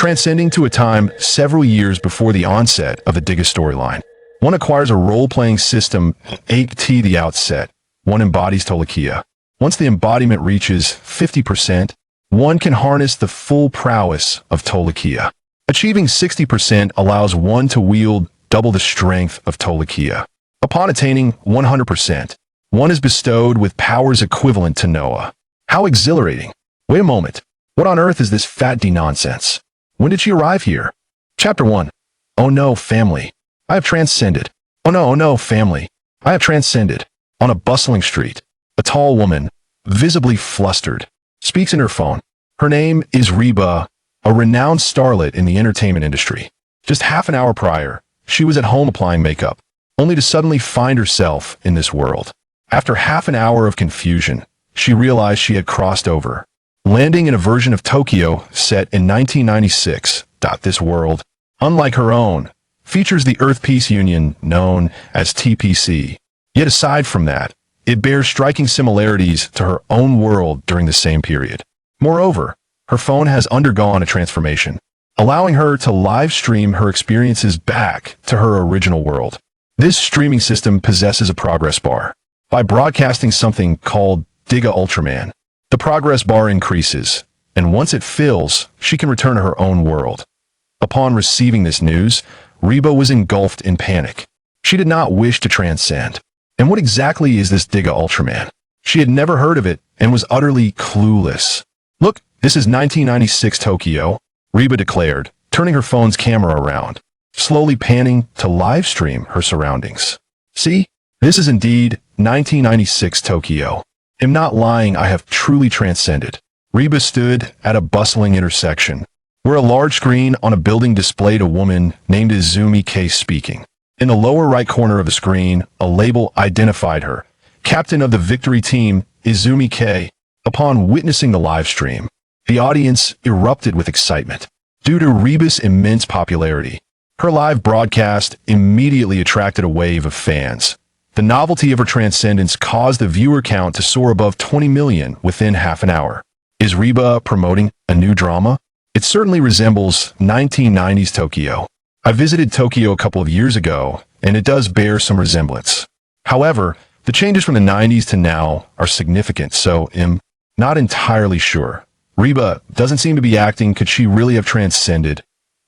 transcending to a time several years before the onset of the Diga storyline. One acquires a role-playing system, the outset. One embodies Tolekiah. Once the embodiment reaches 50%, one can harness the full prowess of Tolekiah. Achieving 60% allows one to wield double the strength of Tolekiah. Upon attaining 100%, one is bestowed with powers equivalent to Noah. How exhilarating. Wait a moment. What on earth is this fat D nonsense? When did she arrive here? Chapter 1. Oh no, family. I have transcended. Oh no, family. I have transcended. On a bustling street, a tall woman, visibly flustered, speaks in her phone. Her name is Reba, a renowned starlet in the entertainment industry. Just half an hour prior, she was at home applying makeup, only to suddenly find herself in this world. After half an hour of confusion, she realized she had crossed over, landing in a version of Tokyo set in 1996. This world, unlike her own, features the Earth Peace Union known as TPC. Yet aside from that, it bears striking similarities to her own world during the same period. Moreover, her phone has undergone a transformation, allowing her to live stream her experiences back to her original world. This streaming system possesses a progress bar. By broadcasting something called Diga Ultraman, the progress bar increases, and once it fills, she can return to her own world. Upon receiving this news, Reba was engulfed in panic. She did not wish to transcend. And what exactly is this Diga Ultraman? She had never heard of it and was utterly clueless. Look, this is 1996 Tokyo, Reba declared, turning her phone's camera around, slowly panning to live stream her surroundings. See, this is indeed 1996 Tokyo. I'm not lying, I have truly transcended. Reba stood at a bustling intersection, where a large screen on a building displayed a woman named Izumi K speaking. In the lower right corner of the screen, a label identified her, captain of the victory team, Izumi K. Upon witnessing the live stream, the audience erupted with excitement. Due to Reba's immense popularity, her live broadcast immediately attracted a wave of fans. The novelty of her transcendence caused the viewer count to soar above 20 million within half an hour. Is Reba promoting a new drama? It certainly resembles 1990s Tokyo. I visited Tokyo a couple of years ago, and it does bear some resemblance. However, the changes from the 90s to now are significant, so I'm not entirely sure. Reba doesn't seem to be acting. Could she really have transcended?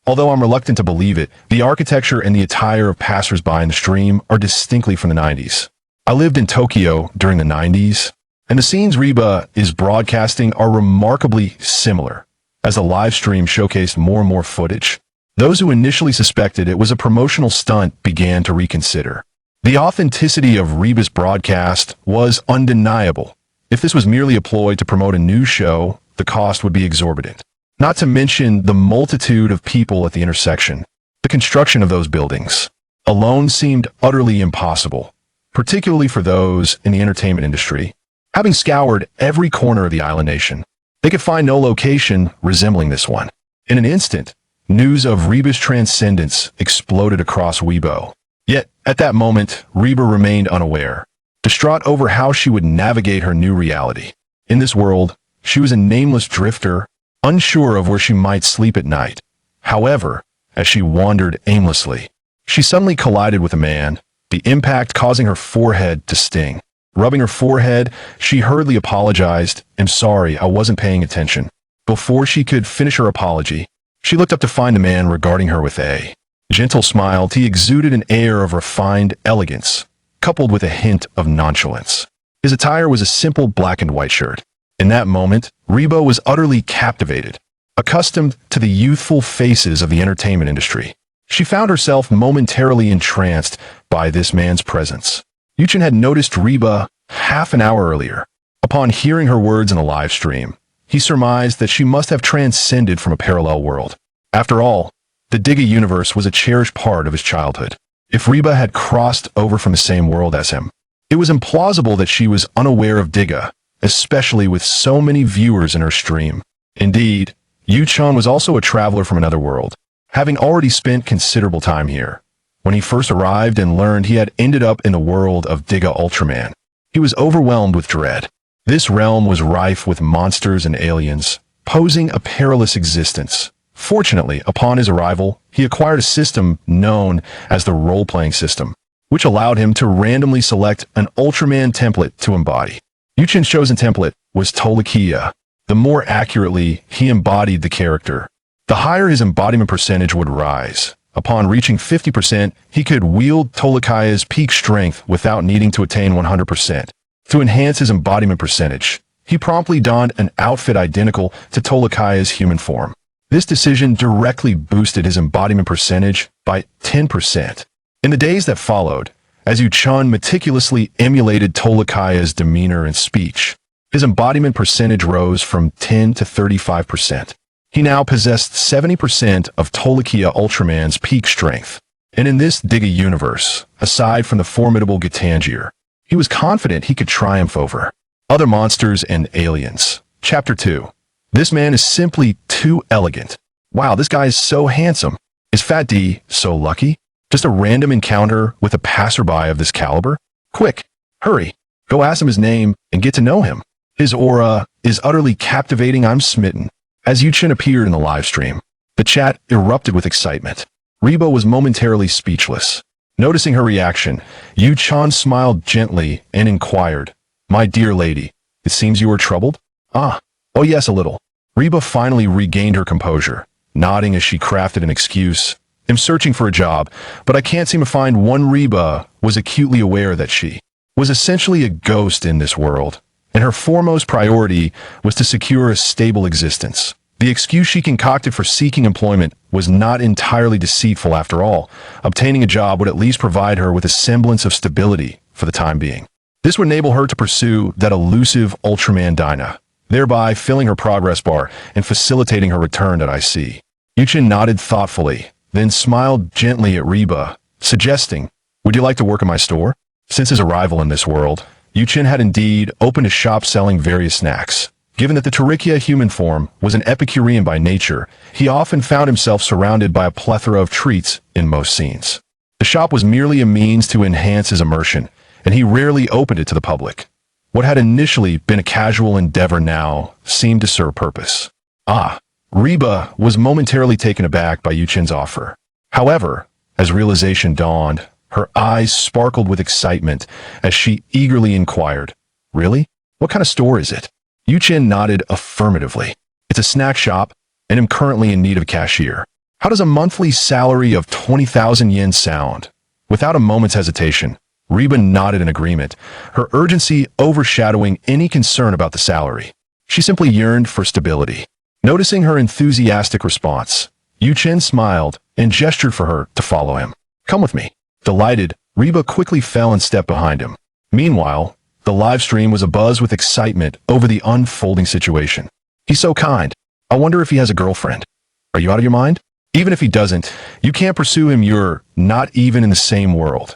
Although I'm reluctant to believe it, the architecture and the attire of passersby in the stream are distinctly from the 90s. I lived in Tokyo during the 90s, and the scenes Reba is broadcasting are remarkably similar. As the live stream showcased more and more footage, those who initially suspected it was a promotional stunt began to reconsider. The authenticity of Reba's broadcast was undeniable. If this was merely a ploy to promote a new show, the cost would be exorbitant. Not to mention the multitude of people at the intersection. The construction of those buildings alone seemed utterly impossible, particularly for those in the entertainment industry. Having scoured every corner of the island nation, they could find no location resembling this one. In an instant, news of Reba's transcendence exploded across Weibo. Yet, at that moment, Reba remained unaware, distraught over how she would navigate her new reality. In this world, she was a nameless drifter, unsure of where she might sleep at night. However, as she wandered aimlessly, she suddenly collided with a man, the impact causing her forehead to sting. Rubbing her forehead, she hurriedly apologized. "I'm sorry, I wasn't paying attention." Before she could finish her apology, she looked up to find the man regarding her with a gentle smile. He exuded an air of refined elegance, coupled with a hint of nonchalance. His attire was a simple black and white shirt. In that moment, Reba was utterly captivated. Accustomed to the youthful faces of the entertainment industry, she found herself momentarily entranced by this man's presence. Yuchen had noticed Reba half an hour earlier. Upon hearing her words in a live stream, he surmised that she must have transcended from a parallel world. After all, the Diga universe was a cherished part of his childhood. If Reba had crossed over from the same world as him, it was implausible that she was unaware of Diga, especially with so many viewers in her stream. Indeed, Yuchen was also a traveler from another world, having already spent considerable time here. When he first arrived and learned he had ended up in the world of Diga Ultraman, he was overwhelmed with dread. This realm was rife with monsters and aliens, posing a perilous existence. Fortunately, upon his arrival, he acquired a system known as the role-playing system, which allowed him to randomly select an Ultraman template to embody. Yuchin's chosen template was Tolekiah. The more accurately he embodied the character, the higher his embodiment percentage would rise. Upon reaching 50%, he could wield Tolekiah's peak strength without needing to attain 100%. To enhance his embodiment percentage, he promptly donned an outfit identical to Tolekiah's human form. This decision directly boosted his embodiment percentage by 10%. In the days that followed, as Yuchen meticulously emulated Tolekiah's demeanor and speech, his embodiment percentage rose from 10 to 35%. He now possessed 70% of Tolekiah Ultraman's peak strength. And in this Diga universe, aside from the formidable Tregear, he was confident he could triumph over other monsters and aliens. Chapter 2. This man is simply too elegant. Wow, this guy is so handsome. Is Fat D so lucky? Just a random encounter with a passerby of this caliber? Quick, hurry, go ask him his name and get to know him. His aura is utterly captivating. I'm smitten. As Yuchen appeared in the live stream, the chat erupted with excitement. Reba was momentarily speechless. Noticing her reaction, Yuchen smiled gently and inquired, "My dear lady, it seems you are troubled?" "Ah, oh yes, a little." Reba finally regained her composure, nodding as she crafted an excuse. "I'm searching for a job, but I can't seem to find one." Reba was acutely aware that she was essentially a ghost in this world, and her foremost priority was to secure a stable existence. The excuse she concocted for seeking employment was not entirely deceitful after all. Obtaining a job would at least provide her with a semblance of stability for the time being. This would enable her to pursue that elusive Ultraman Dinah, thereby filling her progress bar and facilitating her return at IC. Yuchen nodded thoughtfully, then smiled gently at Reba, suggesting, "Would you like to work in my store?" Since his arrival in this world, Yuchen had indeed opened a shop selling various snacks. Given that the Tregear human form was an Epicurean by nature, he often found himself surrounded by a plethora of treats in most scenes. The shop was merely a means to enhance his immersion, and he rarely opened it to the public. What had initially been a casual endeavor now seemed to serve purpose. Ah, Reba was momentarily taken aback by Yuchen's offer. However, as realization dawned, her eyes sparkled with excitement as she eagerly inquired, "Really? What kind of store is it?" Yuchen nodded affirmatively. "It's a snack shop, and I'm currently in need of a cashier. How does a monthly salary of 20,000 yen sound?" Without a moment's hesitation, Reba nodded in agreement, her urgency overshadowing any concern about the salary. She simply yearned for stability. Noticing her enthusiastic response, Yuchen smiled and gestured for her to follow him. "Come with me." Delighted, Reba quickly fell and stepped behind him. Meanwhile, the live stream was abuzz with excitement over the unfolding situation. "He's so kind. I wonder if he has a girlfriend. Are you out of your mind? Even if he doesn't, you can't pursue him. You're not even in the same world.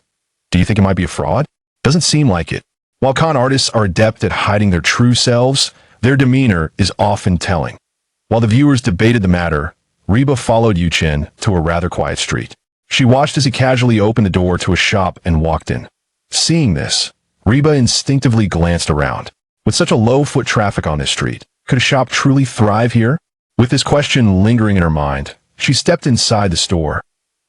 Do you think it might be a fraud? Doesn't seem like it." While con artists are adept at hiding their true selves, their demeanor is often telling. While the viewers debated the matter, Reba followed Yuchen to a rather quiet street. She watched as he casually opened the door to a shop and walked in. Seeing this, Reba instinctively glanced around. With such a low foot traffic on this street, could a shop truly thrive here? With this question lingering in her mind, she stepped inside the store.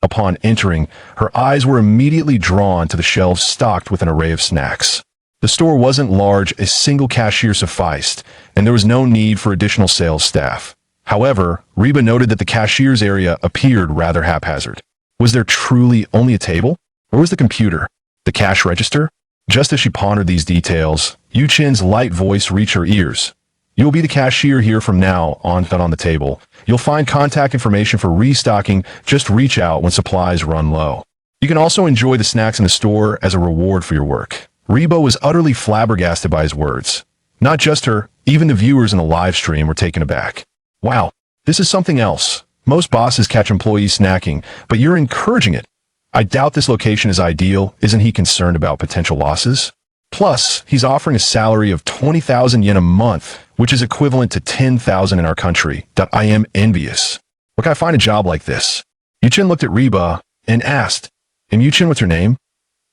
Upon entering, her eyes were immediately drawn to the shelves stocked with an array of snacks. The store wasn't large, a single cashier sufficed, and there was no need for additional sales staff. However, Reba noted that the cashier's area appeared rather haphazard. Was there truly only a table? Or was the computer, the cash register? Just as she pondered these details, Yuchen's light voice reached her ears. "You'll be the cashier here from now on the table. You'll find contact information for restocking. Just reach out when supplies run low. You can also enjoy the snacks in the store as a reward for your work." Reba was utterly flabbergasted by his words. Not just her, even the viewers in the live stream were taken aback. "Wow, this is something else. Most bosses catch employees snacking, but you're encouraging it. I doubt this location is ideal. Isn't he concerned about potential losses? Plus, he's offering a salary of 20,000 yen a month, which is equivalent to 10,000 in our country. I am envious. Where can I find a job like this?" Yuchen looked at Reba and asked, "Am Yuchen with your name?"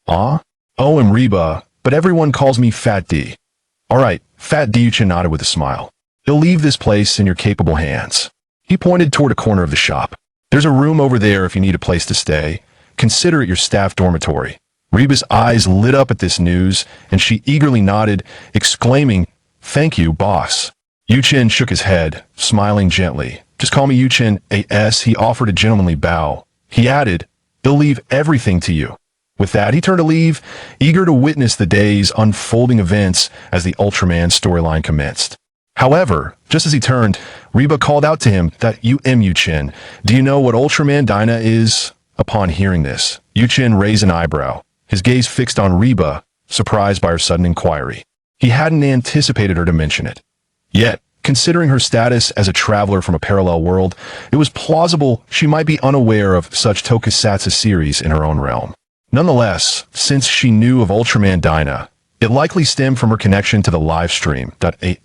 "Ah? Oh, I'm Reba, but everyone calls me Fat D." "All right, Fat D." Yuchen nodded with a smile. "He'll leave this place in your capable hands." He pointed toward a corner of the shop. There's a room over there if you need a place to stay. Consider it your staff dormitory. Reba's eyes lit up at this news, and she eagerly nodded, exclaiming, "Thank you, boss." Yuchen shook his head, smiling gently. "Just call me Yuchen, A.S." He offered a gentlemanly bow. He added, "He'll leave everything to you." With that, he turned to leave, eager to witness the day's unfolding events as the Ultraman storyline commenced. However, just as he turned, Reba called out to him that Yuchen, "Do you know what Ultraman Dyna is?" Upon hearing this, Yuchen raised an eyebrow, his gaze fixed on Reba, surprised by her sudden inquiry. He hadn't anticipated her to mention it. Yet, considering her status as a traveler from a parallel world, it was plausible she might be unaware of such tokusatsu series in her own realm. Nonetheless, since she knew of Ultraman Dyna, it likely stemmed from her connection to the livestream.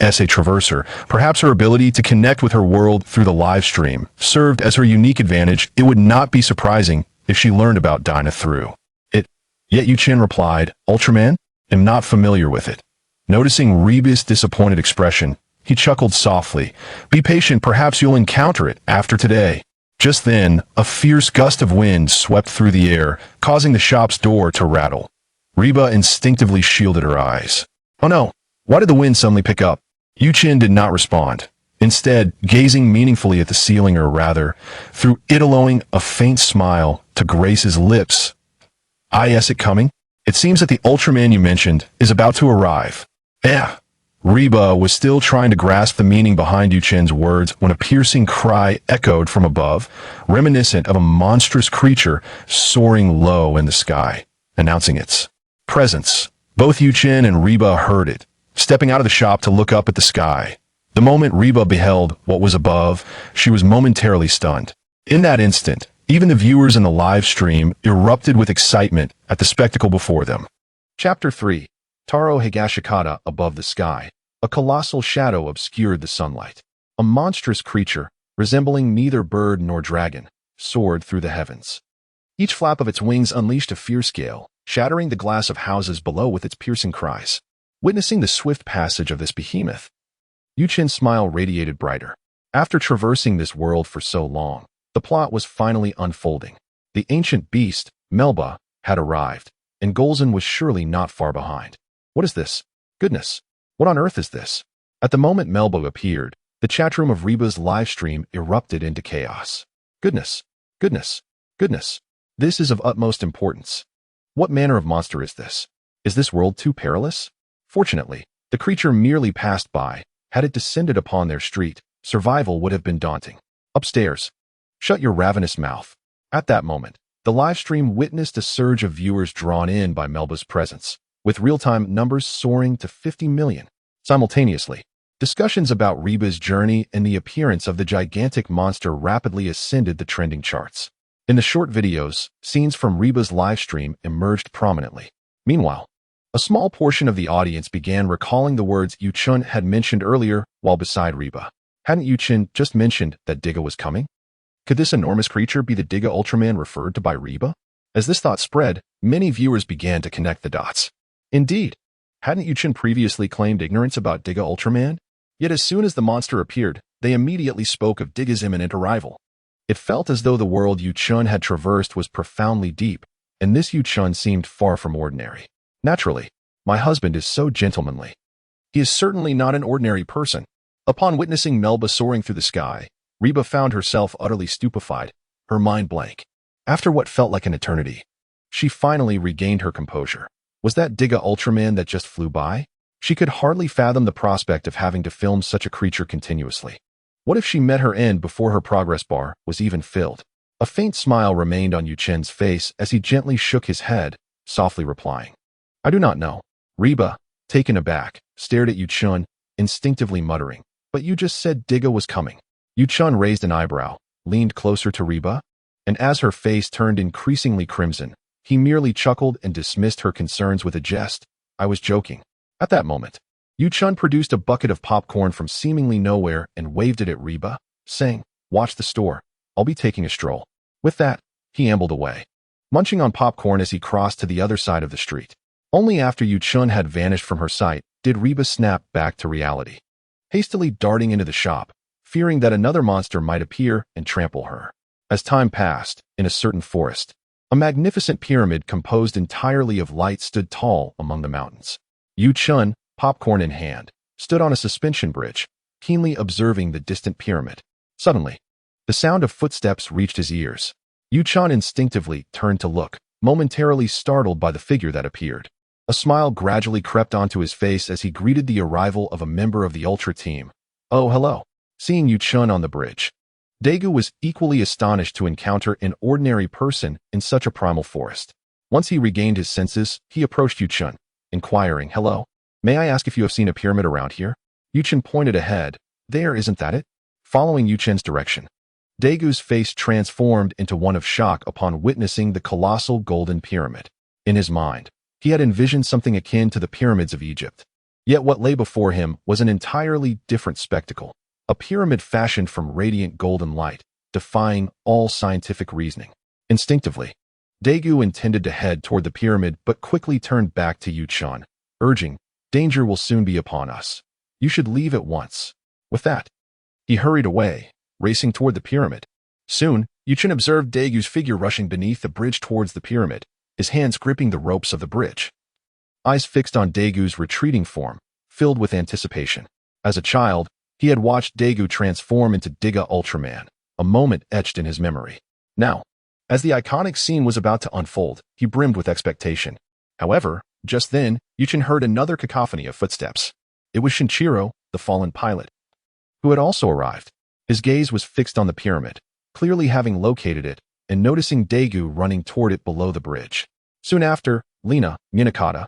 As a traverser, perhaps her ability to connect with her world through the livestream served as her unique advantage. It would not be surprising if she learned about Dyna through it. Yet Yuchen replied, "Ultraman? I'm not familiar with it." Noticing Reba's disappointed expression, he chuckled softly. "Be patient, perhaps you'll encounter it after today." Just then, a fierce gust of wind swept through the air, causing the shop's door to rattle. Reba instinctively shielded her eyes. "Oh no, why did the wind suddenly pick up?" Yuchen did not respond, instead gazing meaningfully at the ceiling, or rather, through it allowing a faint smile to grace his lips. "Is it coming? It seems that the Ultraman you mentioned is about to arrive." Reba was still trying to grasp the meaning behind Yuchen's words when a piercing cry echoed from above, reminiscent of a monstrous creature soaring low in the sky, announcing its presence. Both Yuchen and Reba heard it, stepping out of the shop to look up at the sky. The moment Reba beheld what was above, she was momentarily stunned. In that instant, even the viewers in the live stream erupted with excitement at the spectacle before them. Chapter 3. Taro Higashikata. Above the sky, a colossal shadow obscured the sunlight. A monstrous creature, resembling neither bird nor dragon, soared through the heavens. Each flap of its wings unleashed a fierce gale, shattering the glass of houses below with its piercing cries. Witnessing the swift passage of this behemoth, Yuchen's smile radiated brighter. After traversing this world for so long, the plot was finally unfolding. The ancient beast, Melba, had arrived, and Golzon was surely not far behind. What is this? Goodness! What on earth is this? At the moment Melba appeared, the chatroom of Reba's livestream erupted into chaos. Goodness! Goodness! Goodness! This is of utmost importance. What manner of monster is this? Is this world too perilous? Fortunately, the creature merely passed by. Had it descended upon their street, survival would have been daunting. Upstairs. Shut your ravenous mouth. At that moment, the livestream witnessed a surge of viewers drawn in by Melba's presence, with real-time numbers soaring to 50 million. Simultaneously, discussions about Reba's journey and the appearance of the gigantic monster rapidly ascended the trending charts. In the short videos, scenes from Reba's livestream emerged prominently. Meanwhile, a small portion of the audience began recalling the words Yuchen had mentioned earlier while beside Reba. Hadn't Yuchen just mentioned that Diga was coming? Could this enormous creature be the Diga Ultraman referred to by Reba? As this thought spread, many viewers began to connect the dots. Indeed, hadn't Yuchen previously claimed ignorance about Diga Ultraman? Yet as soon as the monster appeared, they immediately spoke of Diga's imminent arrival. It felt as though the world Yuchen had traversed was profoundly deep, and this Yuchen seemed far from ordinary. Naturally, my husband is so gentlemanly. He is certainly not an ordinary person. Upon witnessing Melba soaring through the sky, Reba found herself utterly stupefied, her mind blank. After what felt like an eternity, she finally regained her composure. Was that Diga Ultraman that just flew by? She could hardly fathom the prospect of having to film such a creature continuously. What if she met her end before her progress bar was even filled? A faint smile remained on Yuchen's face as he gently shook his head, softly replying, "I do not know." Reba, taken aback, stared at Yuchen, instinctively muttering, "But you just said Diga was coming." Yuchen raised an eyebrow, leaned closer to Reba, and as her face turned increasingly crimson, he merely chuckled and dismissed her concerns with a jest. "I was joking." At that moment, Yuchen produced a bucket of popcorn from seemingly nowhere and waved it at Reba, saying, "Watch the store. I'll be taking a stroll." With that, he ambled away, munching on popcorn as he crossed to the other side of the street. Only after Yuchen had vanished from her sight did Reba snap back to reality. Hastily darting into the shop, fearing that another monster might appear and trample her. As time passed, in a certain forest, a magnificent pyramid composed entirely of light stood tall among the mountains. Yu Chun, popcorn in hand, stood on a suspension bridge, keenly observing the distant pyramid. Suddenly, the sound of footsteps reached his ears. Yu Chun instinctively turned to look, momentarily startled by the figure that appeared. A smile gradually crept onto his face as he greeted the arrival of a member of the Ultra team. "Oh, hello." Seeing Yu Chun on the bridge, Diga was equally astonished to encounter an ordinary person in such a primal forest. Once he regained his senses, he approached Yu Chun, inquiring, "Hello, may I ask if you have seen a pyramid around here?" Yu Chun pointed ahead. "There, isn't that it?" Following Yu Chun's direction, Dagu's face transformed into one of shock upon witnessing the colossal golden pyramid. In his mind, he had envisioned something akin to the pyramids of Egypt. Yet what lay before him was an entirely different spectacle. A pyramid fashioned from radiant golden light, defying all scientific reasoning. Instinctively, Dagu intended to head toward the pyramid but quickly turned back to Yu Chun, urging, "Danger will soon be upon us. You should leave at once." With that, he hurried away, racing toward the pyramid. Soon, Yu Chun observed Dagu's figure rushing beneath the bridge towards the pyramid, his hands gripping the ropes of the bridge. Eyes fixed on Dagu's retreating form, filled with anticipation. As a child, he had watched Dagu transform into Diga Ultraman, a moment etched in his memory. Now, as the iconic scene was about to unfold, he brimmed with expectation. However, just then, Yu Chun heard another cacophony of footsteps. It was Shinchiro, the fallen pilot, who had also arrived. His gaze was fixed on the pyramid, clearly having located it and noticing Dagu running toward it below the bridge. Soon after, Lina, Minakata,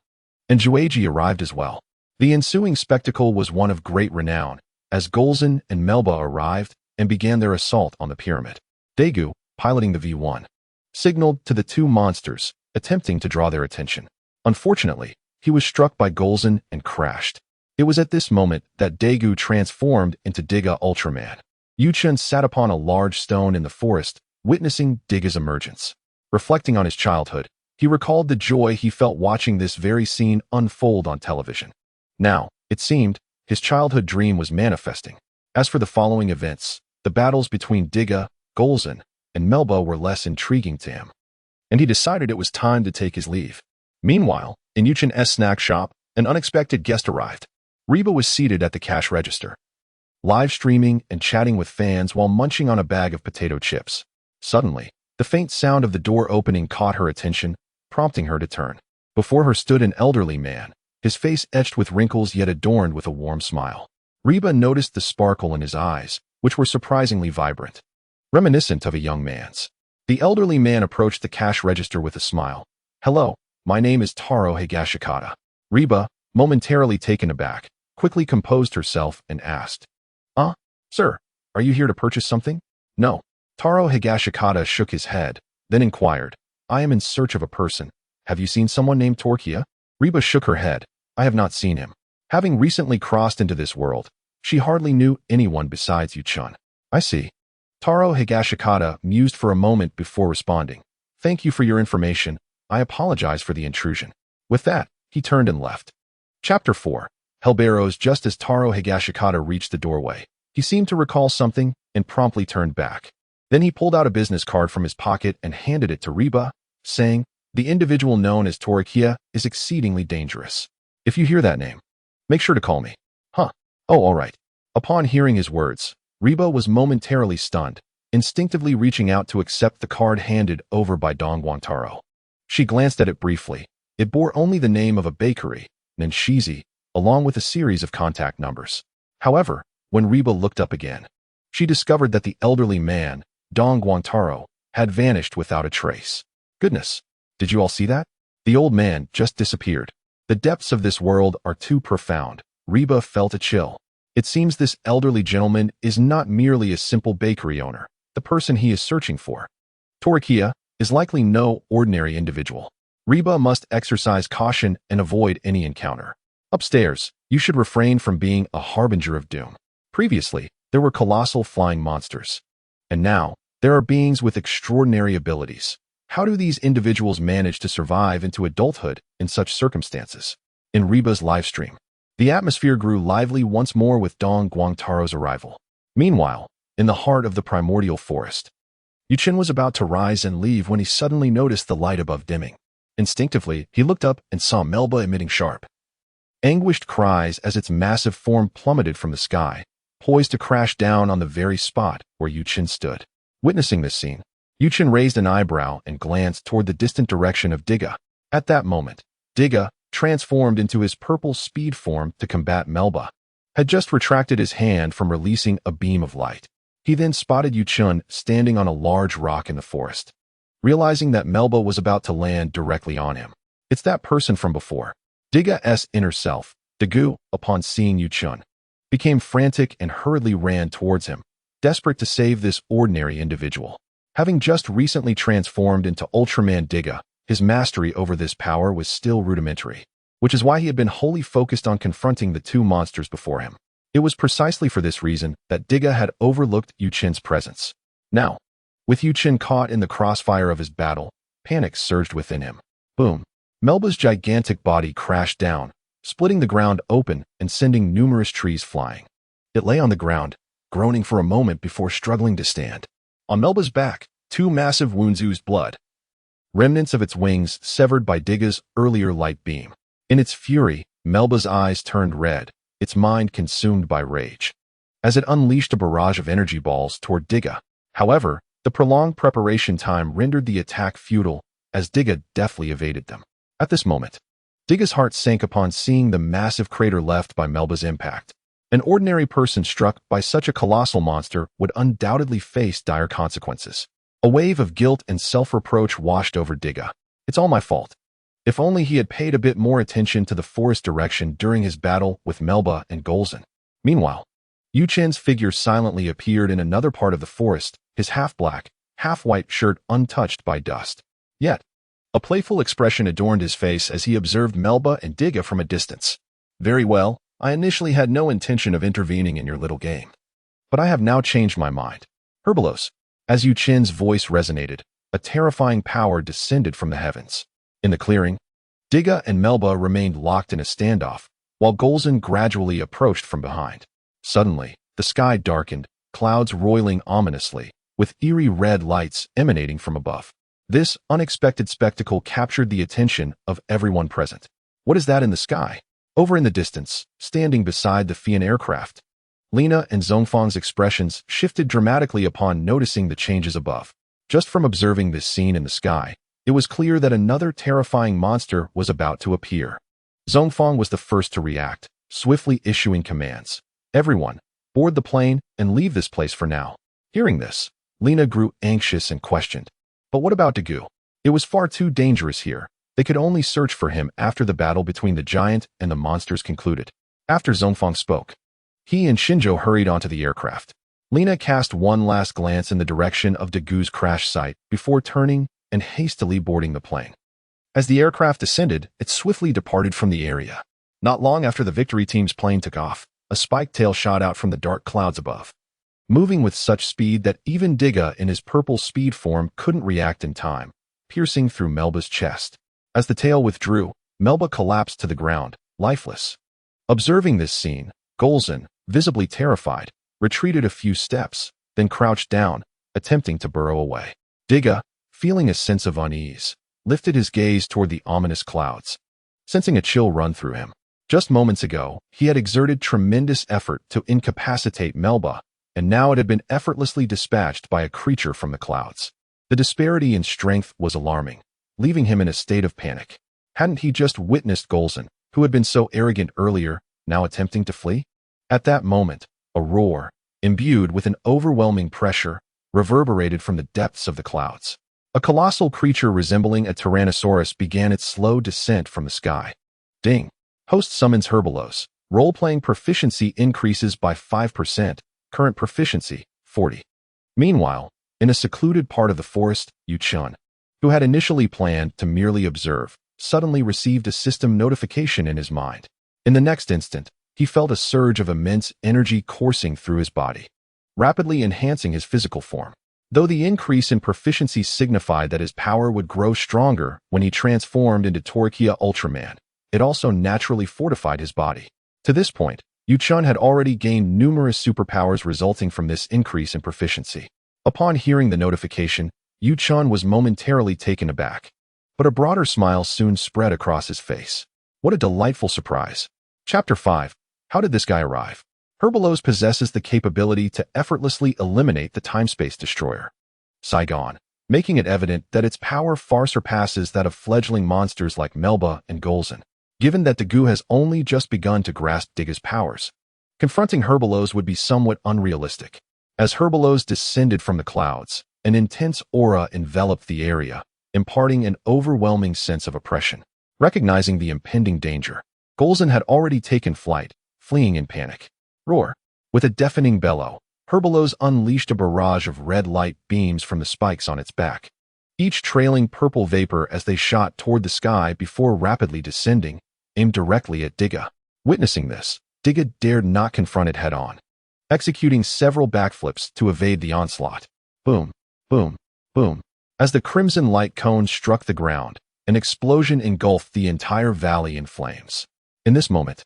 and Jueji arrived as well. The ensuing spectacle was one of great renown, as Golzin and Melba arrived and began their assault on the pyramid. Dagu, piloting the V1, signaled to the two monsters, attempting to draw their attention. Unfortunately, he was struck by Golzin and crashed. It was at this moment that Dagu transformed into Diga Ultraman. Yu Chun sat upon a large stone in the forest, witnessing Diga's emergence. Reflecting on his childhood, he recalled the joy he felt watching this very scene unfold on television. Now, it seemed, his childhood dream was manifesting. As for the following events, the battles between Diga, Golzin, and Melba were less intriguing to him, and he decided it was time to take his leave. Meanwhile, in Yu Chun's snack shop, an unexpected guest arrived. Reba was seated at the cash register, live streaming and chatting with fans while munching on a bag of potato chips. Suddenly, the faint sound of the door opening caught her attention, prompting her to turn. Before her stood an elderly man, his face etched with wrinkles yet adorned with a warm smile. Reba noticed the sparkle in his eyes, which were surprisingly vibrant, reminiscent of a young man's. The elderly man approached the cash register with a smile. "Hello, my name is Taro Higashikata." Reba, momentarily taken aback, quickly composed herself and asked, Sir, are you here to purchase something?" "No." Taro Higashikata shook his head, then inquired, "I am in search of a person. Have you seen someone named Tolekiah?" Reba shook her head. "I have not seen him. Having recently crossed into this world, she hardly knew anyone besides Yu Chun." "I see." Taro Higashikata mused for a moment before responding. "Thank you for your information. I apologize for the intrusion." With that, he turned and left. Chapter 4. Hellbarrows. Just as Taro Higashikata reached the doorway, he seemed to recall something and promptly turned back. Then he pulled out a business card from his pocket and handed it to Reba, saying, "The individual known as Tolekiah is exceedingly dangerous. If you hear that name, make sure to call me." "Huh. Oh, all right." Upon hearing his words, Reba was momentarily stunned, instinctively reaching out to accept the card handed over by Dongguan Taro. She glanced at it briefly. It bore only the name of a bakery, Nanshizi, along with a series of contact numbers. However, when Reba looked up again, she discovered that the elderly man, Dongguan Taro, had vanished without a trace. Goodness, did you all see that? The old man just disappeared. The depths of this world are too profound. Reba felt a chill. It seems this elderly gentleman is not merely a simple bakery owner, the person he is searching for. Tolekiah is likely no ordinary individual. Reba must exercise caution and avoid any encounter. Upstairs, you should refrain from being a harbinger of doom. Previously, there were colossal flying monsters. And now, there are beings with extraordinary abilities. How do these individuals manage to survive into adulthood in such circumstances? In Reba's livestream, the atmosphere grew lively once more with Dongguan Taro's arrival. Meanwhile, in the heart of the primordial forest, Yuchen was about to rise and leave when he suddenly noticed the light above dimming. Instinctively, he looked up and saw Melba emitting sharp, anguished cries as its massive form plummeted from the sky, poised to crash down on the very spot where Yuchen stood. Witnessing this scene, Yuchen raised an eyebrow and glanced toward the distant direction of Diga. At that moment, Diga, transformed into his purple speed form to combat Melba, had just retracted his hand from releasing a beam of light. He then spotted Yuchen standing on a large rock in the forest. Realizing that Melba was about to land directly on him. It's that person from before. Diga's inner self, Diga, upon seeing Yuchen, became frantic and hurriedly ran towards him, desperate to save this ordinary individual. Having just recently transformed into Ultraman Diga, his mastery over this power was still rudimentary, which is why he had been wholly focused on confronting the two monsters before him. It was precisely for this reason that Diga had overlooked Yuchen's presence. Now, with Yuchen caught in the crossfire of his battle, panic surged within him. Boom! Melba's gigantic body crashed down, splitting the ground open and sending numerous trees flying. It lay on the ground, groaning for a moment before struggling to stand. On Melba's back, two massive wounds oozed blood, remnants of its wings severed by Diga's earlier light beam. In its fury, Melba's eyes turned red, its mind consumed by rage, as it unleashed a barrage of energy balls toward Diga. However, the prolonged preparation time rendered the attack futile, as Diga deftly evaded them. At this moment, Diga's heart sank upon seeing the massive crater left by Melba's impact. An ordinary person struck by such a colossal monster would undoubtedly face dire consequences. A wave of guilt and self-reproach washed over Diga. It's all my fault. If only he had paid a bit more attention to the forest direction during his battle with Melba and Golzin. Meanwhile, Yuchen's figure silently appeared in another part of the forest, his half-black, half-white shirt untouched by dust. Yet, a playful expression adorned his face as he observed Melba and Diga from a distance. Very well, I initially had no intention of intervening in your little game. But I have now changed my mind. Herbalos. As Yuchen's voice resonated, a terrifying power descended from the heavens. In the clearing, Diga and Melba remained locked in a standoff, while Golzin gradually approached from behind. Suddenly, the sky darkened, clouds roiling ominously, with eerie red lights emanating from above. This unexpected spectacle captured the attention of everyone present. What is that in the sky? Over in the distance, standing beside the Fian aircraft, Lina and Zhongfang's expressions shifted dramatically upon noticing the changes above. Just from observing this scene in the sky, it was clear that another terrifying monster was about to appear. Zhongfang was the first to react, swiftly issuing commands. Everyone, board the plane and leave this place for now. Hearing this, Lina grew anxious and questioned. But what about Diga? It was far too dangerous here. They could only search for him after the battle between the giant and the monsters concluded. After Zhongfang spoke, he and Shinjo hurried onto the aircraft. Lina cast one last glance in the direction of Diga's crash site before turning and hastily boarding the plane. As the aircraft descended, it swiftly departed from the area. Not long after the victory team's plane took off, a spiked tail shot out from the dark clouds above, moving with such speed that even Diga in his purple speed form couldn't react in time, piercing through Melba's chest. As the tail withdrew, Melba collapsed to the ground, lifeless. Observing this scene, Golzin, visibly terrified, retreated a few steps, then crouched down, attempting to burrow away. Diga, feeling a sense of unease, lifted his gaze toward the ominous clouds, sensing a chill run through him. Just moments ago, he had exerted tremendous effort to incapacitate Melba, and now it had been effortlessly dispatched by a creature from the clouds. The disparity in strength was alarming, leaving him in a state of panic. Hadn't he just witnessed Golzin, who had been so arrogant earlier, now attempting to flee? At that moment, a roar, imbued with an overwhelming pressure, reverberated from the depths of the clouds. A colossal creature resembling a Tyrannosaurus began its slow descent from the sky. Ding! Host summons Herbalos. Role-playing proficiency increases by 5%, current proficiency, 40. Meanwhile, in a secluded part of the forest, Yuchen, who had initially planned to merely observe, suddenly received a system notification in his mind. In the next instant, he felt a surge of immense energy coursing through his body, rapidly enhancing his physical form. Though the increase in proficiency signified that his power would grow stronger when he transformed into Tolekiah Ultraman, it also naturally fortified his body. To this point, Yu Chun had already gained numerous superpowers resulting from this increase in proficiency. Upon hearing the notification, Yu Chun was momentarily taken aback, but a broader smile soon spread across his face. What a delightful surprise. Chapter 5. How did this guy arrive? Herbalos possesses the capability to effortlessly eliminate the time-space destroyer, Saigon, making it evident that its power far surpasses that of fledgling monsters like Melba and Golzon. Given that Diga has only just begun to grasp Diga's powers, confronting Herbalos would be somewhat unrealistic. As Herbalos descended from the clouds, an intense aura enveloped the area, imparting an overwhelming sense of oppression. Recognizing the impending danger, Golzon had already taken flight, fleeing in panic. Roar! With a deafening bellow, Herbalos unleashed a barrage of red light beams from the spikes on its back, each trailing purple vapor as they shot toward the sky before rapidly descending, aimed directly at Diga. Witnessing this, Diga dared not confront it head-on, executing several backflips to evade the onslaught. Boom, boom, boom. As the crimson light cone struck the ground, an explosion engulfed the entire valley in flames. In this moment,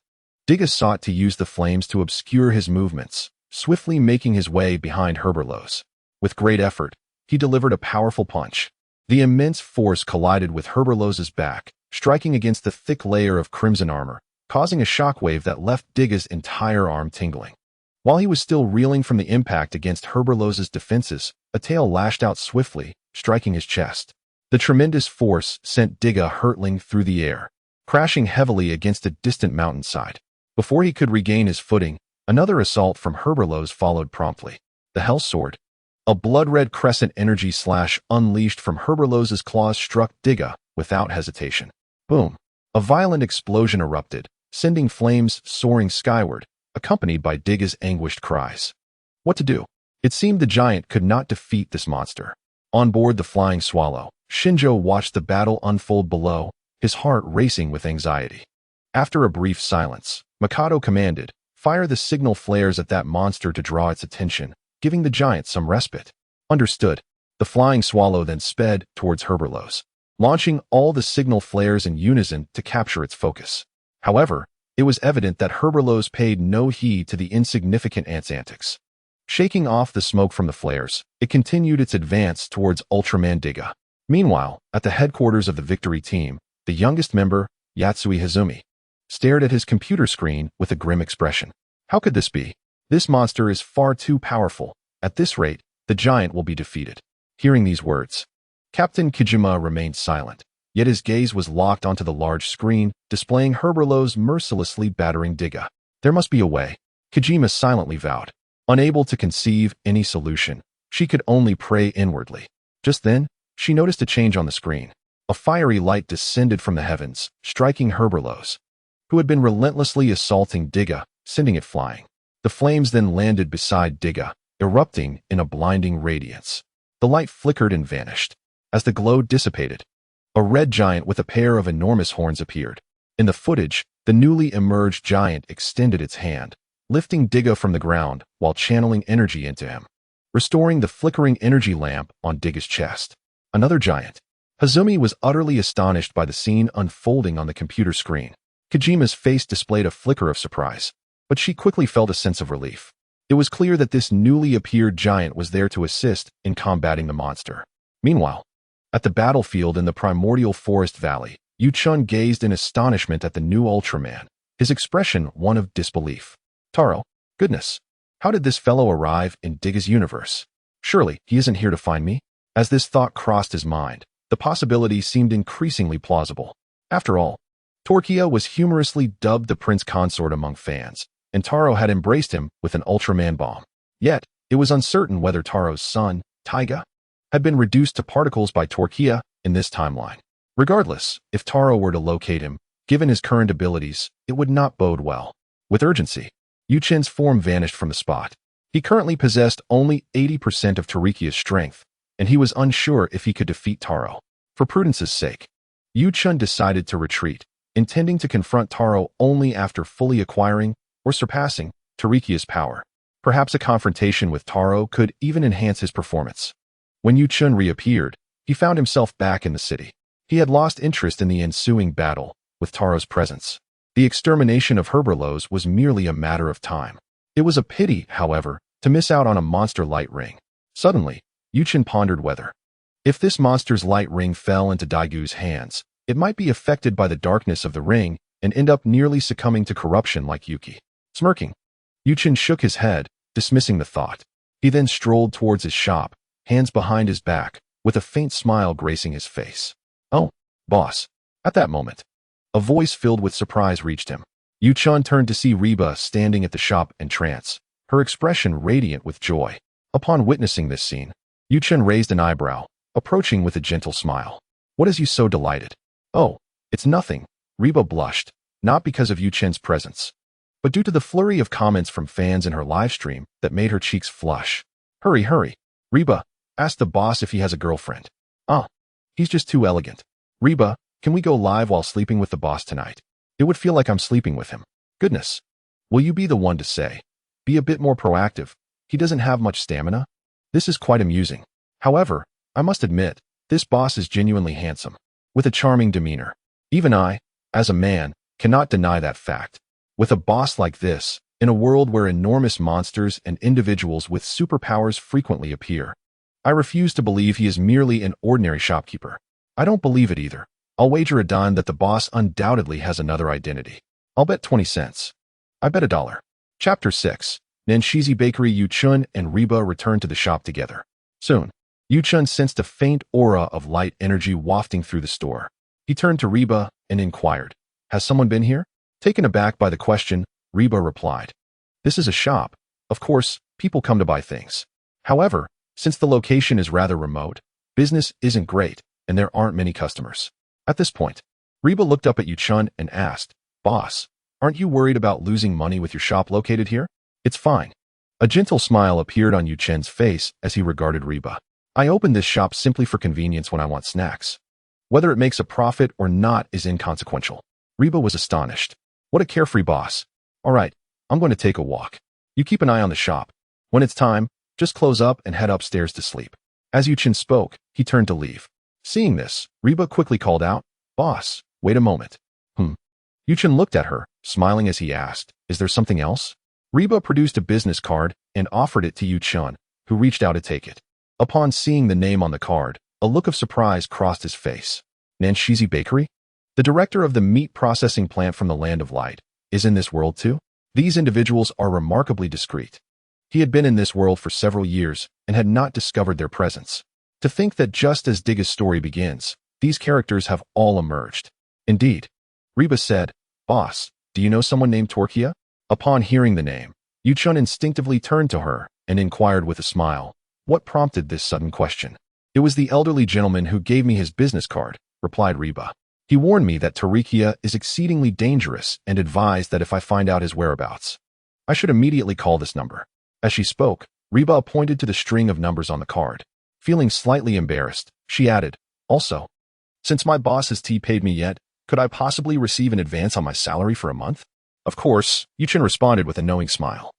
Diga sought to use the flames to obscure his movements, swiftly making his way behind Herbalos. With great effort, he delivered a powerful punch. The immense force collided with Herbalos's back, striking against the thick layer of crimson armor, causing a shockwave that left Diga's entire arm tingling. While he was still reeling from the impact against Herbalos's defenses, a tail lashed out swiftly, striking his chest. The tremendous force sent Diga hurtling through the air, crashing heavily against a distant mountainside. Before he could regain his footing, another assault from Herbalos followed promptly. The Hell Sword. A blood-red crescent energy slash unleashed from Herbalos's claws struck Diga without hesitation. Boom! A violent explosion erupted, sending flames soaring skyward, accompanied by Diga's anguished cries. What to do? It seemed the giant could not defeat this monster. On board the Flying Swallow, Shinjo watched the battle unfold below, his heart racing with anxiety. After a brief silence, Mikado commanded, "Fire the signal flares at that monster to draw its attention, giving the giant some respite." Understood. The Flying Swallow then sped towards Herbalos, launching all the signal flares in unison to capture its focus. However, it was evident that Herbalos paid no heed to the insignificant ant's antics. Shaking off the smoke from the flares, it continued its advance towards Ultraman Diga. Meanwhile, at the headquarters of the Victory Team, the youngest member, Yatsui Hazumi, stared at his computer screen with a grim expression. How could this be? This monster is far too powerful. At this rate, the giant will be defeated. Hearing these words, Captain Kijima remained silent, yet his gaze was locked onto the large screen, displaying Herbalos mercilessly battering Diga. There must be a way, Kijima silently vowed. Unable to conceive any solution, she could only pray inwardly. Just then, she noticed a change on the screen. A fiery light descended from the heavens, striking Herbalos, who had been relentlessly assaulting Diga, sending it flying. The flames then landed beside Diga, erupting in a blinding radiance. The light flickered and vanished. As the glow dissipated, a red giant with a pair of enormous horns appeared. In the footage, the newly emerged giant extended its hand, lifting Diga from the ground while channeling energy into him, restoring the flickering energy lamp on Diga's chest. Another giant. Hazumi was utterly astonished by the scene unfolding on the computer screen. Kijima's face displayed a flicker of surprise, but she quickly felt a sense of relief. It was clear that this newly appeared giant was there to assist in combating the monster. Meanwhile, at the battlefield in the primordial forest valley, Yu Chun gazed in astonishment at the new Ultraman, his expression one of disbelief. Taro, goodness, how did this fellow arrive in Diga's universe? Surely he isn't here to find me? As this thought crossed his mind, the possibility seemed increasingly plausible. After all, Tolekiah was humorously dubbed the prince consort among fans, and Taro had embraced him with an Ultraman bomb. Yet, it was uncertain whether Taro's son, Tiga, had been reduced to particles by Tolekiah in this timeline. Regardless, if Taro were to locate him, given his current abilities, it would not bode well. With urgency, Yu Chen's form vanished from the spot. He currently possessed only 80% of Tolekiah's strength, and he was unsure if he could defeat Taro. For prudence's sake, Yu Chun decided to retreat, intending to confront Taro only after fully acquiring or surpassing Tolekiah's power. Perhaps a confrontation with Taro could even enhance his performance. When Yu Chun reappeared, he found himself back in the city. He had lost interest in the ensuing battle with Taro's presence. The extermination of Herberlos was merely a matter of time. It was a pity, however, to miss out on a monster light ring. Suddenly, Yuchen pondered whether, if this monster's light ring fell into Daigu's hands, it might be affected by the darkness of the ring and end up nearly succumbing to corruption like Yuki. Smirking, Yuchen shook his head, dismissing the thought. He then strolled towards his shop, hands behind his back, with a faint smile gracing his face. "Oh, boss." At that moment, a voice filled with surprise reached him. Yuchen turned to see Reba standing at the shop in trance, her expression radiant with joy. Upon witnessing this scene, Yuchen raised an eyebrow, approaching with a gentle smile. "What has you so delighted?" "Oh, it's nothing." Reba blushed, not because of Yuchen's presence, but due to the flurry of comments from fans in her livestream that made her cheeks flush. Hurry. Reba, ask the boss if he has a girlfriend." "Ah, he's just too elegant." "Reba, can we go live while sleeping with the boss tonight? It would feel like I'm sleeping with him." "Goodness. Will you be the one to say? Be a bit more proactive. He doesn't have much stamina." This is quite amusing. However, I must admit, this boss is genuinely handsome, with a charming demeanor. Even I, as a man, cannot deny that fact. With a boss like this, in a world where enormous monsters and individuals with superpowers frequently appear, I refuse to believe he is merely an ordinary shopkeeper. I don't believe it either. I'll wager a dime that the boss undoubtedly has another identity. I'll bet 20 cents. I bet $1. Chapter 6. Nanshizi Bakery. Yuchen and Reba returned to the shop together. Soon, Yuchen sensed a faint aura of light energy wafting through the store. He turned to Reba and inquired, "Has someone been here?" Taken aback by the question, Reba replied, "This is a shop. Of course, people come to buy things. However, since the location is rather remote, business isn't great, and there aren't many customers." At this point, Reba looked up at Yuchen and asked, "Boss, aren't you worried about losing money with your shop located here?" "It's fine." A gentle smile appeared on Yuchen's face as he regarded Reba. "I opened this shop simply for convenience when I want snacks. Whether it makes a profit or not is inconsequential." Reba was astonished. What a carefree boss. "All right, I'm going to take a walk. You keep an eye on the shop. When it's time, just close up and head upstairs to sleep." As Yuchen spoke, he turned to leave. Seeing this, Reba quickly called out, "Boss, wait a moment." Yuchen looked at her, smiling as he asked, "Is there something else?" Reba produced a business card and offered it to Yuchen, who reached out to take it. Upon seeing the name on the card, a look of surprise crossed his face. Nanshizi Bakery? The director of the meat processing plant from the Land of Light is in this world too? These individuals are remarkably discreet. He had been in this world for several years and had not discovered their presence. To think that just as Diga's story begins, these characters have all emerged. Indeed. Reba said, "Boss, do you know someone named Tolekiah?" Upon hearing the name, Yuchen instinctively turned to her and inquired with a smile, "What prompted this sudden question?" "It was the elderly gentleman who gave me his business card," replied Reba. "He warned me that Tolekiah is exceedingly dangerous and advised that if I find out his whereabouts, I should immediately call this number." As she spoke, Reba pointed to the string of numbers on the card. Feeling slightly embarrassed, she added, "Also, since my boss has paid me yet, could I possibly receive an advance on my salary for a month?" "Of course," Yuchen responded with a knowing smile.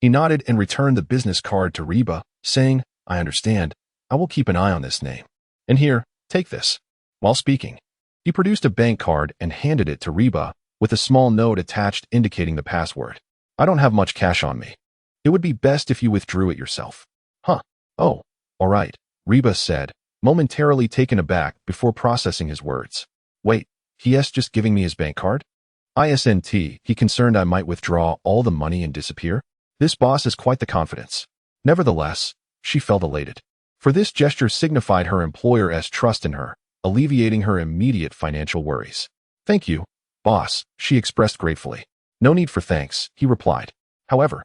He nodded and returned the business card to Reba, saying, "I understand. I will keep an eye on this name. And here, take this." While speaking, he produced a bank card and handed it to Reba, with a small note attached indicating the password. "I don't have much cash on me. It would be best if you withdrew it yourself." "Huh. Oh, all right," Reba said, momentarily taken aback before processing his words. "Wait, he's just giving me his bank card? Isn't he concerned I might withdraw all the money and disappear?" This boss has quite the confidence. Nevertheless, she felt elated, for this gesture signified her employer's trust in her, alleviating her immediate financial worries. "Thank you, boss," she expressed gratefully. "No need for thanks," he replied. However,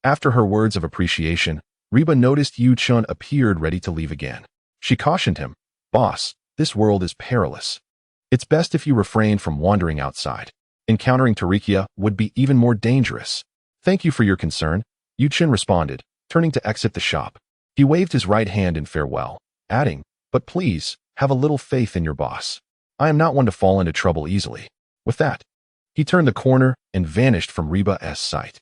after her words of appreciation, Reba noticed Yuchen appeared ready to leave again. She cautioned him, "Boss, this world is perilous. It's best if you refrain from wandering outside. Encountering Tolekiah would be even more dangerous." "Thank you for your concern," Yuchen responded, turning to exit the shop. He waved his right hand in farewell, adding, "But please, have a little faith in your boss. I am not one to fall into trouble easily." With that, he turned the corner and vanished from Reba's sight.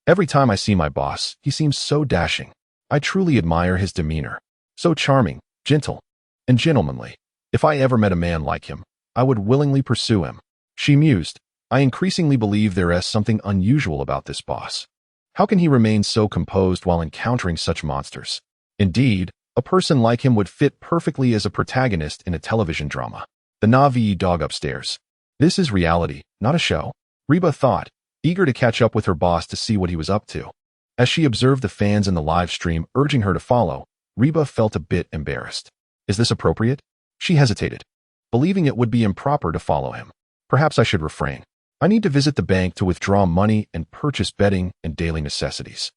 Every time I see my boss, he seems so dashing. I truly admire his demeanor. So charming, gentle, and gentlemanly. If I ever met a man like him, I would willingly pursue him. She mused. I increasingly believe there is something unusual about this boss. How can he remain so composed while encountering such monsters? Indeed, a person like him would fit perfectly as a protagonist in a television drama. The Na'vi dog upstairs. This is reality, not a show, Reba thought, eager to catch up with her boss to see what he was up to. As she observed the fans in the live stream urging her to follow, Reba felt a bit embarrassed. Is this appropriate? She hesitated, believing it would be improper to follow him. Perhaps I should refrain. I need to visit the bank to withdraw money and purchase bedding and daily necessities.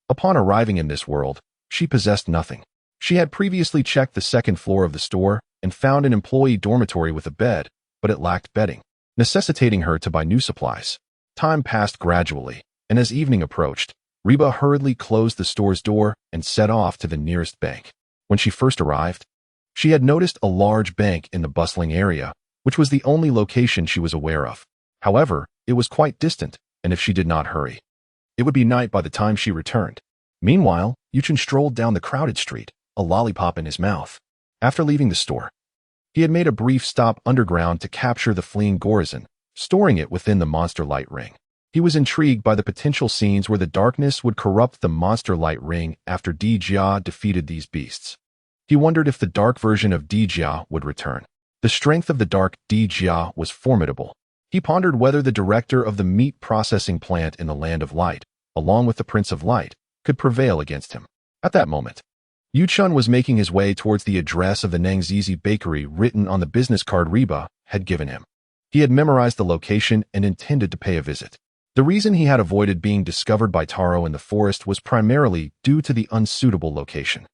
Upon arriving in this world, she possessed nothing. She had previously checked the second floor of the store and found an employee dormitory with a bed, but it lacked bedding, necessitating her to buy new supplies. Time passed gradually, and as evening approached, Reba hurriedly closed the store's door and set off to the nearest bank. When she first arrived, she had noticed a large bank in the bustling area, which was the only location she was aware of. However, it was quite distant, and if she did not hurry, it would be night by the time she returned. Meanwhile, Yuchen strolled down the crowded street, a lollipop in his mouth. After leaving the store, he had made a brief stop underground to capture the fleeing Gorizon, storing it within the monster light ring. He was intrigued by the potential scenes where the darkness would corrupt the monster light ring after Diga defeated these beasts. He wondered if the dark version of Diga would return. The strength of the dark Diga was formidable. He pondered whether the director of the meat processing plant in the Land of Light, along with the Prince of Light, could prevail against him. At that moment, Yuchun was making his way towards the address of the Nangzizi bakery written on the business card Reba had given him. He had memorized the location and intended to pay a visit. The reason he had avoided being discovered by Taro in the forest was primarily due to the unsuitable location,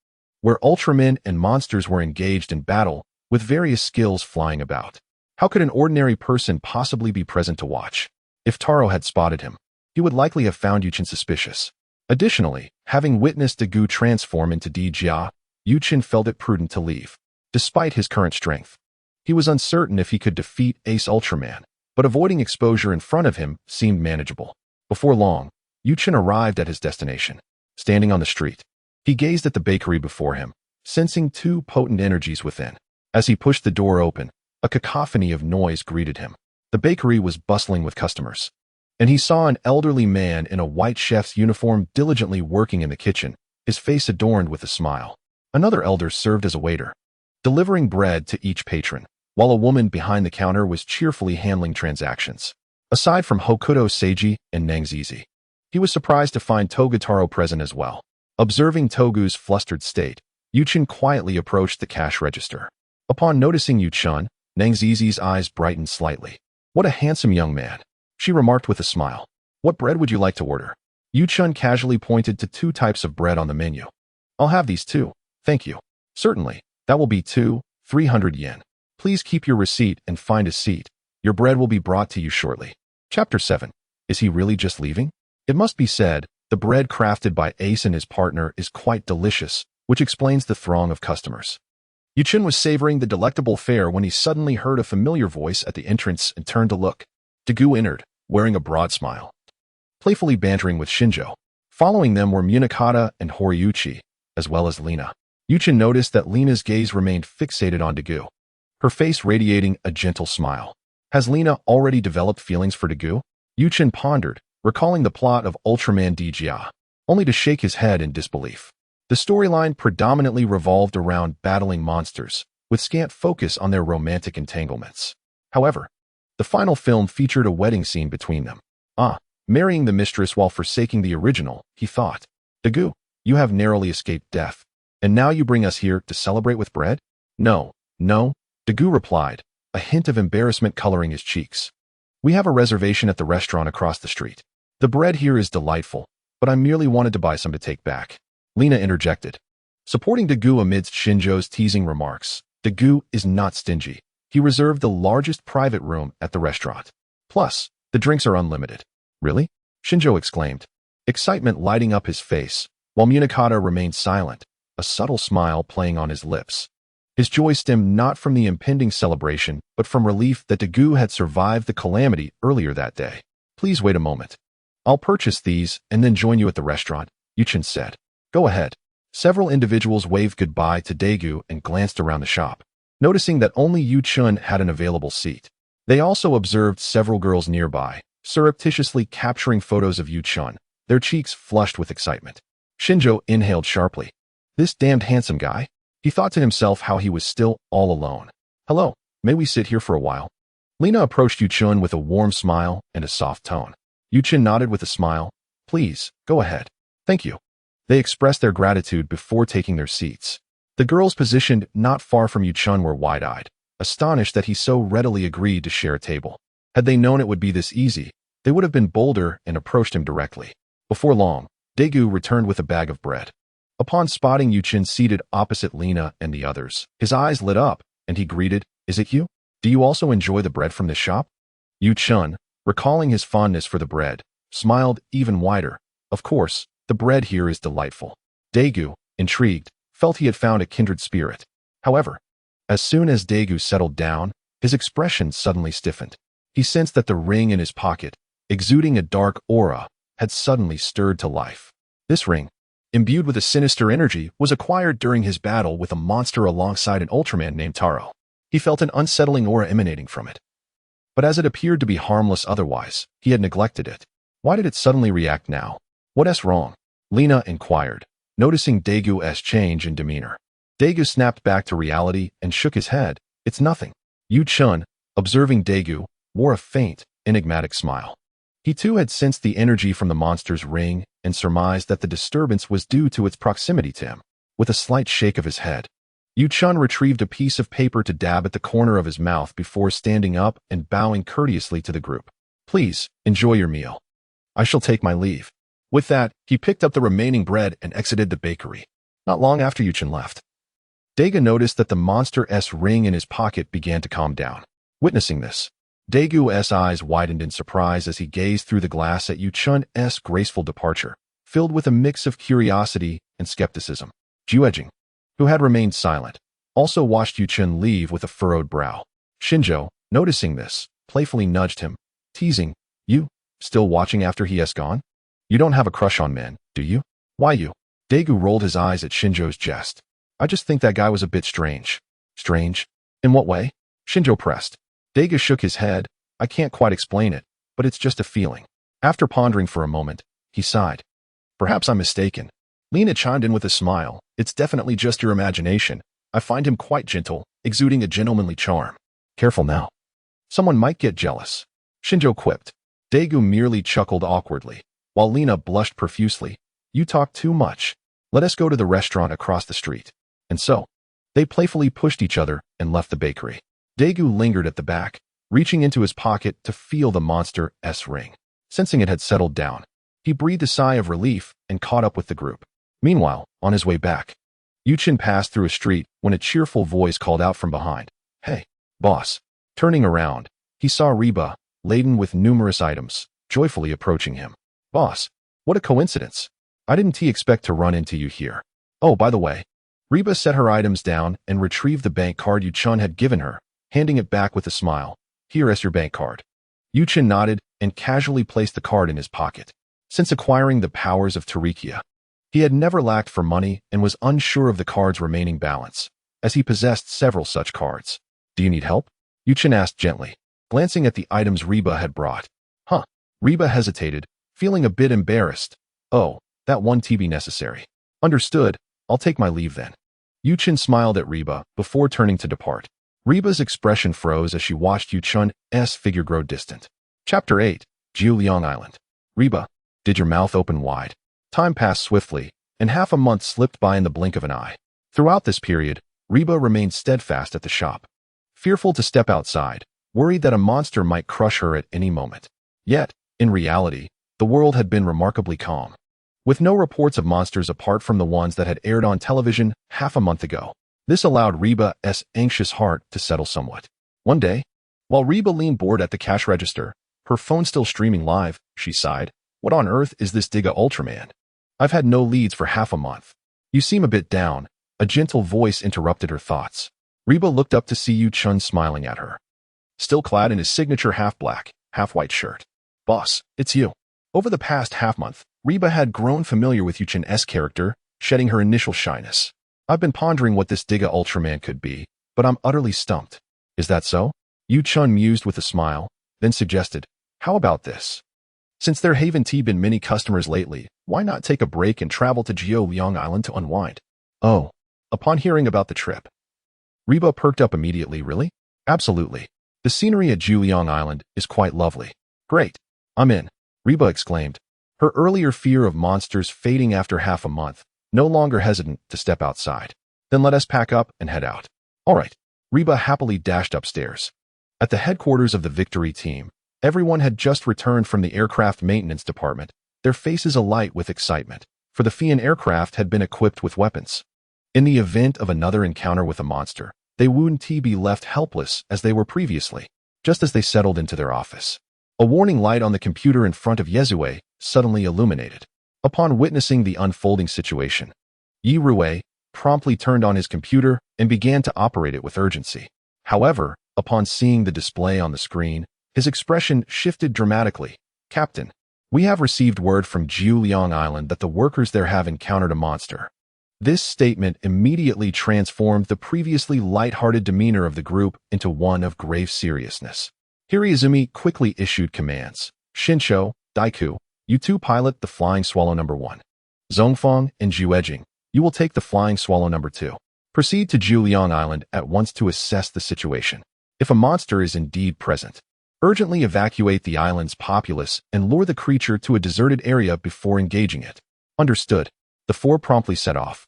where Ultramen and monsters were engaged in battle, with various skills flying about. How could an ordinary person possibly be present to watch? If Taro had spotted him, he would likely have found Yuchen suspicious. Additionally, having witnessed Diga transform into Diga, Yuchen felt it prudent to leave. Despite his current strength, he was uncertain if he could defeat Ace Ultraman, but avoiding exposure in front of him seemed manageable. Before long, Yuchen arrived at his destination. Standing on the street, he gazed at the bakery before him, sensing two potent energies within. As he pushed the door open, a cacophony of noise greeted him. The bakery was bustling with customers, and he saw an elderly man in a white chef's uniform diligently working in the kitchen, his face adorned with a smile. Another elder served as a waiter, delivering bread to each patron, while a woman behind the counter was cheerfully handling transactions. Aside from Hokuto Seiji and Nangzizi, he was surprised to find Togataro present as well. Observing Togu's flustered state, Yuchen quietly approached the cash register. Upon noticing Yuchen, Nangzizi's eyes brightened slightly. What a handsome young man, she remarked with a smile. What bread would you like to order? Yuchen casually pointed to two types of bread on the menu. I'll have these two, thank you. Certainly, that will be 300 yen. Please keep your receipt and find a seat. Your bread will be brought to you shortly. Chapter 7. Is he really just leaving? It must be said, the bread crafted by Ace and his partner is quite delicious, which explains the throng of customers. Yuchen was savoring the delectable fare when he suddenly heard a familiar voice at the entrance and turned to look. Diga entered, wearing a broad smile, playfully bantering with Shinjo. Following them were Munakata and Horiuchi, as well as Lina. Yuchen noticed that Lina's gaze remained fixated on Diga, her face radiating a gentle smile. Has Lina already developed feelings for Diga? Yuchen pondered, recalling the plot of Ultraman Diga, only to shake his head in disbelief. The storyline predominantly revolved around battling monsters, with scant focus on their romantic entanglements. However, the final film featured a wedding scene between them. Marrying the mistress while forsaking the original, he thought. Diga, you have narrowly escaped death, and now you bring us here to celebrate with bread? No, Diga replied, a hint of embarrassment coloring his cheeks. We have a reservation at the restaurant across the street. The bread here is delightful, but I merely wanted to buy some to take back. Lina interjected, supporting Diga amidst Shinjo's teasing remarks. Diga is not stingy. He reserved the largest private room at the restaurant. Plus, the drinks are unlimited. Really? Shinjo exclaimed, excitement lighting up his face, while Munakata remained silent, a subtle smile playing on his lips. His joy stemmed not from the impending celebration, but from relief that Diga had survived the calamity earlier that day. Please wait a moment. I'll purchase these and then join you at the restaurant, Yuchen said. Go ahead. Several individuals waved goodbye to Diga and glanced around the shop, noticing that only Yuchen had an available seat. They also observed several girls nearby, surreptitiously capturing photos of Yu-chun, their cheeks flushed with excitement. Shinjo inhaled sharply. This damned handsome guy? He thought to himself how he was still all alone. Hello, may we sit here for a while? Lena approached Yu-chun with a warm smile and a soft tone. Yu-chun nodded with a smile. Please, go ahead. Thank you. They expressed their gratitude before taking their seats. The girls positioned not far from Yu-chun were wide-eyed, astonished that he so readily agreed to share a table. Had they known it would be this easy, they would have been bolder and approached him directly. Before long, Daegu returned with a bag of bread. Upon spotting Yu-chun seated opposite Lena and the others, his eyes lit up, and he greeted, Is it you? Do you also enjoy the bread from this shop? Yu-chun, recalling his fondness for the bread, smiled even wider. Of course, the bread here is delightful. Daegu, intrigued, felt he had found a kindred spirit. However, as soon as Daegu settled down, his expression suddenly stiffened. He sensed that the ring in his pocket, exuding a dark aura, had suddenly stirred to life. This ring, imbued with a sinister energy, was acquired during his battle with a monster alongside an Ultraman named Taro. He felt an unsettling aura emanating from it. But as it appeared to be harmless otherwise, he had neglected it. Why did it suddenly react now? What's wrong? Lena inquired, noticing Daegu's change in demeanor. Daegu snapped back to reality and shook his head. It's nothing. Yu-chun, observing Daegu, wore a faint, enigmatic smile. He too had sensed the energy from the monster's ring and surmised that the disturbance was due to its proximity to him. With a slight shake of his head, Yu-chun retrieved a piece of paper to dab at the corner of his mouth before standing up and bowing courteously to the group. Please, enjoy your meal. I shall take my leave. With that, he picked up the remaining bread and exited the bakery. Not long after Yu-chun left, Daega noticed that the monster's ring in his pocket began to calm down. Witnessing this, Daegu's eyes widened in surprise as he gazed through the glass at Yu-chun's graceful departure, filled with a mix of curiosity and skepticism. Juejing, who had remained silent, also watched Yu-chun leave with a furrowed brow. Shinjo, noticing this, playfully nudged him, teasing, You, still watching after he has gone? You don't have a crush on men, do you? Why you? Daegu rolled his eyes at Shinjo's jest. I just think that guy was a bit strange. Strange? In what way? Shinjo pressed. Daegu shook his head. I can't quite explain it, but it's just a feeling. After pondering for a moment, he sighed. Perhaps I'm mistaken. Lena chimed in with a smile. It's definitely just your imagination. I find him quite gentle, exuding a gentlemanly charm. Careful now. Someone might get jealous. Shinjo quipped. Daegu merely chuckled awkwardly, while Lena blushed profusely. You talk too much. Let us go to the restaurant across the street. And so, they playfully pushed each other and left the bakery. Daegu lingered at the back, reaching into his pocket to feel the monster's ring. Sensing it had settled down, he breathed a sigh of relief and caught up with the group. Meanwhile, on his way back, Yu-chun passed through a street when a cheerful voice called out from behind. Hey, boss. Turning around, he saw Reba, laden with numerous items, joyfully approaching him. Boss, what a coincidence. I didn't expect to run into you here. Oh, by the way, Reba set her items down and retrieved the bank card Yu-chun had given her, handing it back with a smile. Here is your bank card. Yu-chun nodded and casually placed the card in his pocket. Since acquiring the powers of Tregear, he had never lacked for money and was unsure of the card's remaining balance, as he possessed several such cards. Do you need help? Yu-chun asked gently, glancing at the items Reba had brought. Huh. Reba hesitated, feeling a bit embarrassed. Oh, that won't be necessary. Understood. I'll take my leave then. Yu-chun smiled at Reba before turning to depart. Reba's expression froze as she watched Yu-chun's figure grow distant. Chapter 8, Jiuliang Island. Reba, did your mouth open wide? Time passed swiftly, and half a month slipped by in the blink of an eye. Throughout this period, Reba remained steadfast at the shop, fearful to step outside, worried that a monster might crush her at any moment. Yet, in reality, the world had been remarkably calm, with no reports of monsters apart from the ones that had aired on television half a month ago. This allowed Reba's anxious heart to settle somewhat. One day, while Reba leaned bored at the cash register, her phone still streaming live, she sighed. What on earth is this Diga Ultraman? I've had no leads for half a month. You seem a bit down. A gentle voice interrupted her thoughts. Reba looked up to see Yu-chun smiling at her, still clad in his signature half-black, half-white shirt. Boss, it's you. Over the past half-month, Reba had grown familiar with Yu-chun's character, shedding her initial shyness. I've been pondering what this Diga Ultraman could be, but I'm utterly stumped. Is that so? Yu Chun mused with a smile, then suggested, "How about this? Since there haven't been many customers lately, why not take a break and travel to Jiuliang Island to unwind?" Oh, upon hearing about the trip, Reba perked up immediately. Really? Absolutely. The scenery at Jiuliang Island is quite lovely. Great. I'm in, Reba exclaimed, her earlier fear of monsters fading after half a month, no longer hesitant to step outside. Then let us pack up and head out. All right. Reba happily dashed upstairs. At the headquarters of the Victory team, everyone had just returned from the aircraft maintenance department, their faces alight with excitement, for the Fian aircraft had been equipped with weapons. In the event of another encounter with a monster, they wouldn't be left helpless as they were previously. Just as they settled into their office, a warning light on the computer in front of Yezue suddenly illuminated. Upon witnessing the unfolding situation, Yi Rue promptly turned on his computer and began to operate it with urgency. However, upon seeing the display on the screen, his expression shifted dramatically. "Captain, we have received word from Jiuliang Island that the workers there have encountered a monster." This statement immediately transformed the previously light-hearted demeanor of the group into one of grave seriousness. Hiraizumi quickly issued commands. "Shinsho, Daiku, you two pilot the Flying Swallow number 1. Zhongfeng and Juejing, you will take the Flying Swallow number 2. Proceed to Jiuliang Island at once to assess the situation. If a monster is indeed present, urgently evacuate the island's populace and lure the creature to a deserted area before engaging it." Understood. The four promptly set off.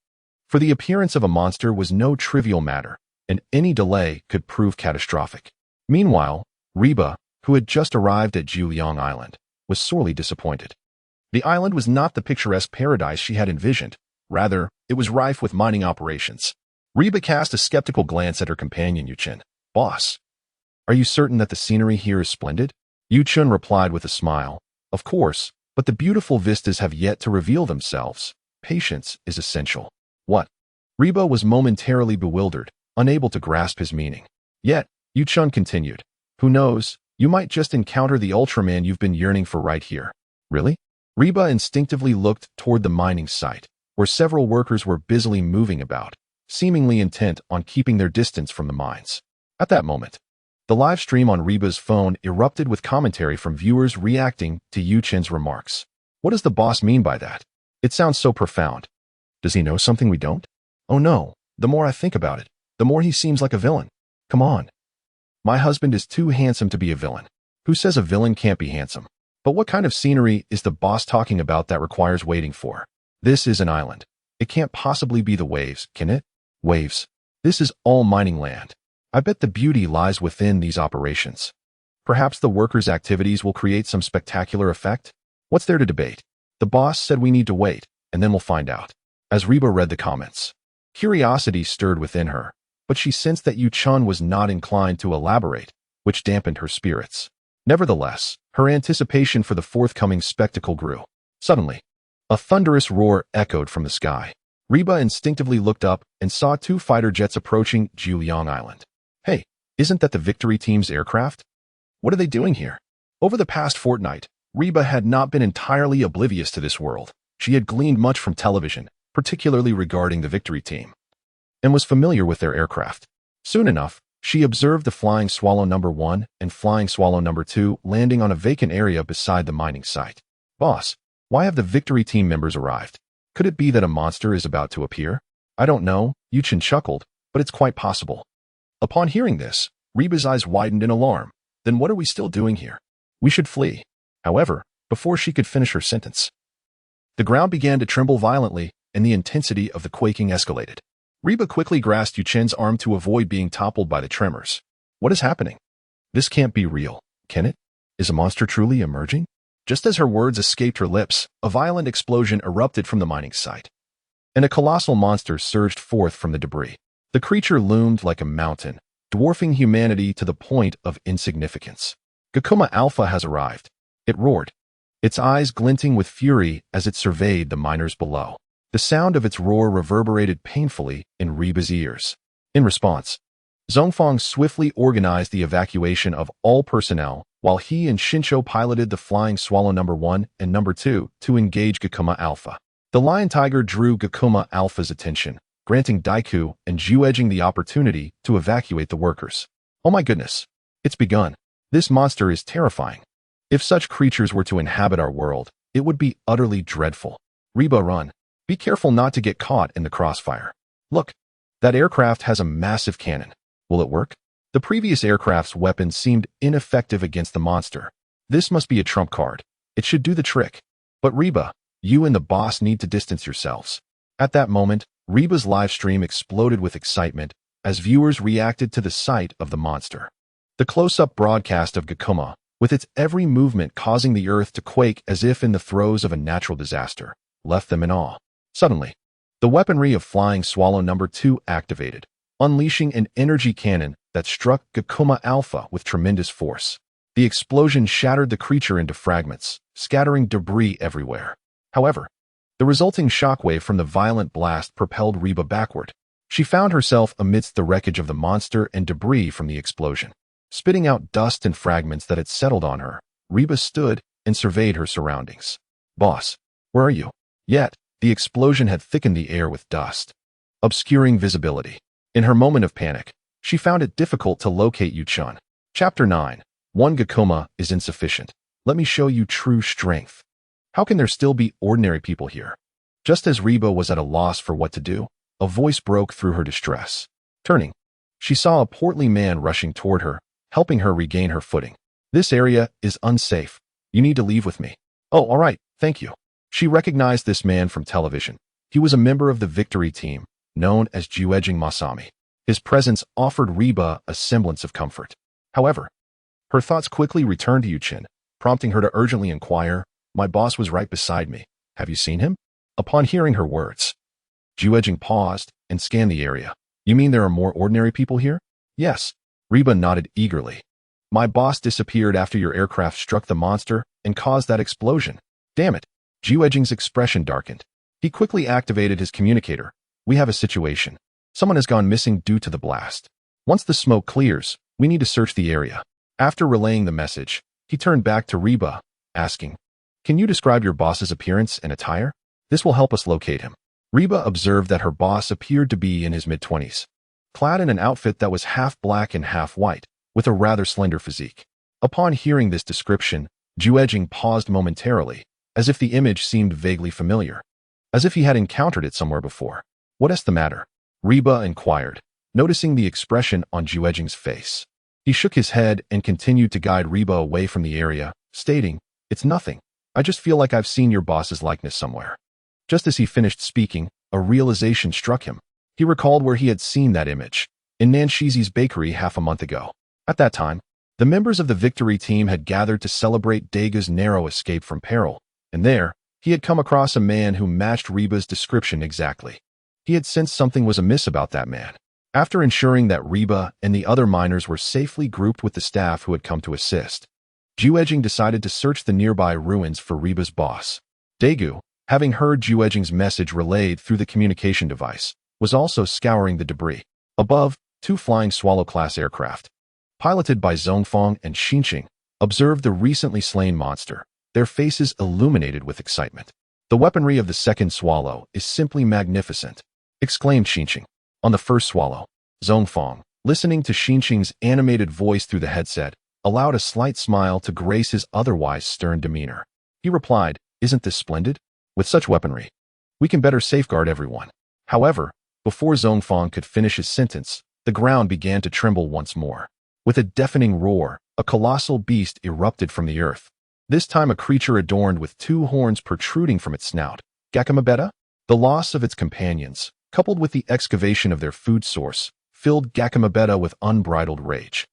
For the appearance of a monster was no trivial matter, and any delay could prove catastrophic. Meanwhile, Reba, who had just arrived at Jiuliang Island, was sorely disappointed. The island was not the picturesque paradise she had envisioned. Rather, it was rife with mining operations. Reba cast a skeptical glance at her companion Yuchun. "Boss, are you certain that the scenery here is splendid?" Yuchun replied with a smile. "Of course, but the beautiful vistas have yet to reveal themselves. Patience is essential." "What?" Reba was momentarily bewildered, unable to grasp his meaning. Yet, Yuchun continued, "Who knows, you might just encounter the Ultraman you've been yearning for right here." "Really?" Reba instinctively looked toward the mining site, where several workers were busily moving about, seemingly intent on keeping their distance from the mines. At that moment, the live stream on Reba's phone erupted with commentary from viewers reacting to Yuchun's remarks. "What does the boss mean by that? It sounds so profound. Does he know something we don't? Oh no, the more I think about it, the more he seems like a villain. Come on. My husband is too handsome to be a villain. Who says a villain can't be handsome? But what kind of scenery is the boss talking about that requires waiting for? This is an island. It can't possibly be the waves, can it? Waves. This is all mining land. I bet the beauty lies within these operations. Perhaps the workers' activities will create some spectacular effect? What's there to debate? The boss said we need to wait, and then we'll find out." As Reba read the comments, curiosity stirred within her, but she sensed that Yuchun was not inclined to elaborate, which dampened her spirits. Nevertheless, her anticipation for the forthcoming spectacle grew. Suddenly, a thunderous roar echoed from the sky. Reba instinctively looked up and saw 2 fighter jets approaching Jiuliang Island. "Hey, isn't that the Victory team's aircraft? What are they doing here?" Over the past fortnight, Reba had not been entirely oblivious to this world. She had gleaned much from television, particularly regarding the Victory team, and was familiar with their aircraft. Soon enough, she observed the Flying Swallow number 1 and Flying Swallow number 2 landing on a vacant area beside the mining site. "Boss, why have the Victory team members arrived? Could it be that a monster is about to appear?" "I don't know," Yuchun chuckled, "but it's quite possible." Upon hearing this, Reba's eyes widened in alarm. "Then what are we still doing here? We should flee." However, before she could finish her sentence, the ground began to tremble violently, and the intensity of the quaking escalated. Reba quickly grasped Yuchun's arm to avoid being toppled by the tremors. "What is happening? This can't be real, can it? Is a monster truly emerging?" Just as her words escaped her lips, a violent explosion erupted from the mining site, and a colossal monster surged forth from the debris. The creature loomed like a mountain, dwarfing humanity to the point of insignificance. "Gakuma Alpha has arrived," it roared, its eyes glinting with fury as it surveyed the miners below. The sound of its roar reverberated painfully in Reba's ears. In response, Zhongfeng swiftly organized the evacuation of all personnel, while he and Shinsho piloted the Flying Swallow number 1 and number 2 to engage Gakuma Alpha. The Lion Tiger drew Gakuma Alpha's attention, granting Daiku and Juejing the opportunity to evacuate the workers. "Oh my goodness! It's begun. This monster is terrifying. If such creatures were to inhabit our world, it would be utterly dreadful. Reba, run. Be careful not to get caught in the crossfire. Look, that aircraft has a massive cannon. Will it work? The previous aircraft's weapons seemed ineffective against the monster. This must be a trump card. It should do the trick. But Reba, you and the boss need to distance yourselves. At that moment, Reba's live stream exploded with excitement as viewers reacted to the sight of the monster. The close-up broadcast of Gakuma, with its every movement causing the earth to quake as if in the throes of a natural disaster, left them in awe. Suddenly, the weaponry of Flying Swallow No. 2 activated, unleashing an energy cannon that struck Gakuma Alpha with tremendous force. The explosion shattered the creature into fragments, scattering debris everywhere. However, the resulting shockwave from the violent blast propelled Reba backward. She found herself amidst the wreckage of the monster and debris from the explosion. Spitting out dust and fragments that had settled on her, Reba stood and surveyed her surroundings. Boss, where are you? Yet, the explosion had thickened the air with dust, obscuring visibility. In her moment of panic, she found it difficult to locate Yu-chan. Chapter 9. One Gakuma is insufficient. Let me show you true strength. How can there still be ordinary people here? Just as Reba was at a loss for what to do, a voice broke through her distress. Turning, she saw a portly man rushing toward her, helping her regain her footing. This area is unsafe. You need to leave with me. Oh, all right, thank you. She recognized this man from television. He was a member of the victory team, known as Juejing Masami. His presence offered Reba a semblance of comfort. However, her thoughts quickly returned to Yu-chan, prompting her to urgently inquire, "My boss was right beside me. Have you seen him?" Upon hearing her words, Juejing paused and scanned the area. You mean there are more ordinary people here? Yes. Reba nodded eagerly. My boss disappeared after your aircraft struck the monster and caused that explosion. Damn it. Juejing's expression darkened. He quickly activated his communicator. We have a situation. Someone has gone missing due to the blast. Once the smoke clears, we need to search the area. After relaying the message, he turned back to Reba, asking, Can you describe your boss's appearance and attire? This will help us locate him. Reba observed that her boss appeared to be in his mid-20s, clad in an outfit that was half black and half white, with a rather slender physique. Upon hearing this description, Juejing paused momentarily, as if the image seemed vaguely familiar, as if he had encountered it somewhere before. What is the matter? Reba inquired, noticing the expression on Juejing's face. He shook his head and continued to guide Reba away from the area, stating, It's nothing. I just feel like I've seen your boss's likeness somewhere. Just as he finished speaking, a realization struck him. He recalled where he had seen that image, in Nanshizi's bakery half a month ago. At that time, the members of the victory team had gathered to celebrate Diga's narrow escape from peril, and there, he had come across a man who matched Reba's description exactly. He had sensed something was amiss about that man. After ensuring that Reba and the other miners were safely grouped with the staff who had come to assist, Juejing decided to search the nearby ruins for Reba's boss. Daegu, having heard Juejing's message relayed through the communication device, was also scouring the debris. Above, two Flying Swallow-class aircraft, piloted by Zhongfang and Xinqing, observed the recently slain monster, their faces illuminated with excitement. The weaponry of the second Swallow is simply magnificent, exclaimed Xinqing. On the first Swallow, Zhongfang, listening to Xinqing's animated voice through the headset, allowed a slight smile to grace his otherwise stern demeanor. He replied, Isn't this splendid? With such weaponry, we can better safeguard everyone. However, before Zhongfang could finish his sentence, the ground began to tremble once more. With a deafening roar, a colossal beast erupted from the earth. This time a creature adorned with two horns protruding from its snout. Gakumabeta? The loss of its companions, coupled with the excavation of their food source, filled Gakumabeta with unbridled rage.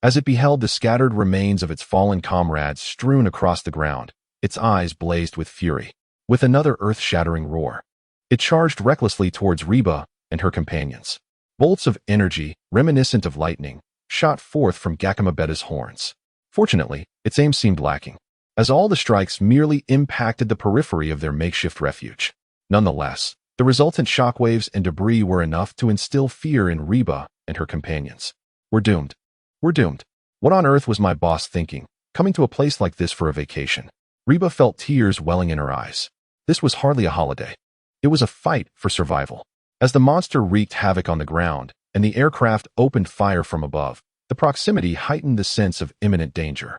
As it beheld the scattered remains of its fallen comrades strewn across the ground, its eyes blazed with fury. With another earth-shattering roar, it charged recklessly towards Reba and her companions. Bolts of energy, reminiscent of lightning, shot forth from Gakumabeta's horns. Fortunately, its aim seemed lacking, as all the strikes merely impacted the periphery of their makeshift refuge. Nonetheless, the resultant shockwaves and debris were enough to instill fear in Reba and her companions. We're doomed. We're doomed. What on earth was my boss thinking, coming to a place like this for a vacation? Reba felt tears welling in her eyes. This was hardly a holiday. It was a fight for survival. As the monster wreaked havoc on the ground and the aircraft opened fire from above, The proximity heightened the sense of imminent danger.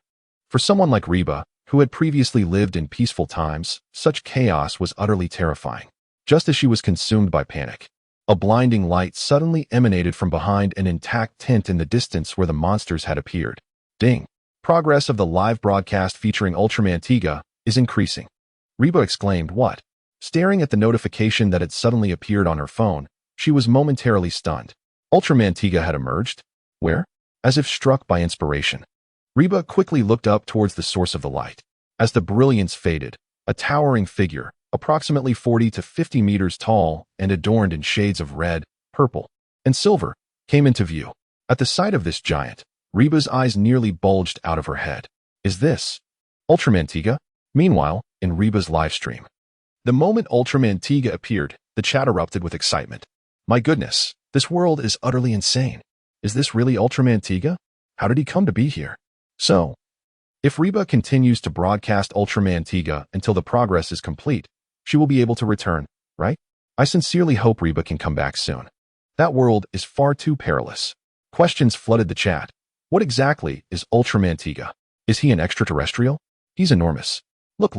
For someone like Reba, who had previously lived in peaceful times, such chaos was utterly terrifying. Just as she was consumed by panic, a blinding light suddenly emanated from behind an intact tent in the distance where the monsters had appeared. Ding! Progress of the live broadcast featuring Ultraman Tiga is increasing. Reba exclaimed, "What?" Staring at the notification that had suddenly appeared on her phone, she was momentarily stunned. Ultraman Tiga had emerged? Where? As if struck by inspiration, Reba quickly looked up towards the source of the light. As the brilliance faded, a towering figure, approximately 40 to 50 meters tall and adorned in shades of red, purple, and silver, came into view. At the sight of this giant, Reba's eyes nearly bulged out of her head. Is this Ultraman Tiga? Meanwhile, in Reba's livestream, the moment Ultraman Tiga appeared, the chat erupted with excitement. My goodness, this world is utterly insane. Is this really Ultraman Tiga? How did he come to be here? So, if Reba continues to broadcast Ultraman Tiga until the progress is complete, she will be able to return, right? I sincerely hope Reba can come back soon. That world is far too perilous. Questions flooded the chat. What exactly is Ultraman Tiga? Is he an extraterrestrial? He's enormous. Look,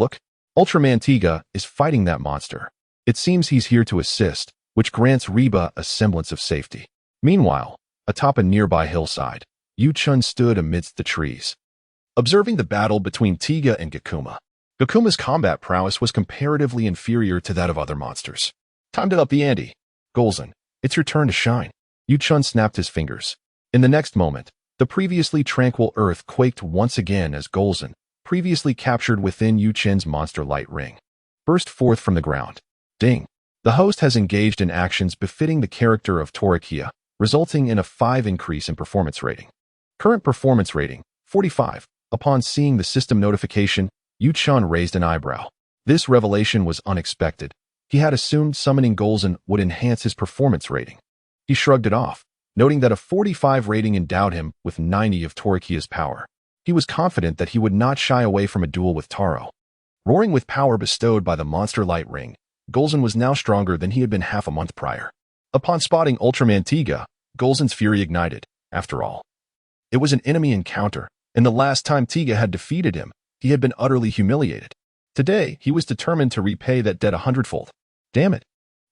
Ultraman Tiga is fighting that monster. It seems he's here to assist, which grants Reba a semblance of safety. Meanwhile, atop a nearby hillside, Yu-chun stood amidst the trees, observing the battle between Tiga and Gakuma. Gakuma's combat prowess was comparatively inferior to that of other monsters. Time to up the ante. Golzon, it's your turn to shine. Yu-chun snapped his fingers. In the next moment, the previously tranquil earth quaked once again as Golzon, previously captured within Yu-chun's monster light ring, burst forth from the ground. Ding! The host has engaged in actions befitting the character of Tolekiah, resulting in a 5 increase in performance rating. Current performance rating, 45. Upon seeing the system notification, Yu-chun raised an eyebrow. This revelation was unexpected. He had assumed summoning Golzon would enhance his performance rating. He shrugged it off, noting that a 45 rating endowed him with 90 of Tolekiah's power. He was confident that he would not shy away from a duel with Taro. Roaring with power bestowed by the monster light ring, Golzon was now stronger than he had been half a month prior. Upon spotting Ultraman Tiga, Golzon's fury ignited. After all, it was an enemy encounter, and the last time Tiga had defeated him, he had been utterly humiliated. Today, he was determined to repay that debt 100-fold. Damn it!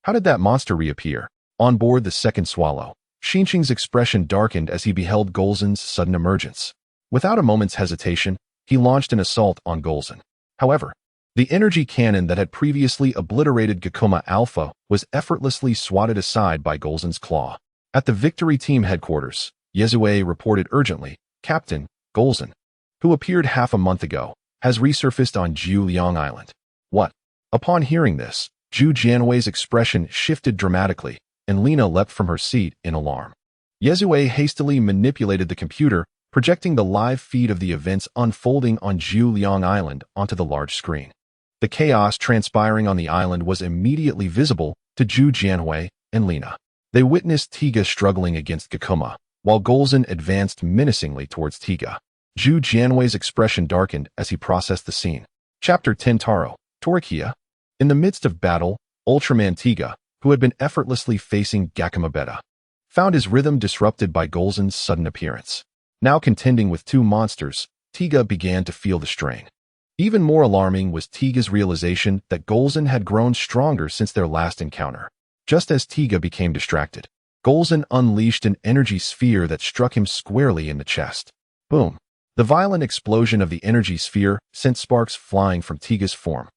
How did that monster reappear? On board the second swallow, Xinqing's expression darkened as he beheld Golzon's sudden emergence. Without a moment's hesitation, he launched an assault on Golzon. However, the energy cannon that had previously obliterated Gakuma Alpha was effortlessly swatted aside by Golzon's claw. At the Victory Team headquarters, Yezue reported urgently, Captain, Golzon, who appeared half a month ago, has resurfaced on Jiuliang Island. What? Upon hearing this, Zhu Jianwei's expression shifted dramatically, and Lina leapt from her seat in alarm. Yezue hastily manipulated the computer, projecting the live feed of the events unfolding on Jiuliang Island onto the large screen. The chaos transpiring on the island was immediately visible to Zhu Jianwei and Lina. They witnessed Tiga struggling against Gakuma, while Golzon advanced menacingly towards Tiga. Zhu Jianwei's expression darkened as he processed the scene. Chapter 10 Taro, Tolekiah. In the midst of battle, Ultraman Tiga, who had been effortlessly facing Gakuma, found his rhythm disrupted by Golzon's sudden appearance. Now contending with two monsters, Tiga began to feel the strain. Even more alarming was Tiga's realization that Golzon had grown stronger since their last encounter. Just as Tiga became distracted, Golzon unleashed an energy sphere that struck him squarely in the chest. Boom! The violent explosion of the energy sphere sent sparks flying from Tiga's form,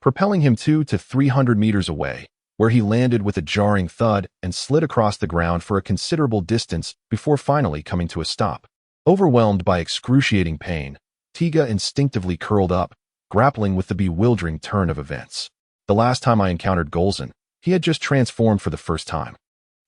propelling him 200 to 300 meters away, where he landed with a jarring thud and slid across the ground for a considerable distance before finally coming to a stop. Overwhelmed by excruciating pain, Tiga instinctively curled up, grappling with the bewildering turn of events. The last time I encountered Golzon, he had just transformed for the first time.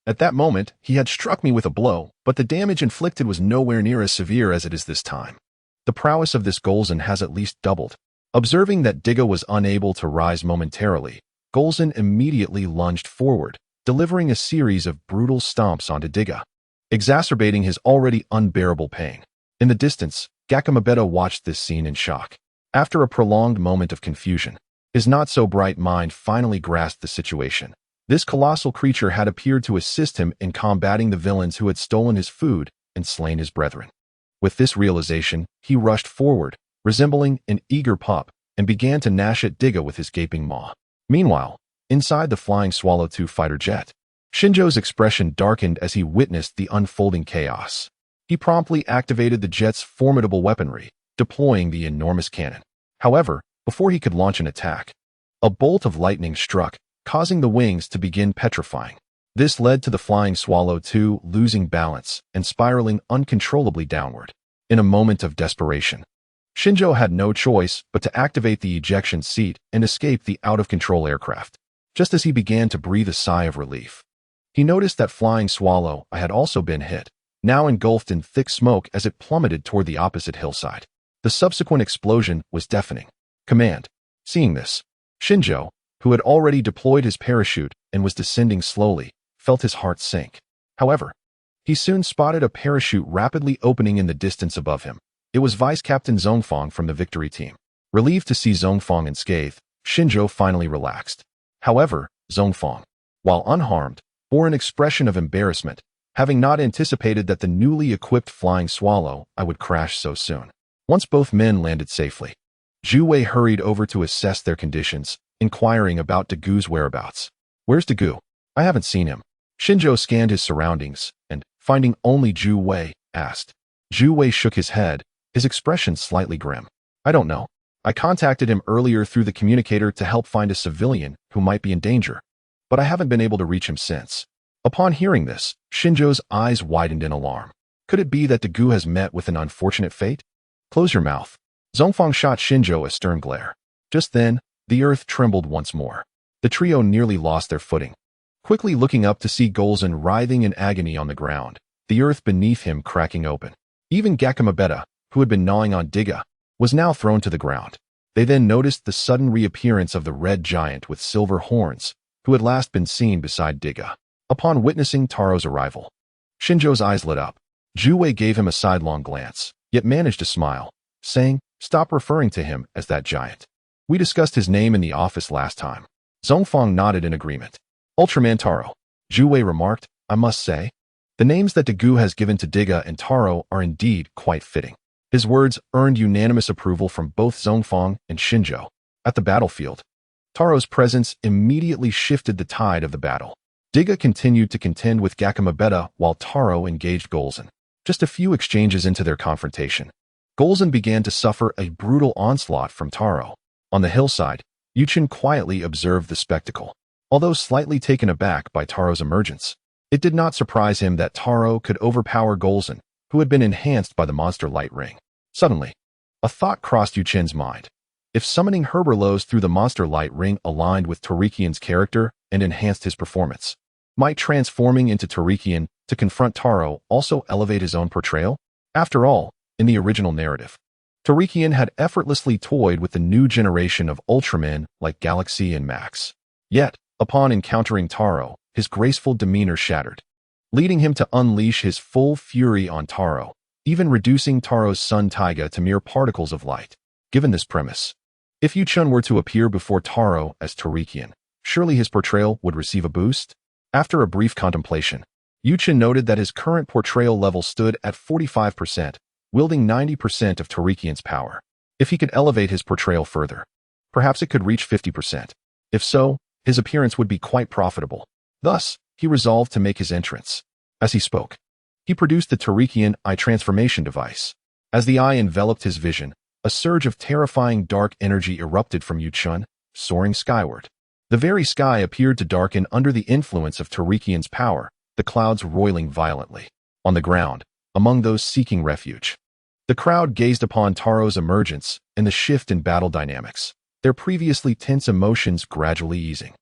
At that moment, he had struck me with a blow, but the damage inflicted was nowhere near as severe as it is this time. The prowess of this Golzon has at least doubled. Observing that Diga was unable to rise momentarily, Golzon immediately lunged forward, delivering a series of brutal stomps onto Diga, exacerbating his already unbearable pain. In the distance, Gakuma watched this scene in shock. After a prolonged moment of confusion, his not-so-bright mind finally grasped the situation. This colossal creature had appeared to assist him in combating the villains who had stolen his food and slain his brethren. With this realization, he rushed forward, resembling an eager pup, and began to gnash at Diga with his gaping maw. Meanwhile, inside the Flying Swallow 2 fighter jet, Shinjo's expression darkened as he witnessed the unfolding chaos. He promptly activated the jet's formidable weaponry, deploying the enormous cannon. However, before he could launch an attack, a bolt of lightning struck, causing the wings to begin petrifying. This led to the Flying Swallow 2 losing balance and spiraling uncontrollably downward. In a moment of desperation, Shinjo had no choice but to activate the ejection seat and escape the out-of-control aircraft. Just as he began to breathe a sigh of relief, he noticed that Flying Swallow had also been hit, now engulfed in thick smoke as it plummeted toward the opposite hillside. The subsequent explosion was deafening. Command. Seeing this, Shinjo, who had already deployed his parachute and was descending slowly, felt his heart sink. However, he soon spotted a parachute rapidly opening in the distance above him. It was Vice Captain Zhongfang from the Victory Team. Relieved to see Zhongfang unscathed, Shinjo finally relaxed. However, Zhongfang, while unharmed, bore an expression of embarrassment, having not anticipated that the newly equipped Flying Swallow would crash so soon. Once both men landed safely, Zhu Wei hurried over to assess their conditions, inquiring about Dagu's whereabouts. "Where's Dagu? I haven't seen him." Shinjo scanned his surroundings and, finding only Zhu Wei, asked. Zhu Wei shook his head, his expression slightly grim. "I don't know. I contacted him earlier through the communicator to help find a civilian who might be in danger, but I haven't been able to reach him since." Upon hearing this, Shinjo's eyes widened in alarm. Could it be that Dagu has met with an unfortunate fate? "Close your mouth." Zhongfang shot Shinjo a stern glare. Just then, the earth trembled once more. The trio nearly lost their footing. Quickly looking up to see Golzon writhing in agony on the ground, the earth beneath him cracking open. Even Gakumabeta, who had been gnawing on Diga, was now thrown to the ground. They then noticed the sudden reappearance of the red giant with silver horns, who had last been seen beside Diga. Upon witnessing Taro's arrival, Shinjo's eyes lit up. Zhu Wei gave him a sidelong glance, yet managed to smile, saying, "Stop referring to him as that giant. We discussed his name in the office last time." Zhongfang nodded in agreement. "Ultraman Taro," Zhu Wei remarked, "I must say, the names that Dagu has given to Diga and Taro are indeed quite fitting." His words earned unanimous approval from both Zhongfang and Shinjo. At the battlefield, Taro's presence immediately shifted the tide of the battle. Diga continued to contend with Gakumabeta while Taro engaged Golzon. Just a few exchanges into their confrontation, Golzon began to suffer a brutal onslaught from Taro. On the hillside, Yuchen quietly observed the spectacle. Although slightly taken aback by Taro's emergence, it did not surprise him that Taro could overpower Golzon, who had been enhanced by the monster light ring. Suddenly, a thought crossed Yuchen's mind. If summoning Herberlos through the monster light ring aligned with Tolekiah's character and enhanced his performance, might transforming into Tolekiah to confront Taro also elevate his own portrayal? After all, in the original narrative, Tolekiah had effortlessly toyed with the new generation of Ultramen like Galaxy and Max. Yet, upon encountering Taro, his graceful demeanor shattered, leading him to unleash his full fury on Taro, even reducing Taro's son Tiga to mere particles of light. Given this premise, if Yuchen were to appear before Taro as Tolekiah, surely his portrayal would receive a boost? After a brief contemplation, Yuchen noted that his current portrayal level stood at 45%, wielding 90% of Tolekiah's power. If he could elevate his portrayal further, perhaps it could reach 50%. If so, his appearance would be quite profitable. Thus, he resolved to make his entrance. As he spoke, he produced the Tolekiah eye transformation device. As the eye enveloped his vision, a surge of terrifying dark energy erupted from Yuchen, soaring skyward. The very sky appeared to darken under the influence of Tolekiah's power, the clouds roiling violently. On the ground, among those seeking refuge, the crowd gazed upon Taro's emergence and the shift in battle dynamics, their previously tense emotions gradually easing.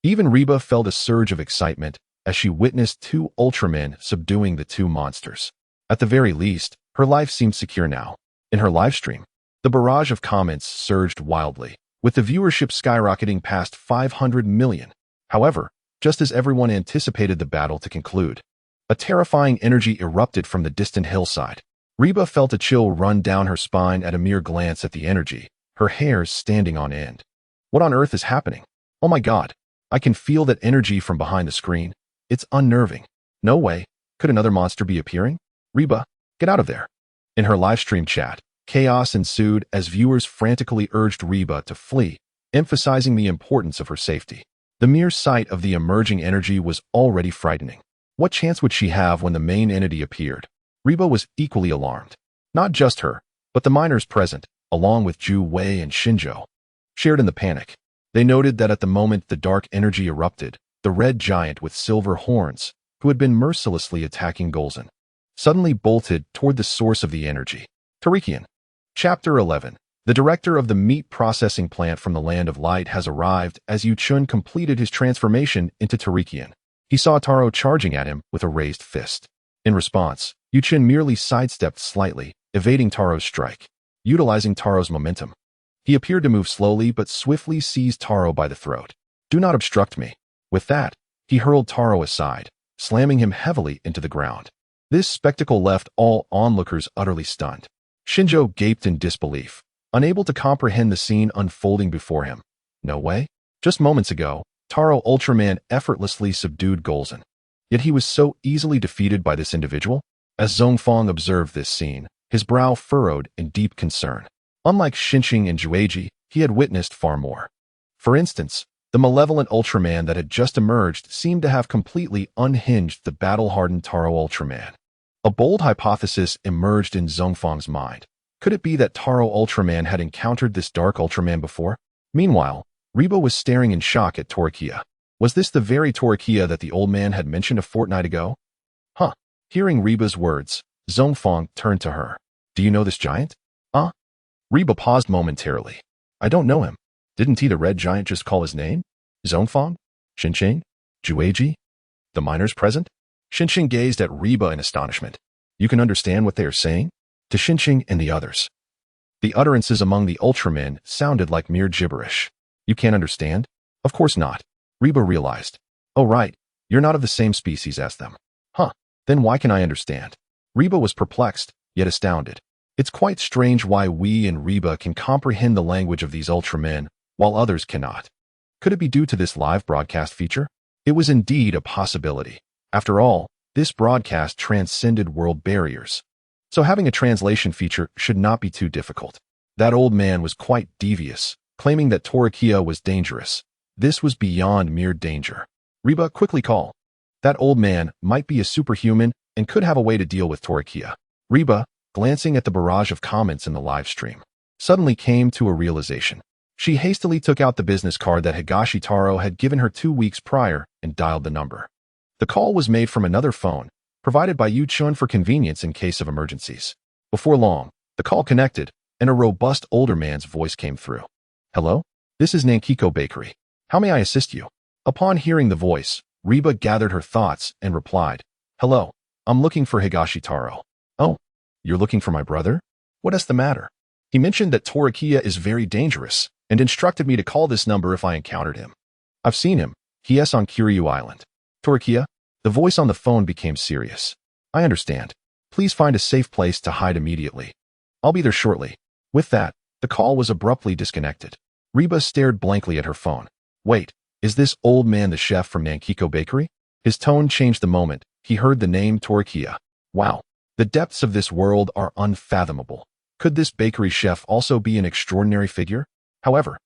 Even Reba felt a surge of excitement as she witnessed two Ultramen subduing the two monsters. At the very least, her life seemed secure now. In her livestream, the barrage of comments surged wildly, with the viewership skyrocketing past 500 million. However, just as everyone anticipated the battle to conclude, a terrifying energy erupted from the distant hillside. Reba felt a chill run down her spine at a mere glance at the energy, her hairs standing on end. What on earth is happening? Oh my god, I can feel that energy from behind the screen. It's unnerving. No way, could another monster be appearing? "Reba, get out of there." In her livestream chat, chaos ensued as viewers frantically urged Reba to flee, emphasizing the importance of her safety. The mere sight of the emerging energy was already frightening. What chance would she have when the main entity appeared? Reba was equally alarmed. Not just her, but the miners present, along with Ju Wei and Shinjo, shared in the panic. They noted that at the moment the dark energy erupted, the red giant with silver horns, who had been mercilessly attacking Golzon, suddenly bolted toward the source of the energy. Tolekiah. Chapter 11. The director of the meat processing plant from the Land of Light has arrived as Yu Chun completed his transformation into Tolekiah. He saw Taro charging at him with a raised fist. In response, Yu Chun merely sidestepped slightly, evading Taro's strike. Utilizing Taro's momentum, he appeared to move slowly but swiftly seized Taro by the throat. "Do not obstruct me." With that, he hurled Taro aside, slamming him heavily into the ground. This spectacle left all onlookers utterly stunned. Shinjo gaped in disbelief, unable to comprehend the scene unfolding before him. No way. Just moments ago, Taro Ultraman effortlessly subdued Golzon. Yet he was so easily defeated by this individual? As Zhongfang observed this scene, his brow furrowed in deep concern. Unlike Xinqing and Jueji, he had witnessed far more. For instance, the malevolent Ultraman that had just emerged seemed to have completely unhinged the battle-hardened Taro Ultraman. A bold hypothesis emerged in Zhongfang's mind. Could it be that Taro Ultraman had encountered this dark Ultraman before? Meanwhile, Reba was staring in shock at Tolekiah. Was this the very Tolekiah that the old man had mentioned a fortnight ago? Huh. Hearing Reba's words, Zhongfang turned to her. "Do you know this giant?" Reba paused momentarily. "I don't know him. Didn't he the red giant just call his name? Zhongfang? Xinqing? Jueji? The miners present?" Xinqing gazed at Reba in astonishment. "You can understand what they are saying?" To Xinqing and the others, the utterances among the Ultramen sounded like mere gibberish. "You can't understand?" "Of course not." Reba realized. "Oh right, you're not of the same species as them." "Huh, then why can I understand?" Reba was perplexed, yet astounded. It's quite strange why we and Reba can comprehend the language of these Ultramen, while others cannot. Could it be due to this live broadcast feature? It was indeed a possibility. After all, this broadcast transcended world barriers. So having a translation feature should not be too difficult. That old man was quite devious, claiming that Tolekiah was dangerous. This was beyond mere danger. Reba, quickly call. That old man might be a superhuman and could have a way to deal with Tolekiah. Reba, glancing at the barrage of comments in the live stream, suddenly came to a realization. She hastily took out the business card that Higashi Taro had given her 2 weeks prior and dialed the number. The call was made from another phone, provided by Yu Chun for convenience in case of emergencies. Before long, the call connected, and a robust older man's voice came through. "Hello? This is Nankiko Bakery. How may I assist you?" Upon hearing the voice, Reba gathered her thoughts and replied, "Hello, I'm looking for Higashi Taro." "Oh, you're looking for my brother? What is the matter?" "He mentioned that Tolekiah is very dangerous and instructed me to call this number if I encountered him." "I've seen him. He is on Kiryu Island." "Tolekiah?" The voice on the phone became serious. "I understand. Please find a safe place to hide immediately. I'll be there shortly." With that, the call was abruptly disconnected. Reba stared blankly at her phone. Wait, is this old man the chef from Nankiko Bakery? His tone changed the moment he heard the name Tolekiah. Wow, the depths of this world are unfathomable. Could this bakery chef also be an extraordinary figure? However,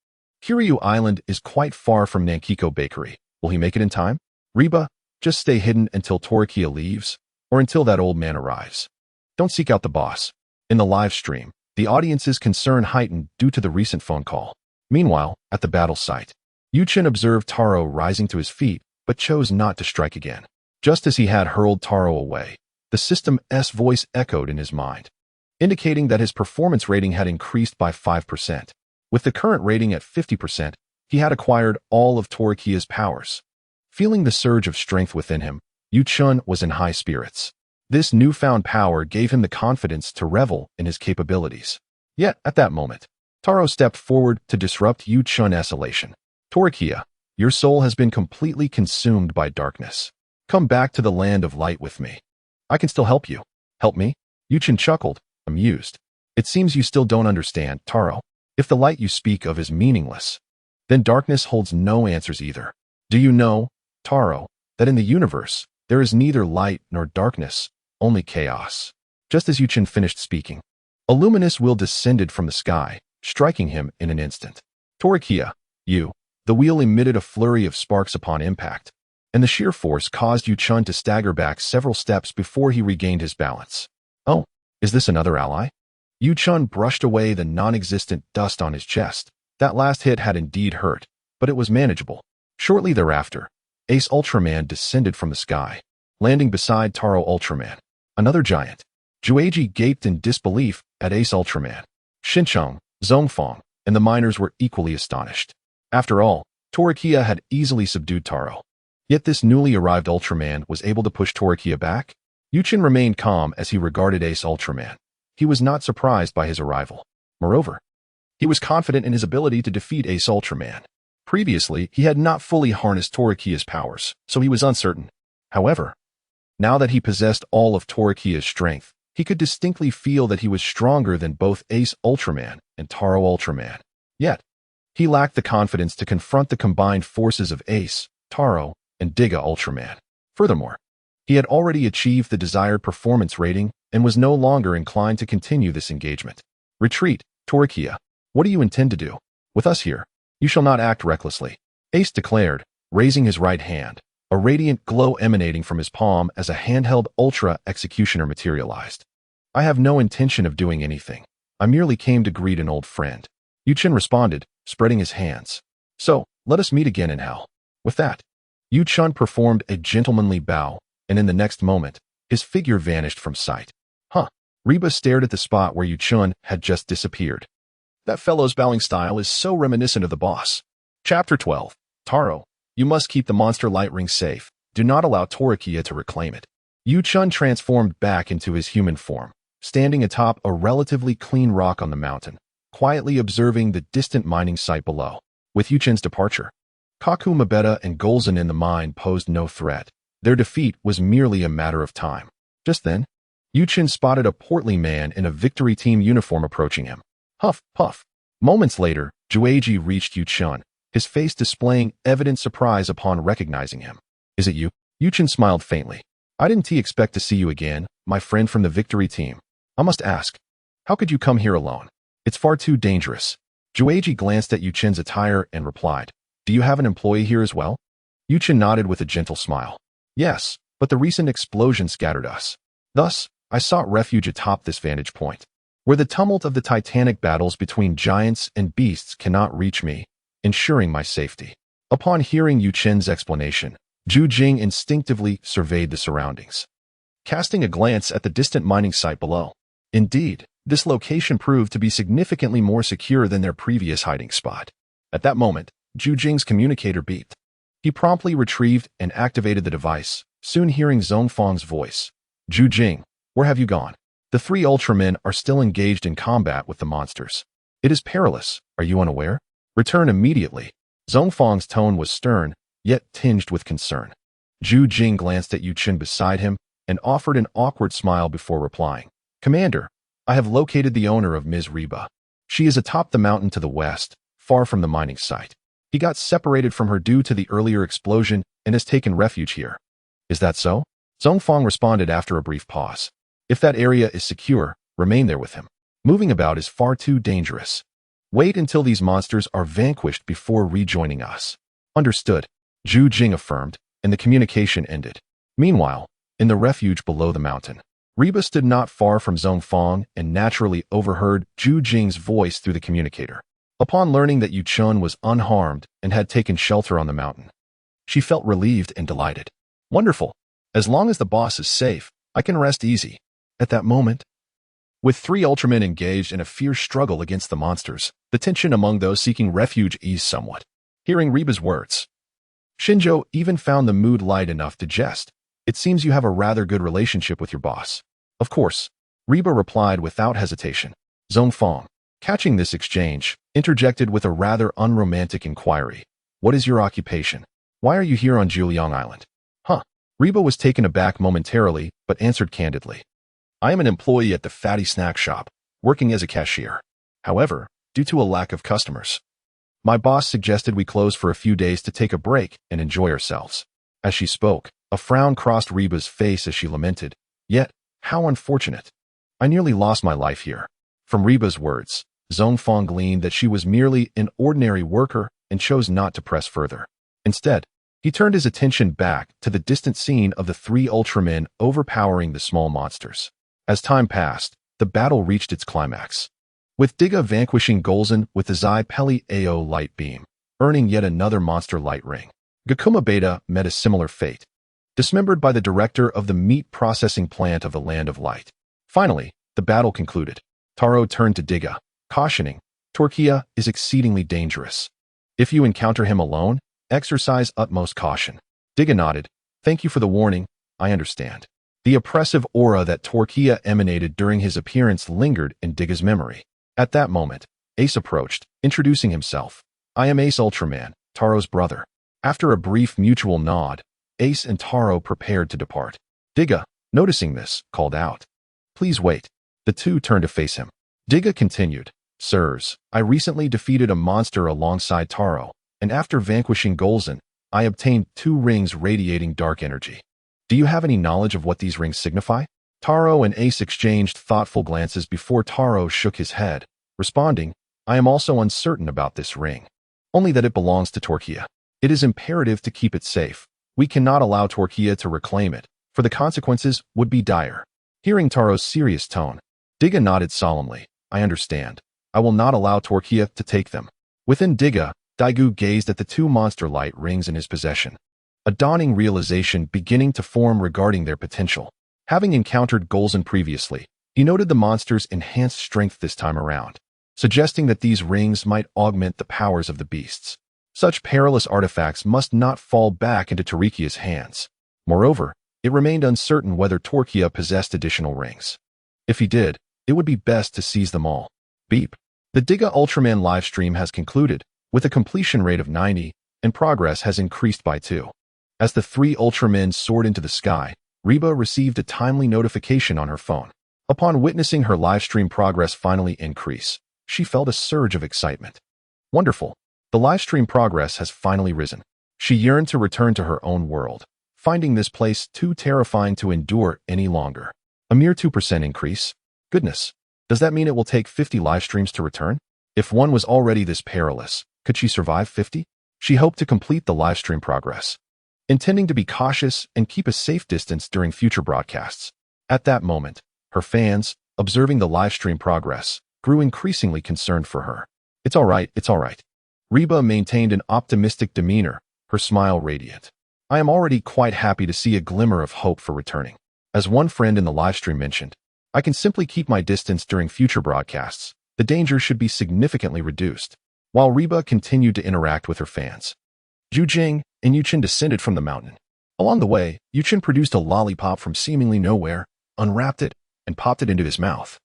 Kiryu Island is quite far from Nankiko Bakery. Will he make it in time? Reba, just stay hidden until Tolekiah leaves, or until that old man arrives. Don't seek out the boss. In the live stream, the audience's concern heightened due to the recent phone call. Meanwhile, at the battle site, Yu Chun observed Taro rising to his feet, but chose not to strike again. Just as he had hurled Taro away, the system's voice echoed in his mind, indicating that his performance rating had increased by 5%. With the current rating at 50%, he had acquired all of Tolekiah's powers. Feeling the surge of strength within him, Yu Chun was in high spirits. This newfound power gave him the confidence to revel in his capabilities. Yet, at that moment, Taro stepped forward to disrupt Yu Chun's elation. Tolekiah, your soul has been completely consumed by darkness. Come back to the land of light with me. I can still help you. Help me? Yu Chun chuckled, amused. It seems you still don't understand, Taro. If the light you speak of is meaningless, then darkness holds no answers either. Do you know, Taro, that in the universe, there is neither light nor darkness, only chaos? Just as Yuchen finished speaking, a luminous wheel descended from the sky, striking him in an instant. Tolekiah, you. The wheel emitted a flurry of sparks upon impact, and the sheer force caused Yuchen to stagger back several steps before he regained his balance. Oh, is this another ally? Yuchen brushed away the non-existent dust on his chest. That last hit had indeed hurt, but it was manageable. Shortly thereafter, Ace Ultraman descended from the sky, landing beside Taro Ultraman, another giant. Jueji gaped in disbelief at Ace Ultraman. Xincheng, Zhongfang, and the miners were equally astonished. After all, Tolekiah had easily subdued Taro. Yet this newly arrived Ultraman was able to push Tolekiah back? Yuchen remained calm as he regarded Ace Ultraman. He was not surprised by his arrival. Moreover, he was confident in his ability to defeat Ace Ultraman. Previously, he had not fully harnessed Tolekiah's powers, so he was uncertain. However, now that he possessed all of Tolekiah's strength, he could distinctly feel that he was stronger than both Ace Ultraman and Taro Ultraman. Yet, he lacked the confidence to confront the combined forces of Ace, Taro, and Diga Ultraman. Furthermore, he had already achieved the desired performance rating and was no longer inclined to continue this engagement. Retreat, Tolekiah. What do you intend to do? With us here, you shall not act recklessly, Ace declared, raising his right hand, a radiant glow emanating from his palm as a handheld Ultra Executioner materialized. I have no intention of doing anything. I merely came to greet an old friend. Yuchen responded, spreading his hands. So, let us meet again in hell. With that, Yuchen performed a gentlemanly bow, and in the next moment, his figure vanished from sight. Reba stared at the spot where Yuchen had just disappeared. That fellow's bowing style is so reminiscent of the boss. Chapter 12. Taro, you must keep the monster light ring safe. Do not allow Tolekiah to reclaim it. Yuchen transformed back into his human form, standing atop a relatively clean rock on the mountain, quietly observing the distant mining site below. With Yuchen's departure, Kaku Mabeta and Golzan in the mine posed no threat. Their defeat was merely a matter of time. Just then, Yuchen spotted a portly man in a victory team uniform approaching him. Huff, puff. Moments later, Jueji reached Yuchen, his face displaying evident surprise upon recognizing him. Is it you? Yuchen smiled faintly. I didn't expect to see you again, my friend from the victory team. I must ask, how could you come here alone? It's far too dangerous. Jueji glanced at Yuchen's attire and replied, do you have an employee here as well? Yuchen nodded with a gentle smile. Yes, but the recent explosion scattered us. Thus, I sought refuge atop this vantage point, where the tumult of the titanic battles between giants and beasts cannot reach me, ensuring my safety. Upon hearing Yuchen's explanation, Zhu Jing instinctively surveyed the surroundings, casting a glance at the distant mining site below. Indeed, this location proved to be significantly more secure than their previous hiding spot. At that moment, Zhu Jing's communicator beeped. He promptly retrieved and activated the device, soon hearing Zhongfang's voice. Zhu Jing, where have you gone? The three Ultramen are still engaged in combat with the monsters. It is perilous, are you unaware? Return immediately. Zhongfang's tone was stern, yet tinged with concern. Zhu Jing glanced at Yuchen beside him and offered an awkward smile before replying. Commander, I have located the owner of Ms. Reba. She is atop the mountain to the west, far from the mining site. He got separated from her due to the earlier explosion and has taken refuge here. Is that so? Zhongfang responded after a brief pause. If that area is secure, remain there with him. Moving about is far too dangerous. Wait until these monsters are vanquished before rejoining us. Understood, Zhu Jing affirmed, and the communication ended. Meanwhile, in the refuge below the mountain, Reba stood not far from Zhongfang and naturally overheard Zhu Jing's voice through the communicator. Upon learning that Yuchen was unharmed and had taken shelter on the mountain, she felt relieved and delighted. Wonderful. As long as the boss is safe, I can rest easy. At that moment, with three Ultramen engaged in a fierce struggle against the monsters, the tension among those seeking refuge eased somewhat. Hearing Reba's words, Shinjo even found the mood light enough to jest. It seems you have a rather good relationship with your boss. Of course, Reba replied without hesitation. Zhongfang, catching this exchange, interjected with a rather unromantic inquiry. What is your occupation? Why are you here on Juliang Island? Reba was taken aback momentarily, but answered candidly. I am an employee at the Fatty Snack Shop, working as a cashier. However, due to a lack of customers, my boss suggested we close for a few days to take a break and enjoy ourselves. As she spoke, a frown crossed Reba's face as she lamented. Yet, how unfortunate. I nearly lost my life here. From Reba's words, Zhongfang gleaned that she was merely an ordinary worker and chose not to press further. Instead, he turned his attention back to the distant scene of the three Ultramen overpowering the small monsters. As time passed, the battle reached its climax, with Diga vanquishing Golzon with the Zai Peli AO light beam, earning yet another monster light ring. Gakuma Beta met a similar fate, dismembered by the director of the meat processing plant of the Land of Light. Finally, the battle concluded. Taro turned to Diga, cautioning, Tolekiah is exceedingly dangerous. If you encounter him alone, exercise utmost caution. Diga nodded. Thank you for the warning, I understand. The oppressive aura that Tolekiah emanated during his appearance lingered in Diga's memory. At that moment, Ace approached, introducing himself. I am Ace Ultraman, Taro's brother. After a brief mutual nod, Ace and Taro prepared to depart. Diga, noticing this, called out. Please wait. The two turned to face him. Diga continued. Sirs, I recently defeated a monster alongside Taro, and after vanquishing Golzon, I obtained 2 rings radiating dark energy. Do you have any knowledge of what these rings signify? Taro and Ace exchanged thoughtful glances before Taro shook his head, responding, I am also uncertain about this ring. Only that it belongs to Tolekiah. It is imperative to keep it safe. We cannot allow Tolekiah to reclaim it, for the consequences would be dire. Hearing Taro's serious tone, Diga nodded solemnly. I understand. I will not allow Tolekiah to take them. Within Diga, Daegu gazed at the 2 monster light rings in his possession, a dawning realization beginning to form regarding their potential. Having encountered Golzon previously, he noted the monster's enhanced strength this time around, suggesting that these rings might augment the powers of the beasts. Such perilous artifacts must not fall back into Tolekiah's hands. Moreover, it remained uncertain whether Tolekiah possessed additional rings. If he did, it would be best to seize them all. Beep. The Diga Ultraman livestream has concluded, with a completion rate of 90, and progress has increased by 2. As the 3 Ultramen soared into the sky, Reba received a timely notification on her phone. Upon witnessing her livestream progress finally increase, she felt a surge of excitement. Wonderful. The livestream progress has finally risen. She yearned to return to her own world, finding this place too terrifying to endure any longer. A mere 2% increase? Goodness. Does that mean it will take 50 livestreams to return? If one was already this perilous, could she survive 50? She hoped to complete the livestream progress, intending to be cautious and keep a safe distance during future broadcasts. At that moment, her fans, observing the livestream progress, grew increasingly concerned for her. It's all right, it's all right. Reba maintained an optimistic demeanor, her smile radiant. I am already quite happy to see a glimmer of hope for returning. As one friend in the livestream mentioned, I can simply keep my distance during future broadcasts. The danger should be significantly reduced. While Reba continued to interact with her fans, Zhu Jing and Yuchen descended from the mountain. Along the way, Yuchen produced a lollipop from seemingly nowhere, unwrapped it, and popped it into his mouth.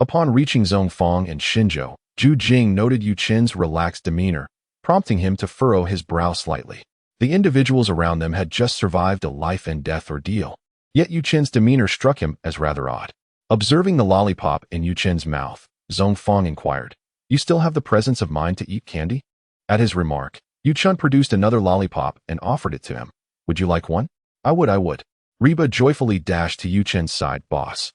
Upon reaching Zhongfang and Xinzhou, Zhu Jing noted Yuchen's relaxed demeanor, prompting him to furrow his brow slightly. The individuals around them had just survived a life-and-death ordeal, yet Yuchen's demeanor struck him as rather odd. Observing the lollipop in Yuchen's mouth, Zhongfang inquired, You still have the presence of mind to eat candy? At his remark, Yuchen produced another lollipop and offered it to him. Would you like one? I would. Reba joyfully dashed to Yuchen's side. Boss,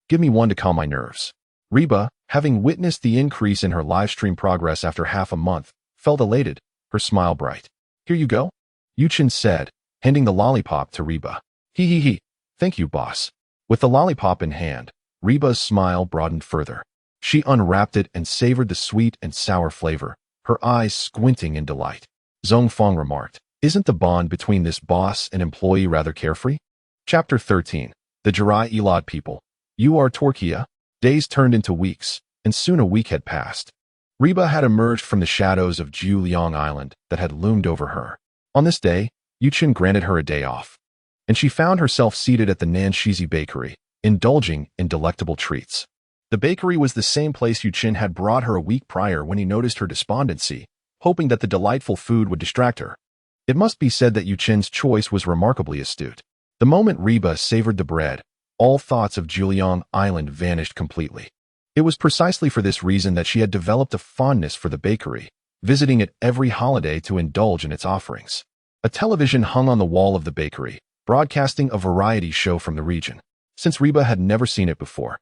give me one to calm my nerves. Reba, having witnessed the increase in her livestream progress after half a month, felt elated, her smile bright. Here you go, Yuchen said, handing the lollipop to Reba. He. Thank you, boss. With the lollipop in hand, Reba's smile broadened further. She unwrapped it and savored the sweet and sour flavor, her eyes squinting in delight. Zhongfang remarked, Isn't the bond between this boss and employee rather carefree? Chapter 13. The Jirai Elad People. You are Tolekiah? Days turned into weeks, and soon a week had passed. Reba had emerged from the shadows of Juliang Island that had loomed over her. On this day, Yuchen granted her a day off, and she found herself seated at the Nanshizi bakery, indulging in delectable treats. The bakery was the same place Yuchen had brought her a week prior when he noticed her despondency, hoping that the delightful food would distract her. It must be said that Yuchen's choice was remarkably astute. The moment Reba savored the bread, all thoughts of Juliang Island vanished completely. It was precisely for this reason that she had developed a fondness for the bakery, visiting it every holiday to indulge in its offerings. A television hung on the wall of the bakery, broadcasting a variety show from the region. Since Reba had never seen it before,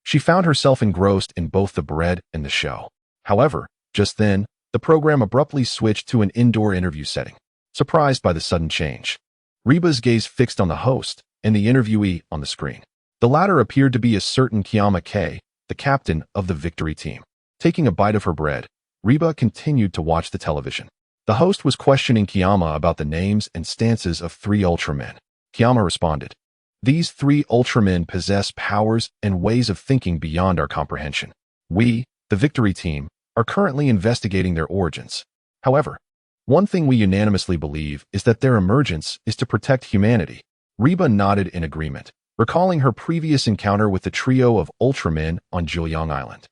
She found herself engrossed in both the bread and the show. However, just then, the program abruptly switched to an indoor interview setting. Surprised by the sudden change, Reba's gaze fixed on the host and the interviewee on the screen. The latter appeared to be a certain Kiama K, the captain of the victory team. Taking a bite of her bread, Reba continued to watch the television. The host was questioning Kiama about the names and stances of 3 Ultramen. Kiama responded, "These 3 Ultramen possess powers and ways of thinking beyond our comprehension. We, the victory team, are currently investigating their origins. However, one thing we unanimously believe is that their emergence is to protect humanity." Reba nodded in agreement, recalling her previous encounter with the trio of Ultramen on Jiuyang Island.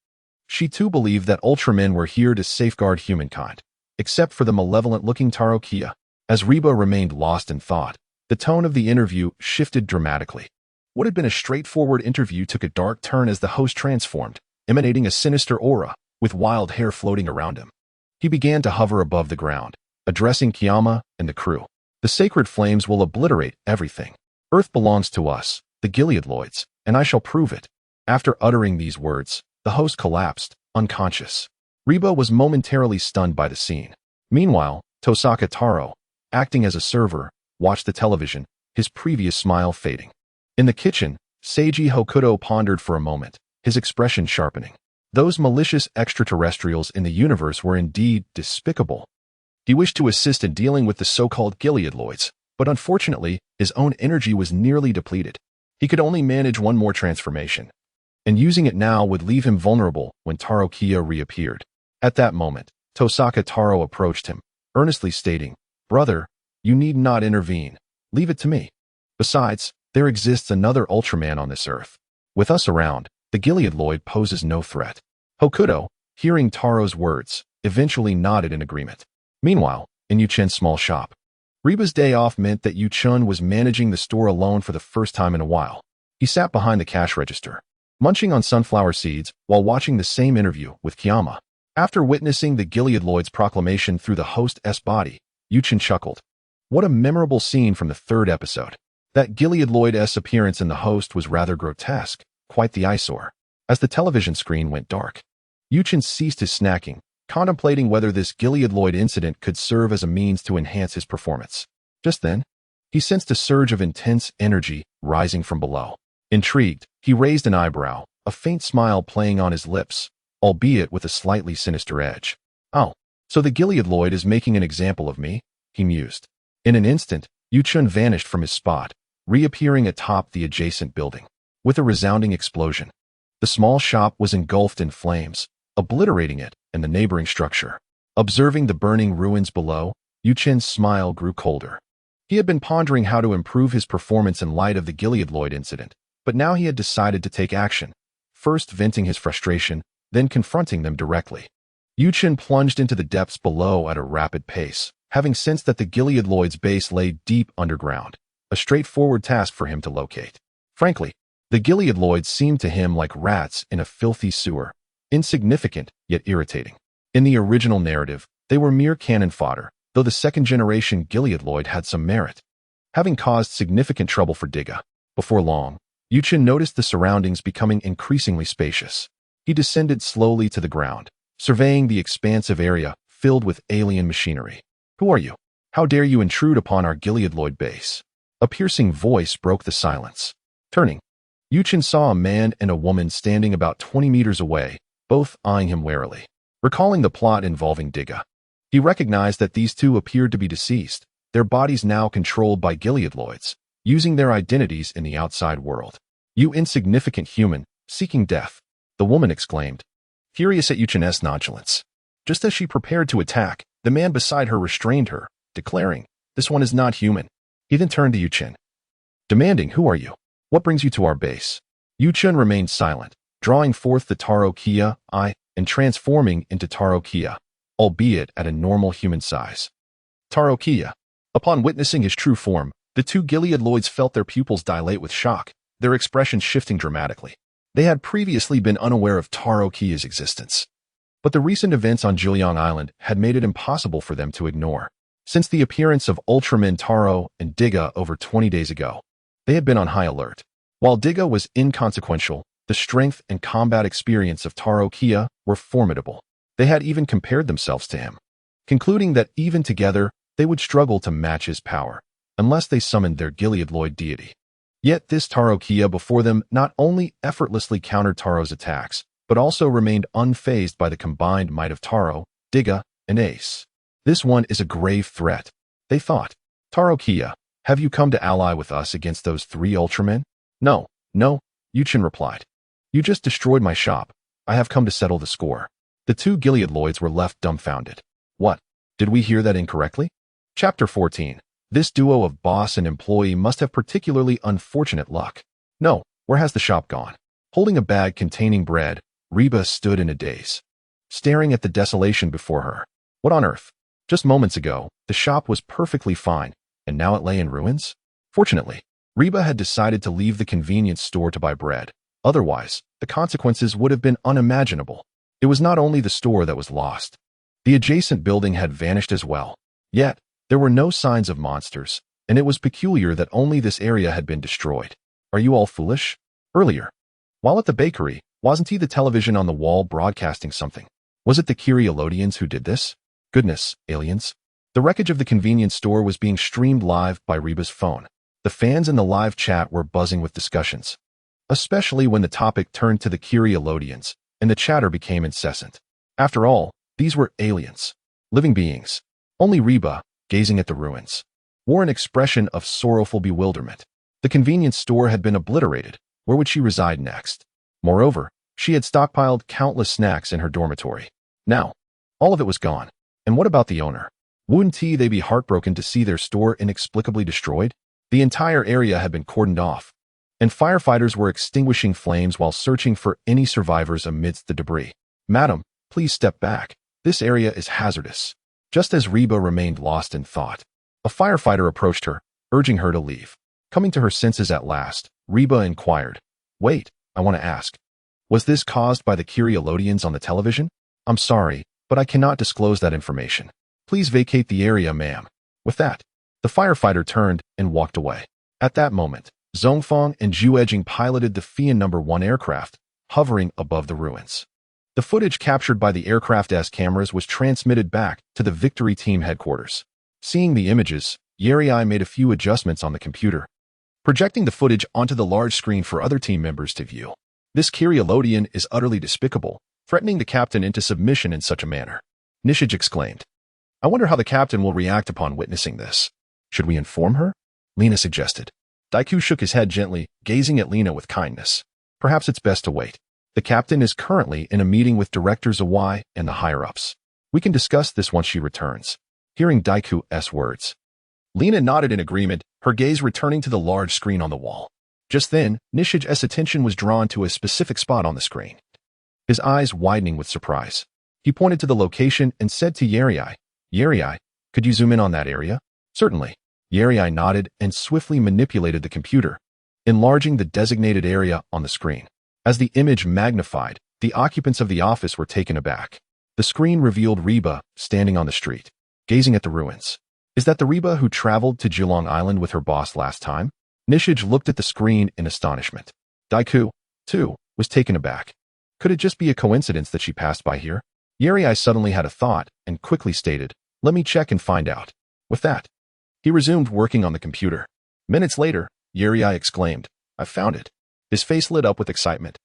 She too believed that Ultramen were here to safeguard humankind, except for the malevolent-looking Tolekiah. As Reba remained lost in thought, the tone of the interview shifted dramatically. What had been a straightforward interview took a dark turn as the host transformed, emanating a sinister aura, with wild hair floating around him. He began to hover above the ground, addressing Kiama and the crew. "The sacred flames will obliterate everything. Earth belongs to us, the Gileadloids, and I shall prove it." After uttering these words, the host collapsed, unconscious. Reba was momentarily stunned by the scene. Meanwhile, Tosaka Taro, acting as a server, watched the television, his previous smile fading. In the kitchen, Seiji Hokuto pondered for a moment, his expression sharpening. Those malicious extraterrestrials in the universe were indeed despicable. He wished to assist in dealing with the so-called Gileadloids, but unfortunately, his own energy was nearly depleted. He could only manage one more transformation, and using it now would leave him vulnerable when Tolekiah reappeared. At that moment, Tosaka Taro approached him, earnestly stating, "Brother, you need not intervene. Leave it to me. Besides, there exists another Ultraman on this earth. With us around, the Gileadloid poses no threat." Hokuto, hearing Taro's words, eventually nodded in agreement. Meanwhile, in Yuchen's small shop, Reba's day off meant that Yuchen was managing the store alone for the first time in a while. He sat behind the cash register, munching on sunflower seeds while watching the same interview with Kiama. After witnessing the Gileadloid's proclamation through the host's body, Yuchen chuckled. What a memorable scene from the 3rd episode. That Gileadloid's appearance in the host was rather grotesque, quite the eyesore. As the television screen went dark, Yuchen ceased his snacking, contemplating whether this Gileadloid incident could serve as a means to enhance his performance. Just then, he sensed a surge of intense energy rising from below. Intrigued, he raised an eyebrow, a faint smile playing on his lips, albeit with a slightly sinister edge. "Oh, so the Gileadloid is making an example of me?" he mused. In an instant, Yuchen vanished from his spot, reappearing atop the adjacent building. With a resounding explosion, the small shop was engulfed in flames, obliterating it and the neighboring structure. Observing the burning ruins below, Yuchen's smile grew colder. He had been pondering how to improve his performance in light of the Gileadloid incident, but now he had decided to take action, first venting his frustration, then confronting them directly. Yuchen plunged into the depths below at a rapid pace, having sensed that the Gileadloid's base lay deep underground, a straightforward task for him to locate. Frankly, the Gileadloids seemed to him like rats in a filthy sewer, insignificant yet irritating. In the original narrative, they were mere cannon fodder, though the 2nd-generation Gileadloid had some merit, having caused significant trouble for Diga. Before long, Yuchen noticed the surroundings becoming increasingly spacious. He descended slowly to the ground, surveying the expansive area filled with alien machinery. "Who are you? How dare you intrude upon our Gileadloid base?" A piercing voice broke the silence. Turning, Yuchen saw a man and a woman standing about 20 meters away, both eyeing him warily. Recalling the plot involving Diga, he recognized that these two appeared to be deceased, their bodies now controlled by Gileadloids, using their identities in the outside world. "You insignificant human, seeking death," the woman exclaimed, furious at Yuchen's nonchalance. Just as she prepared to attack, the man beside her restrained her, declaring, "This one is not human." He then turned to Yuchen, demanding, "Who are you? What brings you to our base?" Yuchen remained silent, drawing forth the Tolekiah eye and transforming into Tolekiah, albeit at a normal human size. Tolekiah. Upon witnessing his true form, the two Gileadloids felt their pupils dilate with shock, their expressions shifting dramatically. They had previously been unaware of Tolekiah's existence, but the recent events on Jiuyang Island had made it impossible for them to ignore. Since the appearance of Ultraman Taro and Diga over 20 days ago, they had been on high alert. While Diga was inconsequential, The strength and combat experience of Tolekiah were formidable. They had even compared themselves to him, concluding that even together, they would struggle to match his power, unless they summoned their Gileadloid deity. Yet this Tolekiah before them not only effortlessly countered Taro's attacks, but also remained unfazed by the combined might of Taro, Diga, and Ace. This one is a grave threat, they thought. Tolekiah, have you come to ally with us against those 3 Ultramen? No, Yuchin replied. You just destroyed my shop. I have come to settle the score. The 2 Gileadloids were left dumbfounded. What? Did we hear that incorrectly? Chapter 14. This duo of boss and employee must have particularly unfortunate luck. No, where has the shop gone? Holding a bag containing bread, Reba stood in a daze, staring at the desolation before her. What on earth? Just moments ago, the shop was perfectly fine, and now it lay in ruins? Fortunately, Reba had decided to leave the convenience store to buy bread. Otherwise, the consequences would have been unimaginable. It was not only the store that was lost. The adjacent building had vanished as well. Yet, there were no signs of monsters, and it was peculiar that only this area had been destroyed. Are you all foolish? Earlier, while at the bakery, wasn't the television on the wall broadcasting something? Was it the Gileadloidians who did this? Goodness, aliens. The wreckage of the convenience store was being streamed live by Reba's phone. The fans in the live chat were buzzing with discussions, especially when the topic turned to the Gileadloidians, and the chatter became incessant. After all, these were aliens, living beings. Only Reba, gazing at the ruins, wore an expression of sorrowful bewilderment. The convenience store had been obliterated. Where would she reside next? Moreover, she had stockpiled countless snacks in her dormitory. Now, all of it was gone. And what about the owner? Wouldn't they be heartbroken to see their store inexplicably destroyed? The entire area had been cordoned off, and firefighters were extinguishing flames while searching for any survivors amidst the debris. Madam, please step back. This area is hazardous. Just as Reba remained lost in thought, a firefighter approached her, urging her to leave. Coming to her senses at last, Reba inquired, "Wait, I want to ask. Was this caused by the Gileadloidians on the television? I'm sorry, but I cannot disclose that information. Please vacate the area, ma'am." With that, the firefighter turned and walked away. At that moment, Zhongfeng and Zhu Ejing piloted the Fian No. 1 aircraft, hovering above the ruins. The footage captured by the aircraft's cameras was transmitted back to the Victory Team headquarters. Seeing the images, Yeri made a few adjustments on the computer, projecting the footage onto the large screen for other team members to view. This Gileadloidian is utterly despicable, threatening the captain into submission in such a manner. Nishij exclaimed. I wonder how the captain will react upon witnessing this. Should we inform her? Lena suggested. Daiku shook his head gently, gazing at Lena with kindness. Perhaps it's best to wait. The captain is currently in a meeting with Director Zawai and the higher-ups. We can discuss this once she returns. Hearing Daiku's words, Lena nodded in agreement, her gaze returning to the large screen on the wall. Just then, Nishij's attention was drawn to a specific spot on the screen. His eyes widening with surprise. He pointed to the location and said to Yeri, Yeri, could you zoom in on that area? Certainly. Yeri nodded and swiftly manipulated the computer, enlarging the designated area on the screen. As the image magnified, the occupants of the office were taken aback. The screen revealed Reba standing on the street, gazing at the ruins. Is that the Reba who traveled to Geelong Island with her boss last time? Nishij looked at the screen in astonishment. Daiku, too, was taken aback. Could it just be a coincidence that she passed by here? Yeri suddenly had a thought and quickly stated, let me check and find out. With that, he resumed working on the computer. Minutes later, Yeri exclaimed, I found it. His face lit up with excitement.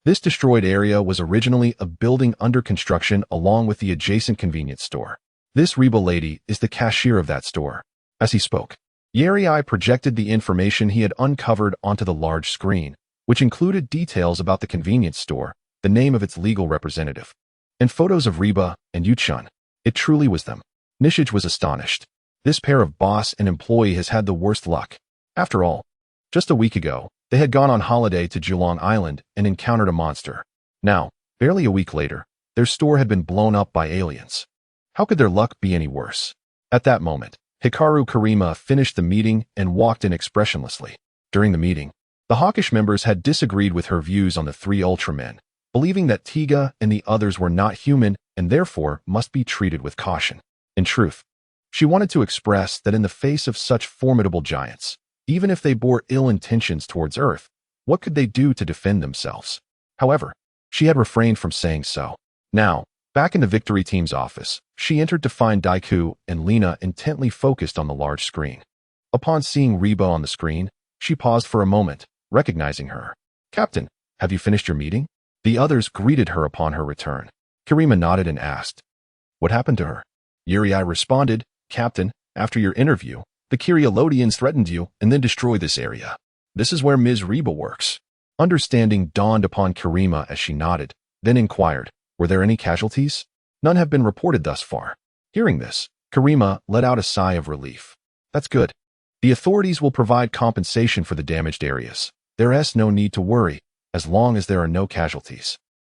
This destroyed area was originally a building under construction along with the adjacent convenience store. This Reba lady is the cashier of that store. As he spoke, Yeri projected the information he had uncovered onto the large screen, which included details about the convenience store, the name of its legal representative, and photos of Reba and Yuchun. It truly was them. Nishij was astonished. This pair of boss and employee has had the worst luck. After all, just a week ago, they had gone on holiday to Geelong Island and encountered a monster. Now, barely a week later, their store had been blown up by aliens. How could their luck be any worse? At that moment, Hikaru Karima finished the meeting and walked in expressionlessly. During the meeting, the hawkish members had disagreed with her views on the 3 Ultramen, believing that Tiga and the others were not human and therefore must be treated with caution. In truth, she wanted to express that in the face of such formidable giants, even if they bore ill intentions towards Earth, what could they do to defend themselves? However, she had refrained from saying so. Now, back in the victory team's office, she entered to find Daiku and Lena intently focused on the large screen. Upon seeing Reba on the screen, she paused for a moment, recognizing her. "Captain, have you finished your meeting?" The others greeted her upon her return. Kirima nodded and asked, "What happened to her?" Yuri responded, "Captain, after your interview, the Kyrielodians threatened you and then destroyed this area. This is where Ms. Reba works." Understanding dawned upon Kirima as she nodded, then inquired, "Were there any casualties?" "None have been reported thus far." Hearing this, Kirima let out a sigh of relief. "That's good. The authorities will provide compensation for the damaged areas. There's no need to worry, as long as there are no casualties."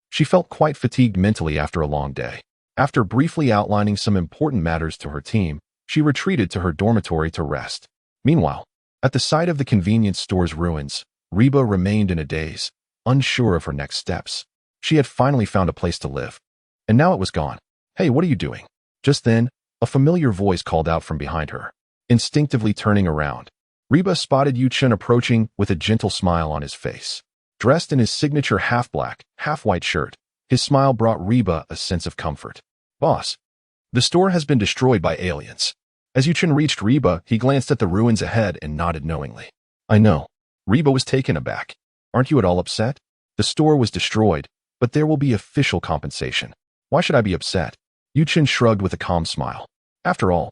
She felt quite fatigued mentally after a long day. After briefly outlining some important matters to her team, she retreated to her dormitory to rest. Meanwhile, at the site of the convenience store's ruins, Reba remained in a daze, unsure of her next steps. She had finally found a place to live, and now it was gone. "Hey, what are you doing?" Just then, a familiar voice called out from behind her. Instinctively turning around, Reba spotted Yu-chun approaching with a gentle smile on his face. Dressed in his signature half-black, half-white shirt, his smile brought Reba a sense of comfort. "Boss, the store has been destroyed by aliens." As Yu-chun reached Reba, he glanced at the ruins ahead and nodded knowingly. "I know." Reba was taken aback. "Aren't you at all upset? The store was destroyed, but there will be official compensation." "Why should I be upset?" Yu-chun shrugged with a calm smile. After all,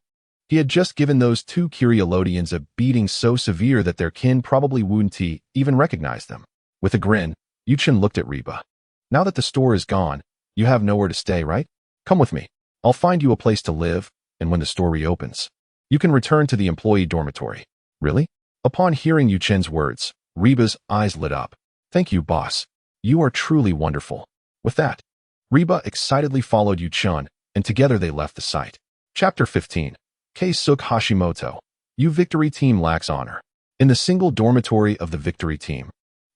he had just given those two Kyrielodians a beating so severe that their kin probably wouldn't even recognize them. With a grin, Yu-chun looked at Reba. "Now that the store is gone, you have nowhere to stay, right? Come with me. I'll find you a place to live, and when the store reopens, you can return to the employee dormitory." "Really?" Upon hearing Yu-chun's words, Reba's eyes lit up. "Thank you, boss. You are truly wonderful." With that, Reba excitedly followed Yu-chun, and together they left the site. Chapter 15. Keisuke Hashimoto. You Victory Team lacks honor. In the single dormitory of the Victory Team,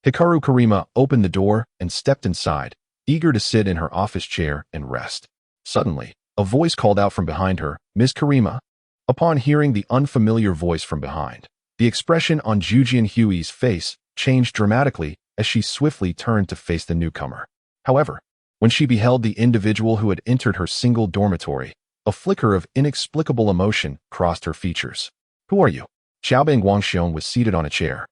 Hikaru Kirima opened the door and stepped inside, eager to sit in her office chair and rest. Suddenly, a voice called out from behind her, "Ms. Kirima." Upon hearing the unfamiliar voice from behind, the expression on Jujian Hui's face changed dramatically as she swiftly turned to face the newcomer. However, when she beheld the individual who had entered her single dormitory, a flicker of inexplicable emotion crossed her features. "Who are you?" Xiaobang Guangxiong was seated on a chair,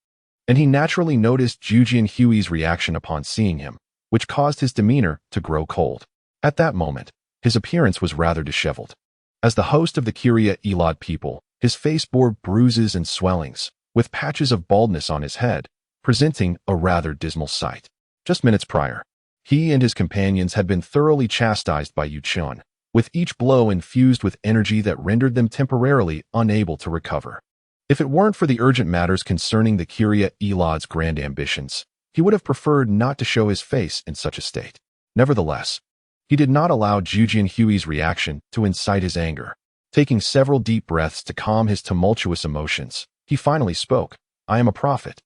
and he naturally noticed Jujian Hui's reaction upon seeing him, which caused his demeanor to grow cold. At that moment, his appearance was rather disheveled. As the host of the Kyria Elad people, his face bore bruises and swellings, with patches of baldness on his head, presenting a rather dismal sight. Just minutes prior, he and his companions had been thoroughly chastised by Yu-chun, with each blow infused with energy that rendered them temporarily unable to recover. If it weren't for the urgent matters concerning the Kyria Elad's grand ambitions, he would have preferred not to show his face in such a state. Nevertheless, he did not allow Jujian Hui's reaction to incite his anger. Taking several deep breaths to calm his tumultuous emotions, he finally spoke. "I am a prophet,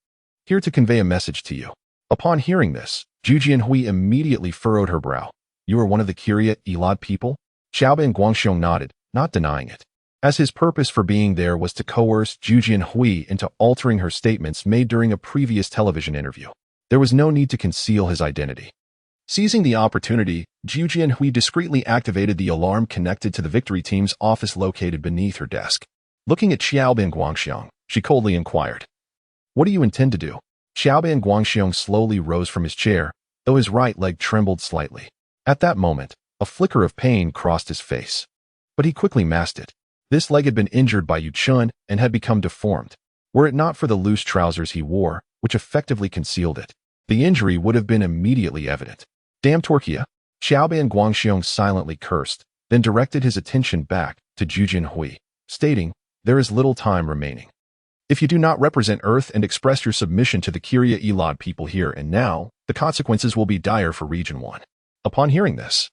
here to convey a message to you." Upon hearing this, Jujian Hui immediately furrowed her brow. "You are one of the Kyria Elad people?" Xiaobang Guangxiong nodded, not denying it, as his purpose for being there was to coerce Jujian Hui into altering her statements made during a previous television interview. There was no need to conceal his identity. Seizing the opportunity, Jujian Hui discreetly activated the alarm connected to the Victory Team's office located beneath her desk. Looking at Xiaobang Guangxiong, she coldly inquired, "What do you intend to do?" Xiaobang Guangxiong slowly rose from his chair, though his right leg trembled slightly. At that moment, a flicker of pain crossed his face, but he quickly masked it. This leg had been injured by Yu-chun and had become deformed. Were it not for the loose trousers he wore, which effectively concealed it, the injury would have been immediately evident. "Damn Tolekiah!" Xiaobang Guangxiong silently cursed, then directed his attention back to Jujian Hui, stating, "There is little time remaining. If you do not represent Earth and express your submission to the Kyria Elad people here and now, the consequences will be dire for Region 1. Upon hearing this,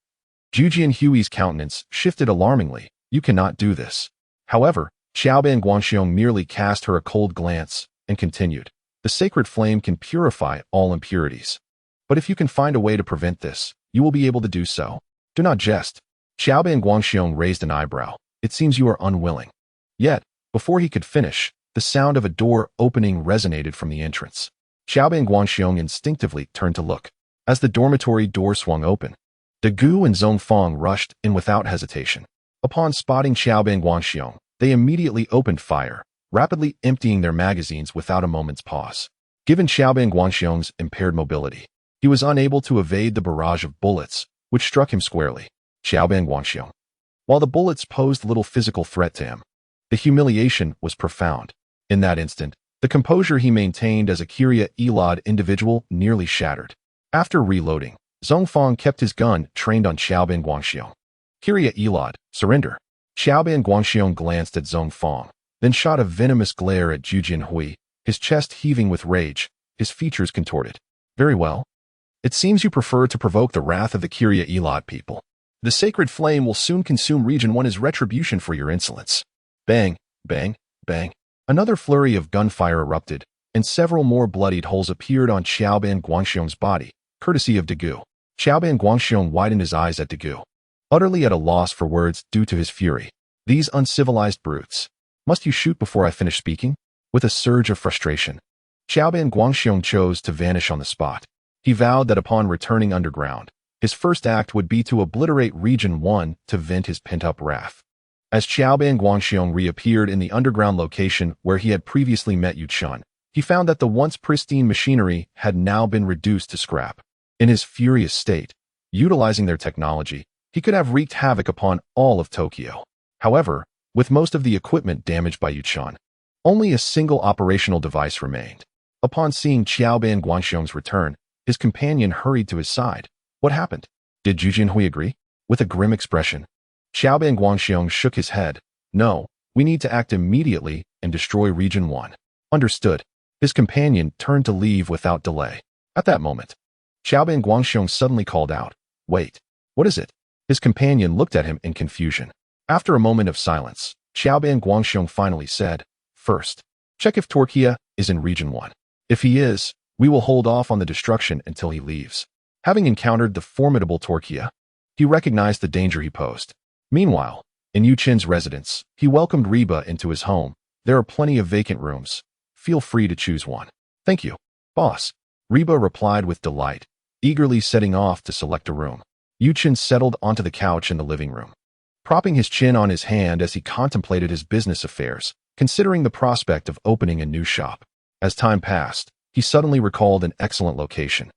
Jujian Hui's countenance shifted alarmingly. "You cannot do this." However, Xiaobang Guangxiong merely cast her a cold glance and continued, "The sacred flame can purify all impurities. But if you can find a way to prevent this, you will be able to do so. Do not jest." Xiaobang Guangxiong raised an eyebrow. "It seems you are unwilling." Yet, before he could finish, the sound of a door opening resonated from the entrance. Xiaobang Guangxiong instinctively turned to look. As the dormitory door swung open, Diga and Zhongfang rushed in without hesitation. Upon spotting Xiaobin Guangxiong, they immediately opened fire, rapidly emptying their magazines without a moment's pause. Given Xiaobin Guangxiong's impaired mobility, he was unable to evade the barrage of bullets, which struck him squarely. Xiaobin Guangxiong. While the bullets posed little physical threat to him, the humiliation was profound. In that instant, the composure he maintained as a Kiria Elad individual nearly shattered. After reloading, Zhongfang kept his gun trained on Xiaobin Guangxiong. Kiria Elad, surrender. Xiaobin Guangxiong glanced at Zhongfang, then shot a venomous glare at Zhu Jinhui, his chest heaving with rage, his features contorted. Very well. It seems you prefer to provoke the wrath of the Kiria Elad people. The sacred flame will soon consume Region 1 as retribution for your insolence. Bang, bang, bang. Another flurry of gunfire erupted, and several more bloodied holes appeared on Xiaobin Guangxiong's body, courtesy of Diga. Xiaobin Guangxiong widened his eyes at Diga, utterly at a loss for words due to his fury. These uncivilized brutes. Must you shoot before I finish speaking? With a surge of frustration, Xiaobin Guangxiong chose to vanish on the spot. He vowed that upon returning underground, his first act would be to obliterate Region 1 to vent his pent-up wrath. As Xiaobin Guangxiong reappeared in the underground location where he had previously met Yu Chun, he found that the once pristine machinery had now been reduced to scrap. In his furious state, utilizing their technology, he could have wreaked havoc upon all of Tokyo. However, with most of the equipment damaged by Yu Chun, only a single operational device remained. Upon seeing Xiaobin Guangxiong's return, his companion hurried to his side. What happened? Did Zhu Jinhui agree? With a grim expression, Xiaobin Guangxiong shook his head. No, we need to act immediately and destroy Region 1. Understood. His companion turned to leave without delay. At that moment, Xiaobin Guangxiong suddenly called out, "Wait, what is it?" His companion looked at him in confusion. After a moment of silence, Xiaobin Guangxiong finally said, "First, check if Tolekiah is in Region 1. If he is, we will hold off on the destruction until he leaves." Having encountered the formidable Tolekiah, he recognized the danger he posed. Meanwhile, in Yu Chen's residence, he welcomed Reba into his home. "There are plenty of vacant rooms. Feel free to choose one." "Thank you, boss," Reba replied with delight, eagerly setting off to select a room. Yu Chen settled onto the couch in the living room, propping his chin on his hand as he contemplated his business affairs, considering the prospect of opening a new shop. As time passed, he suddenly recalled an excellent location,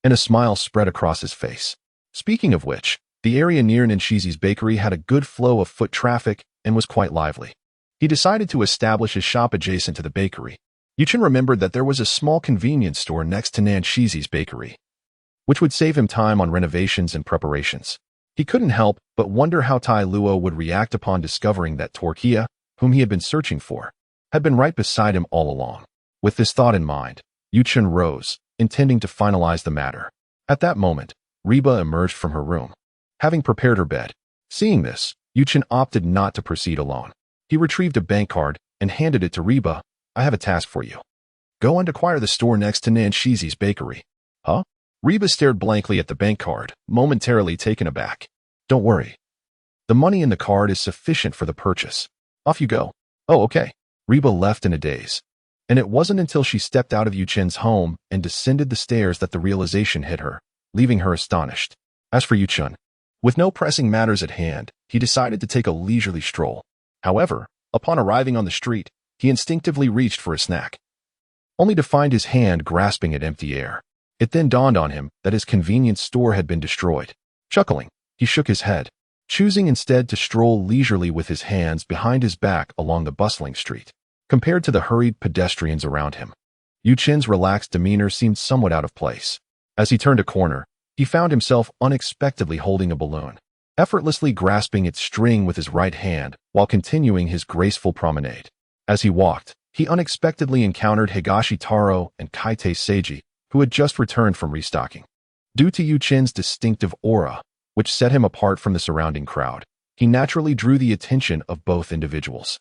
and a smile spread across his face. Speaking of which, the area near Ninshizi's bakery had a good flow of foot traffic and was quite lively. He decided to establish his shop adjacent to the bakery. Yu Chen remembered that there was a small convenience store next to Ninshizi's bakery, which would save him time on renovations and preparations. He couldn't help but wonder how Tai Luo would react upon discovering that Tolekiah, whom he had been searching for, had been right beside him all along. With this thought in mind, Yu Chen rose, intending to finalize the matter. At that moment, Reba emerged from her room, having prepared her bed. Seeing this, Yu Chen opted not to proceed alone. He retrieved a bank card and handed it to Reba. "I have a task for you. Go and acquire the store next to Ninshizi's bakery." "Huh?" Reba stared blankly at the bank card, momentarily taken aback. "Don't worry. The money in the card is sufficient for the purchase. Off you go." "Oh, okay." Reba left in a daze, and it wasn't until she stepped out of Yu Chen's home and descended the stairs that the realization hit her, leaving her astonished. As for Yu Chen, with no pressing matters at hand, he decided to take a leisurely stroll. However, upon arriving on the street, he instinctively reached for a snack, only to find his hand grasping at empty air. It then dawned on him that his convenience store had been destroyed. Chuckling, he shook his head, choosing instead to stroll leisurely with his hands behind his back along the bustling street. Compared to the hurried pedestrians around him, Yu Chen's relaxed demeanor seemed somewhat out of place. As he turned a corner, he found himself unexpectedly holding a balloon, effortlessly grasping its string with his right hand while continuing his graceful promenade. As he walked, he unexpectedly encountered Higashi Taro and Kaite Seiji, who had just returned from restocking. Due to Yu Chen's distinctive aura, which set him apart from the surrounding crowd, he naturally drew the attention of both individuals.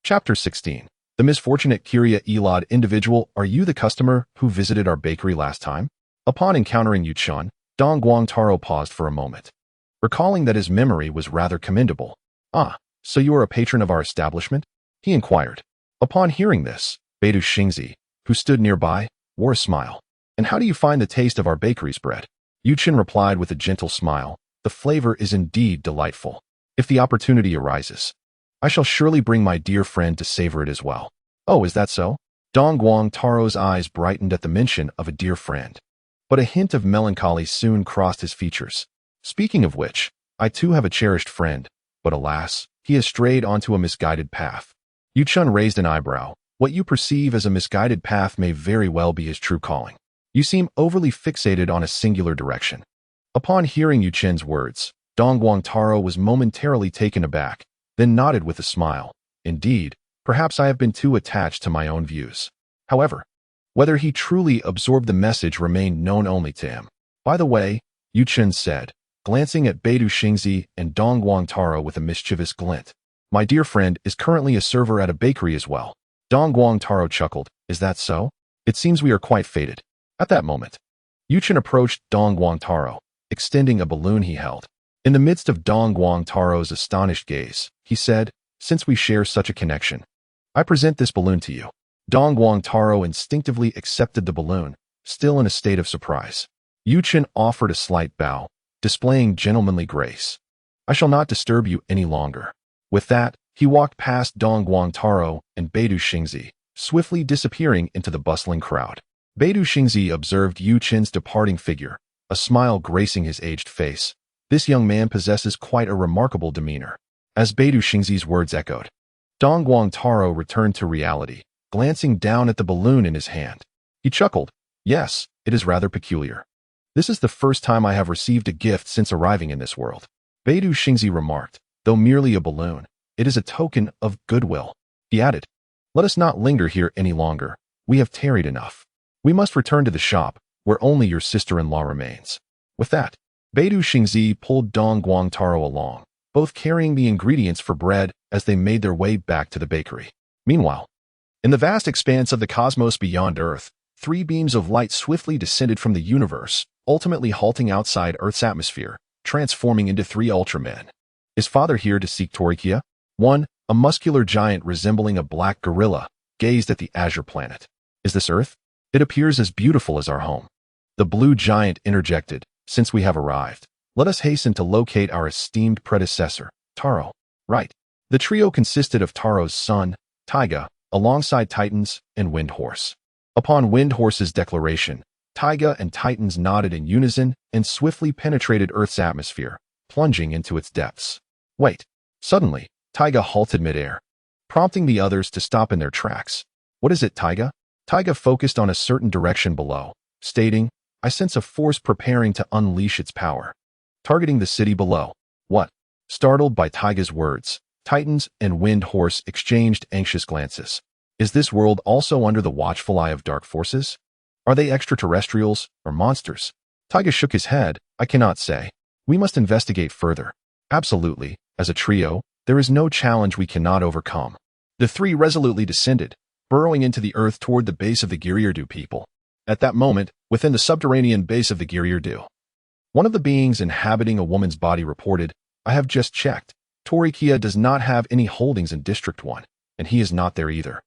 Chapter 16. The misfortunate Kiria Elad individual. "Are you the customer who visited our bakery last time?" Upon encountering Yu Chen, Dongguang Taro paused for a moment, recalling that his memory was rather commendable. "Ah, so you are a patron of our establishment?" he inquired. Upon hearing this, Beidou Xingzi, who stood nearby, wore a smile. "And how do you find the taste of our bakery's bread?" Yuchen replied with a gentle smile. The flavor is indeed delightful. If the opportunity arises, I shall surely bring my dear friend to savor it as well. Oh, is that so? Dongguang Taro's eyes brightened at the mention of a dear friend. But a hint of melancholy soon crossed his features. Speaking of which, I too have a cherished friend, but alas, he has strayed onto a misguided path. Yuchen raised an eyebrow. What you perceive as a misguided path may very well be his true calling. You seem overly fixated on a singular direction. Upon hearing Yuchen's words, Dongguang Taro was momentarily taken aback, then nodded with a smile. Indeed, perhaps I have been too attached to my own views. However, whether he truly absorbed the message remained known only to him. By the way, Yuchen said, glancing at Beidou Xingzi and Dongguang Taro with a mischievous glint. My dear friend is currently a server at a bakery as well. Dongguang Taro chuckled. Is that so? It seems we are quite fated. At that moment, Yuchen approached Dongguang Taro, extending a balloon he held. In the midst of Dongguang Taro's astonished gaze, he said, since we share such a connection, I present this balloon to you. Dongguang Taro instinctively accepted the balloon, still in a state of surprise. Yuchen offered a slight bow, displaying gentlemanly grace. I shall not disturb you any longer. With that, he walked past Dongguang Taro and Beidou Xingzi, swiftly disappearing into the bustling crowd. Beidou Xingzi observed Yuchen's departing figure, a smile gracing his aged face. This young man possesses quite a remarkable demeanor. As Beidou Xingzi's words echoed, Dongguang Taro returned to reality, glancing down at the balloon in his hand. He chuckled. Yes, it is rather peculiar. This is the first time I have received a gift since arriving in this world. Beidou Xingzi remarked, though merely a balloon, it is a token of goodwill. He added, let us not linger here any longer. We have tarried enough. We must return to the shop, where only your sister-in-law remains. With that, Beidou Xingzi pulled Dongguang Taro along, both carrying the ingredients for bread as they made their way back to the bakery. Meanwhile, in the vast expanse of the cosmos beyond Earth, 3 beams of light swiftly descended from the universe, ultimately halting outside Earth's atmosphere, transforming into 3 Ultramen. Is father here to seek Tolekiah? 1. A muscular giant resembling a black gorilla gazed at the azure planet. Is this Earth? It appears as beautiful as our home. The blue giant interjected, since we have arrived, let us hasten to locate our esteemed predecessor, Taro. Right. The trio consisted of Taro's son, Tiga, alongside Titans and Wind Horse. Upon Wind Horse's declaration, Tiga and Titans nodded in unison and swiftly penetrated Earth's atmosphere, plunging into its depths. Wait. Suddenly, Tiga halted midair, prompting the others to stop in their tracks. What is it, Tiga? Tiga focused on a certain direction below, stating, I sense a force preparing to unleash its power. Targeting the city below. What? Startled by Tiga's words, Titans and Wind Horse exchanged anxious glances. Is this world also under the watchful eye of dark forces? Are they extraterrestrials or monsters? Tiga shook his head. I cannot say. We must investigate further. Absolutely. As a trio, there is no challenge we cannot overcome. The 3 resolutely descended, burrowing into the earth toward the base of the Giryardu people. At that moment, within the subterranean base of the Giryardu, one of the beings inhabiting a woman's body reported, I have just checked. Tolekiah does not have any holdings in District 1, and he is not there either.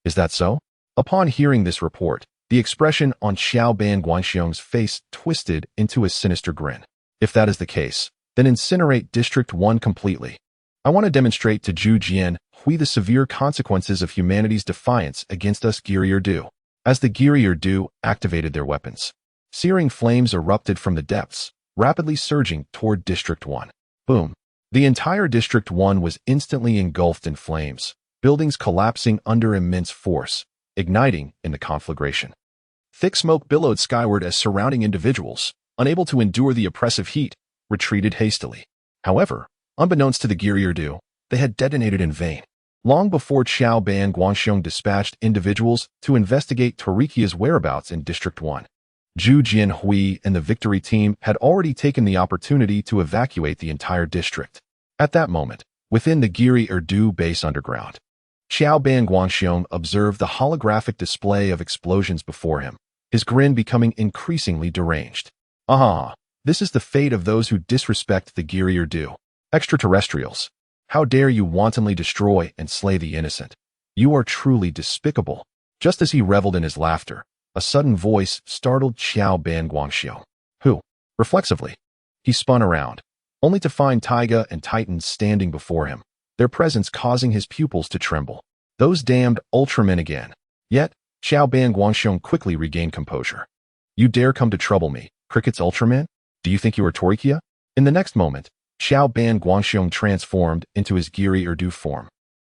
Is that so? Upon hearing this report, the expression on Xiaoban Guanxiong's face twisted into a sinister grin. If that is the case, then incinerate District 1 completely. I want to demonstrate to Zhu Jian Hui the severe consequences of humanity's defiance against us Giryardu. As the Giryardu activated their weapons, searing flames erupted from the depths, rapidly surging toward District 1. Boom. The entire District 1 was instantly engulfed in flames, buildings collapsing under immense force, igniting in the conflagration. Thick smoke billowed skyward as surrounding individuals, unable to endure the oppressive heat, retreated hastily. However, unbeknownst to the Giryardu, they had detonated in vain. Long before Xiaoban Guangxiong dispatched individuals to investigate Tolekiah's whereabouts in District 1, Zhu Jianhui and the victory team had already taken the opportunity to evacuate the entire district. At that moment, within the Giryardu base underground, Xiaoban Guangxiong observed the holographic display of explosions before him, his grin becoming increasingly deranged. Ah, this is the fate of those who disrespect the Giryardu. Extraterrestrials, how dare you wantonly destroy and slay the innocent? You are truly despicable. Just as he reveled in his laughter, a sudden voice startled Xiaoban Guangxiong. Who? Reflexively, he spun around, only to find Tiga and Titan standing before him, their presence causing his pupils to tremble. Those damned Ultramen again. Yet, Xiaoban Guangxiong quickly regained composure. You dare come to trouble me, Cricket's Ultraman? Do you think you are Tolekiah? In the next moment, Xiaoban Guangxiong transformed into his Giri Urdu form,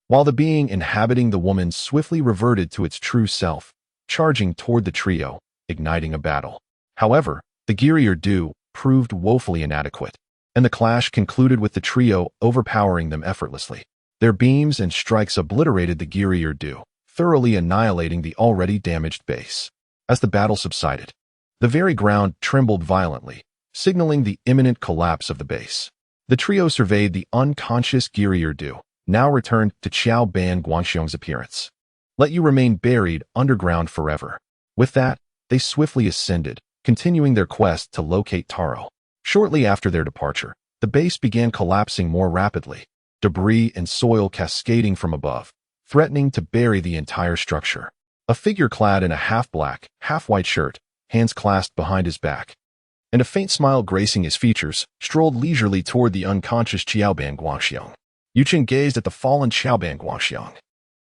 while the being inhabiting the woman swiftly reverted to its true self, charging toward the trio, igniting a battle. However, the Giri Urdu proved woefully inadequate, and the clash concluded with the trio overpowering them effortlessly. Their beams and strikes obliterated the Giri Urdu, thoroughly annihilating the already damaged base. As the battle subsided, the very ground trembled violently, signaling the imminent collapse of the base. The trio surveyed the unconscious Giri Urdu, now returned to Xiaoban Guangxiong's appearance. Let you remain buried underground forever. With that, they swiftly ascended, continuing their quest to locate Taro. Shortly after their departure, the base began collapsing more rapidly, debris and soil cascading from above, threatening to bury the entire structure. A figure clad in a half-black, half-white shirt, hands clasped behind his back, and a faint smile gracing his features, strolled leisurely toward the unconscious Xiaoban Guangxiong. Yuchen gazed at the fallen Xiaoban Guangxiong,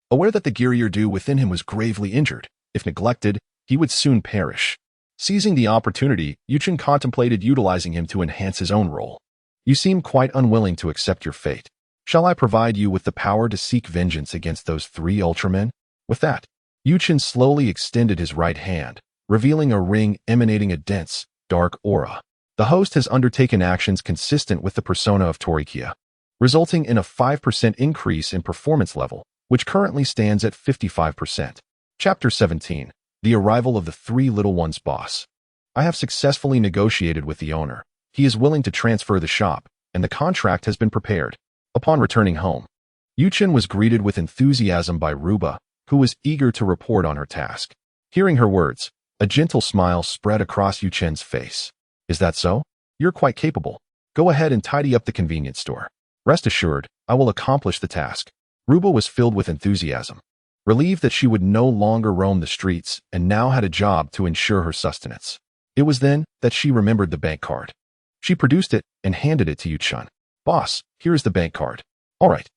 aware that the Giri Urdu within him was gravely injured. If neglected, he would soon perish. Seizing the opportunity, Yuchen contemplated utilizing him to enhance his own role. You seem quite unwilling to accept your fate. Shall I provide you with the power to seek vengeance against those 3 Ultramen? With that, Yuchen slowly extended his right hand, revealing a ring emanating a dense, dark aura. The host has undertaken actions consistent with the persona of Tolekiah, resulting in a 5% increase in performance level, which currently stands at 55%. Chapter 17. The Arrival of the 3 Little Ones Boss. I have successfully negotiated with the owner. He is willing to transfer the shop, and the contract has been prepared. Upon returning home, Yuchen was greeted with enthusiasm by Ruba, who was eager to report on her task. Hearing her words, a gentle smile spread across Yuchen's face. Is that so? You're quite capable. Go ahead and tidy up the convenience store. Rest assured, I will accomplish the task. Ruba was filled with enthusiasm, relieved that she would no longer roam the streets and now had a job to ensure her sustenance. It was then that she remembered the bank card. She produced it and handed it to Yuchen. Boss, here is the bank card. All right.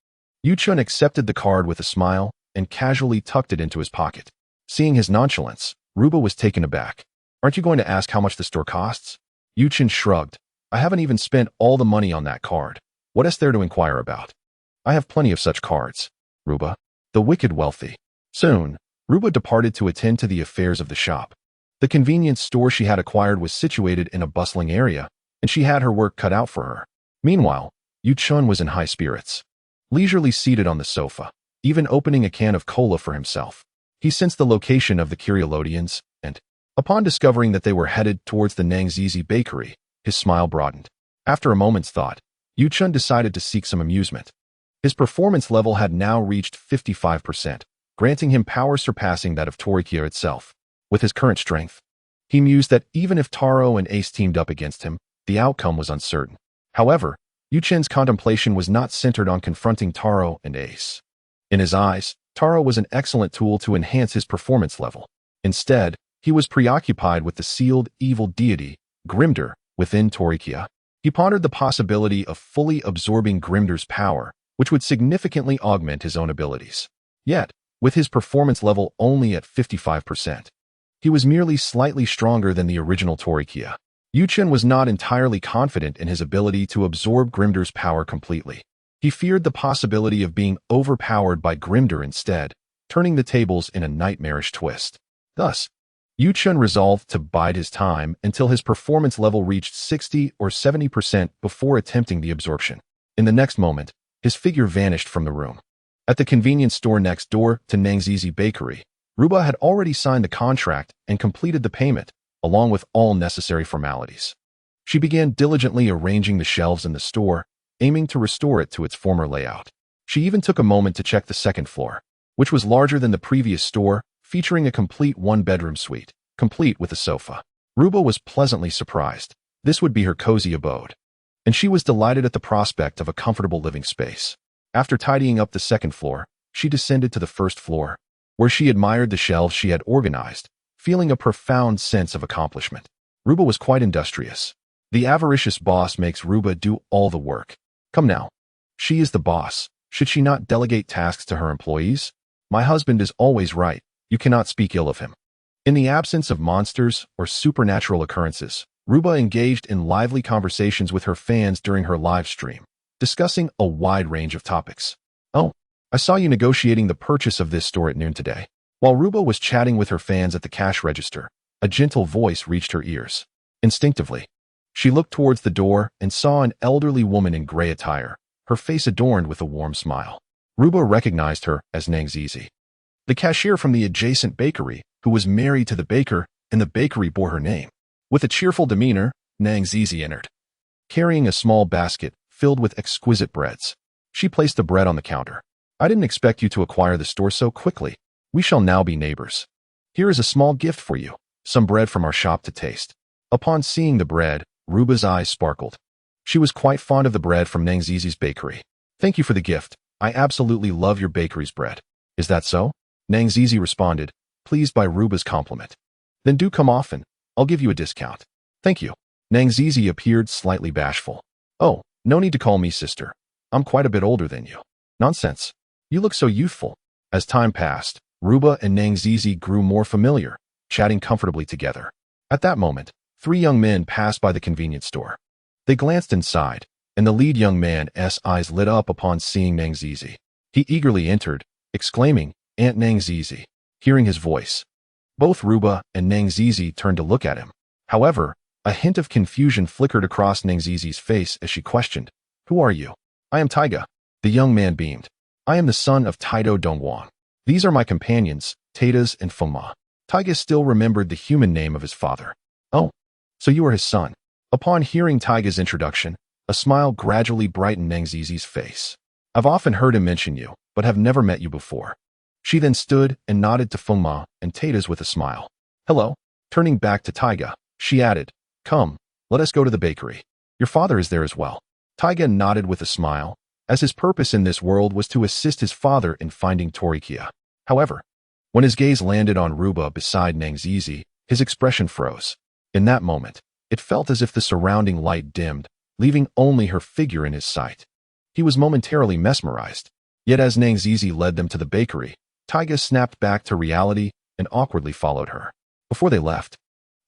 Yuchen accepted the card with a smile and casually tucked it into his pocket. Seeing his nonchalance, Ruba was taken aback. Aren't you going to ask how much the store costs? Yuchen shrugged. I haven't even spent all the money on that card. What is there to inquire about? I have plenty of such cards. Ruba, the wicked wealthy. Soon, Ruba departed to attend to the affairs of the shop. The convenience store she had acquired was situated in a bustling area, and she had her work cut out for her. Meanwhile, Yuchen was in high spirits. Leisurely seated on the sofa, even opening a can of cola for himself. He sensed the location of the Curiolodians, and, upon discovering that they were headed towards the Nangzizi bakery, his smile broadened. After a moment's thought, Yuchen decided to seek some amusement. His performance level had now reached 55%, granting him power surpassing that of Tolekiah itself. With his current strength, he mused that even if Taro and Ace teamed up against him, the outcome was uncertain. However, Yuchen's contemplation was not centered on confronting Taro and Ace. In his eyes, Taro was an excellent tool to enhance his performance level. Instead, he was preoccupied with the sealed evil deity, Grimdur, within Tolekiah. He pondered the possibility of fully absorbing Grimdur's power, which would significantly augment his own abilities. Yet, with his performance level only at 55%, he was merely slightly stronger than the original Tolekiah. Yuchen was not entirely confident in his ability to absorb Grimdur's power completely. He feared the possibility of being overpowered by Grimdur instead, turning the tables in a nightmarish twist. Thus, Yuchen resolved to bide his time until his performance level reached 60 or 70% before attempting the absorption. In the next moment, his figure vanished from the room. At the convenience store next door to Nangzizi Bakery, Ruba had already signed the contract and completed the payment, along with all necessary formalities. She began diligently arranging the shelves in the store, aiming to restore it to its former layout. She even took a moment to check the second floor, which was larger than the previous store, featuring a complete one-bedroom suite, complete with a sofa. Ruba was pleasantly surprised. This would be her cozy abode, and she was delighted at the prospect of a comfortable living space. After tidying up the second floor, she descended to the first floor, where she admired the shelves she had organized, feeling a profound sense of accomplishment. Ruba was quite industrious. The avaricious boss makes Ruba do all the work. Come now. She is the boss. Should she not delegate tasks to her employees? My husband is always right. You cannot speak ill of him. In the absence of monsters or supernatural occurrences, Ruba engaged in lively conversations with her fans during her live stream, discussing a wide range of topics. Oh, I saw you negotiating the purchase of this store at noon today. While Ruba was chatting with her fans at the cash register, a gentle voice reached her ears. Instinctively, she looked towards the door and saw an elderly woman in gray attire, her face adorned with a warm smile. Ruba recognized her as Nang Zizi, the cashier from the adjacent bakery, who was married to the baker, and the bakery bore her name. With a cheerful demeanor, Nang Zizi entered, carrying a small basket filled with exquisite breads. She placed the bread on the counter. I didn't expect you to acquire the store so quickly. We shall now be neighbors. Here is a small gift for you, some bread from our shop to taste. Upon seeing the bread, Ruba's eyes sparkled. She was quite fond of the bread from Nang Zizi's bakery. Thank you for the gift. I absolutely love your bakery's bread. Is that so? Nang Zizi responded, pleased by Ruba's compliment. Then do come often. I'll give you a discount. Thank you. Nang Zizi appeared slightly bashful. Oh, no need to call me sister. I'm quite a bit older than you. Nonsense. You look so youthful. As time passed, Ruba and Nang Zizi grew more familiar, chatting comfortably together. At that moment, 3 young men passed by the convenience store. They glanced inside, and the lead young man's eyes lit up upon seeing Nang Zizi. He eagerly entered, exclaiming, Aunt Nang Zizi. Hearing his voice, both Ruba and Nang Zizi turned to look at him. However, a hint of confusion flickered across Nang Zizi's face as she questioned, Who are you? I am Tiga. The young man beamed. I am the son of Taido Dongwang. These are my companions, Tadas and Fengma. Tiga still remembered the human name of his father. Oh, so you are his son. Upon hearing Tiga's introduction, a smile gradually brightened Nang Zizi's face. I've often heard him mention you, but have never met you before. She then stood and nodded to Fengma and Tadas with a smile. Hello. Turning back to Tiga, she added, Come, let us go to the bakery. Your father is there as well. Tiga nodded with a smile, as his purpose in this world was to assist his father in finding Tolekiah. However, when his gaze landed on Ruba beside Nang Zizi, his expression froze. In that moment, it felt as if the surrounding light dimmed, leaving only her figure in his sight. He was momentarily mesmerized. Yet as Nang Zizi led them to the bakery, Tiga snapped back to reality and awkwardly followed her. Before they left,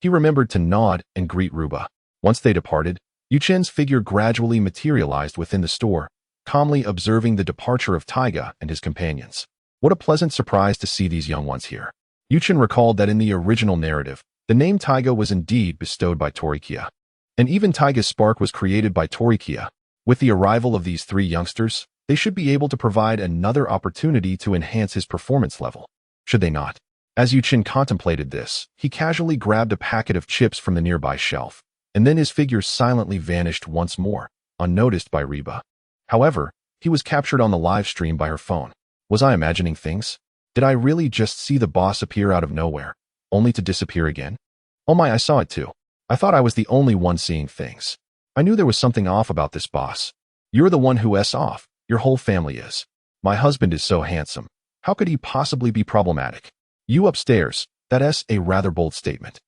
he remembered to nod and greet Ruba. Once they departed, Yuchen's figure gradually materialized within the store, calmly observing the departure of Tiga and his companions. What a pleasant surprise to see these young ones here. Yuchen recalled that in the original narrative, the name Tiga was indeed bestowed by Tolekiah. And even Tiga's spark was created by Tolekiah. With the arrival of these 3 youngsters, they should be able to provide another opportunity to enhance his performance level. Should they not? As Yuchen contemplated this, he casually grabbed a packet of chips from the nearby shelf, and then his figure silently vanished once more, unnoticed by Ruba. However, he was captured on the live stream by her phone. Was I imagining things? Did I really just see the boss appear out of nowhere, only to disappear again? Oh my, I saw it too. I thought I was the only one seeing things. I knew there was something off about this boss. You're the one who S off. Your whole family is. My husband is so handsome. How could he possibly be problematic? You upstairs. That's a rather bold statement.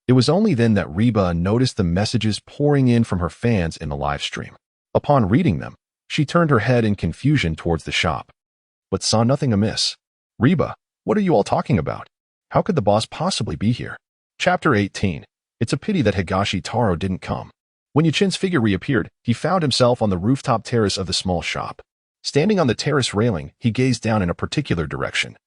It was only then that Reba noticed the messages pouring in from her fans in the live stream. Upon reading them, she turned her head in confusion towards the shop, but saw nothing amiss. Reba, what are you all talking about? How could the boss possibly be here? Chapter 18. It's a pity that Higashi Taro didn't come. When Yuchen's figure reappeared, he found himself on the rooftop terrace of the small shop. Standing on the terrace railing, he gazed down in a particular direction,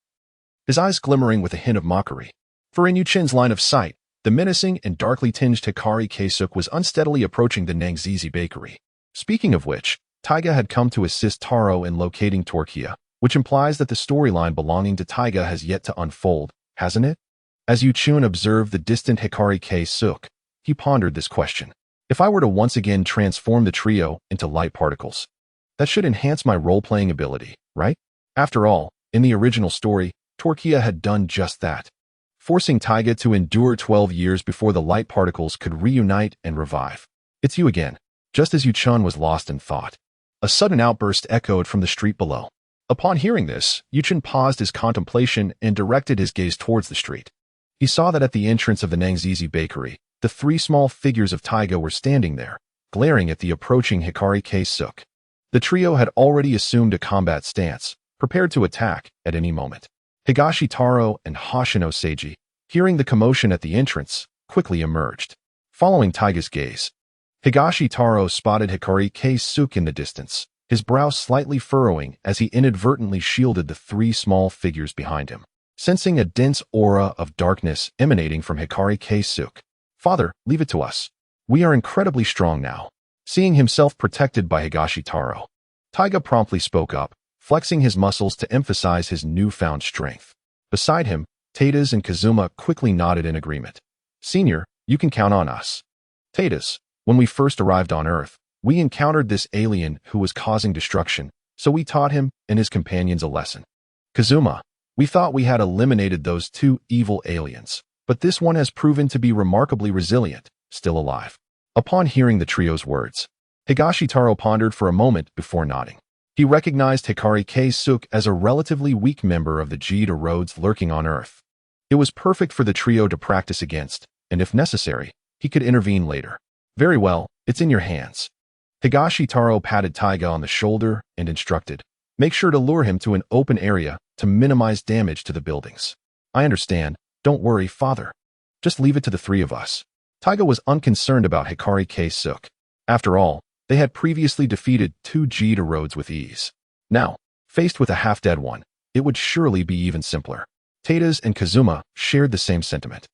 his eyes glimmering with a hint of mockery. For in Yuchen's line of sight, the menacing and darkly tinged Hikari Keisuk was unsteadily approaching the Nang Zizi bakery. Speaking of which, Tiga had come to assist Taro in locating Tolekiah, which implies that the storyline belonging to Tiga has yet to unfold, hasn't it? As Yuchun observed the distant Hikari Keisuk, he pondered this question. If I were to once again transform the trio into light particles, that should enhance my role-playing ability, right? After all, in the original story, Tolekiah had done just that, forcing Tiga to endure 12 years before the light particles could reunite and revive. It's you again. Just as Yuchun was lost in thought, a sudden outburst echoed from the street below. Upon hearing this, Yuchun paused his contemplation and directed his gaze towards the street. He saw that at the entrance of the Nang Zizi bakery, The three small figures of Tiga were standing there, glaring at the approaching Hikari Keisuke. The trio had already assumed a combat stance, prepared to attack at any moment. Higashi Taro and Hoshino Seiji, hearing the commotion at the entrance, quickly emerged. Following Tiga's gaze, Higashi Taro spotted Hikari Keisuke in the distance, his brow slightly furrowing as he inadvertently shielded the three small figures behind him. Sensing a dense aura of darkness emanating from Hikari Keisuke, "Father, leave it to us. We are incredibly strong now." Seeing himself protected by Higashi Taro, Tiga promptly spoke up, flexing his muscles to emphasize his newfound strength. Beside him, Tadas and Kazuma quickly nodded in agreement. "Senior, you can count on us." "Tadas, when we first arrived on Earth, we encountered this alien who was causing destruction, so we taught him and his companions a lesson. Kazuma, we thought we had eliminated those two evil aliens, but this one has proven to be remarkably resilient, still alive." Upon hearing the trio's words, Higashi Taro pondered for a moment before nodding. He recognized Hikari Keisuke as a relatively weak member of the Jida Roads lurking on Earth. It was perfect for the trio to practice against, and if necessary, he could intervene later. "Very well, it's in your hands." Higashi Taro patted Tiga on the shoulder and instructed, "Make sure to lure him to an open area to minimize damage to the buildings." "I understand. Don't worry, father. Just leave it to the three of us." Tiga was unconcerned about Hikari Keisuke. After all, they had previously defeated two Jida Roads with ease. Now, faced with a half-dead one, it would surely be even simpler. Tadas and Kazuma shared the same sentiment.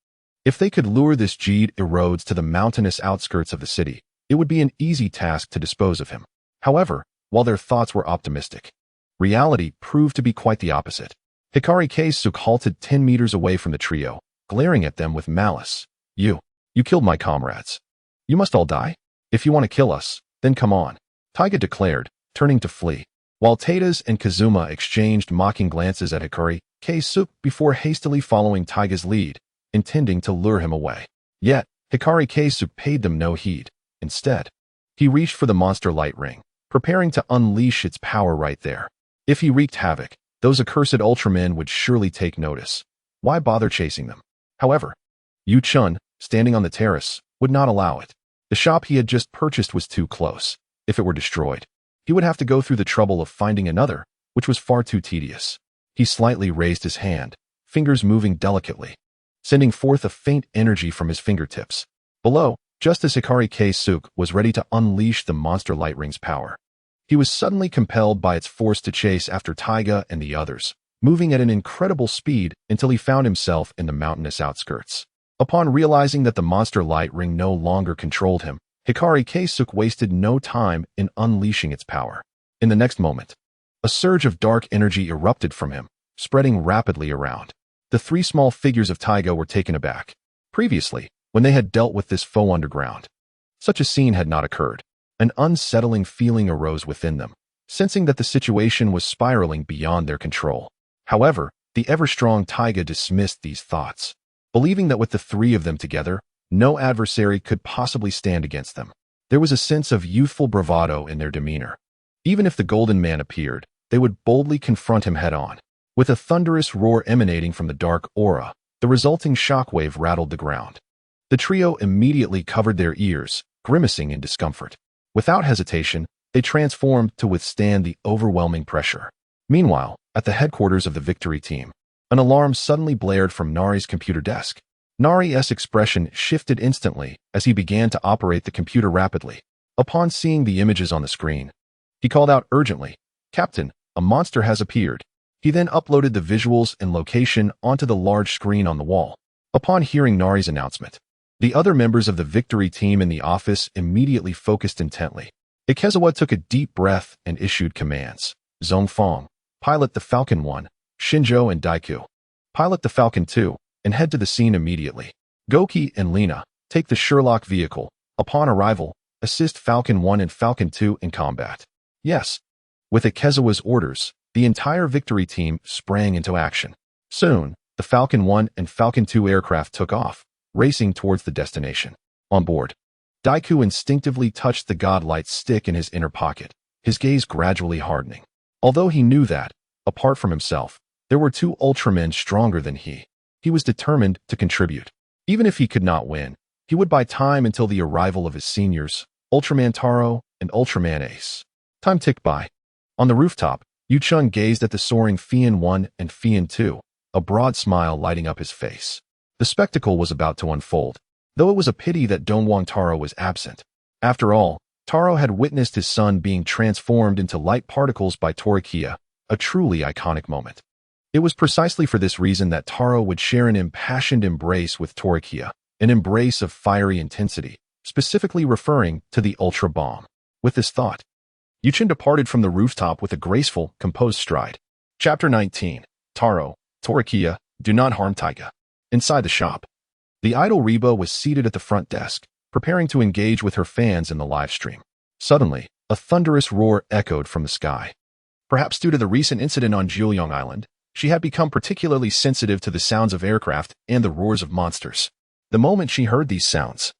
If they could lure this Jida Roads to the mountainous outskirts of the city, it would be an easy task to dispose of him. However, while their thoughts were optimistic, reality proved to be quite the opposite. Hikari Keisuke halted 10 meters away from the trio, glaring at them with malice. You killed my comrades. You must all die? If you want to kill us, then come on," Tiga declared, turning to flee, while Tadas and Kazuma exchanged mocking glances at Hikari Keisuke before hastily following Tiga's lead, intending to lure him away. Yet, Hikari Keisuke paid them no heed. Instead, he reached for the monster light ring, preparing to unleash its power right there. If he wreaked havoc, those accursed Ultramen would surely take notice. Why bother chasing them? However, Yu Chun, standing on the terrace, would not allow it. The shop he had just purchased was too close. If it were destroyed, he would have to go through the trouble of finding another, which was far too tedious. He slightly raised his hand, fingers moving delicately, sending forth a faint energy from his fingertips. Below, just as Hikari Keisuke was ready to unleash the monster light ring's power, he was suddenly compelled by its force to chase after Tiga and the others, moving at an incredible speed until he found himself in the mountainous outskirts. Upon realizing that the monster light ring no longer controlled him, Hikari Keisuke wasted no time in unleashing its power. In the next moment, a surge of dark energy erupted from him, spreading rapidly around. The three small figures of Tiga were taken aback. Previously, when they had dealt with this foe underground, such a scene had not occurred. An unsettling feeling arose within them, sensing that the situation was spiraling beyond their control. However, the ever-strong Tiga dismissed these thoughts, believing that with the three of them together, no adversary could possibly stand against them. There was a sense of youthful bravado in their demeanor. Even if the Golden Man appeared, they would boldly confront him head-on. With a thunderous roar emanating from the dark aura, the resulting shockwave rattled the ground. The trio immediately covered their ears, grimacing in discomfort. Without hesitation, they transformed to withstand the overwhelming pressure. Meanwhile, at the headquarters of the Victory Team, an alarm suddenly blared from Nari's computer desk. Nari's expression shifted instantly as he began to operate the computer rapidly. Upon seeing the images on the screen, he called out urgently, "Captain, a monster has appeared." He then uploaded the visuals and location onto the large screen on the wall. Upon hearing Nari's announcement, the other members of the Victory Team in the office immediately focused intently. Ikezawa took a deep breath and issued commands. Zhongfeng, pilot the Falcon 1, Shinjo and Daiku, pilot the Falcon 2, and head to the scene immediately. Goki and Lena, take the Sherlock vehicle. Upon arrival, assist Falcon 1 and Falcon 2 in combat. Yes. With Ikezawa's orders, the entire Victory Team sprang into action. Soon, the Falcon 1 and Falcon 2 aircraft took off, racing towards the destination. On board, Daiku instinctively touched the godlight stick in his inner pocket, his gaze gradually hardening. Although he knew that, apart from himself, there were two Ultramen stronger than he was determined to contribute. Even if he could not win, He would buy time until the arrival of his seniors, Ultraman Taro and Ultraman Ace. Time ticked by. On the rooftop, Yu-chun gazed at the soaring Fian 1 and Fian 2, a broad smile lighting up his face. The spectacle was about to unfold, though it was a pity that Dongwang Taro was absent. After all, Taro had witnessed his son being transformed into light particles by Tolekiah, a truly iconic moment. It was precisely for this reason that Taro would share an impassioned embrace with Tolekiah, an embrace of fiery intensity, specifically referring to the Ultra Bomb. With this thought, Yu-chun departed from the rooftop with a graceful, composed stride. Chapter 19. Taro, Tolekiah, do not harm Tiga. Inside the shop, the idol Reba was seated at the front desk, preparing to engage with her fans in the live stream. Suddenly, a thunderous roar echoed from the sky. Perhaps due to the recent incident on Juliang Island, she had become particularly sensitive to the sounds of aircraft and the roars of monsters. The moment she heard these sounds,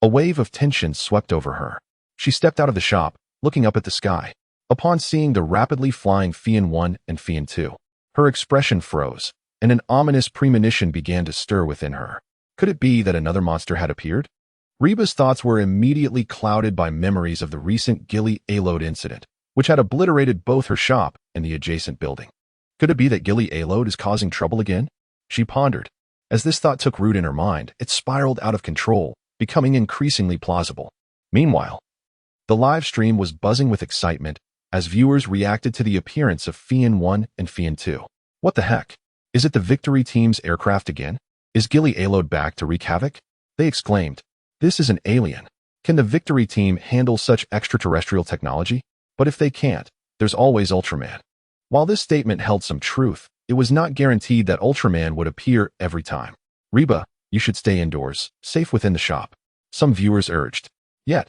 a wave of tension swept over her. She stepped out of the shop, looking up at the sky. Upon seeing the rapidly flying Fian 1 and Fian 2, her expression froze, and an ominous premonition began to stir within her. Could it be that another monster had appeared? Reba's thoughts were immediately clouded by memories of the recent Gilly Alode incident, which had obliterated both her shop and the adjacent building. Could it be that Gilly Alode is causing trouble again? She pondered. As this thought took root in her mind, it spiraled out of control, becoming increasingly plausible. Meanwhile, the live stream was buzzing with excitement as viewers reacted to the appearance of Fian 1 and Fian 2. What the heck? Is it the Victory Team's aircraft again? Is Gilly Alode back to wreak havoc? They exclaimed. This is an alien. Can the Victory Team handle such extraterrestrial technology? But if they can't, there's always Ultraman. While this statement held some truth, it was not guaranteed that Ultraman would appear every time. Reba, you should stay indoors, safe within the shop, some viewers urged. Yet,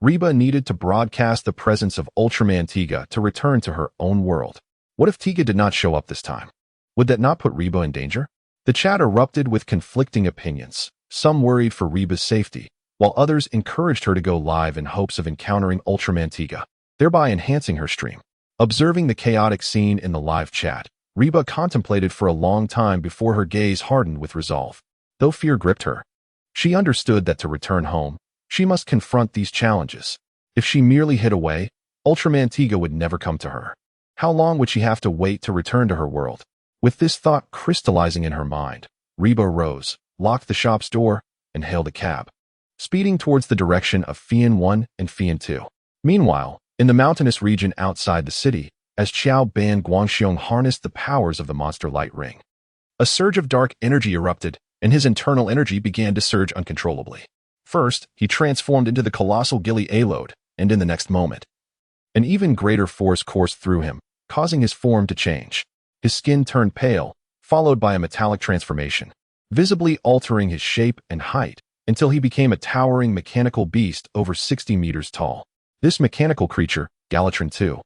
Reba needed to broadcast the presence of Ultraman Tiga to return to her own world. What if Tiga did not show up this time? Would that not put Reba in danger? The chat erupted with conflicting opinions. Some worried for Reba's safety, while others encouraged her to go live in hopes of encountering Ultraman Tiga, thereby enhancing her stream. Observing the chaotic scene in the live chat, Reba contemplated for a long time before her gaze hardened with resolve. Though fear gripped her, she understood that to return home, she must confront these challenges. If she merely hid away, Ultraman Tiga would never come to her. How long would she have to wait to return to her world? With this thought crystallizing in her mind, Reba rose, locked the shop's door, and hailed a cab, speeding towards the direction of Fian 1 and Fian 2. Meanwhile, in the mountainous region outside the city, as Qiao Ban Guangxiong harnessed the powers of the monster light ring, a surge of dark energy erupted, and his internal energy began to surge uncontrollably. First, he transformed into the colossal Gilly Alode, and in the next moment, an even greater force coursed through him, causing his form to change. His skin turned pale, followed by a metallic transformation, visibly altering his shape and height until he became a towering mechanical beast over 60 meters tall. This mechanical creature, Galatron II,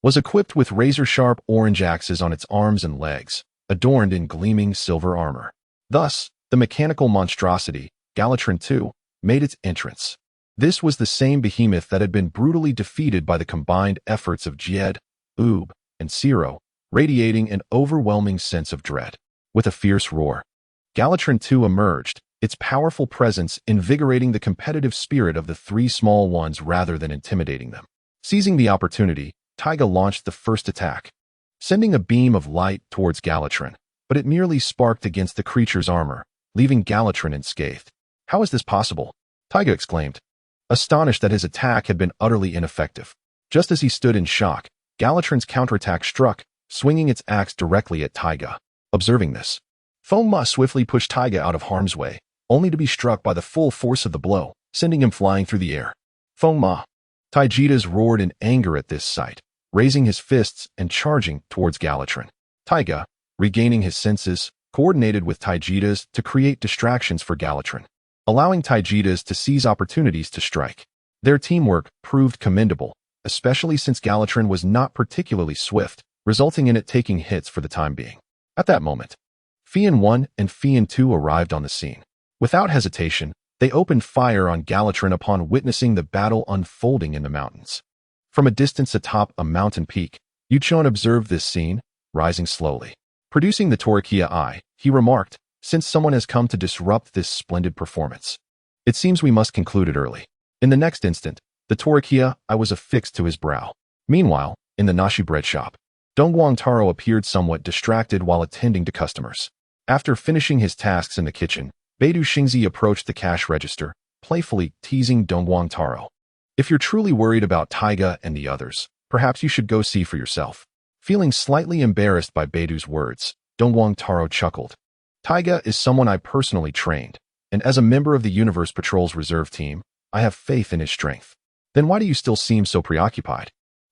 was equipped with razor-sharp orange axes on its arms and legs, adorned in gleaming silver armor. Thus, the mechanical monstrosity, Galatron II, made its entrance. This was the same behemoth that had been brutally defeated by the combined efforts of Jed, Oob, and Zero, radiating an overwhelming sense of dread. With a fierce roar, Galatron II emerged, its powerful presence invigorating the competitive spirit of the three small ones rather than intimidating them. Seizing the opportunity, Tiga launched the first attack, sending a beam of light towards Galatron, but it merely sparked against the creature's armor, leaving Galatron unscathed. How is this possible? Tiga exclaimed, astonished that his attack had been utterly ineffective. Just as he stood in shock, Galatron's counterattack struck, swinging its axe directly at Tiga. Observing this, Feng Ma swiftly pushed Tiga out of harm's way, only to be struck by the full force of the blow, sending him flying through the air. Feng Ma! Taijitas roared in anger at this sight, raising his fists and charging towards Galatron. Tiga, regaining his senses, coordinated with Taijitas to create distractions for Galatron, allowing Taijitas to seize opportunities to strike. Their teamwork proved commendable, especially since Galatron was not particularly swift, resulting in it taking hits for the time being. At that moment, Fian 1 and Fian 2 arrived on the scene. Without hesitation, they opened fire on Galatron upon witnessing the battle unfolding in the mountains. From a distance atop a mountain peak, Yu-chun observed this scene, rising slowly. Producing the Tolekiah eye, he remarked, since someone has come to disrupt this splendid performance. It seems we must conclude it early. In the next instant, the Tolekiah I was affixed to his brow. Meanwhile, in the Nashi bread shop, Dongguang Taro appeared somewhat distracted while attending to customers. After finishing his tasks in the kitchen, Beidou Xingzi approached the cash register, playfully teasing Dongguang Taro. If you're truly worried about Tiga and the others, perhaps you should go see for yourself. Feeling slightly embarrassed by Beidou's words, Dongguang Taro chuckled. Tiga is someone I personally trained, and as a member of the Universe Patrol's reserve team, I have faith in his strength. Then why do you still seem so preoccupied?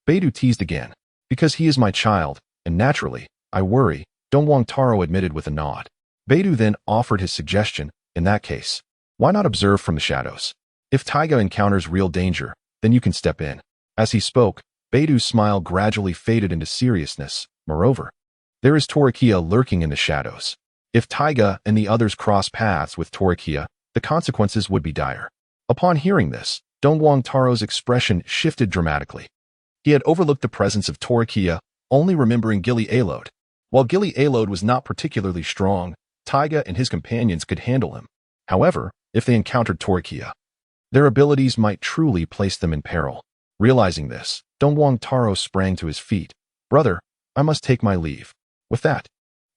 Beidou teased again. Because he is my child, and naturally, I worry, Dongguang Taro admitted with a nod. Beidou then offered his suggestion. In that case, why not observe from the shadows? If Tiga encounters real danger, then you can step in. As he spoke, Beidou's smile gradually faded into seriousness. Moreover, there is Tolekiah lurking in the shadows. If Tiga and the others cross paths with Tolekiah, the consequences would be dire. Upon hearing this, Dongguang Taro's expression shifted dramatically. He had overlooked the presence of Tolekiah, only remembering Gili Alode. While Gili Alode was not particularly strong, Tiga and his companions could handle him. However, if they encountered Tolekiah, their abilities might truly place them in peril. Realizing this, Dongguang Taro sprang to his feet. Brother, I must take my leave. With that,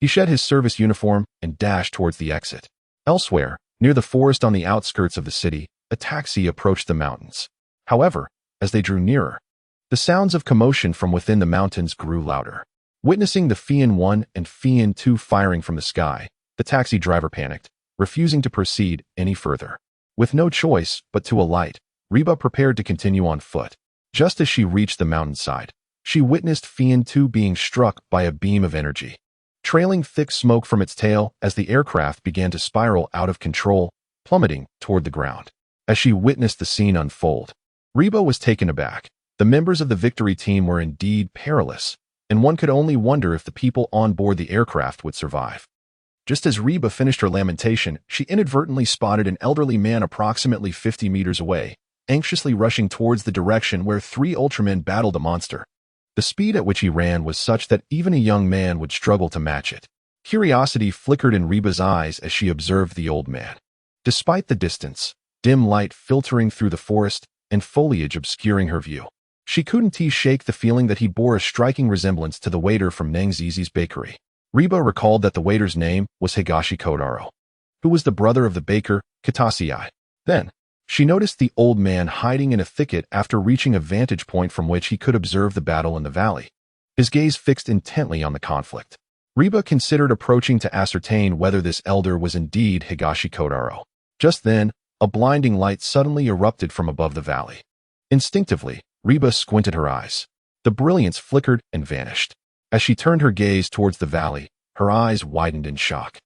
he shed his service uniform and dashed towards the exit. Elsewhere, near the forest on the outskirts of the city, a taxi approached the mountains. However, as they drew nearer, the sounds of commotion from within the mountains grew louder. Witnessing the Fian 1 and Fian 2 firing from the sky, the taxi driver panicked, refusing to proceed any further. With no choice but to alight, Reba prepared to continue on foot. Just as she reached the mountainside, she witnessed Fian 2 being struck by a beam of energy, trailing thick smoke from its tail as the aircraft began to spiral out of control, plummeting toward the ground. As she witnessed the scene unfold, Reba was taken aback. The members of the victory team were indeed perilous, and one could only wonder if the people on board the aircraft would survive. Just as Reba finished her lamentation, she inadvertently spotted an elderly man approximately 50 meters away, anxiously rushing towards the direction where 3 Ultramen battled a monster. The speed at which he ran was such that even a young man would struggle to match it. Curiosity flickered in Reba's eyes as she observed the old man. Despite the distance, dim light filtering through the forest, and foliage obscuring her view, she couldn't shake the feeling that he bore a striking resemblance to the waiter from Nangzizi's bakery. Reba recalled that the waiter's name was Higashi Kodaro, who was the brother of the baker, Kitasiai. Then, she noticed the old man hiding in a thicket after reaching a vantage point from which he could observe the battle in the valley. His gaze fixed intently on the conflict. Reba considered approaching to ascertain whether this elder was indeed Higashi Kodaro. Just then, a blinding light suddenly erupted from above the valley. Instinctively, Reba squinted her eyes. The brilliance flickered and vanished. As she turned her gaze towards the valley, her eyes widened in shock.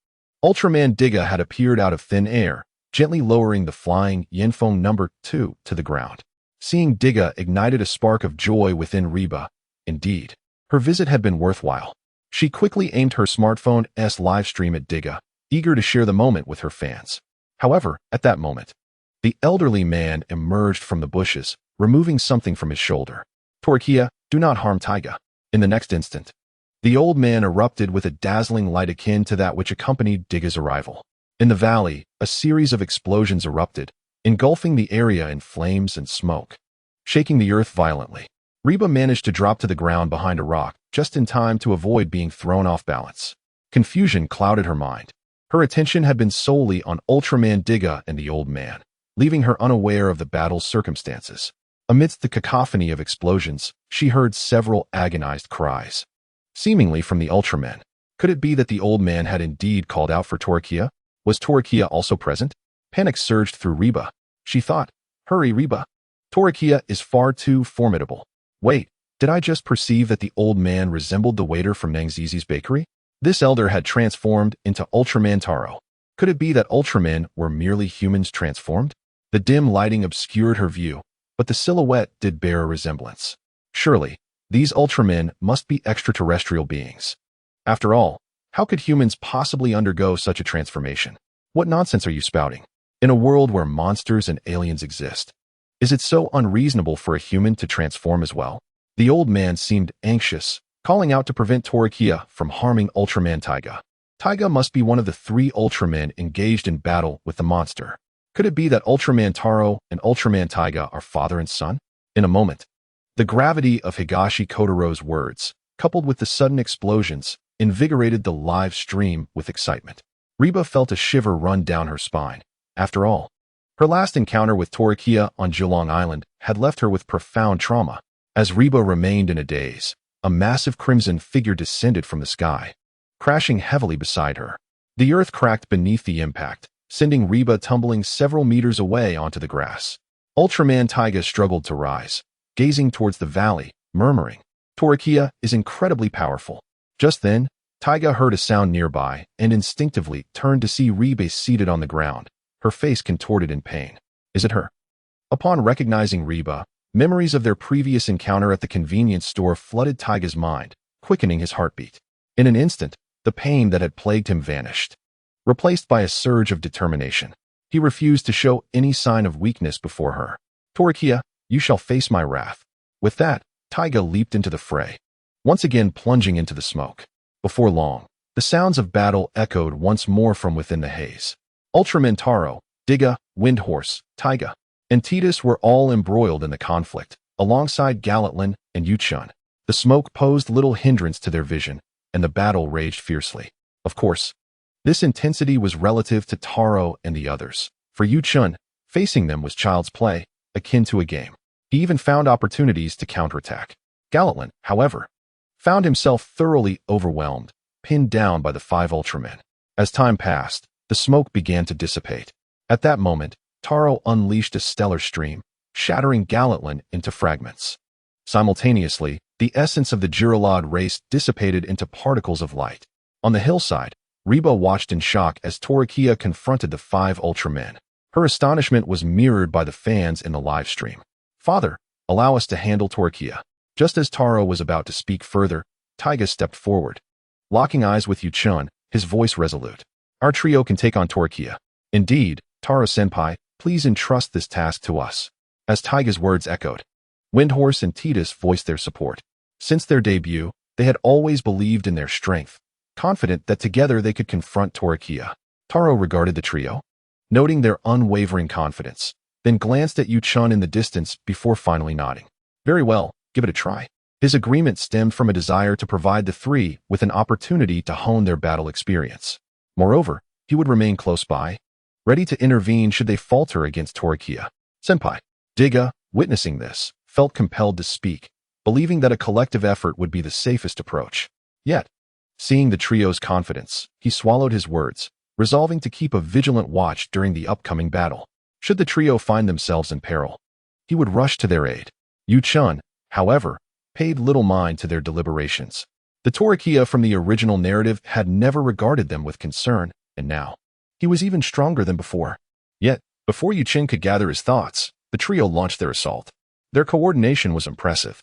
Ultraman Diga had appeared out of thin air, gently lowering the flying Yanfeng No. 2 to the ground. Seeing Diga ignited a spark of joy within Reba. Indeed, her visit had been worthwhile. She quickly aimed her smartphone's live stream at Diga, eager to share the moment with her fans. However, at that moment, the elderly man emerged from the bushes, removing something from his shoulder. Tolekiah, do not harm Tiga. In the next instant, the old man erupted with a dazzling light akin to that which accompanied Diga's arrival. In the valley, a series of explosions erupted, engulfing the area in flames and smoke. Shaking the earth violently, Reba managed to drop to the ground behind a rock, just in time to avoid being thrown off balance. Confusion clouded her mind. Her attention had been solely on Ultraman Diga and the old man, leaving her unaware of the battle's circumstances. Amidst the cacophony of explosions, she heard several agonized cries, seemingly from the Ultramen. Could it be that the old man had indeed called out for Tolekiah? Was Tolekiah also present? Panic surged through Reba. She thought, hurry Reba. Tolekiah is far too formidable. Wait, did I just perceive that the old man resembled the waiter from Nangzizi's bakery? This elder had transformed into Ultraman Taro. Could it be that Ultramen were merely humans transformed? The dim lighting obscured her view, but the silhouette did bear a resemblance. Surely, these Ultramen must be extraterrestrial beings. After all, how could humans possibly undergo such a transformation? What nonsense are you spouting? In a world where monsters and aliens exist, is it so unreasonable for a human to transform as well? The old man seemed anxious, calling out to prevent Tolekiah from harming Ultraman Tiga. Tiga must be one of the 3 Ultramen engaged in battle with the monster. Could it be that Ultraman Taro and Ultraman Tiga are father and son? In a moment, the gravity of Higashi Kotaro's words, coupled with the sudden explosions, invigorated the live stream with excitement. Reba felt a shiver run down her spine. After all, her last encounter with Tolekiah on Geelong Island had left her with profound trauma. As Reba remained in a daze, a massive crimson figure descended from the sky, crashing heavily beside her. The earth cracked beneath the impact, sending Reba tumbling several meters away onto the grass. Ultraman Tiga struggled to rise, gazing towards the valley, murmuring, "Tolekiah is incredibly powerful." Just then, Tiga heard a sound nearby and instinctively turned to see Reba seated on the ground, her face contorted in pain. Is it her? Upon recognizing Reba, memories of their previous encounter at the convenience store flooded Tiga's mind, quickening his heartbeat. In an instant, the pain that had plagued him vanished, replaced by a surge of determination. He refused to show any sign of weakness before her. "Tolekiah, you shall face my wrath." With that, Tiga leaped into the fray, once again plunging into the smoke. Before long, the sounds of battle echoed once more from within the haze. Ultraman Taro, Diga, Windhorse, Tiga, and Titus were all embroiled in the conflict, alongside Galatlan and Yuchun. The smoke posed little hindrance to their vision, and the battle raged fiercely. Of course, this intensity was relative to Taro and the others. For Yuchun, facing them was child's play, akin to a game. He even found opportunities to counterattack. Galatlan, however, found himself thoroughly overwhelmed, pinned down by the 5 Ultramen. As time passed, the smoke began to dissipate. At that moment, Taro unleashed a stellar stream, shattering Galatlan into fragments. Simultaneously, the essence of the Giralod race dissipated into particles of light. On the hillside, Reba watched in shock as Tolekiah confronted the 5 Ultramen. Her astonishment was mirrored by the fans in the live stream. "Father, allow us to handle Tolekiah." Just as Taro was about to speak further, Tiga stepped forward. Locking eyes with Yuchun, his voice resolute. "Our trio can take on Tolekiah." "Indeed, Taro-senpai, please entrust this task to us." As Tiga's words echoed, Windhorse and Titus voiced their support. Since their debut, they had always believed in their strength, confident that together they could confront Tolekiah. Taro regarded the trio, noting their unwavering confidence, then glanced at Yuchun in the distance before finally nodding. "Very well, give it a try." His agreement stemmed from a desire to provide the 3 with an opportunity to hone their battle experience. Moreover, he would remain close by, ready to intervene should they falter against Tolekiah. "Senpai." Diga, witnessing this, felt compelled to speak, believing that a collective effort would be the safest approach. Yet, seeing the trio's confidence, he swallowed his words, resolving to keep a vigilant watch during the upcoming battle. Should the trio find themselves in peril, he would rush to their aid. Yuchun, however, paid little mind to their deliberations. The Tolekiah from the original narrative had never regarded them with concern, and now, he was even stronger than before. Yet, before Yuchun could gather his thoughts, the trio launched their assault. Their coordination was impressive,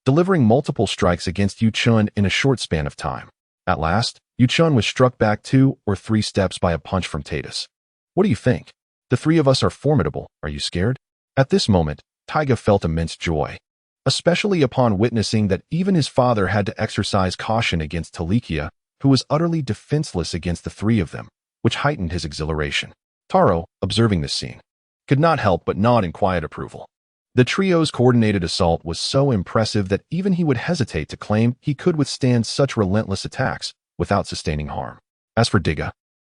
delivering multiple strikes against Yuchun in a short span of time. At last, Yuchun was struck back 2 or 3 steps by a punch from Titus. "What do you think? The 3 of us are formidable. Are you scared?" At this moment, Tiga felt immense joy, especially upon witnessing that even his father had to exercise caution against Tolekiah, who was utterly defenseless against the 3 of them, which heightened his exhilaration. Taro, observing this scene, could not help but nod in quiet approval. The trio's coordinated assault was so impressive that even he would hesitate to claim he could withstand such relentless attacks without sustaining harm. As for Diga,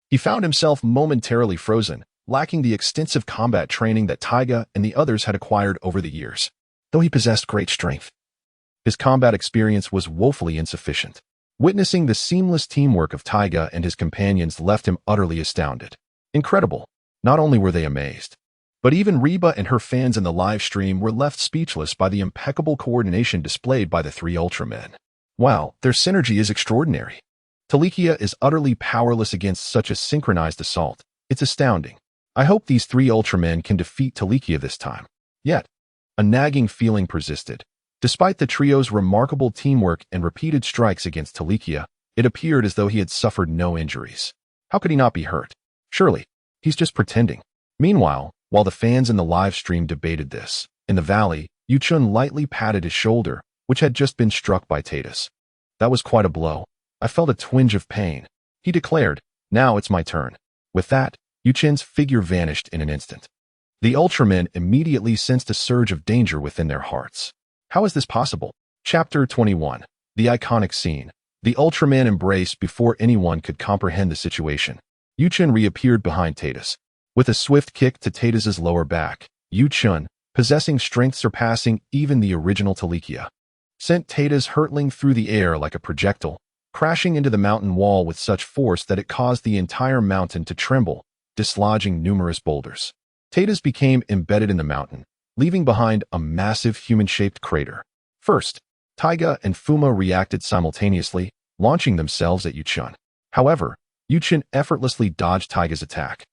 he found himself momentarily frozen, lacking the extensive combat training that Tiga and the others had acquired over the years. Though he possessed great strength, his combat experience was woefully insufficient. Witnessing the seamless teamwork of Tiga and his companions left him utterly astounded. Incredible. Not only were they amazed, but even Reba and her fans in the live stream were left speechless by the impeccable coordination displayed by the 3 Ultramen. Wow, their synergy is extraordinary. Tolekiah is utterly powerless against such a synchronized assault. It's astounding. I hope these 3 Ultramen can defeat Tolekiah this time. Yet, a nagging feeling persisted. Despite the trio's remarkable teamwork and repeated strikes against Tolekiah, it appeared as though he had suffered no injuries. How could he not be hurt? Surely, he's just pretending. Meanwhile, while the fans in the live stream debated this, in the valley, Yuchun lightly patted his shoulder, which had just been struck by Titus. "That was quite a blow. I felt a twinge of pain." He declared, "Now it's my turn." With that, Yuchen's figure vanished in an instant. The Ultramen immediately sensed a surge of danger within their hearts. How is this possible? Chapter 21. The iconic scene. The Ultraman embraced before anyone could comprehend the situation. Yuchen reappeared behind Tatus. With a swift kick to Tatus's lower back, Yuchen, possessing strength surpassing even the original Tolekiah, sent Tatus hurtling through the air like a projectile, crashing into the mountain wall with such force that it caused the entire mountain to tremble, dislodging numerous boulders. Tatus became embedded in the mountain, leaving behind a massive human-shaped crater. First, Tiga and Fuma reacted simultaneously, launching themselves at Yuchen. However, Yuchen effortlessly dodged Tiga's attack,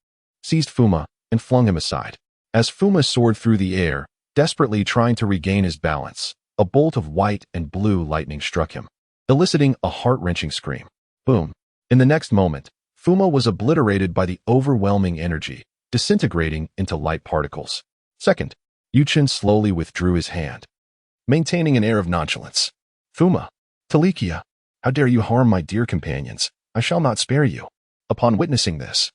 seized Fuma, and flung him aside. As Fuma soared through the air, desperately trying to regain his balance, a bolt of white and blue lightning struck him, eliciting a heart-wrenching scream. Boom. In the next moment, Fuma was obliterated by the overwhelming energy, disintegrating into light particles. Second, Yuchen slowly withdrew his hand, maintaining an air of nonchalance. Fuma, Tolekiah, how dare you harm my dear companions? I shall not spare you. Upon witnessing this,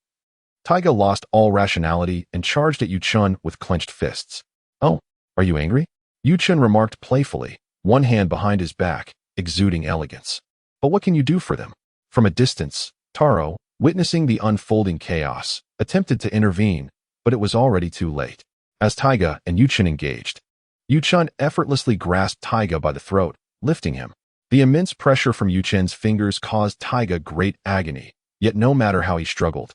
Tiga lost all rationality and charged at Yuchen with clenched fists. Oh, are you angry? Yuchen remarked playfully, one hand behind his back, exuding elegance. But what can you do for them? From a distance, Taro, witnessing the unfolding chaos, attempted to intervene, but it was already too late. As Tiga and Yuchen engaged, Yuchen effortlessly grasped Tiga by the throat, lifting him. The immense pressure from Yuchen's fingers caused Tiga great agony, yet no matter how he struggled,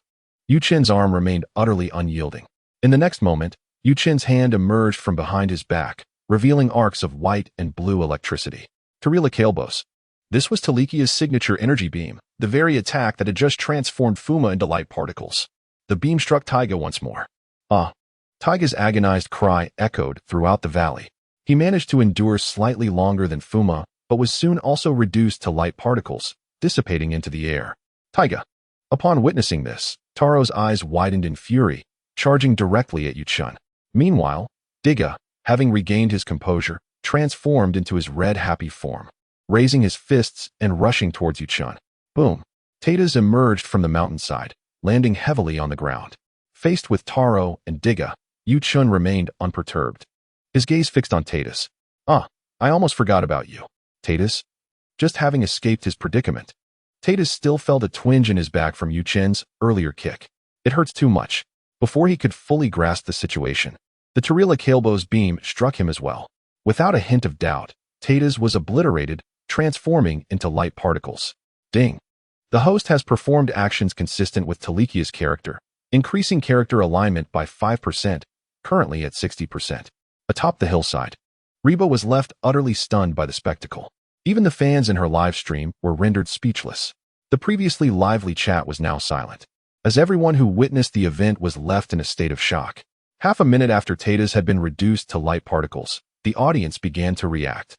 Yuchen's arm remained utterly unyielding. In the next moment, Yuchen's hand emerged from behind his back, revealing arcs of white and blue electricity. Tolekiah. This was Tolekiah's signature energy beam, the very attack that had just transformed Fuma into light particles. The beam struck Tiga once more. Ah! Tiga's agonized cry echoed throughout the valley. He managed to endure slightly longer than Fuma, but was soon also reduced to light particles, dissipating into the air. Tiga. Upon witnessing this, Taro's eyes widened in fury, charging directly at Yuchen. Meanwhile, Diga, having regained his composure, transformed into his red happy form, raising his fists and rushing towards Yuchen. Boom! Tatus emerged from the mountainside, landing heavily on the ground. Faced with Taro and Diga, Yuchen remained unperturbed, his gaze fixed on Tatus. Ah, I almost forgot about you. Tatus, just having escaped his predicament. Tatus still felt a twinge in his back from Yuchen's earlier kick. It hurts too much. Before he could fully grasp the situation, the Tolekiah's beam struck him as well. Without a hint of doubt, Tatus was obliterated, transforming into light particles. Ding. The host has performed actions consistent with Tolekiah's character, increasing character alignment by 5%, currently at 60%. Atop the hillside, Reba was left utterly stunned by the spectacle. Even the fans in her live stream were rendered speechless. The previously lively chat was now silent, as everyone who witnessed the event was left in a state of shock. Half a minute after Tatus had been reduced to light particles, the audience began to react.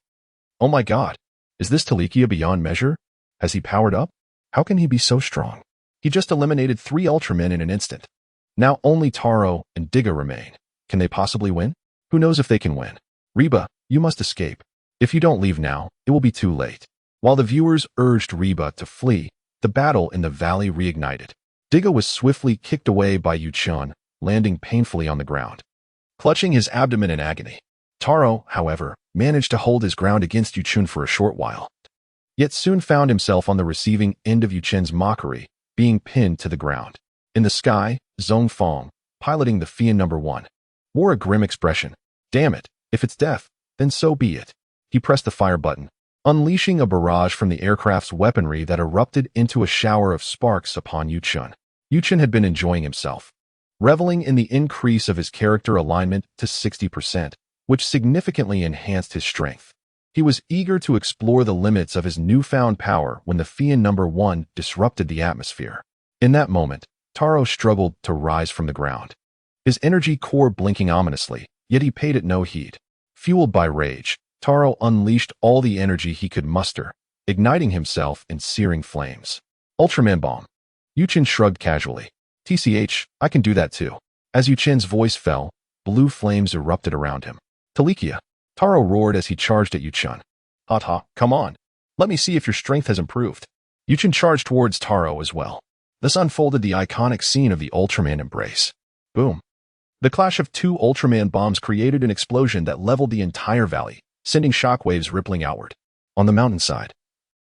Oh my god, is this Tolekiah beyond measure? Has he powered up? How can he be so strong? He just eliminated 3 Ultramen in an instant. Now only Taro and Diga remain. Can they possibly win? Who knows if they can win? Reba, you must escape. If you don't leave now, it will be too late. While the viewers urged Reba to flee, the battle in the valley reignited. Diga was swiftly kicked away by Yuchen, landing painfully on the ground, clutching his abdomen in agony. Taro, however, managed to hold his ground against Yuchen for a short while, yet soon found himself on the receiving end of Yuchen's mockery, being pinned to the ground. In the sky, Zhong Fong, piloting the Fian No. 1, wore a grim expression. Damn it, if it's death, then so be it. He pressed the fire button, unleashing a barrage from the aircraft's weaponry that erupted into a shower of sparks upon Yuchen. Yuchen had been enjoying himself, reveling in the increase of his character alignment to 60%, which significantly enhanced his strength. He was eager to explore the limits of his newfound power when the Fian No. 1 disrupted the atmosphere. In that moment, Taro struggled to rise from the ground, his energy core blinking ominously, yet he paid it no heed. Fueled by rage, Taro unleashed all the energy he could muster, igniting himself in searing flames. Ultraman Bomb. Yuchen shrugged casually. TCH, I can do that too. As Yuchen's voice fell, blue flames erupted around him. Tolekiah. Taro roared as he charged at Yuchen. Come on. Let me see if your strength has improved. Yuchen charged towards Taro as well. Thus unfolded the iconic scene of the Ultraman embrace. Boom. The clash of two Ultraman bombs created an explosion that leveled the entire valley, sending shockwaves rippling outward. On the mountainside,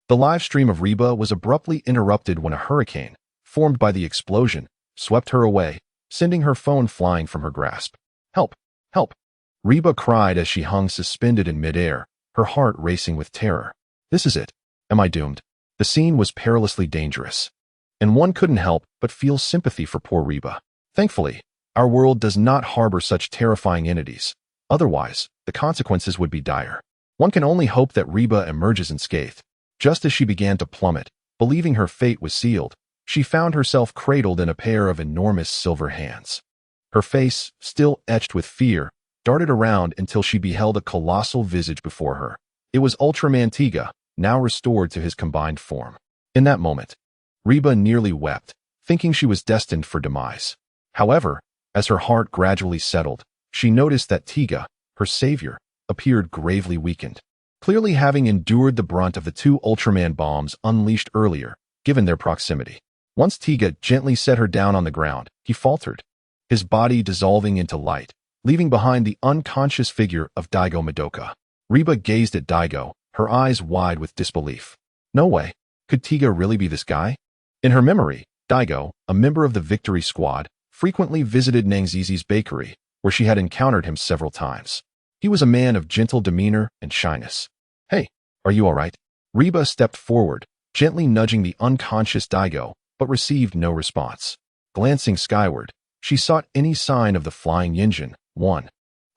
the live stream of Reba was abruptly interrupted when a hurricane, formed by the explosion, swept her away, sending her phone flying from her grasp. Help! Help! Reba cried as she hung suspended in midair, her heart racing with terror. This is it. Am I doomed? The scene was perilously dangerous, and one couldn't help but feel sympathy for poor Reba. Thankfully, our world does not harbor such terrifying entities. Otherwise, the consequences would be dire. One can only hope that Reba emerges unscathed. Just as she began to plummet, believing her fate was sealed, she found herself cradled in a pair of enormous silver hands. Her face, still etched with fear, darted around until she beheld a colossal visage before her. It was Ultraman Tiga, now restored to his combined form. In that moment, Reba nearly wept, thinking she was destined for demise. However, as her heart gradually settled, she noticed that Tiga, her savior, appeared gravely weakened, clearly having endured the brunt of the two Ultraman bombs unleashed earlier, given their proximity. Once Tiga gently set her down on the ground, he faltered, his body dissolving into light, leaving behind the unconscious figure of Daigo Madoka. Reba gazed at Daigo, her eyes wide with disbelief. No way. Could Tiga really be this guy? In her memory, Daigo, a member of the Victory Squad, frequently visited Nangzizi's bakery, where she had encountered him several times. He was a man of gentle demeanor and shyness. Hey, are you all right? Reba stepped forward, gently nudging the unconscious Daigo, but received no response. Glancing skyward, she sought any sign of the flying Yinjin, one,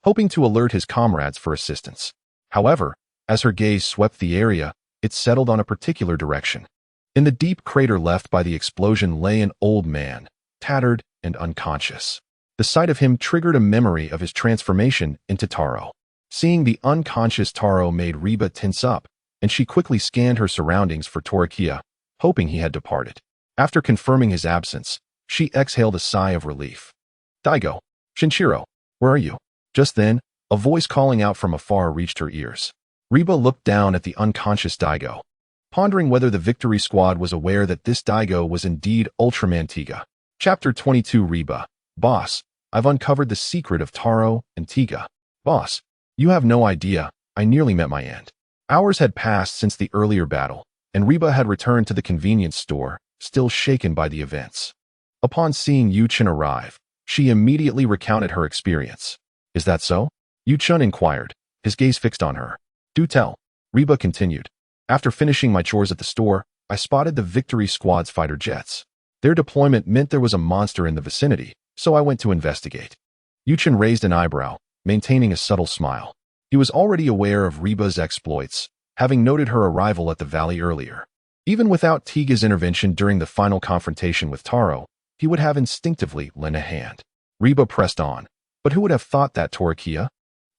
hoping to alert his comrades for assistance. However, as her gaze swept the area, it settled on a particular direction. In the deep crater left by the explosion lay an old man, tattered and unconscious. The sight of him triggered a memory of his transformation into Taro. Seeing the unconscious Taro made Reba tense up, and she quickly scanned her surroundings for Tolekiah, hoping he had departed. After confirming his absence, she exhaled a sigh of relief. Daigo, Shinshiro, where are you? Just then, a voice calling out from afar reached her ears. Reba looked down at the unconscious Daigo, pondering whether the Victory Squad was aware that this Daigo was indeed Ultraman Tiga. Chapter 22 Reba, Boss, I've uncovered the secret of Taro and Tiga. Boss, you have no idea, I nearly met my end. Hours had passed since the earlier battle, and Reba had returned to the convenience store, still shaken by the events. Upon seeing Yu-chan arrive, she immediately recounted her experience. Is that so? Yu-chan inquired, his gaze fixed on her. Do tell, Reba continued. After finishing my chores at the store, I spotted the Victory Squad's fighter jets. Their deployment meant there was a monster in the vicinity, so I went to investigate. Yu-chan raised an eyebrow, maintaining a subtle smile. He was already aware of Reba's exploits, having noted her arrival at the valley earlier. Even without Tiga's intervention during the final confrontation with Taro, he would have instinctively lent a hand. Reba pressed on. But who would have thought that Tolekiah,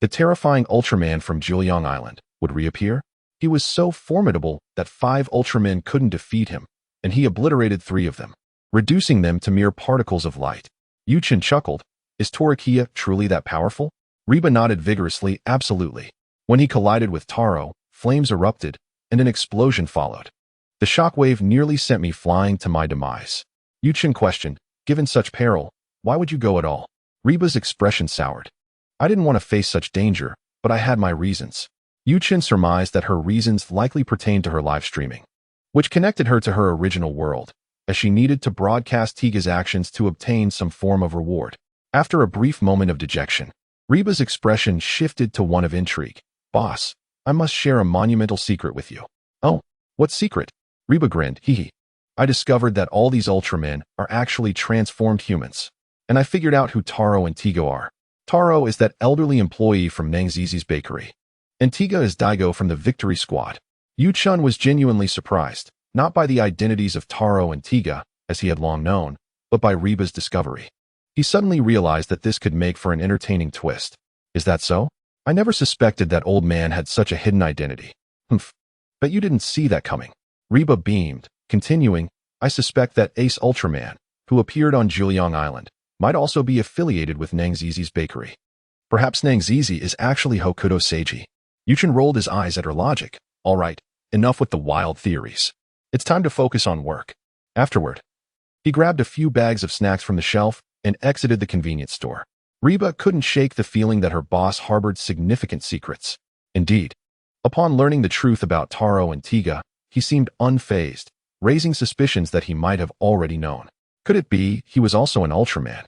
the terrifying Ultraman from Juliang Island, would reappear? He was so formidable that 5 Ultramen couldn't defeat him, and he obliterated 3 of them, reducing them to mere particles of light. Yu-chan chuckled. Is Tolekiah truly that powerful? Reba nodded vigorously, absolutely. When he collided with Taro, flames erupted, and an explosion followed. The shockwave nearly sent me flying to my demise. Yu-chan questioned, given such peril, why would you go at all? Reba's expression soured. I didn't want to face such danger, but I had my reasons. Yu-chan surmised that her reasons likely pertained to her live streaming, which connected her to her original world, as she needed to broadcast Tiga's actions to obtain some form of reward. After a brief moment of dejection, Reba's expression shifted to one of intrigue. Boss, I must share a monumental secret with you. Oh, what secret? Reba grinned, hee. I discovered that all these Ultramen are actually transformed humans, and I figured out who Taro and Tiga are. Taro is that elderly employee from Nangzizi's bakery, and Tiga is Daigo from the Victory Squad. Yu-chan was genuinely surprised, not by the identities of Taro and Tiga, as he had long known, but by Reba's discovery. He suddenly realized that this could make for an entertaining twist. Is that so? I never suspected that old man had such a hidden identity. Humph. Bet you didn't see that coming. Reba beamed, continuing, I suspect that Ace Ultraman, who appeared on Juliang Island, might also be affiliated with Nangzizi's bakery. Perhaps Nangzizi is actually Hokuto Seiji. Yu-chan rolled his eyes at her logic. All right, enough with the wild theories. It's time to focus on work. Afterward, He grabbed a few bags of snacks from the shelf and exited the convenience store. Reba couldn't shake the feeling that her boss harbored significant secrets. Indeed, upon learning the truth about Taro and Tiga, he seemed unfazed, raising suspicions that he might have already known. Could it be he was also an Ultraman,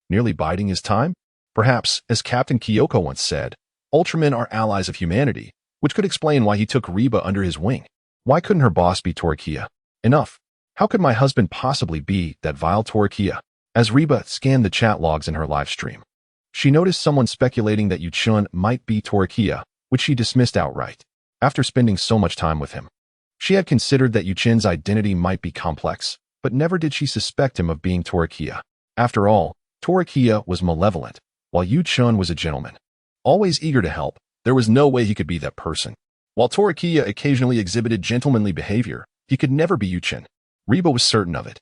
nearly biding his time? Perhaps, as Captain Kyoko once said, Ultramen are allies of humanity, which could explain why he took Reba under his wing. Why couldn't her boss be Tolekiah? Enough. How could my husband possibly be that vile Tolekiah? As Reba scanned the chat logs in her live stream, she noticed someone speculating that Yu-chun might be Tolekiah, which she dismissed outright. After spending so much time with him, she had considered that Yu-chun's identity might be complex, but never did she suspect him of being Tolekiah. After all, Tolekiah was malevolent, while Yu-chun was a gentleman. Always eager to help, there was no way he could be that person. While Tolekiah occasionally exhibited gentlemanly behavior, he could never be Yu-chun. Reba was certain of it.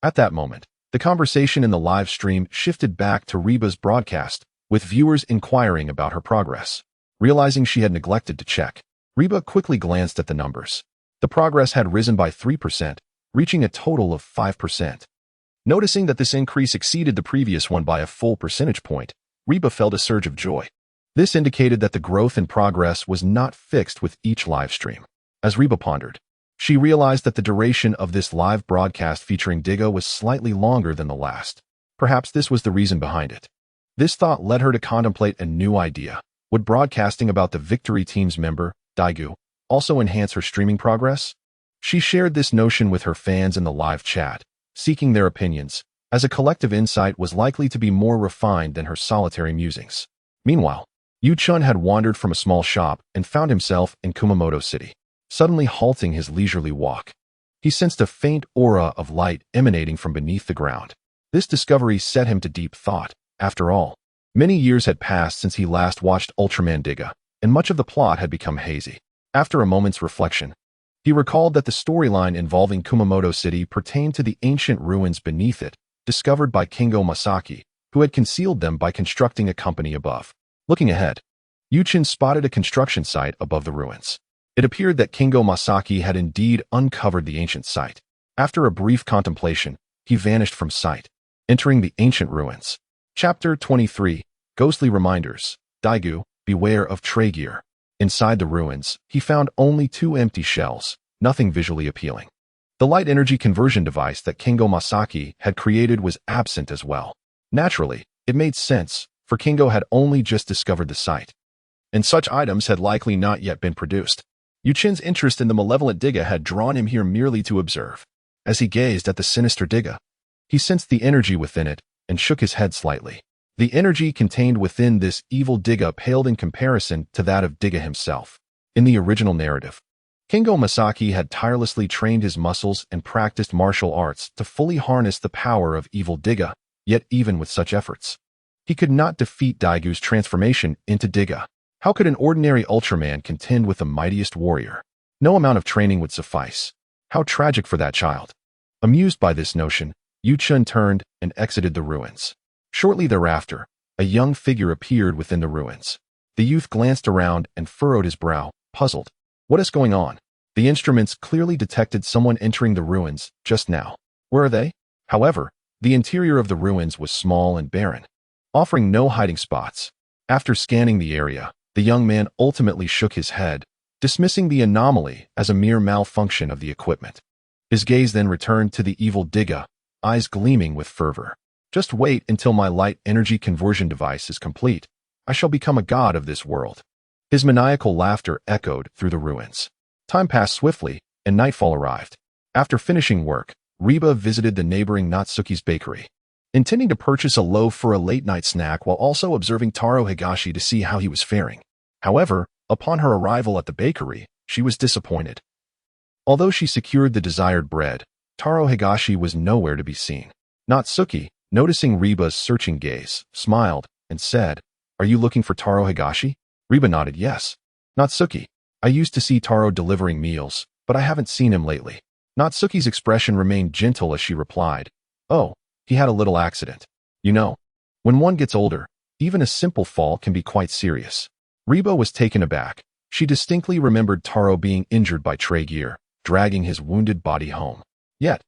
At that moment, the conversation in the live stream shifted back to Reba's broadcast, with viewers inquiring about her progress. Realizing she had neglected to check, Reba quickly glanced at the numbers. The progress had risen by 3%, reaching a total of 5%. Noticing that this increase exceeded the previous one by a full percentage point, Reba felt a surge of joy. This indicated that the growth in progress was not fixed with each live stream. As Reba pondered, she realized that the duration of this live broadcast featuring Diga was slightly longer than the last. Perhaps this was the reason behind it. This thought led her to contemplate a new idea. Would broadcasting about the Victory Team's member, Diga, also enhance her streaming progress? She shared this notion with her fans in the live chat, seeking their opinions, as a collective insight was likely to be more refined than her solitary musings. Meanwhile, Yu-chun had wandered from a small shop and found himself in Kumamoto City, suddenly halting his leisurely walk. He sensed a faint aura of light emanating from beneath the ground. This discovery set him to deep thought. After all, many years had passed since he last watched Ultraman Diga, and much of the plot had become hazy. After a moment's reflection, he recalled that the storyline involving Kumamoto City pertained to the ancient ruins beneath it, discovered by Kingo Masaki, who had concealed them by constructing a company above. Looking ahead, Yu-chun spotted a construction site above the ruins. It appeared that Kingo Masaki had indeed uncovered the ancient site. After a brief contemplation, he vanished from sight, entering the ancient ruins. Chapter 23, Ghostly Reminders. Diga, beware of Tregear. Inside the ruins, he found only 2 empty shells, nothing visually appealing. The light energy conversion device that Kingo Masaki had created was absent as well. Naturally, it made sense, for Kingo had only just discovered the site, and such items had likely not yet been produced. Yu-chun's interest in the malevolent Diga had drawn him here merely to observe. As he gazed at the sinister Diga, he sensed the energy within it and shook his head slightly. The energy contained within this evil Diga paled in comparison to that of Diga himself. In the original narrative, Kingo Masaki had tirelessly trained his muscles and practiced martial arts to fully harness the power of evil Diga, yet even with such efforts, he could not defeat Daigu's transformation into Diga. How could an ordinary Ultraman contend with the mightiest warrior? No amount of training would suffice. How tragic for that child. Amused by this notion, Yu-chun turned and exited the ruins. Shortly thereafter, a young figure appeared within the ruins. The youth glanced around and furrowed his brow, puzzled. What is going on? The instruments clearly detected someone entering the ruins just now. Where are they? However, the interior of the ruins was small and barren, offering no hiding spots. After scanning the area, the young man ultimately shook his head, dismissing the anomaly as a mere malfunction of the equipment. His gaze then returned to the evil Diga, eyes gleaming with fervor. Just wait until my light energy conversion device is complete. I shall become a god of this world. His maniacal laughter echoed through the ruins. Time passed swiftly, and nightfall arrived. After finishing work, Reba visited the neighboring Natsuki's bakery, intending to purchase a loaf for a late-night snack while also observing Taro Higashi to see how he was faring. However, upon her arrival at the bakery, she was disappointed. Although she secured the desired bread, Taro Higashi was nowhere to be seen. Natsuki, noticing Reba's searching gaze, smiled and said, "Are you looking for Taro Higashi?" Reba nodded yes. Natsuki, I used to see Taro delivering meals, but I haven't seen him lately. Natsuki's expression remained gentle as she replied, "Oh, he had a little accident. You know, when one gets older, even a simple fall can be quite serious." Reba was taken aback. She distinctly remembered Taro being injured by Tregear, dragging his wounded body home. Yet,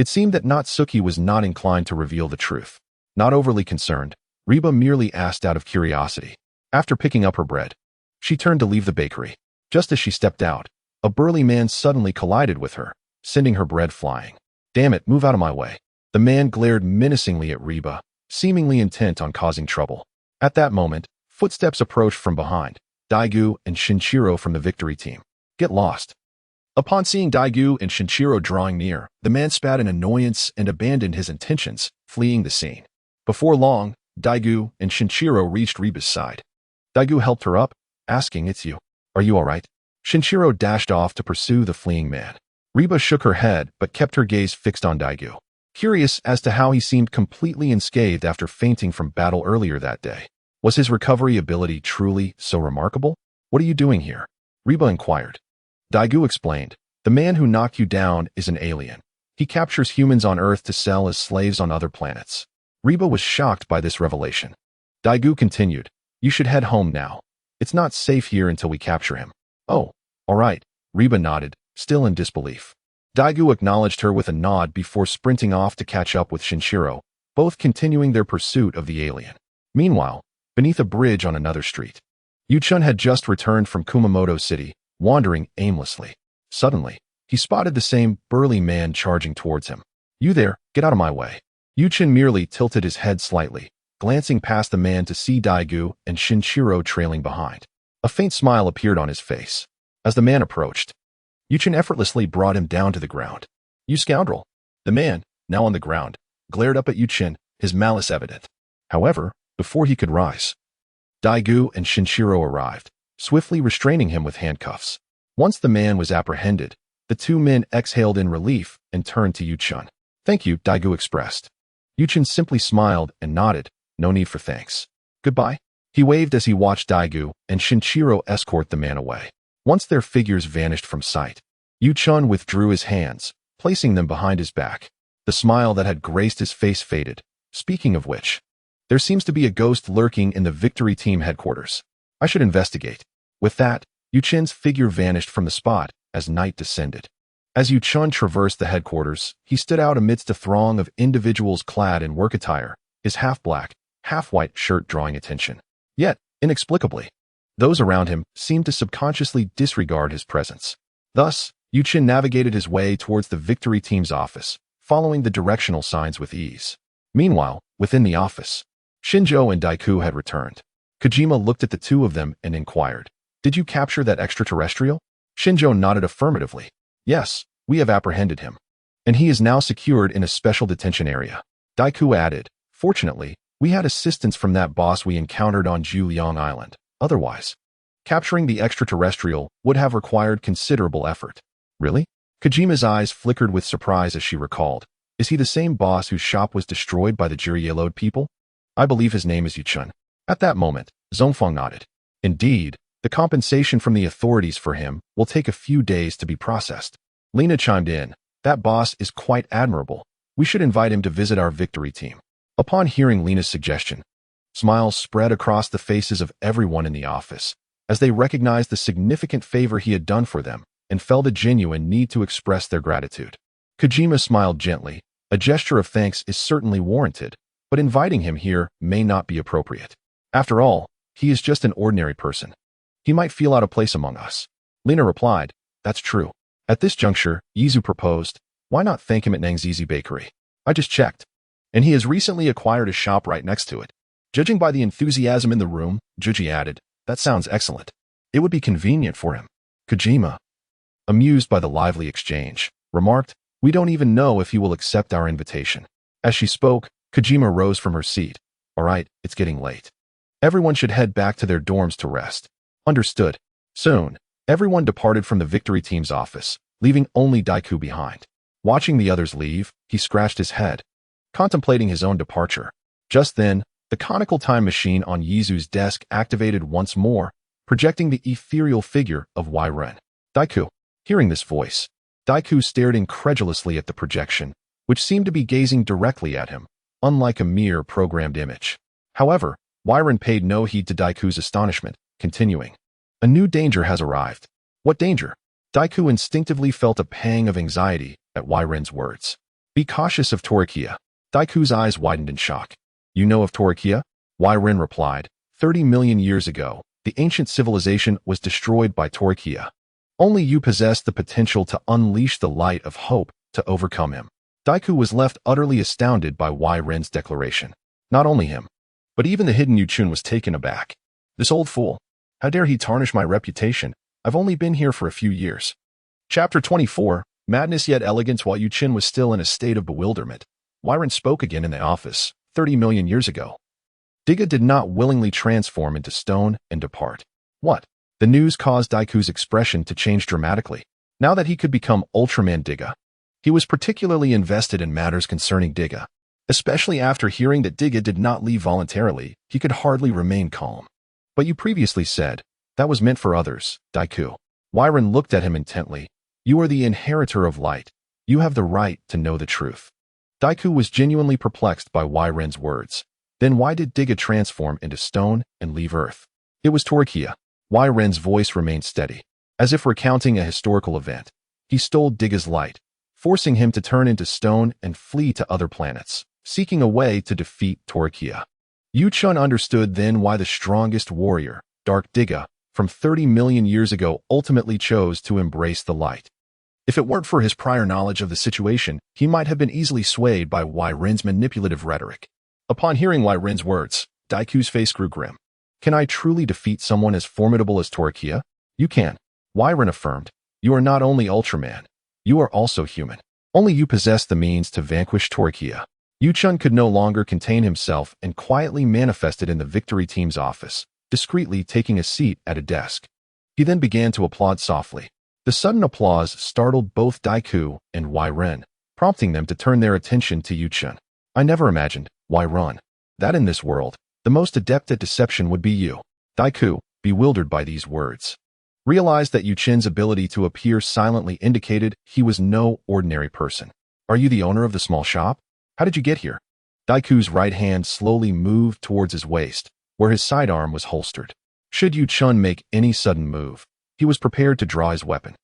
It seemed that Natsuki was not inclined to reveal the truth. Not overly concerned, Reba merely asked out of curiosity. After picking up her bread, she turned to leave the bakery. Just as she stepped out, a burly man suddenly collided with her, sending her bread flying. "Damn it, move out of my way." The man glared menacingly at Reba, seemingly intent on causing trouble. At that moment, footsteps approached from behind, Daigu and Shinchiro from the victory team. "Get lost." Upon seeing Daigu and Shinchiro drawing near, the man spat in annoyance and abandoned his intentions, fleeing the scene. Before long, Daigu and Shinchiro reached Reba's side. Daigu helped her up, asking, "It's you. Are you all right?" Shinchiro dashed off to pursue the fleeing man. Reba shook her head but kept her gaze fixed on Daigu, curious as to how he seemed completely unscathed after fainting from battle earlier that day. Was his recovery ability truly so remarkable? "What are you doing here?" Reba inquired. Daigu explained, "The man who knocked you down is an alien. He captures humans on Earth to sell as slaves on other planets." Reba was shocked by this revelation. Daigu continued, "You should head home now. It's not safe here until we capture him." "Oh, all right," Reba nodded, still in disbelief. Daigu acknowledged her with a nod before sprinting off to catch up with Shinchiro, both continuing their pursuit of the alien. Meanwhile, beneath a bridge on another street, Yuchun had just returned from Kumamoto City, wandering aimlessly. Suddenly, he spotted the same burly man charging towards him. "You there, get out of my way." Yuchun merely tilted his head slightly, glancing past the man to see Daigu and Shinchiro trailing behind. A faint smile appeared on his face. As the man approached, Yuchun effortlessly brought him down to the ground. "You scoundrel." The man, now on the ground, glared up at Yuchun, his malice evident. However, before he could rise, Daigu and Shinchiro arrived, swiftly restraining him with handcuffs. Once the man was apprehended, the two men exhaled in relief and turned to Yuchun. "Thank you," Daigu expressed. Yuchun simply smiled and nodded, "No need for thanks. Goodbye." He waved as he watched Daigu and Shinchiro escort the man away. Once their figures vanished from sight, Yuchun withdrew his hands, placing them behind his back. The smile that had graced his face faded. "Speaking of which, there seems to be a ghost lurking in the victory team headquarters. I should investigate." With that, Yuchun's figure vanished from the spot as night descended. As Yuchun traversed the headquarters, he stood out amidst a throng of individuals clad in work attire, his half-black, half-white shirt drawing attention. Yet, inexplicably, those around him seemed to subconsciously disregard his presence. Thus, Yuchun navigated his way towards the victory team's office, following the directional signs with ease. Meanwhile, within the office, Shinjo and Daiku had returned. Kojima looked at the two of them and inquired, "Did you capture that extraterrestrial?" Shinjo nodded affirmatively. "Yes, we have apprehended him, and he is now secured in a special detention area." Daiku added, "Fortunately, we had assistance from that boss we encountered on Juliang Island. Otherwise, capturing the extraterrestrial would have required considerable effort." "Really?" Kojima's eyes flickered with surprise as she recalled. "Is he the same boss whose shop was destroyed by the Jiryelode people?" "I believe his name is Yuchun." At that moment, Zongfeng nodded. "Indeed, the compensation from the authorities for him will take a few days to be processed." Lena chimed in, "That boss is quite admirable. We should invite him to visit our victory team." Upon hearing Lena's suggestion, smiles spread across the faces of everyone in the office, as they recognized the significant favor he had done for them and felt a genuine need to express their gratitude. Kojima smiled gently. "A gesture of thanks is certainly warranted, but inviting him here may not be appropriate. After all, he is just an ordinary person. He might feel out of place among us." Lena replied, "That's true." At this juncture, Yizu proposed, "Why not thank him at Nangzizi Bakery? I just checked, and he has recently acquired a shop right next to it." Judging by the enthusiasm in the room, Juji added, "That sounds excellent. It would be convenient for him." Kojima, amused by the lively exchange, remarked, "We don't even know if he will accept our invitation." As she spoke, Kojima rose from her seat. "All right, it's getting late. Everyone should head back to their dorms to rest." "Understood." Soon, everyone departed from the victory team's office, leaving only Daiku behind. Watching the others leave, he scratched his head, contemplating his own departure. Just then, the conical time machine on Yizu's desk activated once more, projecting the ethereal figure of Ren. Daiku. Hearing this voice, Daiku stared incredulously at the projection, which seemed to be gazing directly at him, unlike a mere programmed image. However, Ren paid no heed to Daiku's astonishment, continuing, "A new danger has arrived." "What danger?" Daiku instinctively felt a pang of anxiety at Ren's words. Be cautious of Tolekiah. Daiku's eyes widened in shock. You know of Tolekiah? Ren replied. 30 million years ago, the ancient civilization was destroyed by Tolekiah. Only you possess the potential to unleash the light of hope to overcome him. Daiku was left utterly astounded by Ren's declaration. Not only him, but even the hidden Yuchun was taken aback. This old fool. How dare he tarnish my reputation? I've only been here for a few years. Chapter 24, Madness Yet Elegance. While Yuchun was still in a state of bewilderment, Ren spoke again in the office. 30 million years ago, Diga did not willingly transform into stone and depart. What? The news caused Daiku's expression to change dramatically. Now that he could become Ultraman Diga, he was particularly invested in matters concerning Diga. Especially after hearing that Diga did not leave voluntarily, he could hardly remain calm. But you previously said, that was meant for others, Daiku. Ren looked at him intently. You are the inheritor of light. You have the right to know the truth. Daiku was genuinely perplexed by Ren's words. Then why did Diga transform into stone and leave Earth? It was Tolekiah. Ren's voice remained steady. As if recounting a historical event, he stole Diga's light, forcing him to turn into stone and flee to other planets, seeking a way to defeat Tolekiah. Yuchun understood then why the strongest warrior, Dark Diga, from 30 million years ago ultimately chose to embrace the light. If it weren't for his prior knowledge of the situation, he might have been easily swayed by Ren's manipulative rhetoric. Upon hearing Ren's words, Daiku's face grew grim. Can I truly defeat someone as formidable as Tolekiah? You can. Ren affirmed. You are not only Ultraman, you are also human. Only you possess the means to vanquish Tolekiah. Yuchun could no longer contain himself and quietly manifested in the victory team's office, discreetly taking a seat at a desk. He then began to applaud softly. The sudden applause startled both Daiku and Ren, prompting them to turn their attention to Yuchun. I never imagined, Ren, that in this world, the most adept at deception would be you. Daiku, bewildered by these words, realized that Yuchun's ability to appear silently indicated he was no ordinary person. Are you the owner of the small shop? How did you get here? Daiku's right hand slowly moved towards his waist, where his sidearm was holstered. Should Yuchun make any sudden move, he was prepared to draw his weapon.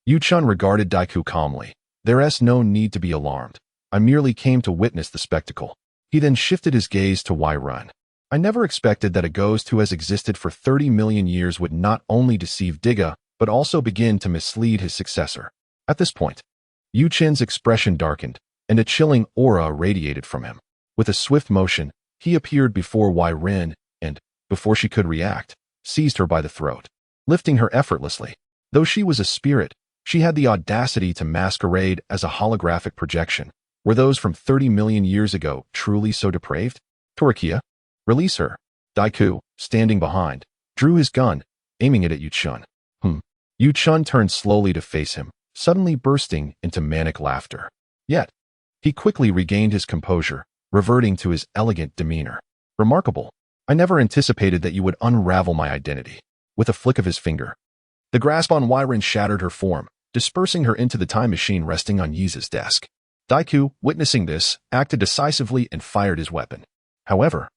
Yuchun regarded Daiku calmly. There's no need to be alarmed. I merely came to witness the spectacle. He then shifted his gaze to Ren. I never expected that a ghost who has existed for 30 million years would not only deceive Diga, but also begin to mislead his successor. At this point, Yuchun's expression darkened, and a chilling aura radiated from him. With a swift motion, he appeared before Ren and, before she could react, seized her by the throat, lifting her effortlessly. Though she was a spirit, she had the audacity to masquerade as a holographic projection. Were those from 30 million years ago truly so depraved? Tolekiah, release her. Daiku, standing behind, drew his gun, aiming it at Yuchun. Yuchun turned slowly to face him, suddenly bursting into manic laughter. Yet, he quickly regained his composure, reverting to his elegant demeanor. Remarkable. I never anticipated that you would unravel my identity. With a flick of his finger, the grasp on Ren shattered her form, dispersing her into the time machine resting on Yi's desk. Daiku, witnessing this, acted decisively and fired his weapon. However,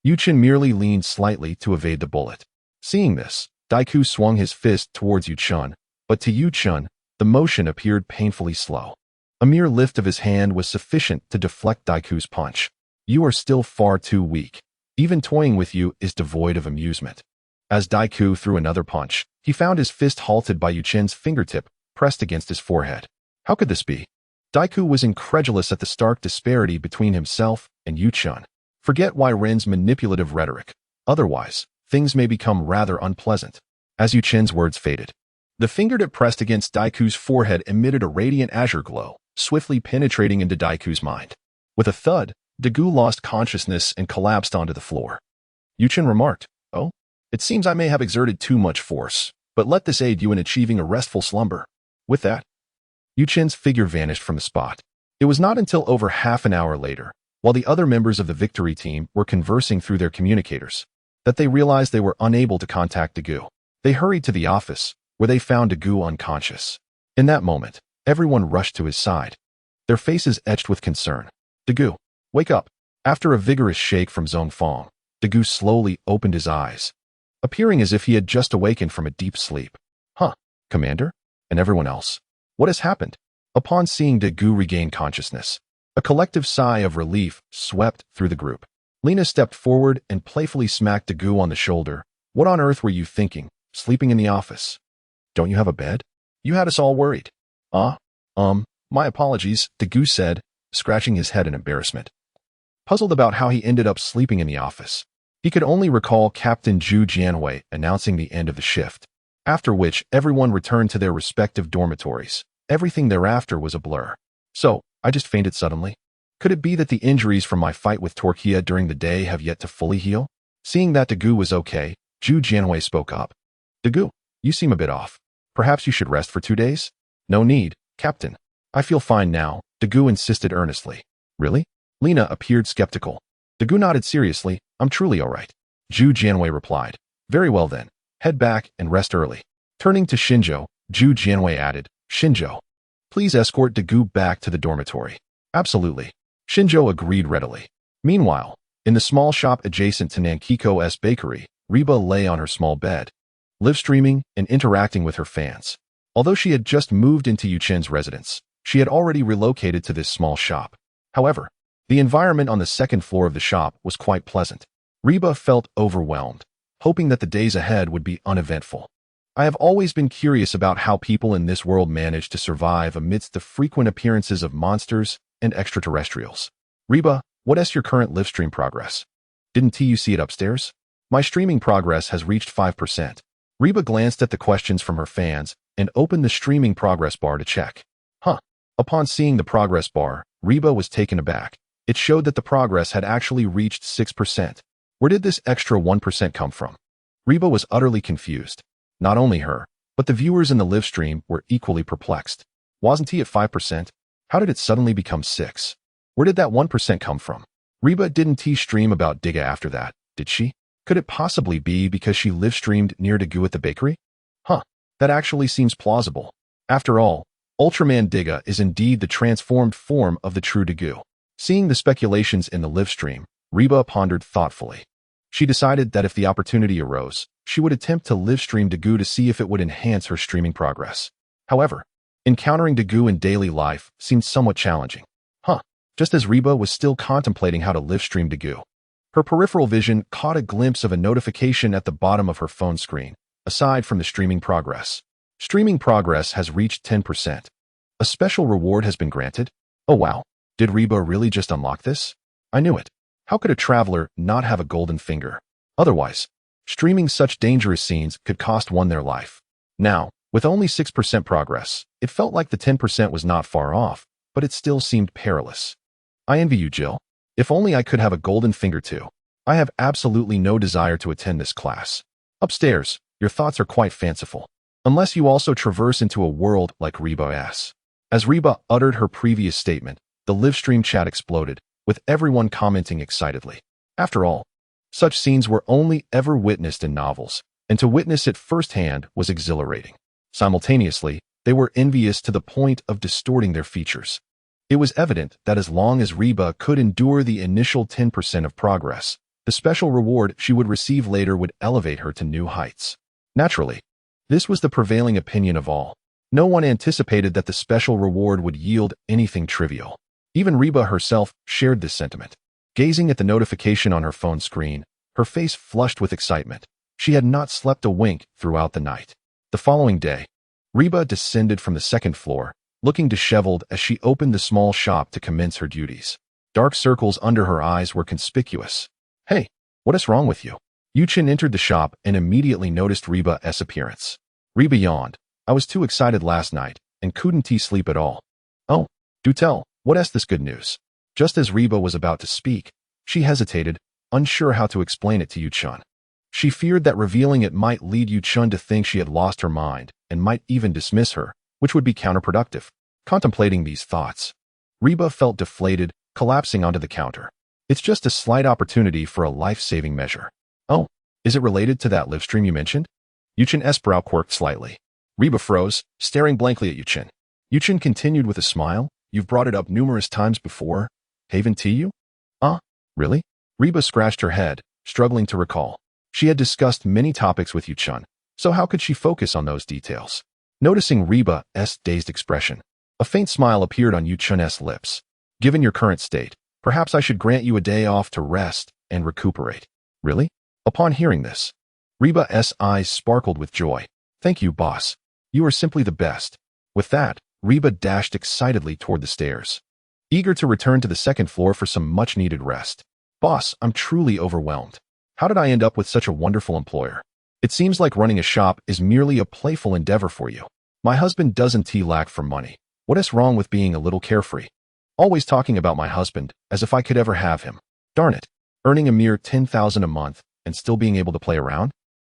Yuchun merely leaned slightly to evade the bullet. Seeing this, Daiku swung his fist towards Yuchun, but to Yuchun, the motion appeared painfully slow. A mere lift of his hand was sufficient to deflect Daiku's punch. You are still far too weak. Even toying with you is devoid of amusement. As Daiku threw another punch, he found his fist halted by Yuchun's fingertip pressed against his forehead. How could this be? Daiku was incredulous at the stark disparity between himself and Yuchun. Forget Ren's manipulative rhetoric. Otherwise, things may become rather unpleasant. As Yuchun's words faded, the fingertip pressed against Daiku's forehead emitted a radiant azure glow, swiftly penetrating into Daiku's mind. With a thud, Dagu lost consciousness and collapsed onto the floor. Yuchun remarked, "Oh, it seems I may have exerted too much force, but let this aid you in achieving a restful slumber." With that, Yuchun's figure vanished from the spot. It was not until over half an hour later, while the other members of the victory team were conversing through their communicators, that they realized they were unable to contact Dagu. They hurried to the office, where they found Dagu unconscious. In that moment, everyone rushed to his side, their faces etched with concern. Dagu, wake up. After a vigorous shake from Zhongfang, Dagu slowly opened his eyes, appearing as if he had just awakened from a deep sleep. Commander? And everyone else? What has happened? Upon seeing Dagu regain consciousness, A collective sigh of relief swept through the group. Lena stepped forward and playfully smacked Diga on the shoulder. What on earth were you thinking, sleeping in the office? Don't you have a bed? You had us all worried. My apologies, Diga said, scratching his head in embarrassment. Puzzled about how he ended up sleeping in the office. He could only recall Captain Zhu Jianhui announcing the end of the shift, after which everyone returned to their respective dormitories. Everything thereafter was a blur. So, I just fainted suddenly. Could it be that the injuries from my fight with Tolekiah during the day have yet to fully heal? Seeing that Diga was okay, Zhu Jianhui spoke up. Diga, you seem a bit off. Perhaps you should rest for 2 days? No need, Captain. I feel fine now, Diga insisted earnestly. Really? Lena appeared skeptical. Diga nodded seriously. I'm truly all right. Zhu Jianhui replied. Very well then. Head back and rest early. Turning to Shinjo, Zhu Jianhui added, Shinjo, please escort Diga back to the dormitory. Absolutely. Shinjo agreed readily. Meanwhile, in the small shop adjacent to Nankiko's bakery, Reba lay on her small bed, live streaming and interacting with her fans. Although she had just moved into Yuchen's residence, she had already relocated to this small shop. However, the environment on the second floor of the shop was quite pleasant. Reba felt overwhelmed, hoping that the days ahead would be uneventful. I have always been curious about how people in this world manage to survive amidst the frequent appearances of monsters and extraterrestrials. Reba, what's your current live stream progress? Didn't you see it upstairs? My streaming progress has reached 5%. Reba glanced at the questions from her fans and opened the streaming progress bar to check. Upon seeing the progress bar, Reba was taken aback. It showed that the progress had actually reached 6%. Where did this extra 1% come from? Reba was utterly confused. Not only her, but the viewers in the live stream were equally perplexed. Wasn't he at 5%? How did it suddenly become 6? Where did that 1% come from? Reba didn't stream about Diga after that, did she? Could it possibly be because she live streamed near Diga at the bakery? That actually seems plausible. After all, Ultraman Diga is indeed the transformed form of the true Diga. Seeing the speculations in the live stream, Reba pondered thoughtfully. She decided that if the opportunity arose, she would attempt to live stream Diga to see if it would enhance her streaming progress. However, encountering Diga in daily life seemed somewhat challenging. Just as Reba was still contemplating how to live stream Diga, her peripheral vision caught a glimpse of a notification at the bottom of her phone screen. Aside from the streaming progress, streaming progress has reached 10%. A special reward has been granted? Oh wow, did Reba really just unlock this? I knew it. How could a traveler not have a golden finger? Otherwise, streaming such dangerous scenes could cost one their life. Now, with only 6% progress, it felt like the 10% was not far off, but it still seemed perilous. I envy you, Jill. If only I could have a golden finger too. I have absolutely no desire to attend this class. Upstairs, your thoughts are quite fanciful. Unless you also traverse into a world like Reba's. As Reba uttered her previous statement, the live stream chat exploded, with everyone commenting excitedly. After all, such scenes were only ever witnessed in novels, and to witness it firsthand was exhilarating. Simultaneously, they were envious to the point of distorting their features. It was evident that as long as Reba could endure the initial 10% of progress, the special reward she would receive later would elevate her to new heights. Naturally, this was the prevailing opinion of all. No one anticipated that the special reward would yield anything trivial. Even Reba herself shared this sentiment. Gazing at the notification on her phone screen, her face flushed with excitement. She had not slept a wink throughout the night. The following day, Reba descended from the second floor, looking disheveled as she opened the small shop to commence her duties. Dark circles under her eyes were conspicuous. Hey, what is wrong with you? Yuchen entered the shop and immediately noticed Reba's appearance. Reba yawned. I was too excited last night and couldn't sleep at all. Oh, do tell, what's this good news? Just as Reba was about to speak, she hesitated, unsure how to explain it to Yuchen. She feared that revealing it might lead Yuchen to think she had lost her mind and might even dismiss her, which would be counterproductive. Contemplating these thoughts, Reba felt deflated, collapsing onto the counter. It's just a slight opportunity for a life-saving measure. Oh, is it related to that live stream you mentioned? Yuchen's brow quirked slightly. Reba froze, staring blankly at Yuchen. Yuchen continued with a smile. You've brought it up numerous times before. Haven't you? Really? Reba scratched her head, struggling to recall. She had discussed many topics with Yuchen, so how could she focus on those details? Noticing Reba's dazed expression, a faint smile appeared on Yuchen's lips. Given your current state, perhaps I should grant you a day off to rest and recuperate. Really? Upon hearing this, Reba's eyes sparkled with joy. Thank you, boss. You are simply the best. With that, Reba dashed excitedly toward the stairs, eager to return to the second floor for some much-needed rest. Boss, I'm truly overwhelmed. How did I end up with such a wonderful employer? It seems like running a shop is merely a playful endeavor for you. My husband doesn't lack for money. What is wrong with being a little carefree? Always talking about my husband, as if I could ever have him. Darn it. Earning a mere $10,000 a month and still being able to play around?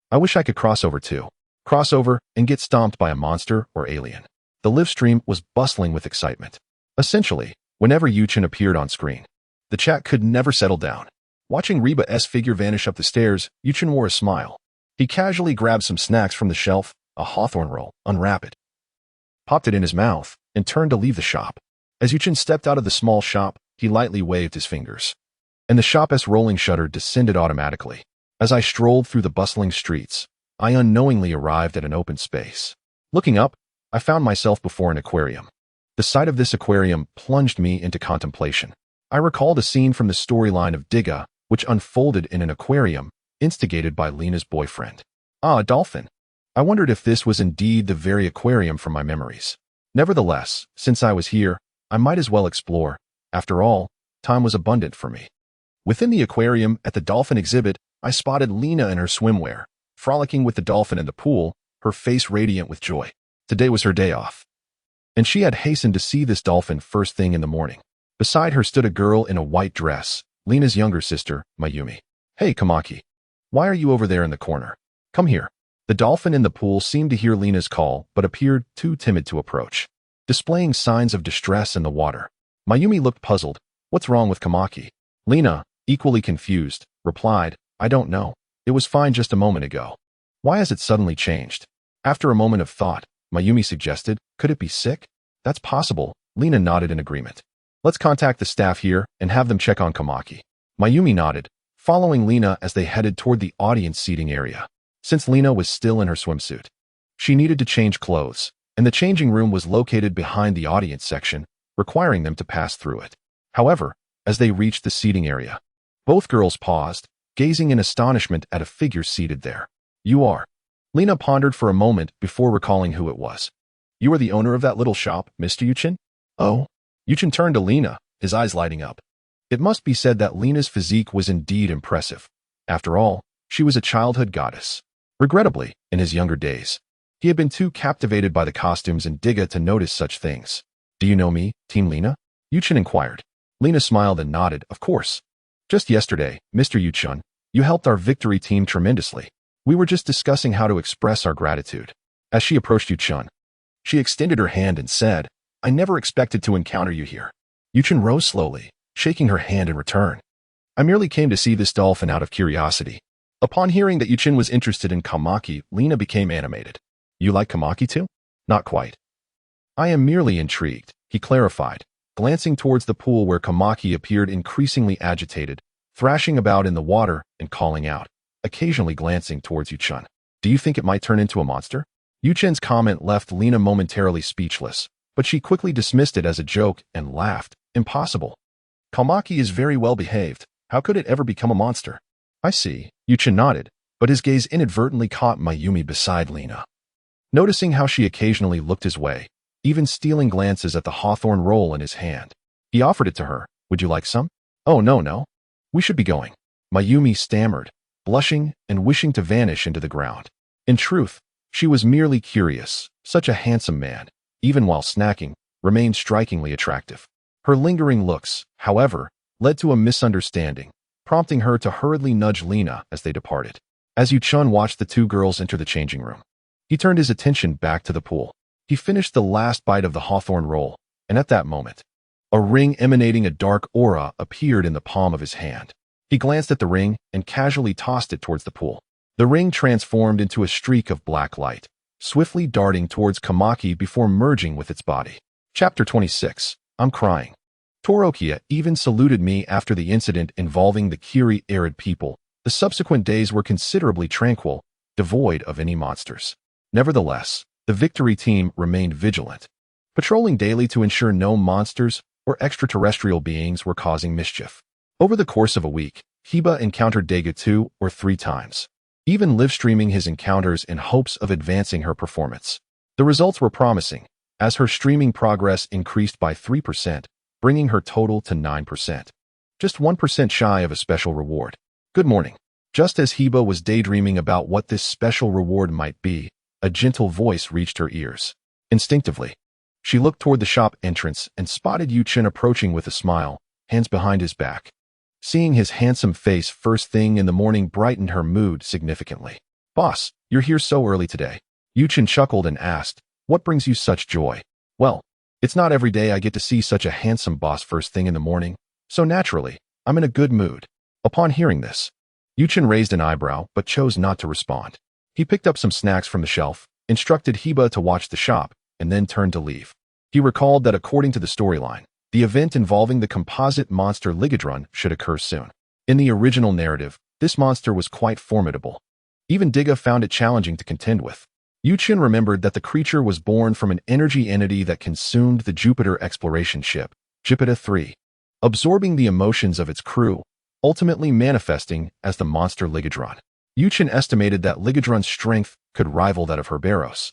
I wish I could cross over too. Cross over and get stomped by a monster or alien. The live stream was bustling with excitement. Essentially, whenever Yuchen appeared on screen, the chat could never settle down. Watching Reba's figure vanish up the stairs, Yuchen wore a smile. He casually grabbed some snacks from the shelf, a hawthorn roll, unwrapped it, popped it in his mouth, and turned to leave the shop. As Yuchen stepped out of the small shop, he lightly waved his fingers, and the shop's rolling shutter descended automatically. As I strolled through the bustling streets, I unknowingly arrived at an open space. Looking up, I found myself before an aquarium. The sight of this aquarium plunged me into contemplation. I recalled a scene from the storyline of Diga, which unfolded in an aquarium, instigated by Lena's boyfriend. Ah, a dolphin. I wondered if this was indeed the very aquarium from my memories. Nevertheless, since I was here, I might as well explore. After all, time was abundant for me. Within the aquarium, at the dolphin exhibit, I spotted Lena in her swimwear, frolicking with the dolphin in the pool, her face radiant with joy. Today was her day off, and she had hastened to see this dolphin first thing in the morning. Beside her stood a girl in a white dress, Lena's younger sister, Mayumi. Hey, Kamaki. Why are you over there in the corner? Come here. The dolphin in the pool seemed to hear Lena's call, but appeared too timid to approach, displaying signs of distress in the water. Mayumi looked puzzled. What's wrong with Kamaki? Lena, equally confused, replied, I don't know. It was fine just a moment ago. Why has it suddenly changed? After a moment of thought, Mayumi suggested, could it be sick? That's possible. Lena nodded in agreement. Let's contact the staff here and have them check on Kamaki. Mayumi nodded, following Lena as they headed toward the audience seating area. Since Lena was still in her swimsuit, she needed to change clothes, and the changing room was located behind the audience section, requiring them to pass through it. However, as they reached the seating area, both girls paused, gazing in astonishment at a figure seated there. You are. Lena pondered for a moment before recalling who it was. You are the owner of that little shop, Mr. Yuchen? Oh. Yuchen turned to Lena, his eyes lighting up. It must be said that Lena's physique was indeed impressive. After all, she was a childhood goddess. Regrettably, in his younger days, he had been too captivated by the costumes in Diga to notice such things. Do you know me, Team Lena? Yuchen inquired. Lena smiled and nodded, of course. Just yesterday, Mr. Yuchen, you helped our victory team tremendously. We were just discussing how to express our gratitude. As she approached Yuchen, she extended her hand and said, I never expected to encounter you here. Yuchen rose slowly, shaking her hand in return. I merely came to see this dolphin out of curiosity. Upon hearing that Yuchen was interested in Kamaki, Lena became animated. You like Kamaki too? Not quite. I am merely intrigued, he clarified, glancing towards the pool where Kamaki appeared increasingly agitated, thrashing about in the water and calling out, occasionally glancing towards Yuchen. Do you think it might turn into a monster? Yuchen's comment left Lena momentarily speechless, but she quickly dismissed it as a joke and laughed. Impossible. Kamaki is very well behaved. How could it ever become a monster? I see. Yuchen nodded, but his gaze inadvertently caught Mayumi beside Lena. Noticing how she occasionally looked his way, even stealing glances at the hawthorn roll in his hand, he offered it to her. Would you like some? Oh, no. We should be going. Mayumi stammered, blushing and wishing to vanish into the ground. In truth, she was merely curious. Such a handsome man, even while snacking, remained strikingly attractive. Her lingering looks, however, led to a misunderstanding, prompting her to hurriedly nudge Lena as they departed. As Yuchen watched the two girls enter the changing room, he turned his attention back to the pool. He finished the last bite of the hawthorn roll, and at that moment, a ring emanating a dark aura appeared in the palm of his hand. He glanced at the ring and casually tossed it towards the pool. The ring transformed into a streak of black light, swiftly darting towards Kamaki before merging with its body. Chapter 26. I'm crying. Tolekiah even saluted me after the incident involving the Kiri arid people. The subsequent days were considerably tranquil, devoid of any monsters. Nevertheless, the victory team remained vigilant, patrolling daily to ensure no monsters or extraterrestrial beings were causing mischief. Over the course of a week, Hiba encountered Diga 2 or 3 times, even live-streaming his encounters in hopes of advancing her performance. The results were promising, as her streaming progress increased by 3%, bringing her total to 9%. Just 1% shy of a special reward. Good morning. Just as Hiba was daydreaming about what this special reward might be, a gentle voice reached her ears. Instinctively, she looked toward the shop entrance and spotted Yuchen approaching with a smile, hands behind his back. Seeing his handsome face first thing in the morning brightened her mood significantly. Boss, you're here so early today. Yuchen chuckled and asked, what brings you such joy? Well, it's not every day I get to see such a handsome boss first thing in the morning, so naturally, I'm in a good mood. Upon hearing this, Yuchen raised an eyebrow but chose not to respond. He picked up some snacks from the shelf, instructed Hiba to watch the shop, and then turned to leave. He recalled that according to the storyline, the event involving the composite monster Ligadron should occur soon. In the original narrative, this monster was quite formidable. Even Diga found it challenging to contend with. Yuchen remembered that the creature was born from an energy entity that consumed the Jupiter exploration ship, Jupiter 3, absorbing the emotions of its crew, ultimately manifesting as the monster Ligadron. Yuchen estimated that Ligadron's strength could rival that of Herberos,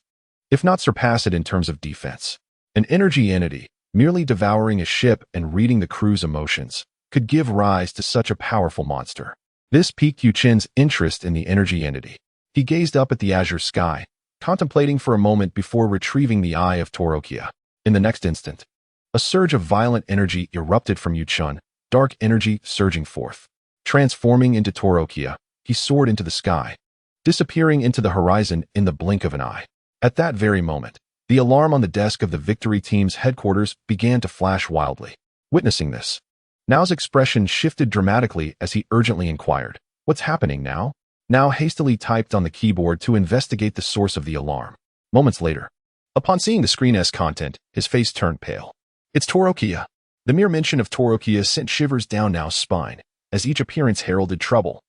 if not surpass it in terms of defense. An energy entity, merely devouring a ship and reading the crew's emotions, could give rise to such a powerful monster. This piqued Yuchen's interest in the energy entity. He gazed up at the azure sky, contemplating for a moment before retrieving the eye of Tolekiah. In the next instant, a surge of violent energy erupted from Yuchen, dark energy surging forth. Transforming into Tolekiah, he soared into the sky, disappearing into the horizon in the blink of an eye. At that very moment, the alarm on the desk of the victory team's headquarters began to flash wildly. Witnessing this, Nao's expression shifted dramatically as he urgently inquired, "What's happening now?" Nao hastily typed on the keyboard to investigate the source of the alarm. Moments later, upon seeing the screen's content, his face turned pale. It's Tolekiah. The mere mention of Tolekiah sent shivers down Nao's spine, as each appearance heralded trouble.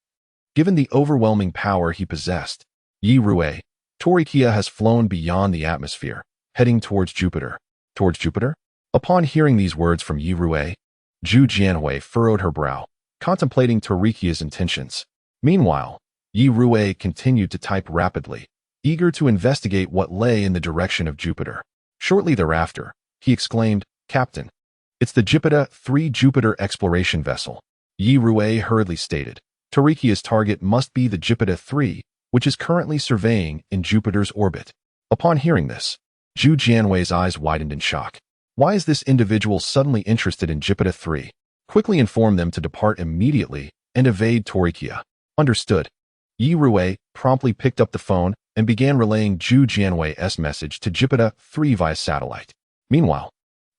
Given the overwhelming power he possessed, Yi Rue, Tolekiah has flown beyond the atmosphere, heading towards Jupiter. Towards Jupiter? Upon hearing these words from Yi Rue, Zhu Jianhui furrowed her brow, contemplating Tolekiah's intentions. Meanwhile, Yi Rue continued to type rapidly, eager to investigate what lay in the direction of Jupiter. Shortly thereafter, he exclaimed, "Captain, it's the Jupiter 3 Jupiter exploration vessel." Yi Rue hurriedly stated, Tolekiah's target must be the Jupiter 3, which is currently surveying in Jupiter's orbit. Upon hearing this, Zhu Jianhui's eyes widened in shock. Why is this individual suddenly interested in Jupiter 3? Quickly inform them to depart immediately and evade Tolekiah. Understood. Yi Rue promptly picked up the phone and began relaying Zhu Jianhui's message to Jupiter 3 via satellite. Meanwhile,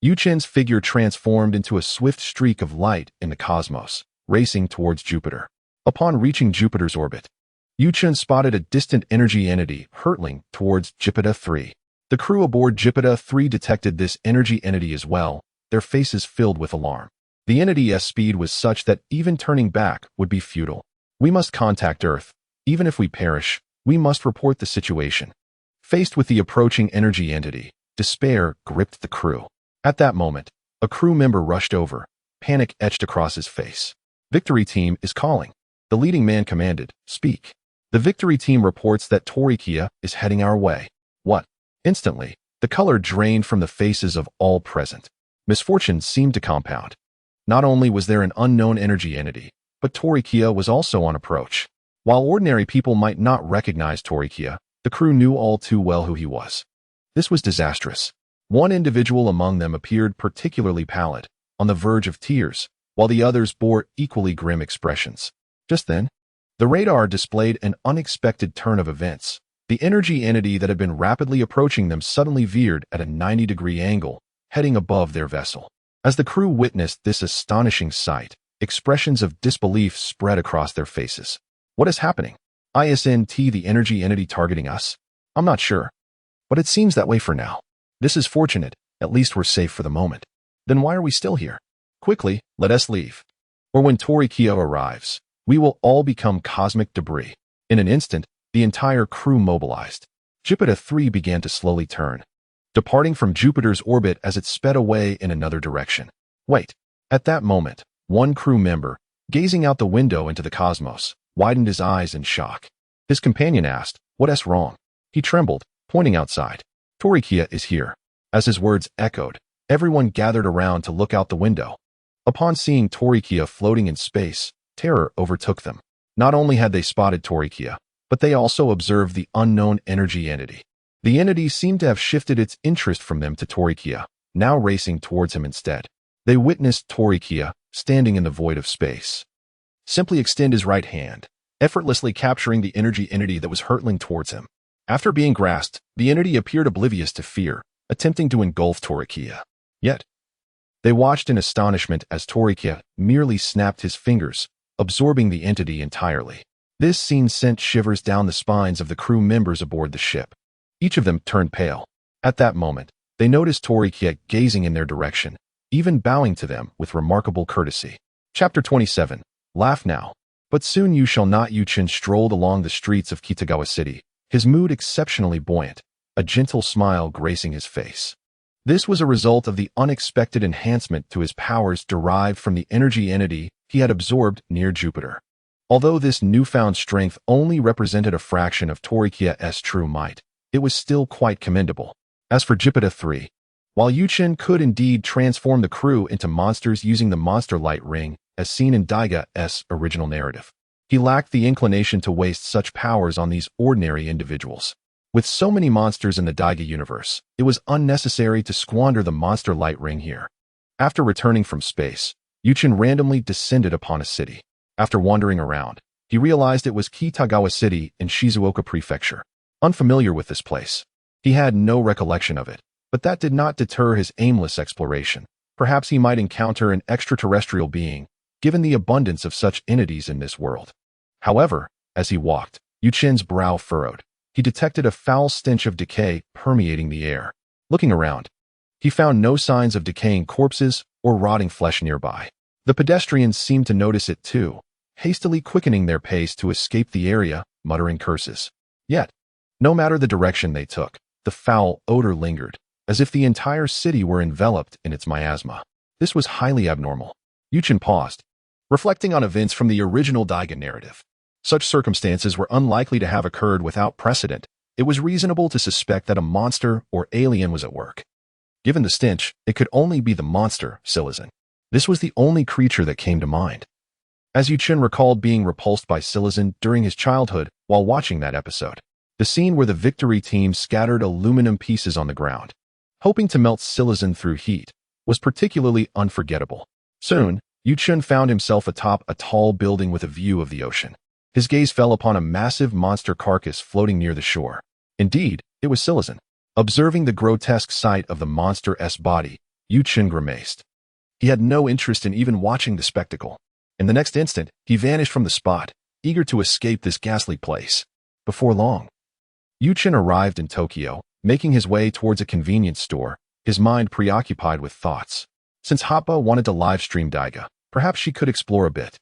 Yuchen's figure transformed into a swift streak of light in the cosmos, racing towards Jupiter. Upon reaching Jupiter's orbit, Yuchen spotted a distant energy entity hurtling towards Jupiter 3. The crew aboard Jupiter 3 detected this energy entity as well, their faces filled with alarm. The entity's speed was such that even turning back would be futile. We must contact Earth. Even if we perish, we must report the situation. Faced with the approaching energy entity, despair gripped the crew. At that moment, a crew member rushed over, panic etched across his face. Victory team is calling. The leading man commanded, "Speak." The victory team reports that Tolekiah is heading our way. What? Instantly, the color drained from the faces of all present. Misfortune seemed to compound. Not only was there an unknown energy entity, but Tolekiah was also on approach. While ordinary people might not recognize Tolekiah, the crew knew all too well who he was. This was disastrous. One individual among them appeared particularly pallid, on the verge of tears, while the others bore equally grim expressions. Just then, the radar displayed an unexpected turn of events. The energy entity that had been rapidly approaching them suddenly veered at a 90-degree angle, heading above their vessel. As the crew witnessed this astonishing sight, expressions of disbelief spread across their faces. What is happening? Isn't the energy entity targeting us? I'm not sure. But it seems that way for now. This is fortunate, at least we're safe for the moment. Then why are we still here? Quickly, let us leave. Or when Tolekiah arrives, we will all become cosmic debris. In an instant, the entire crew mobilized. Jupiter 3 began to slowly turn, departing from Jupiter's orbit as it sped away in another direction. Wait. At that moment, one crew member, gazing out the window into the cosmos, widened his eyes in shock. His companion asked, "What's wrong?" He trembled, pointing outside. "Tolekiah is here." As his words echoed, everyone gathered around to look out the window. Upon seeing Tolekiah floating in space, terror overtook them. Not only had they spotted Tolekiah, but they also observed the unknown energy entity. The entity seemed to have shifted its interest from them to Tolekiah, now racing towards him instead. They witnessed Tolekiah standing in the void of space. Simply extend his right hand, effortlessly capturing the energy entity that was hurtling towards him. After being grasped, the entity appeared oblivious to fear, attempting to engulf Tolekiah. Yet, they watched in astonishment as Tolekiah merely snapped his fingers, absorbing the entity entirely. This scene sent shivers down the spines of the crew members aboard the ship. Each of them turned pale. At that moment, they noticed Tolekiah gazing in their direction, even bowing to them with remarkable courtesy. Chapter 27. Laugh now. But soon you shall not. Yuchen strolled along the streets of Kitagawa City, his mood exceptionally buoyant, a gentle smile gracing his face. This was a result of the unexpected enhancement to his powers derived from the energy entity he had absorbed near Jupiter. Although this newfound strength only represented a fraction of Tolekiah's true might, it was still quite commendable. As for Jupiter 3, while Yuchen could indeed transform the crew into monsters using the monster light ring, as seen in Diga's original narrative, he lacked the inclination to waste such powers on these ordinary individuals. With so many monsters in the Diga universe, it was unnecessary to squander the monster light ring here. After returning from space, Yuchen randomly descended upon a city. After wandering around, he realized it was Kitagawa City in Shizuoka Prefecture. Unfamiliar with this place, he had no recollection of it, but that did not deter his aimless exploration. Perhaps he might encounter an extraterrestrial being, given the abundance of such entities in this world. However, as he walked, Yuchen's brow furrowed. He detected a foul stench of decay permeating the air. Looking around, he found no signs of decaying corpses or rotting flesh nearby. The pedestrians seemed to notice it too, hastily quickening their pace to escape the area, muttering curses. Yet, no matter the direction they took, the foul odor lingered, as if the entire city were enveloped in its miasma. This was highly abnormal. Yuchen paused, reflecting on events from the original Diga narrative. Such circumstances were unlikely to have occurred without precedent. It was reasonable to suspect that a monster or alien was at work. Given the stench, it could only be the monster, Silizan. This was the only creature that came to mind. As Yuchen recalled being repulsed by Silizan during his childhood while watching that episode, the scene where the victory team scattered aluminum pieces on the ground, hoping to melt Silizan through heat, was particularly unforgettable. Soon, Yuchen found himself atop a tall building with a view of the ocean. His gaze fell upon a massive monster carcass floating near the shore. Indeed, it was Silizan. Observing the grotesque sight of the monster's body, Yuchen grimaced. He had no interest in even watching the spectacle. In the next instant, he vanished from the spot, eager to escape this ghastly place. Before long, Yuchen arrived in Tokyo, making his way towards a convenience store, his mind preoccupied with thoughts. Since Happa wanted to live-stream Diga, perhaps she could explore a bit.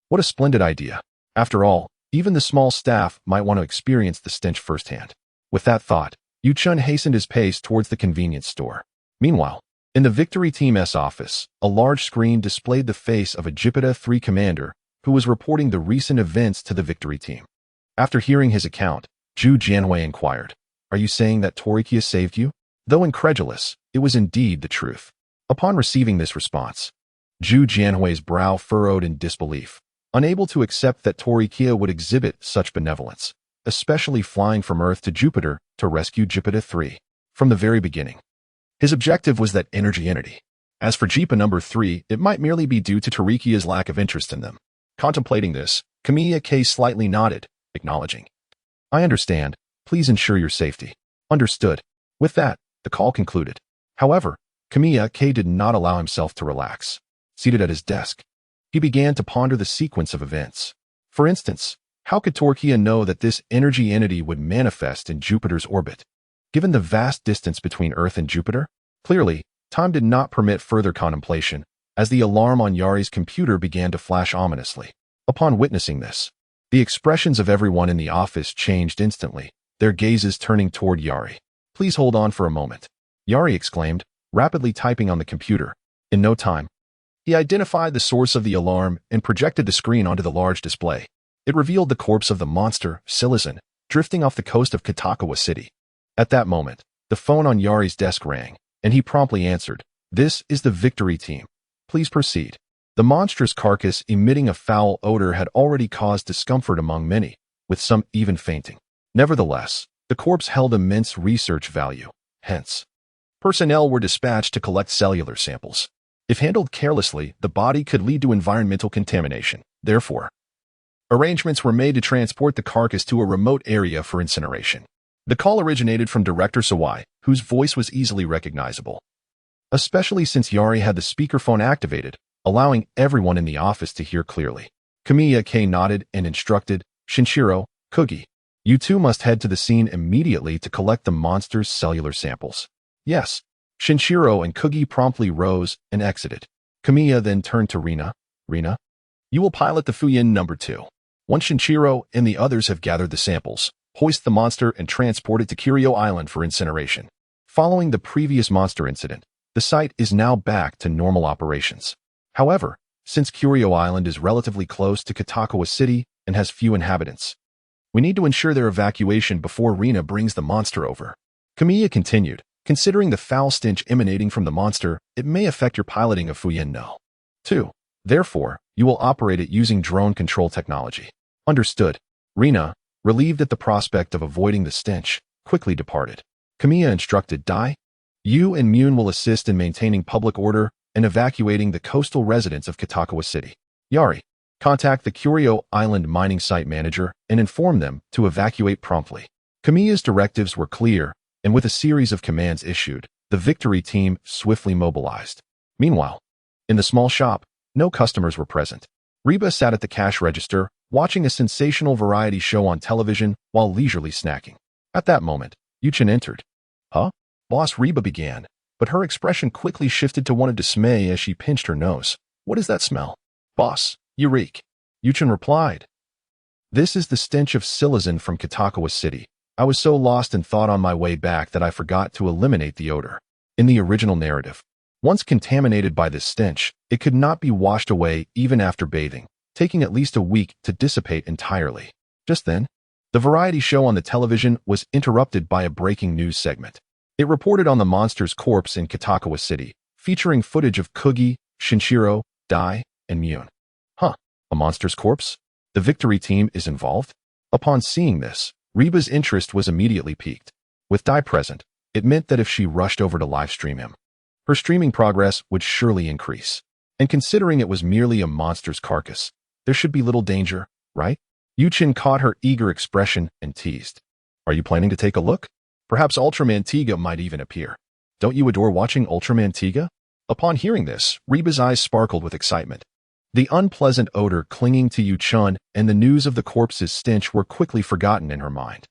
What a splendid idea. After all, even the small staff might want to experience the stench firsthand. With that thought, Yuchen hastened his pace towards the convenience store. Meanwhile, in the Victory Team's office, a large screen displayed the face of a Jupiter 3 commander who was reporting the recent events to the Victory Team. After hearing his account, Zhu Jianhui inquired, "Are you saying that Tolekiah saved you?" Though incredulous, it was indeed the truth. Upon receiving this response, Zhu Jianhui's brow furrowed in disbelief, unable to accept that Tolekiah would exhibit such benevolence, especially flying from Earth to Jupiter to rescue Jupiter 3. From the very beginning, his objective was that energy entity. As for Jipa number 3, it might merely be due to Tolekiah's lack of interest in them. Contemplating this, Kamiya K slightly nodded, acknowledging, "I understand. Please ensure your safety." Understood. With that, the call concluded. However, Kamiya K did not allow himself to relax. Seated at his desk, he began to ponder the sequence of events. For instance, how could Tolekiah know that this energy entity would manifest in Jupiter's orbit? Given the vast distance between Earth and Jupiter, clearly, time did not permit further contemplation, as the alarm on Yari's computer began to flash ominously. Upon witnessing this, the expressions of everyone in the office changed instantly, their gazes turning toward Yari. "Please hold on for a moment," Yari exclaimed, rapidly typing on the computer. In no time, He identified the source of the alarm and projected the screen onto the large display. It revealed the corpse of the monster, Silizan, drifting off the coast of Kitakawa City. At that moment, the phone on Yari's desk rang, and he promptly answered. "This is the victory team. Please proceed." The monstrous carcass emitting a foul odor had already caused discomfort among many, with some even fainting. Nevertheless, the corpse held immense research value. Hence, personnel were dispatched to collect cellular samples. If handled carelessly, the body could lead to environmental contamination. Therefore, arrangements were made to transport the carcass to a remote area for incineration. The call originated from Director Sawai, whose voice was easily recognizable, especially since Yari had the speakerphone activated, allowing everyone in the office to hear clearly. Kamiya K nodded and instructed, "Shinshiro, Kugi, you two must head to the scene immediately to collect the monster's cellular samples." "Yes." Shinshiro and Kugi promptly rose and exited. Kamiya then turned to Rina. "Rina, you will pilot the Fuyin No. 2. Once Shinshiro and the others have gathered the samples, hoist the monster and transport it to Kiryu Island for incineration." Following the previous monster incident, the site is now back to normal operations. However, since Kiryu Island is relatively close to Kitakawa City and has few inhabitants, we need to ensure their evacuation before Rina brings the monster over. Kamiya continued, "Considering the foul stench emanating from the monster, it may affect your piloting of Fuyin No. 2. Therefore, you will operate it using drone control technology." "Understood." Rina, relieved at the prospect of avoiding the stench, quickly departed. Kamiya instructed Dai, "You and Mune will assist in maintaining public order and evacuating the coastal residents of Kitakawa City. Yari, contact the Kiryu Island mining site manager and inform them to evacuate promptly." Kamiya's directives were clear, and with a series of commands issued, the victory team swiftly mobilized. Meanwhile, in the small shop, no customers were present. Reba sat at the cash register, watching a sensational variety show on television while leisurely snacking. At that moment, Yuchin entered. "Huh?" Boss Reba began, but her expression quickly shifted to one of dismay as she pinched her nose. "What is that smell?" "Boss, you reek." Yuchin replied. "This is the stench of Silizan from Kitakawa City. I was so lost in thought on my way back that I forgot to eliminate the odor." In the original narrative, once contaminated by this stench, it could not be washed away even after bathing, taking at least a week to dissipate entirely. Just then, the variety show on the television was interrupted by a breaking news segment. It reported on the monster's corpse in Kitakawa City, featuring footage of Kugi, Shinshiro, Dai, and Mune. "Huh, a monster's corpse? The victory team is involved?" Upon seeing this, Reba's interest was immediately piqued. With Dai present, it meant that if she rushed over to livestream him, her streaming progress would surely increase. And considering it was merely a monster's carcass, there should be little danger, right? Yuchin caught her eager expression and teased. "Are you planning to take a look? Perhaps Ultraman Tiga might even appear. Don't you adore watching Ultraman Tiga?" Upon hearing this, Reba's eyes sparkled with excitement. The unpleasant odor clinging to Yuchun and the news of the corpse's stench were quickly forgotten in her mind.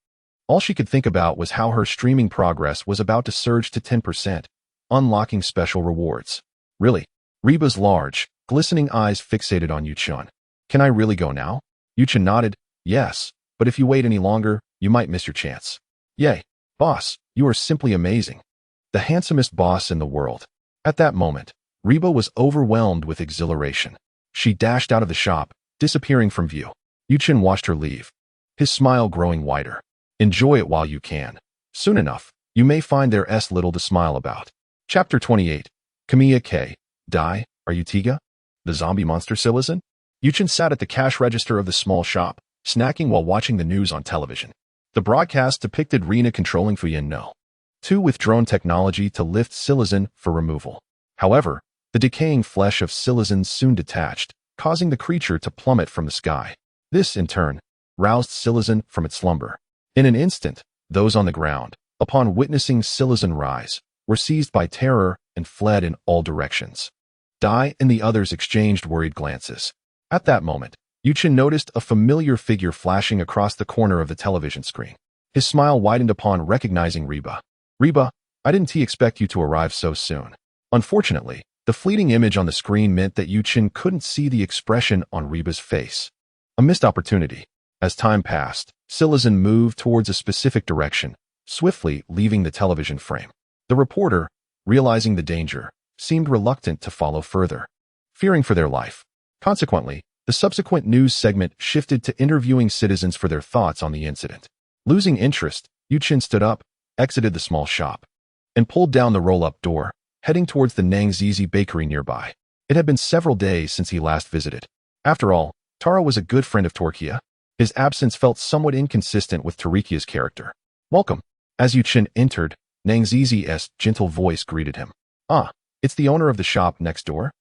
All she could think about was how her streaming progress was about to surge to 10%, unlocking special rewards. "Really?" Reba's large, glistening eyes fixated on Yuchun. "Can I really go now?" Yuchin nodded. "Yes, but if you wait any longer, you might miss your chance." "Yay, boss, you are simply amazing. The handsomest boss in the world." At that moment, Reba was overwhelmed with exhilaration. She dashed out of the shop, disappearing from view. Yuchin watched her leave, his smile growing wider. "Enjoy it while you can. Soon enough, you may find there's little to smile about." Chapter 28. Kamiya K. Dai, are you Tiga? The zombie monster Silizan? Yuchin sat at the cash register of the small shop, snacking while watching the news on television. The broadcast depicted Rina controlling Fuyin No. 2 with drone technology to lift Silizan for removal. However, the decaying flesh of Silizan soon detached, causing the creature to plummet from the sky. This, in turn, roused Silizan from its slumber. In an instant, those on the ground, upon witnessing Silizan rise, were seized by terror and fled in all directions. Dai and the others exchanged worried glances. At that moment, Yuchin noticed a familiar figure flashing across the corner of the television screen. His smile widened upon recognizing Reba. "Reba, I didn't expect you to arrive so soon." Unfortunately, the fleeting image on the screen meant that Yuchin couldn't see the expression on Reba's face. A missed opportunity. As time passed, Silizan moved towards a specific direction, swiftly leaving the television frame. The reporter, realizing the danger, seemed reluctant to follow further. fearing for their life. Consequently, the subsequent news segment shifted to interviewing citizens for their thoughts on the incident. Losing interest, Yuchen stood up, exited the small shop, and pulled down the roll-up door, heading towards the Nangzizi bakery nearby. It had been several days since he last visited. After all, Tara was a good friend of Tolekiah. His absence felt somewhat inconsistent with Tolekiah's character. "Welcome." As Yuchen entered, Nangzizi's gentle voice greeted him. "Ah, it's the owner of the shop next door?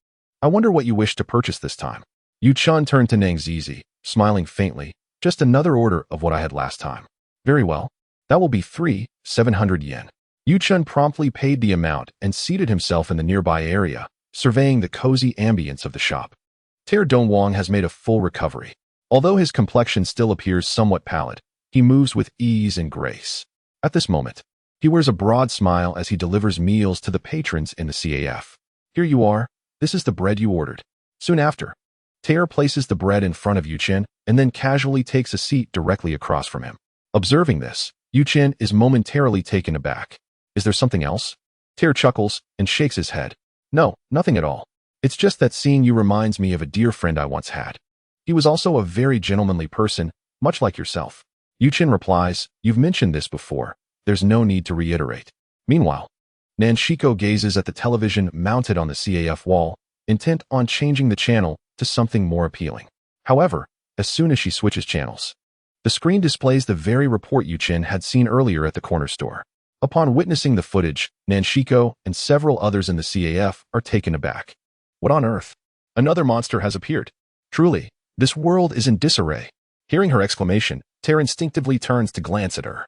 I wonder what you wish to purchase this time." Yuchen turned to Nangzizi, smiling faintly. "Just another order of what I had last time." "Very well. That will be 700 yen. Yuchen promptly paid the amount and seated himself in the nearby area, surveying the cozy ambience of the shop. Tae Dongwang has made a full recovery. Although his complexion still appears somewhat pallid, he moves with ease and grace. At this moment, he wears a broad smile as he delivers meals to the patrons in the CAF. "Here you are. This is the bread you ordered." Soon after, Tae places the bread in front of Yuchen and then casually takes a seat directly across from him. Observing this, Yuchen is momentarily taken aback. "Is there something else?" Tae chuckles and shakes his head. "No, nothing at all. It's just that seeing you reminds me of a dear friend I once had. He was also a very gentlemanly person, much like yourself." Yuchen replies, "You've mentioned this before. There's no need to reiterate." Meanwhile, Nanshiko gazes at the television mounted on the CAF wall, intent on changing the channel to something more appealing. However, as soon as she switches channels, the screen displays the very report Yuchen had seen earlier at the corner store. Upon witnessing the footage, Nanshiko and several others in the CAF are taken aback. What on earth? Another monster has appeared. Truly, this world is in disarray. Hearing her exclamation, Tae instinctively turns to glance at her.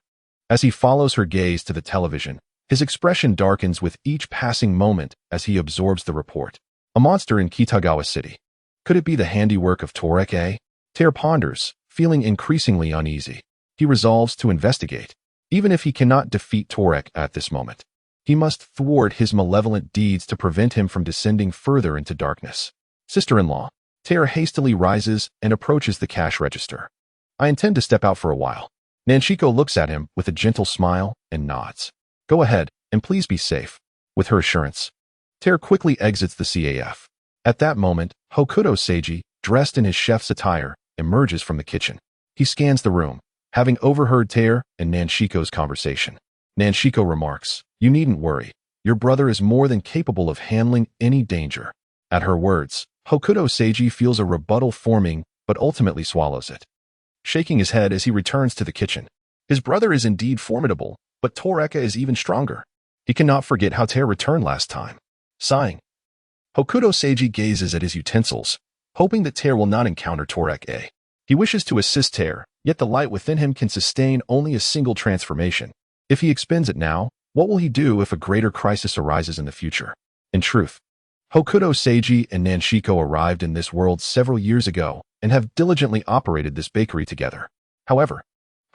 As he follows her gaze to the television, his expression darkens with each passing moment as he absorbs the report. A monster in Kitagawa City. Could it be the handiwork of Tolekiah? Tae ponders, feeling increasingly uneasy. He resolves to investigate. Even if he cannot defeat Tolekiah at this moment, he must thwart his malevolent deeds to prevent him from descending further into darkness. Sister-in-law, Tae hastily rises and approaches the cash register. "I intend to step out for a while." Nanshiko looks at him with a gentle smile and nods. "Go ahead, and please be safe." With her assurance, Tae quickly exits the CAF. At that moment, Hokuto Seiji, dressed in his chef's attire, emerges from the kitchen. He scans the room, having overheard Tae and Nanshiko's conversation. Nanshiko remarks, "You needn't worry. Your brother is more than capable of handling any danger." At her words, Hokuto Seiji feels a rebuttal forming, but ultimately swallows it, shaking his head as he returns to the kitchen. His brother is indeed formidable, but Tolekiah is even stronger. He cannot forget how Tae returned last time. Sighing, Hokuto Seiji gazes at his utensils, hoping that Tae will not encounter Tolekiah. He wishes to assist Tae, yet the light within him can sustain only a single transformation. If he expends it now, what will he do if a greater crisis arises in the future? In truth, Hokuto Seiji and Nanshiko arrived in this world several years ago and have diligently operated this bakery together. However,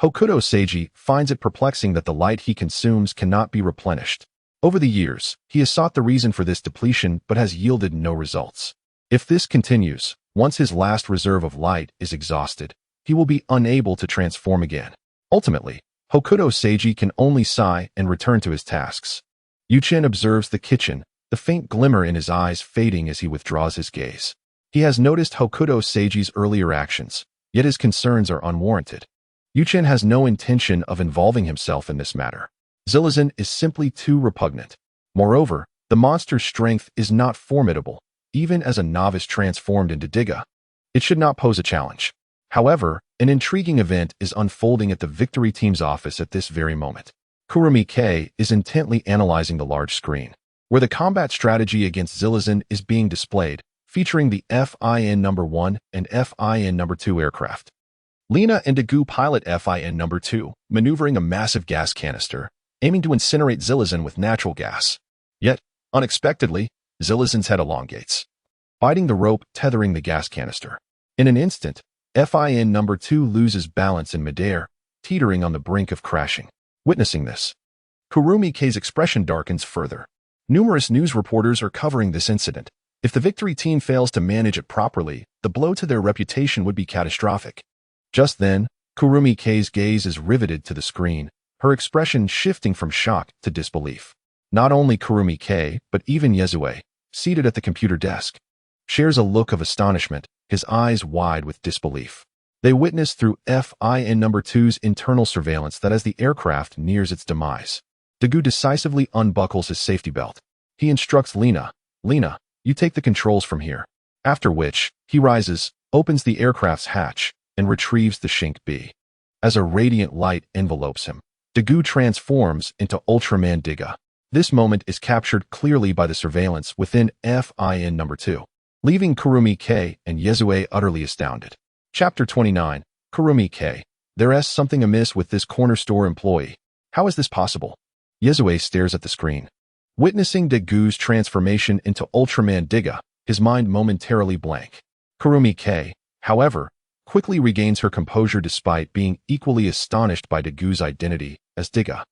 Hokuto Seiji finds it perplexing that the light he consumes cannot be replenished. Over the years, he has sought the reason for this depletion but has yielded no results. If this continues, once his last reserve of light is exhausted, he will be unable to transform again. Ultimately, Hokuto Seiji can only sigh and return to his tasks. Yuchen observes the kitchen, the faint glimmer in his eyes fading as he withdraws his gaze. He has noticed Hokuto Seiji's earlier actions, yet his concerns are unwarranted. Yuchen has no intention of involving himself in this matter. Zilizan is simply too repugnant. Moreover, the monster's strength is not formidable, even as a novice transformed into Diga. It should not pose a challenge. However, an intriguing event is unfolding at the Victory Team's office at this very moment. Kurumi K is intently analyzing the large screen, where the combat strategy against Zilizan is being displayed, featuring the FIN No. 1 and FIN No. 2 aircraft. Lena and Dagu pilot FIN No. 2, maneuvering a massive gas canister, aiming to incinerate Zilizan with natural gas. Yet, unexpectedly, Zilizan's head elongates, biting the rope tethering the gas canister. In an instant, FIN No. 2 loses balance in midair, teetering on the brink of crashing. Witnessing this, Kurumi K's expression darkens further. Numerous news reporters are covering this incident. If the Victory Team fails to manage it properly, the blow to their reputation would be catastrophic. Just then, Kurumi K's gaze is riveted to the screen, her expression shifting from shock to disbelief. Not only Kurumi K, but even Yezue, seated at the computer desk, shares a look of astonishment, his eyes wide with disbelief. They witness through FIN number 2's internal surveillance that as the aircraft nears its demise, Diga decisively unbuckles his safety belt. He instructs Lena, you take the controls from here. After which, he rises, opens the aircraft's hatch, and retrieves the Shink B. As a radiant light envelopes him, Diga transforms into Ultraman Diga. This moment is captured clearly by the surveillance within FIN number 2, leaving Kurumi K and Yezue utterly astounded. Chapter 29, Kurumi K. There's something amiss with this corner store employee. How is this possible? Yezue stares at the screen. Witnessing Digu's transformation into Ultraman Diga, his mind momentarily blank. Kurumi K, however, quickly regains her composure despite being equally astonished by Digu's identity as Diga.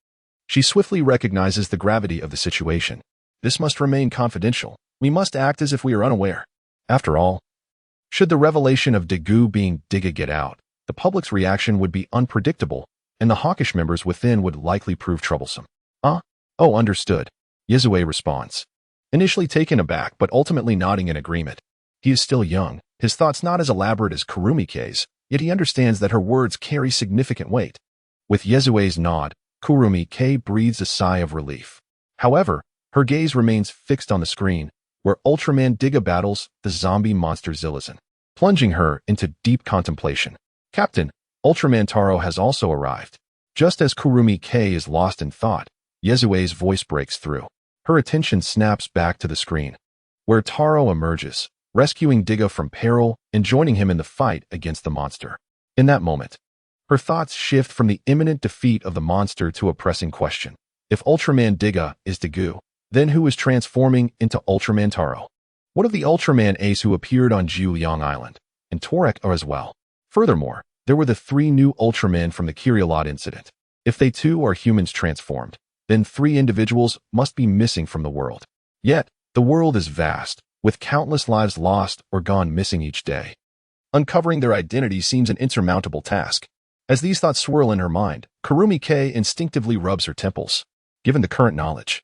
She swiftly recognizes the gravity of the situation. This must remain confidential. We must act as if we are unaware. After all, should the revelation of Diga being Diga get out, the public's reaction would be unpredictable, and the hawkish members within would likely prove troublesome. Oh, understood. Yezue responds, initially taken aback but ultimately nodding in agreement. He is still young, his thoughts not as elaborate as Kurumi K's, yet he understands that her words carry significant weight. With Yezue's nod, Kurumi K breathes a sigh of relief. However, her gaze remains fixed on the screen, where Ultraman Diga battles the zombie monster Zillazan, plunging her into deep contemplation. Captain, Ultraman Taro has also arrived. Just as Kurumi K is lost in thought, Yezue's voice breaks through. Her attention snaps back to the screen, where Taro emerges, rescuing Diga from peril and joining him in the fight against the monster. In that moment, her thoughts shift from the imminent defeat of the monster to a pressing question. If Ultraman Diga is Diga, then who is transforming into Ultraman Taro? What of the Ultraman Ace who appeared on Jiuliang Island, and Tolekiah as well? Furthermore, there were the 3 new Ultramen from the Kyrielot incident. If they too are humans transformed, then 3 individuals must be missing from the world. Yet, the world is vast, with countless lives lost or gone missing each day. Uncovering their identity seems an insurmountable task. As these thoughts swirl in her mind, Kurumi K instinctively rubs her temples. Given the current knowledge,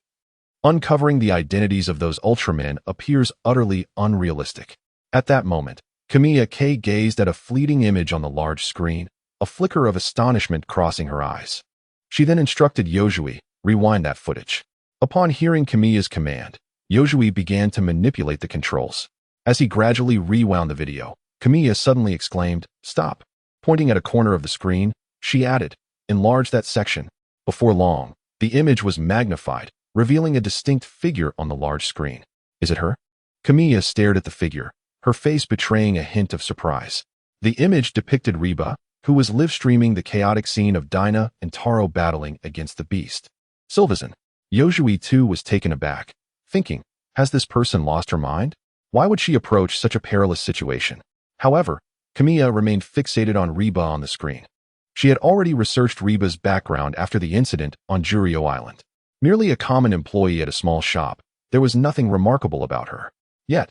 uncovering the identities of those Ultramen appears utterly unrealistic. At that moment, Kamiya K gazed at a fleeting image on the large screen, a flicker of astonishment crossing her eyes. She then instructed Yozui, rewind that footage. Upon hearing Kamiya's command, Yozui began to manipulate the controls. As he gradually rewound the video, Kamiya suddenly exclaimed, "Stop." Pointing at a corner of the screen, she added, "Enlarge that section." Before long, the image was magnified, revealing a distinct figure on the large screen. Is it her? Kamiya stared at the figure, her face betraying a hint of surprise. The image depicted Reba, who was live-streaming the chaotic scene of Dinah and Taro battling against the beast. Sylvazan. Yozui too was taken aback, thinking, has this person lost her mind? Why would she approach such a perilous situation? However, Kamiya remained fixated on Reba on the screen. She had already researched Reba's background after the incident on Jurio Island. Merely a common employee at a small shop, there was nothing remarkable about her. Yet,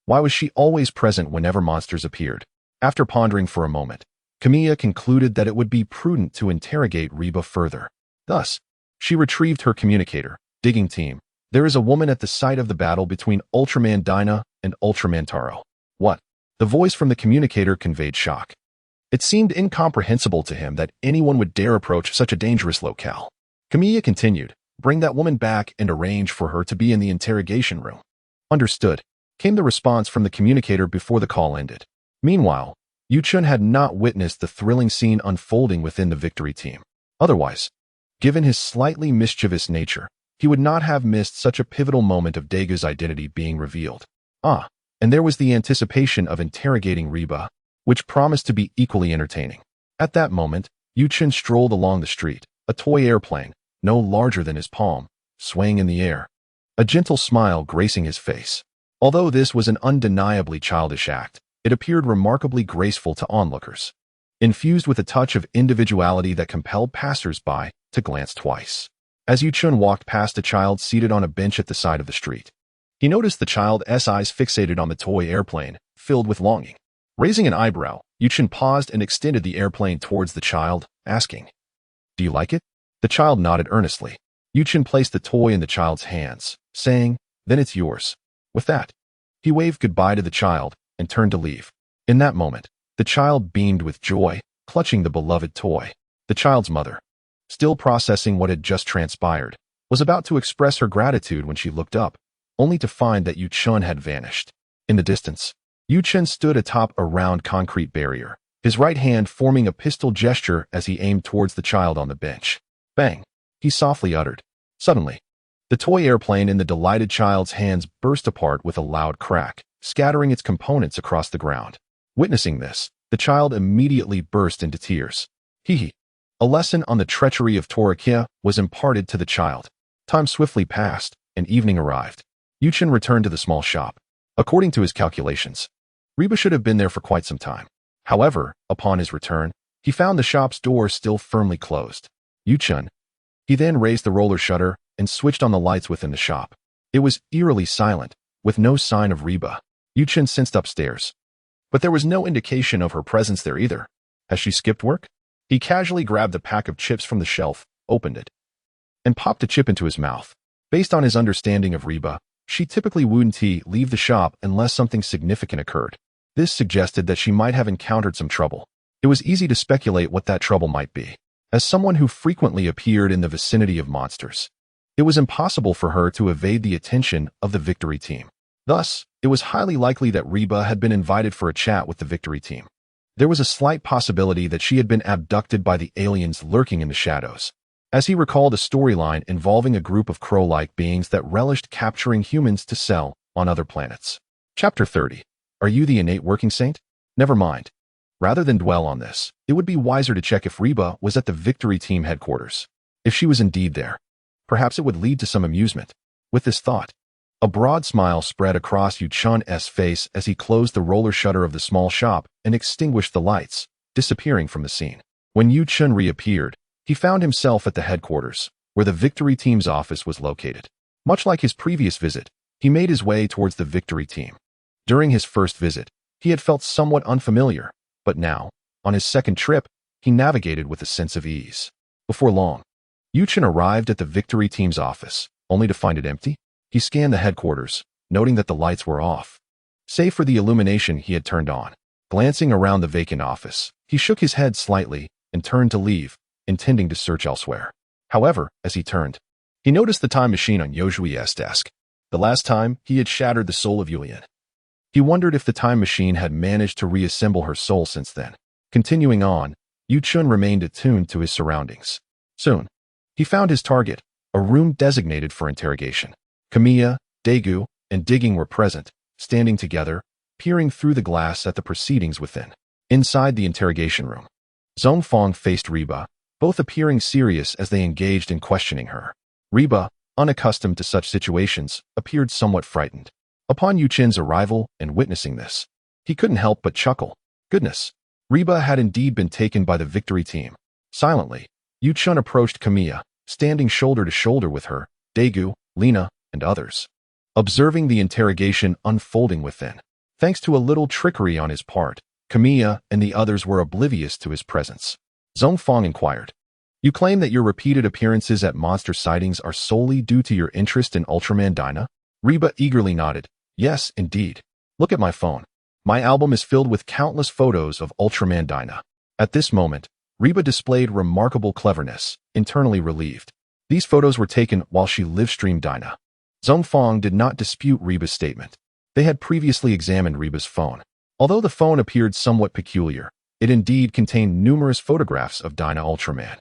why was she always present whenever monsters appeared? After pondering for a moment, Kamiya concluded that it would be prudent to interrogate Reba further. Thus, she retrieved her communicator, digging team. There is a woman at the site of the battle between Ultraman Dinah and Ultraman Taro. What? The voice from the communicator conveyed shock. It seemed incomprehensible to him that anyone would dare approach such a dangerous locale. Kamiya continued, bring that woman back and arrange for her to be in the interrogation room. Understood, came the response from the communicator before the call ended. Meanwhile, Yu-chun had not witnessed the thrilling scene unfolding within the victory team. Otherwise, given his slightly mischievous nature, he would not have missed such a pivotal moment of Daga's identity being revealed. And there was the anticipation of interrogating Reba, which promised to be equally entertaining. At that moment, Yu-chun strolled along the street, a toy airplane, no larger than his palm, swaying in the air, a gentle smile gracing his face. Although this was an undeniably childish act, it appeared remarkably graceful to onlookers, infused with a touch of individuality that compelled passers-by to glance twice. As Yu-chun walked past a child seated on a bench at the side of the street, he noticed the child's eyes fixated on the toy airplane, filled with longing. Raising an eyebrow, Yu-chun paused and extended the airplane towards the child, asking, "Do you like it?" The child nodded earnestly. Yu-chun placed the toy in the child's hands, saying, "Then it's yours." With that, He waved goodbye to the child and turned to leave. In that moment, the child beamed with joy, clutching the beloved toy. The child's mother, still processing what had just transpired, was about to express her gratitude when she looked up, only to find that Yu Chun had vanished. In the distance, Yu Chun stood atop a round concrete barrier, his right hand forming a pistol gesture as he aimed towards the child on the bench. Bang! He softly uttered. Suddenly, the toy airplane in the delighted child's hands burst apart with a loud crack, scattering its components across the ground. Witnessing this, the child immediately burst into tears. Hee. A lesson on the treachery of Tolekiah was imparted to the child. Time swiftly passed, and evening arrived. Yu Chun returned to the small shop. According to his calculations, Reba should have been there for quite some time. However, upon his return, he found the shop's door still firmly closed. Yu Chun. He then raised the roller shutter and switched on the lights within the shop. It was eerily silent, with no sign of Reba. Yu Chun sensed upstairs, but there was no indication of her presence there either. Has she skipped work? He casually grabbed a pack of chips from the shelf, opened it, and popped a chip into his mouth. Based on his understanding of Reba, she typically wouldn't leave the shop unless something significant occurred. This suggested that she might have encountered some trouble. It was easy to speculate what that trouble might be. As someone who frequently appeared in the vicinity of monsters, it was impossible for her to evade the attention of the victory team. Thus, it was highly likely that Reba had been invited for a chat with the victory team. There was a slight possibility that she had been abducted by the aliens lurking in the shadows, as he recalled a storyline involving a group of crow-like beings that relished capturing humans to sell on other planets. Chapter 30. Are you the innate working saint? Never mind. Rather than dwell on this, it would be wiser to check if Reba was at the victory team headquarters. If she was indeed there, perhaps it would lead to some amusement. With this thought, a broad smile spread across Yu Chun's face as he closed the roller shutter of the small shop and extinguished the lights, disappearing from the scene. When Yu Chun reappeared, he found himself at the headquarters, where the victory team's office was located. Much like his previous visit, he made his way towards the victory team. During his first visit, he had felt somewhat unfamiliar, but now, on his second trip, he navigated with a sense of ease. Before long, Yu Chun arrived at the victory team's office, only to find it empty. He scanned the headquarters, noting that the lights were off, save for the illumination he had turned on. Glancing around the vacant office, he shook his head slightly and turned to leave, intending to search elsewhere. However, as he turned, he noticed the time machine on Yojui's desk. The last time, he had shattered the soul of Yulian. He wondered if the time machine had managed to reassemble her soul since then. Continuing on, Yu Chun remained attuned to his surroundings. Soon, he found his target, a room designated for interrogation. Kamiya, Daegu, and Digging were present, standing together, peering through the glass at the proceedings within. Inside the interrogation room, Zhongfang faced Reba, both appearing serious as they engaged in questioning her. Reba, unaccustomed to such situations, appeared somewhat frightened. Upon Yu Chun's arrival and witnessing this, he couldn't help but chuckle. Goodness, Reba had indeed been taken by the victory team. Silently, Yu Chun approached Kamiya, standing shoulder to shoulder with her, Daegu, Lena, and others, observing the interrogation unfolding within. Thanks to a little trickery on his part, Kamiya and the others were oblivious to his presence. Zhongfang inquired, "You claim that your repeated appearances at monster sightings are solely due to your interest in Ultraman Dyna?" Reba eagerly nodded. "Yes, indeed. Look at my phone. My album is filled with countless photos of Ultraman Dyna." At this moment, Reba displayed remarkable cleverness, internally relieved. These photos were taken while she live-streamed Dyna. Zhongfang did not dispute Reba's statement. They had previously examined Reba's phone. Although the phone appeared somewhat peculiar, it indeed contained numerous photographs of Dyna Ultraman.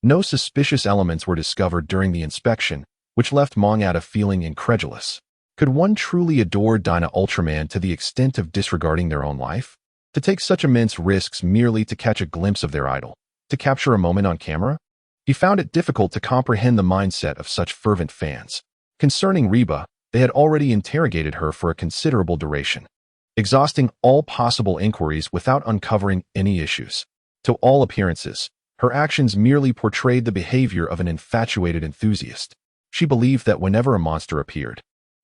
No suspicious elements were discovered during the inspection, which left Mongata feeling incredulous. Could one truly adore Dyna Ultraman to the extent of disregarding their own life? To take such immense risks merely to catch a glimpse of their idol? To capture a moment on camera? He found it difficult to comprehend the mindset of such fervent fans. Concerning Reba, they had already interrogated her for a considerable duration, exhausting all possible inquiries without uncovering any issues. To all appearances, her actions merely portrayed the behavior of an infatuated enthusiast. She believed that whenever a monster appeared,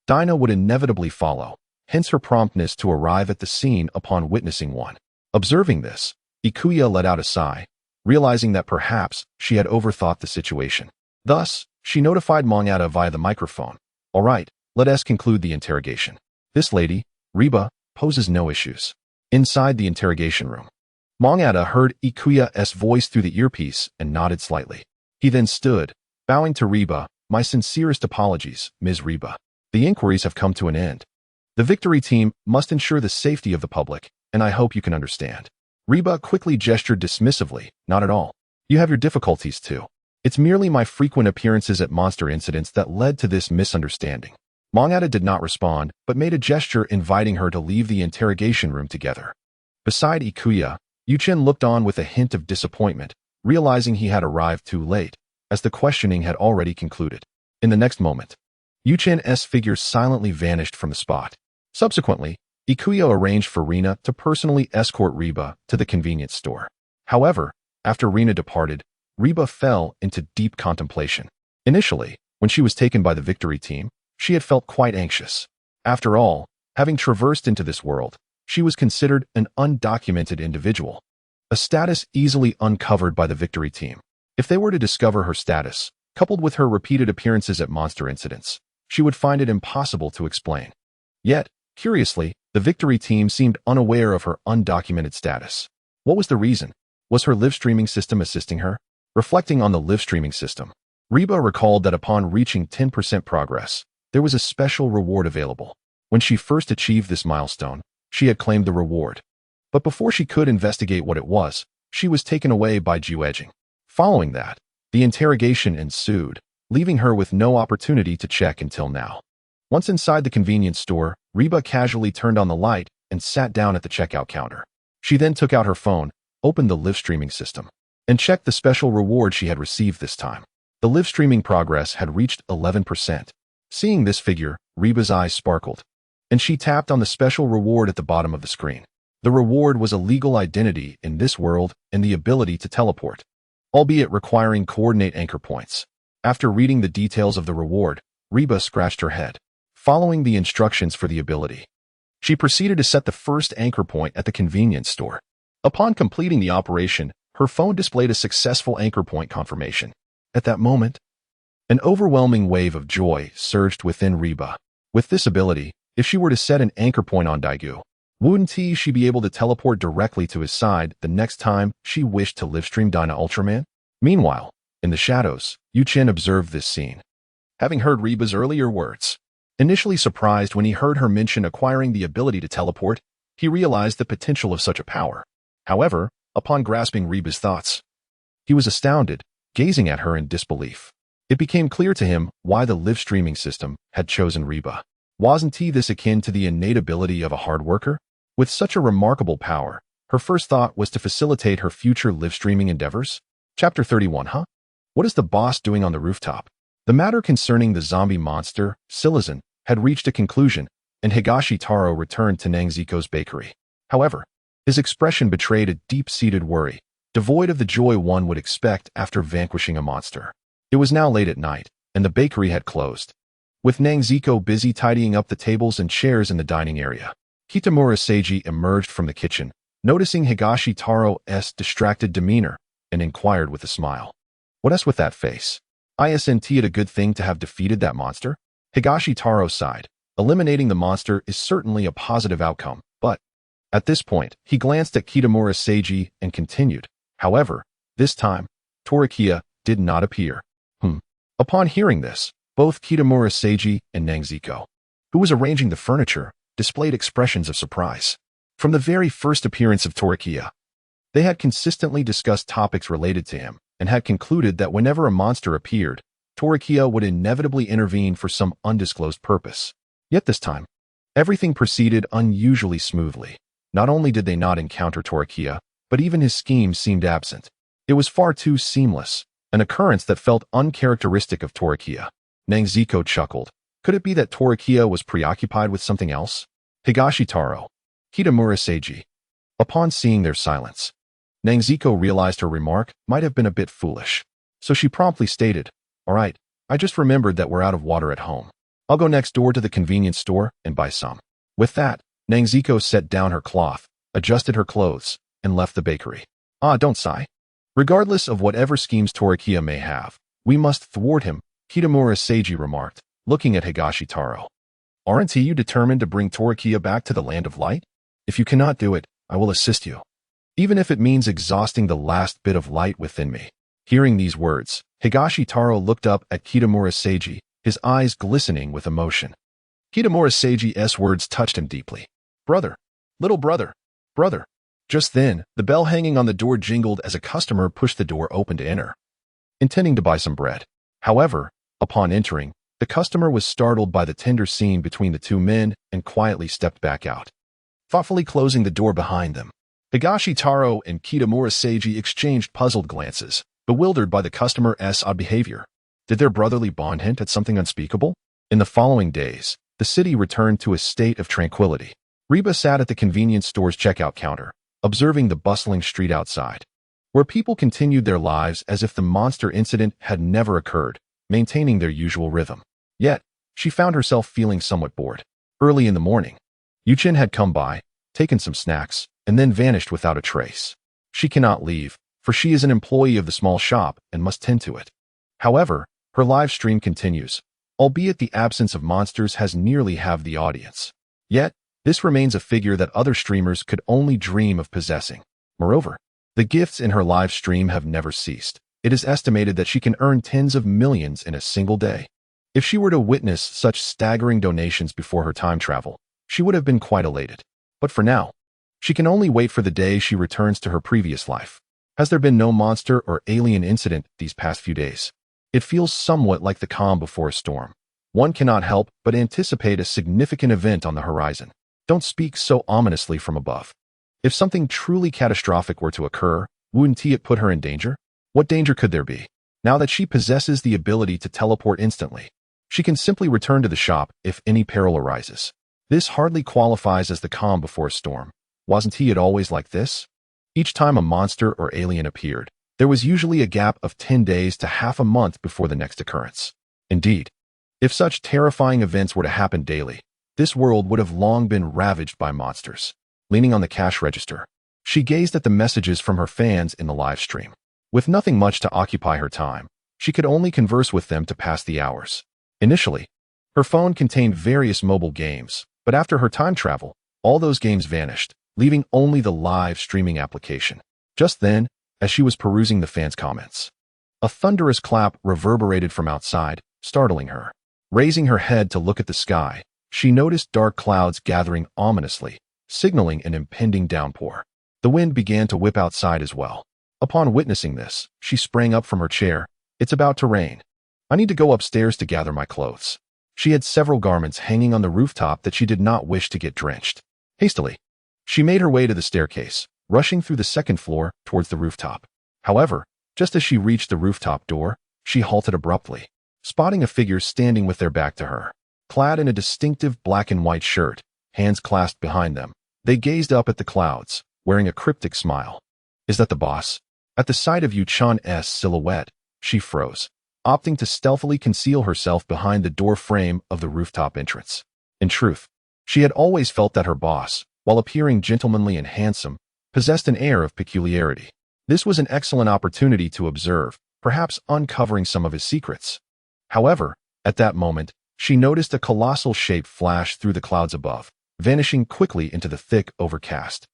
Dyna would inevitably follow, hence her promptness to arrive at the scene upon witnessing one. Observing this, Ikuya let out a sigh, realizing that perhaps she had overthought the situation. Thus, she notified Mongata via the microphone. "All right, let us conclude the interrogation. This lady, Riba poses no issues. Inside the interrogation room, Mongata heard Ikuya's voice through the earpiece and nodded slightly. He then stood, bowing to Riba. My sincerest apologies, Ms. Riba. The inquiries have come to an end. The victory team must ensure the safety of the public, and I hope you can understand. Riba quickly gestured dismissively. Not at all. You have your difficulties too. It's merely my frequent appearances at monster incidents that led to this misunderstanding. Mongata did not respond, but made a gesture inviting her to leave the interrogation room together. Beside Ikuya, Yuchen looked on with a hint of disappointment, realizing he had arrived too late, as the questioning had already concluded. In the next moment, Yuchen's figure silently vanished from the spot. Subsequently, Ikuya arranged for Rina to personally escort Riba to the convenience store. However, after Rina departed, Riba fell into deep contemplation. Initially, when she was taken by the victory team, she had felt quite anxious. After all, having traversed into this world, she was considered an undocumented individual, a status easily uncovered by the victory team. If they were to discover her status, coupled with her repeated appearances at monster incidents, she would find it impossible to explain. Yet, curiously, the victory team seemed unaware of her undocumented status. What was the reason? Was her live streaming system assisting her? Reflecting on the live streaming system, Riba recalled that upon reaching 10% progress, there was a special reward available. When she first achieved this milestone, she had claimed the reward. But before she could investigate what it was, she was taken away by Juejing. Following that, the interrogation ensued, leaving her with no opportunity to check until now. Once inside the convenience store, Riba casually turned on the light and sat down at the checkout counter. She then took out her phone, opened the live streaming system, and checked the special reward she had received this time. The live streaming progress had reached 11%. Seeing this figure, Riba's eyes sparkled, and she tapped on the special reward at the bottom of the screen. The reward was a legal identity in this world and the ability to teleport, albeit requiring coordinate anchor points. After reading the details of the reward, Riba scratched her head. Following the instructions for the ability, she proceeded to set the first anchor point at the convenience store. Upon completing the operation, her phone displayed a successful anchor point confirmation. At that moment, an overwhelming wave of joy surged within Riba. With this ability, if she were to set an anchor point on Diga, wouldn't she be able to teleport directly to his side the next time she wished to livestream Dyna Ultraman? Meanwhile, in the shadows, Yuchen observed this scene. Having heard Riba's earlier words, initially surprised when he heard her mention acquiring the ability to teleport, he realized the potential of such a power. However, upon grasping Riba's thoughts, he was astounded, gazing at her in disbelief. It became clear to him why the live streaming system had chosen Riba. Wasn't this akin to the innate ability of a hard worker? With such a remarkable power, her first thought was to facilitate her future live streaming endeavors. Chapter 31. What is the boss doing on the rooftop? The matter concerning the zombie monster, Silazan, had reached a conclusion, and Higashi Taro returned to Nangziko's bakery. However, his expression betrayed a deep-seated worry, devoid of the joy one would expect after vanquishing a monster. It was now late at night, and the bakery had closed. With Nangziko busy tidying up the tables and chairs in the dining area, Kitamura Seiji emerged from the kitchen, noticing Higashi Taro's distracted demeanor, and inquired with a smile. What's with that face? Isn't it a good thing to have defeated that monster? Higashi Taro sighed. Eliminating the monster is certainly a positive outcome, but at this point, he glanced at Kitamura Seiji and continued. However, this time, Tolekiah did not appear. Upon hearing this, both Kitamura Seiji and Nangziko, who was arranging the furniture, displayed expressions of surprise. From the very first appearance of Tolekiah, they had consistently discussed topics related to him, and had concluded that whenever a monster appeared, Tolekiah would inevitably intervene for some undisclosed purpose. Yet this time, everything proceeded unusually smoothly. Not only did they not encounter Tolekiah, but even his schemes seemed absent. It was far too seamless, an occurrence that felt uncharacteristic of Tolekiah. Nangziko chuckled. Could it be that Tolekiah was preoccupied with something else? Higashi Taro, Kitamura Seiji. Upon seeing their silence, Nangziko realized her remark might have been a bit foolish. So she promptly stated, "All right, I just remembered that we're out of water at home. I'll go next door to the convenience store and buy some." With that, Nangziko set down her cloth, adjusted her clothes, and left the bakery. Don't sigh. Regardless of whatever schemes Tolekiah may have, we must thwart him, Kitamura Seiji remarked, looking at Higashi Taro. Aren't you determined to bring Tolekiah back to the land of light? If you cannot do it, I will assist you, even if it means exhausting the last bit of light within me." Hearing these words, Higashi Taro looked up at Kitamura Seiji, his eyes glistening with emotion. Kitamura Seiji's words touched him deeply. "Brother, little brother, brother." Just then, the bell hanging on the door jingled as a customer pushed the door open to enter, intending to buy some bread. However, upon entering, the customer was startled by the tender scene between the two men and quietly stepped back out, thoughtfully closing the door behind them. Higashi Taro and Kitamura Seiji exchanged puzzled glances, bewildered by the customer's odd behavior. Did their brotherly bond hint at something unspeakable? In the following days, the city returned to a state of tranquility. Reba sat at the convenience store's checkout counter, observing the bustling street outside, where people continued their lives as if the monster incident had never occurred, maintaining their usual rhythm. Yet, she found herself feeling somewhat bored. Early in the morning, Yuchin had come by, taken some snacks, and then vanished without a trace. She cannot leave, for she is an employee of the small shop and must tend to it. However, her live stream continues, albeit the absence of monsters has nearly halved the audience. Yet, this remains a figure that other streamers could only dream of possessing. Moreover, the gifts in her live stream have never ceased. It is estimated that she can earn tens of millions in a single day. If she were to witness such staggering donations before her time travel, she would have been quite elated. But for now, she can only wait for the day she returns to her previous life. Has there been no monster or alien incident these past few days? It feels somewhat like the calm before a storm. One cannot help but anticipate a significant event on the horizon. Don't speak so ominously from above. If something truly catastrophic were to occur, wouldn't it put her in danger? What danger could there be? Now that she possesses the ability to teleport instantly, she can simply return to the shop if any peril arises. This hardly qualifies as the calm before a storm. Wasn't it always like this? Each time a monster or alien appeared, there was usually a gap of 10 days to half a month before the next occurrence. Indeed, if such terrifying events were to happen daily, this world would have long been ravaged by monsters. Leaning on the cash register, she gazed at the messages from her fans in the live stream. With nothing much to occupy her time, she could only converse with them to pass the hours. Initially, her phone contained various mobile games, but after her time travel, all those games vanished, leaving only the live streaming application. Just then, as she was perusing the fans' comments, a thunderous clap reverberated from outside, startling her. Raising her head to look at the sky, she noticed dark clouds gathering ominously, signaling an impending downpour. The wind began to whip outside as well. Upon witnessing this, she sprang up from her chair. "It's about to rain. I need to go upstairs to gather my clothes." She had several garments hanging on the rooftop that she did not wish to get drenched. Hastily, she made her way to the staircase, rushing through the second floor towards the rooftop. However, just as she reached the rooftop door, she halted abruptly, spotting a figure standing with their back to her. Clad in a distinctive black and white shirt, hands clasped behind them, they gazed up at the clouds, wearing a cryptic smile. "Is that the boss?" At the sight of Yu-chan's silhouette, she froze, opting to stealthily conceal herself behind the door frame of the rooftop entrance. In truth, she had always felt that her boss, while appearing gentlemanly and handsome, possessed an air of peculiarity. This was an excellent opportunity to observe, perhaps uncovering some of his secrets. However, at that moment, she noticed a colossal shape flash through the clouds above, vanishing quickly into the thick overcast.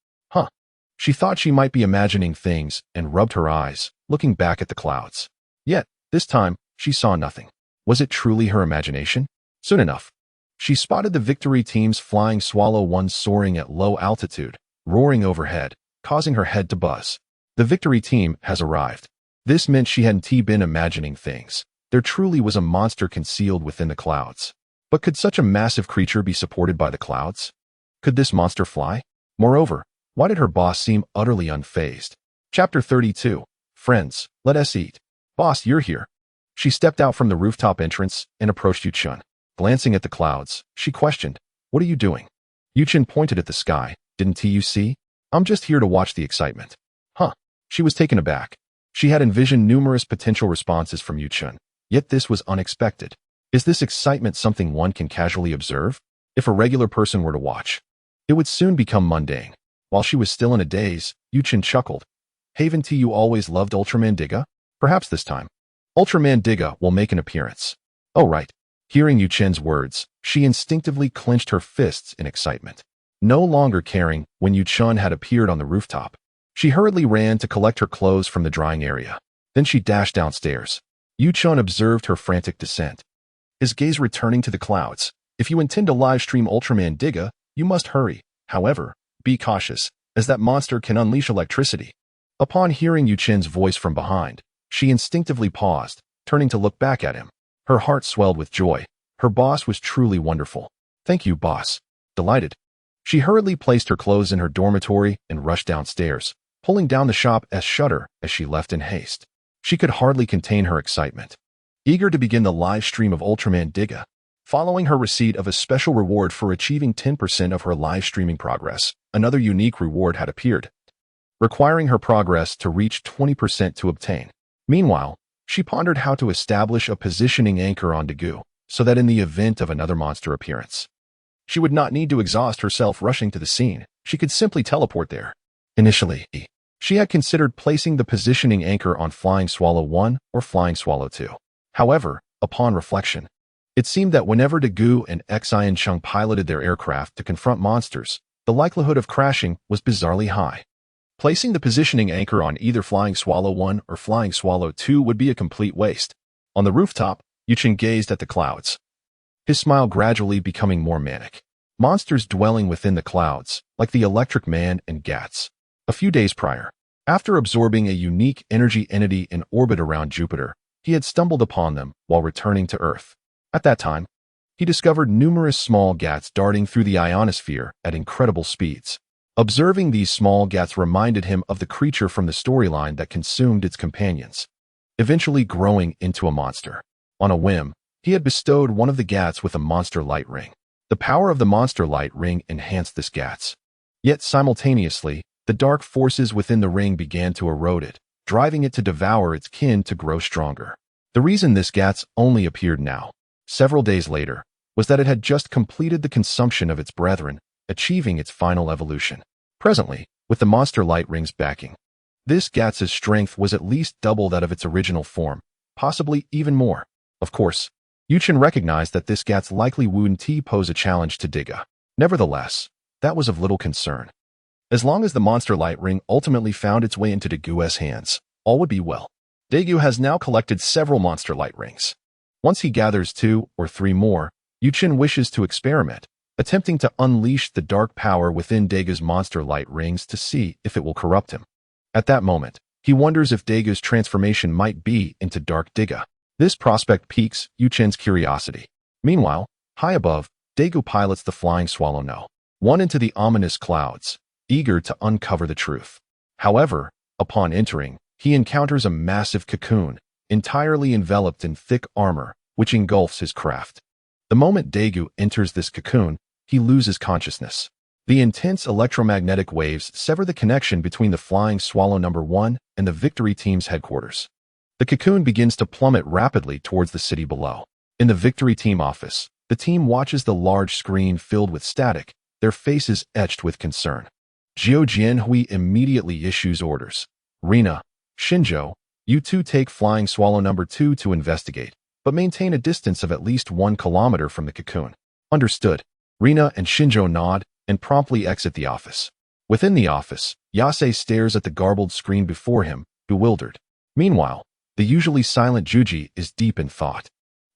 She thought she might be imagining things and rubbed her eyes, looking back at the clouds. Yet, this time, she saw nothing. Was it truly her imagination? Soon enough, she spotted the victory team's flying Swallow 1 soaring at low altitude, roaring overhead, causing her head to buzz. The victory team has arrived. This meant she hadn't been imagining things. There truly was a monster concealed within the clouds. But could such a massive creature be supported by the clouds? Could this monster fly? Moreover, why did her boss seem utterly unfazed? Chapter 32. Friends, let us eat. Boss, you're here. She stepped out from the rooftop entrance and approached Yu-chan. Glancing at the clouds, she questioned, "What are you doing?" Yu-chan pointed at the sky. "Didn't you see? I'm just here to watch the excitement." She was taken aback. She had envisioned numerous potential responses from Yu-chan, yet this was unexpected. Is this excitement something one can casually observe? If a regular person were to watch, it would soon become mundane. While she was still in a daze, Yu-chan chuckled. "Haven't you always loved Ultraman Diga? Perhaps this time, Ultraman Diga will make an appearance." "Oh right." Hearing Yu-chan's words, She instinctively clenched her fists in excitement. No longer caring when Yu-chun had appeared on the rooftop, she hurriedly ran to collect her clothes from the drying area. Then she dashed downstairs. Yu-chun observed her frantic descent, his gaze returning to the clouds. If you intend to live-stream Ultraman Diga, you must hurry. However, be cautious, as that monster can unleash electricity. Upon hearing Yu-chun's voice from behind, she instinctively paused, turning to look back at him. Her heart swelled with joy. Her boss was truly wonderful. Thank you, boss. Delighted. She hurriedly placed her clothes in her dormitory and rushed downstairs, pulling down the shop's shutter as she left in haste. She could hardly contain her excitement. Eager to begin the live stream of Ultraman Diga, following her receipt of a special reward for achieving 10% of her live streaming progress, another unique reward had appeared, requiring her progress to reach 20% to obtain. Meanwhile, she pondered how to establish a positioning anchor on Diga, so that in the event of another monster appearance, she would not need to exhaust herself rushing to the scene. She could simply teleport there. Initially, she had considered placing the positioning anchor on Flying Swallow 1 or Flying Swallow 2. However, upon reflection, it seemed that whenever Diga and Xian Chung piloted their aircraft to confront monsters, the likelihood of crashing was bizarrely high. Placing the positioning anchor on either Flying Swallow 1 or Flying Swallow 2 would be a complete waste. On the rooftop, Yu-chun gazed at the clouds, his smile gradually becoming more manic. Monsters dwelling within the clouds, like the Electric Man and Gats. A few days prior, after absorbing a unique energy entity in orbit around Jupiter, he had stumbled upon them while returning to Earth. At that time, he discovered numerous small Gats darting through the ionosphere at incredible speeds. Observing these small Gats reminded him of the creature from the storyline that consumed its companions, eventually growing into a monster. On a whim, he had bestowed one of the Gats with a monster light ring. The power of the monster light ring enhanced this Gats. Yet simultaneously, the dark forces within the ring began to erode it, driving it to devour its kin to grow stronger. The reason this Gats only appeared now, several days later, was that it had just completed the consumption of its brethren, achieving its final evolution. Presently, with the monster light ring's backing, this Gats' strength was at least double that of its original form, possibly even more. Of course, Yu-chun recognized that this Gats likely wouldn't pose a challenge to Diga. Nevertheless, that was of little concern. As long as the monster light ring ultimately found its way into Digu's hands, all would be well. Diga has now collected several monster light rings. Once he gathers 2 or 3 more, Yu-chun wishes to experiment, attempting to unleash the dark power within Diga's monster light rings to see if it will corrupt him. At that moment, he wonders if Diga's transformation might be into Dark Diga. This prospect piques Yu-chun's curiosity. Meanwhile, high above, Diga pilots the Flying Swallow No. 1 into the ominous clouds, eager to uncover the truth. However, upon entering, he encounters a massive cocoon, entirely enveloped in thick armor, which engulfs his craft. The moment Diga enters this cocoon, he loses consciousness. The intense electromagnetic waves sever the connection between the Flying Swallow No. 1 and the Victory Team's headquarters. The cocoon begins to plummet rapidly towards the city below. In the Victory Team office, the team watches the large screen filled with static, their faces etched with concern. Jiao Jianhui immediately issues orders. Rina, Shinjo, you two take Flying Swallow No. 2 to investigate, but maintain a distance of at least 1 kilometer from the cocoon. Understood. Rina and Shinjo nod and promptly exit the office. Within the office, Yase stares at the garbled screen before him, bewildered. Meanwhile, the usually silent Juji is deep in thought.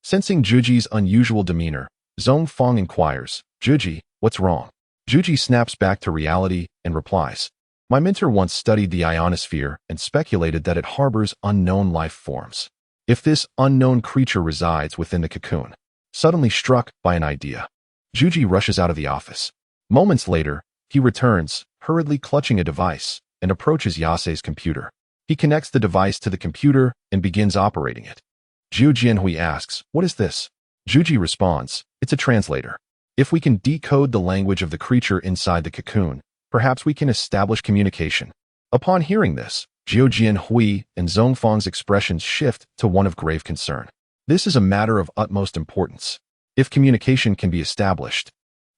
Sensing Juji's unusual demeanor, Zhongfang inquires, Juji, what's wrong? Juji snaps back to reality and replies, my mentor once studied the ionosphere and speculated that it harbors unknown life forms. If this unknown creature resides within the cocoon, suddenly struck by an idea, Juji rushes out of the office. Moments later, he returns, hurriedly clutching a device, and approaches Yase's computer. He connects the device to the computer and begins operating it. Jiao Jianhui asks, what is this? Juji responds, it's a translator. If we can decode the language of the creature inside the cocoon, perhaps we can establish communication. Upon hearing this, Jiao Jianhui and Zhongfang's expressions shift to one of grave concern. This is a matter of utmost importance. If communication can be established,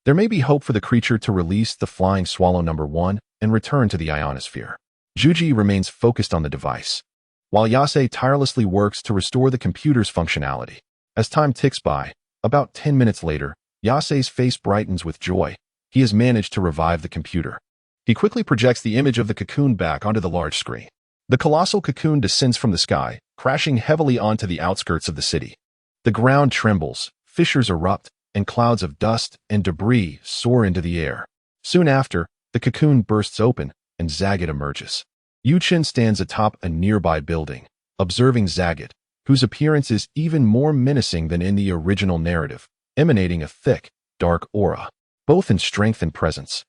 there may be hope for the creature to release the Flying Swallow No. 1 and return to the ionosphere. Juji remains focused on the device, while Yase tirelessly works to restore the computer's functionality. As time ticks by, about 10 minutes later, Yase's face brightens with joy. He has managed to revive the computer. He quickly projects the image of the cocoon back onto the large screen. The colossal cocoon descends from the sky, crashing heavily onto the outskirts of the city. The ground trembles, fissures erupt, and clouds of dust and debris soar into the air. Soon after, the cocoon bursts open, and Zagat emerges. Yuchen stands atop a nearby building, observing Zagat, whose appearance is even more menacing than in the original narrative, emanating a thick, dark aura, both in strength and presence.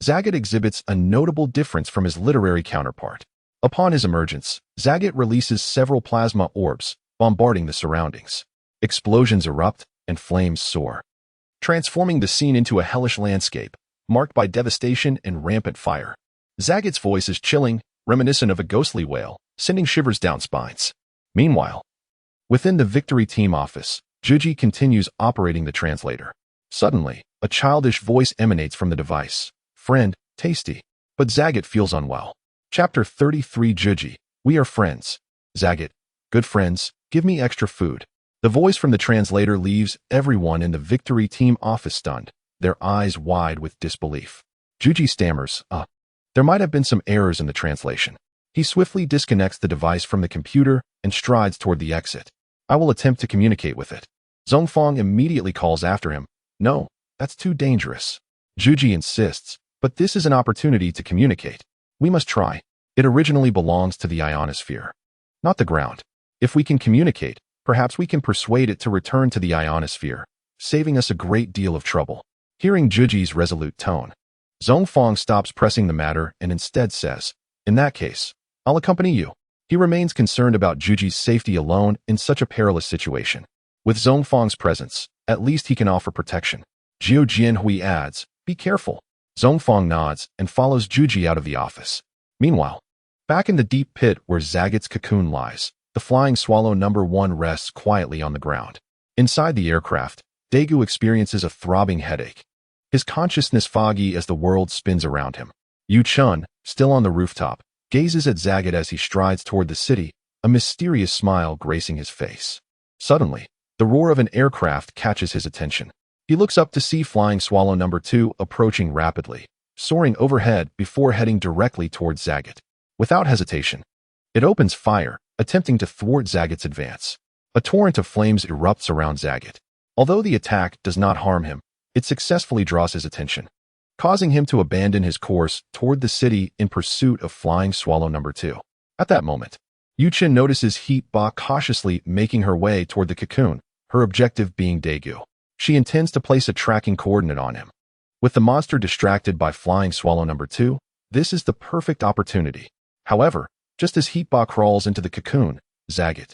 Zagat exhibits a notable difference from his literary counterpart. Upon his emergence, Zagat releases several plasma orbs, bombarding the surroundings. Explosions erupt, and flames soar, transforming the scene into a hellish landscape, marked by devastation and rampant fire. Zagat's voice is chilling, reminiscent of a ghostly wail, sending shivers down spines. Meanwhile, within the Victory Team office, Juji continues operating the translator. Suddenly, a childish voice emanates from the device. "Friend, tasty." But Zagat feels unwell. Chapter 33 Juji, we are friends. Zagat, good friends, give me extra food. The voice from the translator leaves everyone in the Victory Team office stunned, their eyes wide with disbelief. Juji stammers, There might have been some errors in the translation. He swiftly disconnects the device from the computer and strides toward the exit. I will attempt to communicate with it. Zhongfang immediately calls after him. No, that's too dangerous. Juji insists, but this is an opportunity to communicate. We must try. It originally belongs to the ionosphere, not the ground. If we can communicate, perhaps we can persuade it to return to the ionosphere, saving us a great deal of trouble. Hearing Juji's resolute tone, Zhongfang stops pressing the matter and instead says, in that case, I'll accompany you. He remains concerned about Juji's safety alone in such a perilous situation. With Zhongfang's presence, at least he can offer protection. Jiu Jianhui adds, be careful. Zhongfang nods and follows Juji out of the office. Meanwhile, back in the deep pit where Zagat's cocoon lies, the flying swallow number 1 rests quietly on the ground. Inside the aircraft, Daegu experiences a throbbing headache. His consciousness foggy as the world spins around him. Yu Chun, still on the rooftop, gazes at Zagat as he strides toward the city, a mysterious smile gracing his face. Suddenly, the roar of an aircraft catches his attention. He looks up to see flying swallow number 2 approaching rapidly, soaring overhead before heading directly towards Zagat. Without hesitation, it opens fire, attempting to thwart Zagat's advance. A torrent of flames erupts around Zagat. Although the attack does not harm him, it successfully draws his attention, causing him to abandon his course toward the city in pursuit of flying swallow number 2. At that moment, Yuchen notices Heat Ba cautiously making her way toward the cocoon, her objective being Daegu. She intends to place a tracking coordinate on him. With the monster distracted by flying swallow number 2, this is the perfect opportunity. However, just as Heat Ba crawls into the cocoon, Zagat,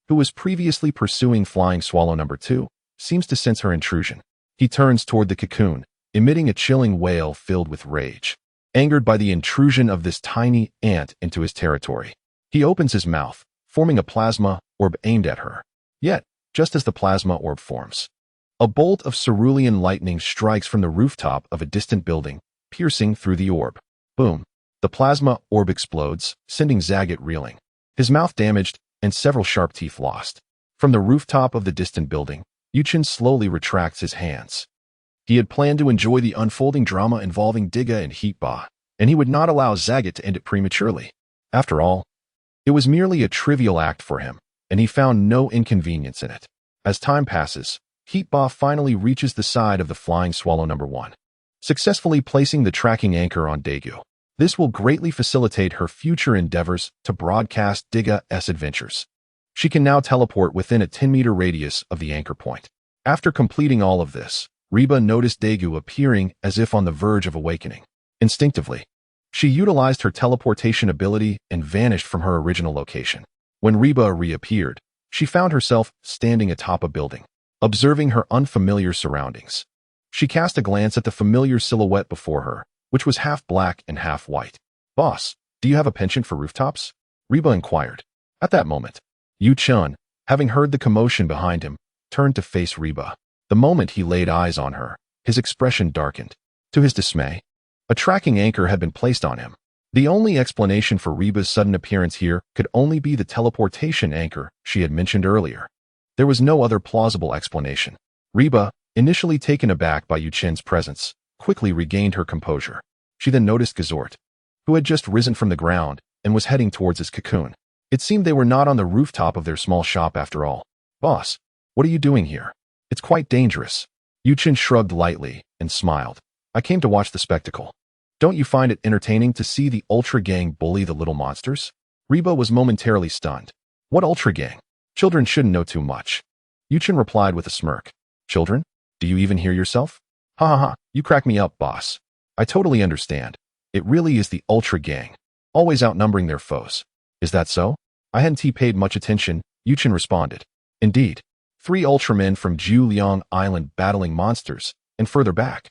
who was previously pursuing flying swallow number 2, seems to sense her intrusion. He turns toward the cocoon, emitting a chilling wail filled with rage. Angered by the intrusion of this tiny ant into his territory, he opens his mouth, forming a plasma orb aimed at her. Yet, just as the plasma orb forms, a bolt of cerulean lightning strikes from the rooftop of a distant building, piercing through the orb. Boom! The plasma orb explodes, sending Zagat reeling, his mouth damaged and several sharp teeth lost. From the rooftop of the distant building, Yuchen slowly retracts his hands. He had planned to enjoy the unfolding drama involving Diga and Heat Ba, and he would not allow Zagat to end it prematurely. After all, it was merely a trivial act for him, and he found no inconvenience in it. As time passes, Heat Ba finally reaches the side of the flying swallow number 1, successfully placing the tracking anchor on Daegu. This will greatly facilitate her future endeavors to broadcast Diga's adventures. She can now teleport within a 10-meter radius of the anchor point. After completing all of this, Reba noticed Daegu appearing as if on the verge of awakening. Instinctively, she utilized her teleportation ability and vanished from her original location. When Reba reappeared, she found herself standing atop a building, observing her unfamiliar surroundings. She cast a glance at the familiar silhouette before her, which was half black and half white. Boss, do you have a penchant for rooftops? Reba inquired. At that moment, Yu Chun, having heard the commotion behind him, turned to face Reba. The moment he laid eyes on her, his expression darkened. To his dismay, a tracking anchor had been placed on him. The only explanation for Reba's sudden appearance here could only be the teleportation anchor she had mentioned earlier. There was no other plausible explanation. Reba, initially taken aback by Yuchin's presence, quickly regained her composure. She then noticed Gazort, who had just risen from the ground and was heading towards his cocoon. It seemed they were not on the rooftop of their small shop after all. "Boss, what are you doing here? It's quite dangerous." Yuchin shrugged lightly and smiled. "I came to watch the spectacle. Don't you find it entertaining to see the Ultra Gang bully the little monsters?" Reba was momentarily stunned. "What Ultra Gang? Children shouldn't know too much." Yuchin replied with a smirk. "Children? Do you even hear yourself? Ha ha ha, you crack me up, boss. I totally understand. It really is the Ultra Gang, always outnumbering their foes." "Is that so? I hadn't paid much attention," Yuchin responded. "Indeed. 3 Ultramen from Juliang Island battling monsters, and further back,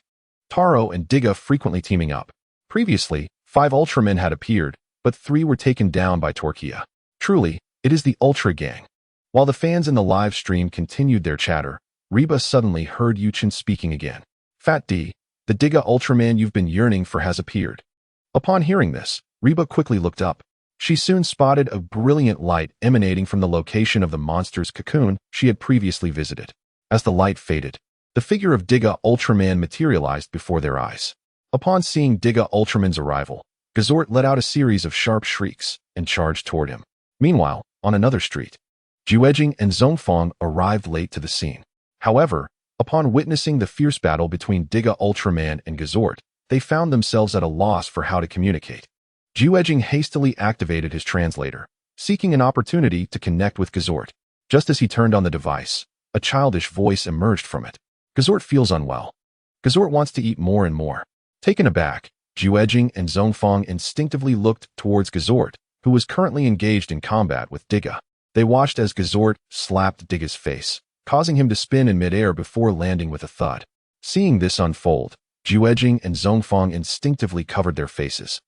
Taro and Diga frequently teaming up. Previously, 5 Ultramen had appeared, but 3 were taken down by Tolekiah. Truly, it is the Ultra Gang." While the fans in the live stream continued their chatter, Reba suddenly heard Yuchin speaking again. "Fat D, the Diga Ultraman you've been yearning for has appeared." Upon hearing this, Reba quickly looked up. She soon spotted a brilliant light emanating from the location of the monster's cocoon she had previously visited. As the light faded, the figure of Diga Ultraman materialized before their eyes. Upon seeing Diga Ultraman's arrival, Gazort let out a series of sharp shrieks and charged toward him. Meanwhile, on another street, Juejing and Zhongfang arrived late to the scene. However, upon witnessing the fierce battle between Diga Ultraman and Gazort, they found themselves at a loss for how to communicate. Juejing hastily activated his translator, seeking an opportunity to connect with Gazort. Just as he turned on the device, a childish voice emerged from it. "Gazort feels unwell. Gazort wants to eat more and more." Taken aback, Juejing and Zhongfang instinctively looked towards Gazort, who was currently engaged in combat with Diga. They watched as Gazort slapped Diga's face, causing him to spin in midair before landing with a thud. Seeing this unfold, Juejing and Zhongfang instinctively covered their faces,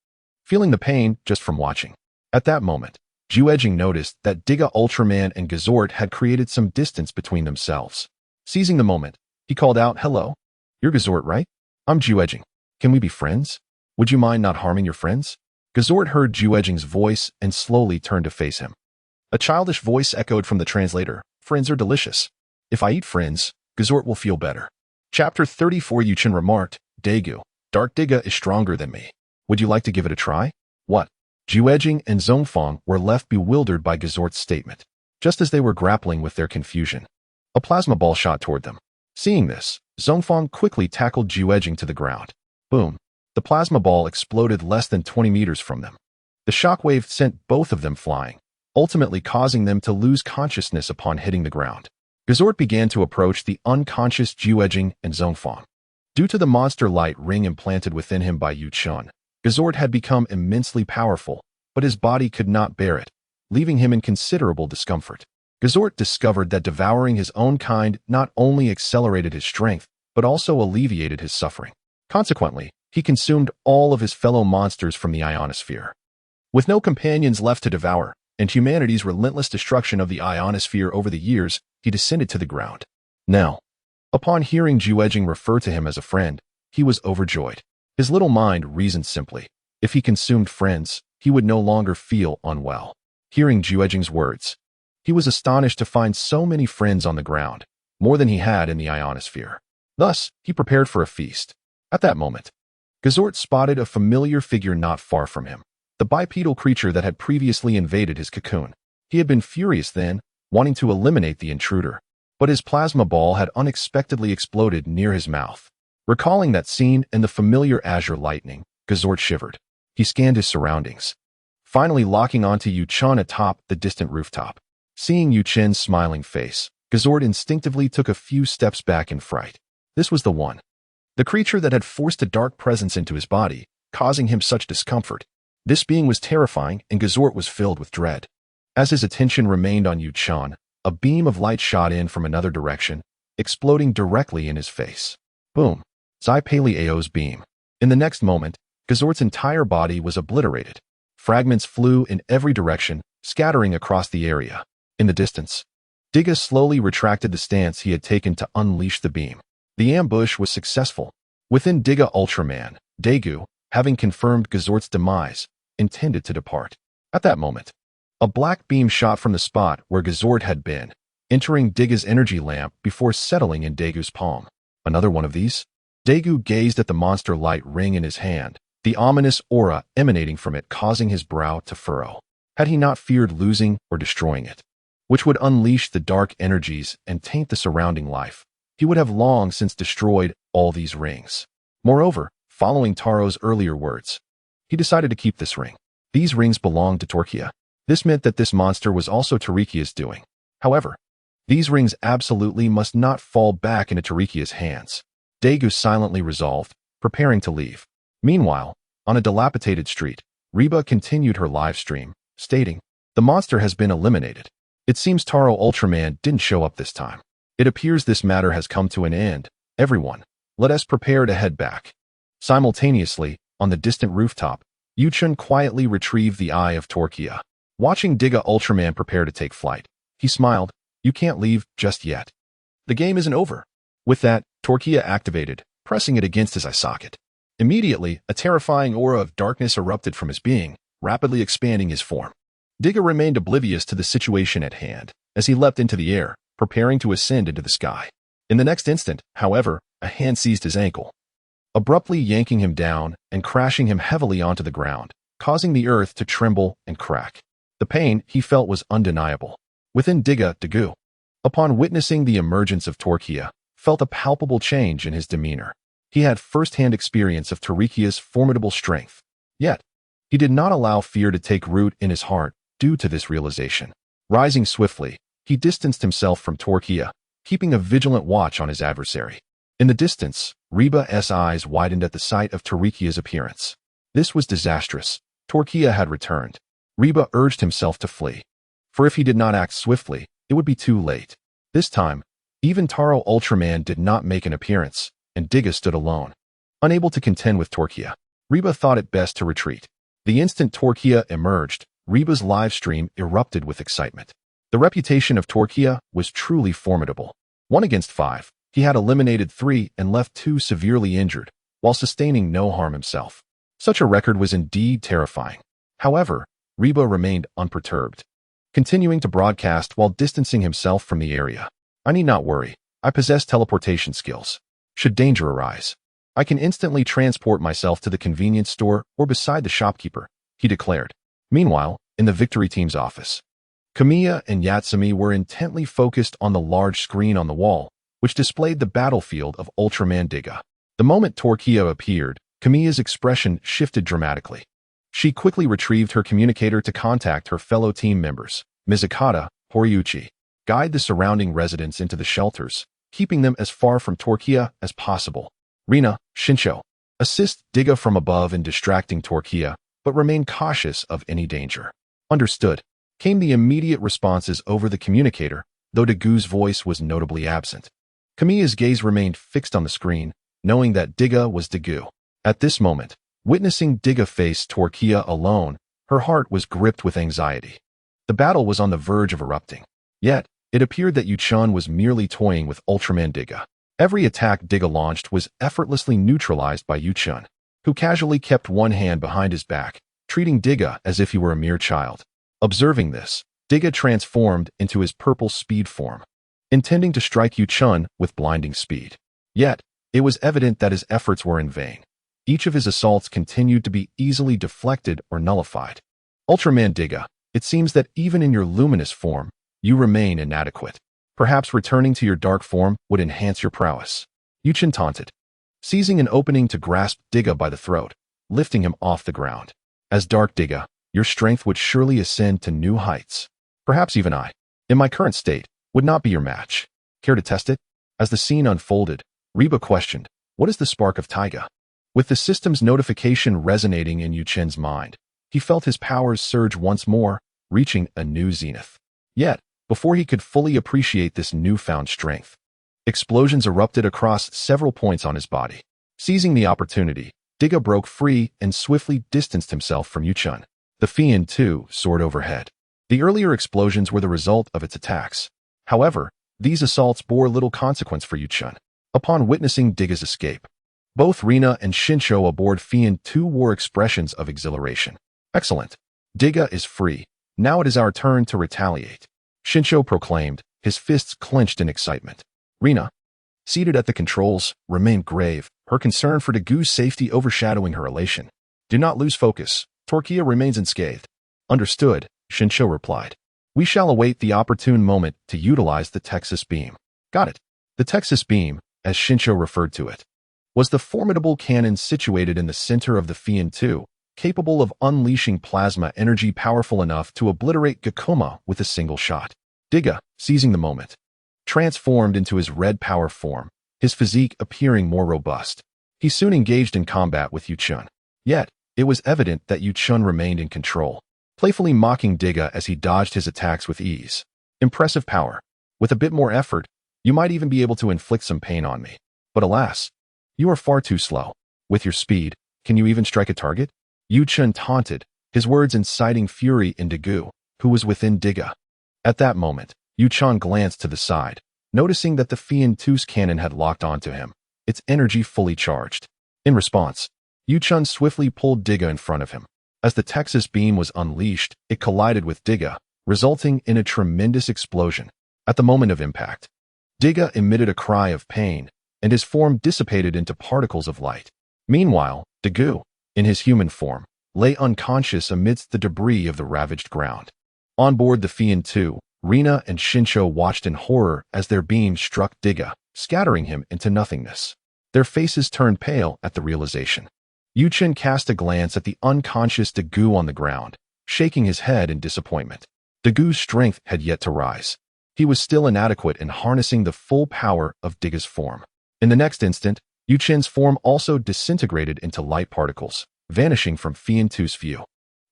feeling the pain just from watching. At that moment, Juejing noticed that Diga Ultraman and Gazort had created some distance between themselves. Seizing the moment, he called out, "Hello? You're Gazort, right? I'm Juejing. Can we be friends? Would you mind not harming your friends?" Gazort heard Juejing's voice and slowly turned to face him. A childish voice echoed from the translator, "Friends are delicious. If I eat friends, Gazort will feel better." Chapter 34. Yuchin remarked, "Daegu, Dark Diga is stronger than me. Would you like to give it a try?" "What?" Juejing and Zhongfang were left bewildered by Gazort's statement. Just as they were grappling with their confusion, a plasma ball shot toward them. Seeing this, Zhongfang quickly tackled Juejing to the ground. Boom! The plasma ball exploded less than 20 meters from them. The shockwave sent both of them flying, ultimately causing them to lose consciousness upon hitting the ground. Gazort began to approach the unconscious Juejing and Zhongfang. Due to the monster light ring implanted within him by Yuchin, Gazort had become immensely powerful, but his body could not bear it, leaving him in considerable discomfort. Gazort discovered that devouring his own kind not only accelerated his strength, but also alleviated his suffering. Consequently, he consumed all of his fellow monsters from the ionosphere. With no companions left to devour, and humanity's relentless destruction of the ionosphere over the years, he descended to the ground. Now, upon hearing Juejing refer to him as a friend, he was overjoyed. His little mind reasoned simply. If he consumed friends, he would no longer feel unwell. Hearing Juejing's words, he was astonished to find so many friends on the ground, more than he had in the ionosphere. Thus, he prepared for a feast. At that moment, Gazort spotted a familiar figure not far from him, the bipedal creature that had previously invaded his cocoon. He had been furious then, wanting to eliminate the intruder, but his plasma ball had unexpectedly exploded near his mouth. Recalling that scene and the familiar azure lightning, Gazort shivered. He scanned his surroundings, finally locking onto Yuchin atop the distant rooftop. Seeing Yuchin's smiling face, Gazort instinctively took a few steps back in fright. This was the one, the creature that had forced a dark presence into his body, causing him such discomfort. This being was terrifying, and Gazort was filled with dread. As his attention remained on Yuchin, a beam of light shot in from another direction, exploding directly in his face. Boom! Zai Paleo's beam. In the next moment, Gazort's entire body was obliterated. Fragments flew in every direction, scattering across the area. In the distance, Diga slowly retracted the stance he had taken to unleash the beam. The ambush was successful. Within Diga Ultraman, Daegu, having confirmed Gazort's demise, intended to depart. At that moment, a black beam shot from the spot where Gazort had been, entering Diga's energy lamp before settling in Daegu's palm. Another one of these? Daegu gazed at the monster light ring in his hand, the ominous aura emanating from it causing his brow to furrow. Had he not feared losing or destroying it, which would unleash the dark energies and taint the surrounding life, he would have long since destroyed all these rings. Moreover, following Taro's earlier words, he decided to keep this ring. These rings belonged to Tolekiah. This meant that this monster was also Tolekiah's doing. However, these rings absolutely must not fall back into Tolekiah's hands. Daegu silently resolved, preparing to leave. Meanwhile, on a dilapidated street, Reba continued her live stream, stating, "The monster has been eliminated. It seems Taro Ultraman didn't show up this time. It appears this matter has come to an end. Everyone, let us prepare to head back." Simultaneously, on the distant rooftop, Yuchun quietly retrieved the eye of Tolekiah. Watching Diga Ultraman prepare to take flight, he smiled, "You can't leave just yet. The game isn't over." With that, Tolekiah activated, pressing it against his eye socket. Immediately, a terrifying aura of darkness erupted from his being, rapidly expanding his form. Diga remained oblivious to the situation at hand, as he leapt into the air, preparing to ascend into the sky. In the next instant, however, a hand seized his ankle, abruptly yanking him down and crashing him heavily onto the ground, causing the earth to tremble and crack. The pain he felt was undeniable. Within Daegu, upon witnessing the emergence of Tolekiah, felt a palpable change in his demeanor. He had first-hand experience of Tolekiah's formidable strength. Yet, he did not allow fear to take root in his heart due to this realization. Rising swiftly, he distanced himself from Tolekiah, keeping a vigilant watch on his adversary. In the distance, Reba's eyes widened at the sight of Tolekiah's appearance. This was disastrous. Tolekiah had returned. Reba urged himself to flee, for if he did not act swiftly, it would be too late. This time, even Taro Ultraman did not make an appearance, and Diga stood alone. Unable to contend with Tolekiah, Reba thought it best to retreat. The instant Tolekiah emerged, Reba's live stream erupted with excitement. The reputation of Tolekiah was truly formidable. 1 against 5, he had eliminated 3 and left 2 severely injured, while sustaining no harm himself. Such a record was indeed terrifying. However, Reba remained unperturbed, continuing to broadcast while distancing himself from the area. "I need not worry. I possess teleportation skills. Should danger arise, I can instantly transport myself to the convenience store or beside the shopkeeper," he declared. Meanwhile, in the victory team's office, Kamiya and Yatsumi were intently focused on the large screen on the wall, which displayed the battlefield of Ultraman Diga. The moment Tolekiah appeared, Kamiya's expression shifted dramatically. She quickly retrieved her communicator to contact her fellow team members, Mizukata, Horiuchi, guide the surrounding residents into the shelters, keeping them as far from Tolekiah as possible. Rina, Shinsho, assist Diga from above in distracting Tolekiah, but remain cautious of any danger. Understood, came the immediate responses over the communicator, though Dagu's voice was notably absent. Kamiya's gaze remained fixed on the screen, knowing that Diga was Dagu. At this moment, witnessing Diga face Tolekiah alone, her heart was gripped with anxiety. The battle was on the verge of erupting. Yet, it appeared that Yuchun was merely toying with Ultraman Diga. Every attack Diga launched was effortlessly neutralized by Yuchun, who casually kept one hand behind his back, treating Diga as if he were a mere child. Observing this, Diga transformed into his purple speed form, intending to strike Yuchun with blinding speed. Yet, it was evident that his efforts were in vain. Each of his assaults continued to be easily deflected or nullified. "Ultraman Diga, it seems that even in your luminous form, you remain inadequate. Perhaps returning to your dark form would enhance your prowess," Yuchun taunted, seizing an opening to grasp Diga by the throat, lifting him off the ground. "As Dark Diga, your strength would surely ascend to new heights. Perhaps even I, in my current state, would not be your match. Care to test it?" As the scene unfolded, Reba questioned, "What is the spark of Tiga?" With the system's notification resonating in Yuchun's mind, he felt his powers surge once more, reaching a new zenith. Yet, before he could fully appreciate this newfound strength, explosions erupted across several points on his body. Seizing the opportunity, Diga broke free and swiftly distanced himself from Yuchun. The fiend, too, soared overhead. The earlier explosions were the result of its attacks. However, these assaults bore little consequence for Yuchun. Upon witnessing Diga's escape, both Rina and Shinsho aboard Fiend 2 wore expressions of exhilaration. "Excellent. Diga is free. Now it is our turn to retaliate," Shinsho proclaimed, his fists clenched in excitement. Rina, seated at the controls, remained grave, her concern for Diga's safety overshadowing her elation. Do not lose focus. Tolekiah remains unscathed. Understood, Shinsho replied. We shall await the opportune moment to utilize the Texas beam. Got it. The Texas beam, as Shinsho referred to it, was the formidable cannon situated in the center of the Fian II, capable of unleashing plasma energy powerful enough to obliterate Gakuma with a single shot. Diga, seizing the moment, transformed into his red power form, his physique appearing more robust. He soon engaged in combat with Yuchun. Yet, it was evident that Yuchun remained in control, playfully mocking Diga as he dodged his attacks with ease. Impressive power. With a bit more effort, you might even be able to inflict some pain on me. But alas, you are far too slow. With your speed, can you even strike a target? Yuchun taunted, his words inciting fury in Diga, who was within Diga. At that moment, Yuchun glanced to the side, noticing that the Fian II's cannon had locked onto him, its energy fully charged. In response, Yuchun swiftly pulled Diga in front of him. As the Texas beam was unleashed, it collided with Diga, resulting in a tremendous explosion. At the moment of impact, Diga emitted a cry of pain, and his form dissipated into particles of light. Meanwhile, Diga, in his human form, lay unconscious amidst the debris of the ravaged ground. On board the Fian II, Rina and Shinsho watched in horror as their beam struck Diga, scattering him into nothingness. Their faces turned pale at the realization. Yuchun cast a glance at the unconscious Diga on the ground, shaking his head in disappointment. Digu's strength had yet to rise. He was still inadequate in harnessing the full power of Diga's form. In the next instant, Yuchun's form also disintegrated into light particles, vanishing from Fian II's view.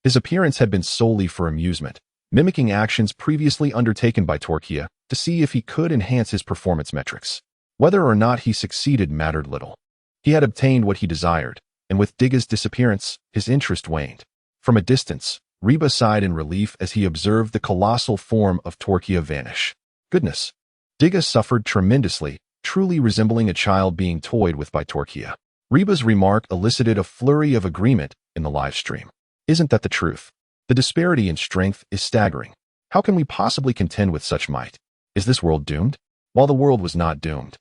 His appearance had been solely for amusement, mimicking actions previously undertaken by Tolekiah to see if he could enhance his performance metrics. Whether or not he succeeded mattered little. He had obtained what he desired, and with Diga's disappearance, his interest waned. From a distance, Reba sighed in relief as he observed the colossal form of Tolekiah vanish. Goodness! Diga suffered tremendously, truly resembling a child being toyed with by Tolekiah. Reba's remark elicited a flurry of agreement in the live stream. Isn't that the truth? The disparity in strength is staggering. How can we possibly contend with such might? Is this world doomed? While the world was not doomed.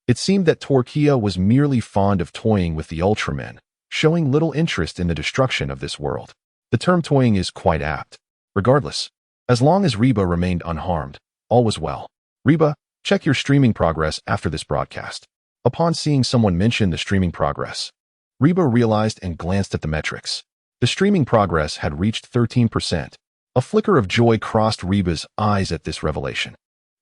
It seemed that Tolekiah was merely fond of toying with the Ultramen, showing little interest in the destruction of this world. The term toying is quite apt. Regardless, as long as Reba remained unharmed, all was well. Reba, check your streaming progress after this broadcast. Upon seeing someone mention the streaming progress, Reba realized and glanced at the metrics. The streaming progress had reached 13%. A flicker of joy crossed Reba's eyes at this revelation.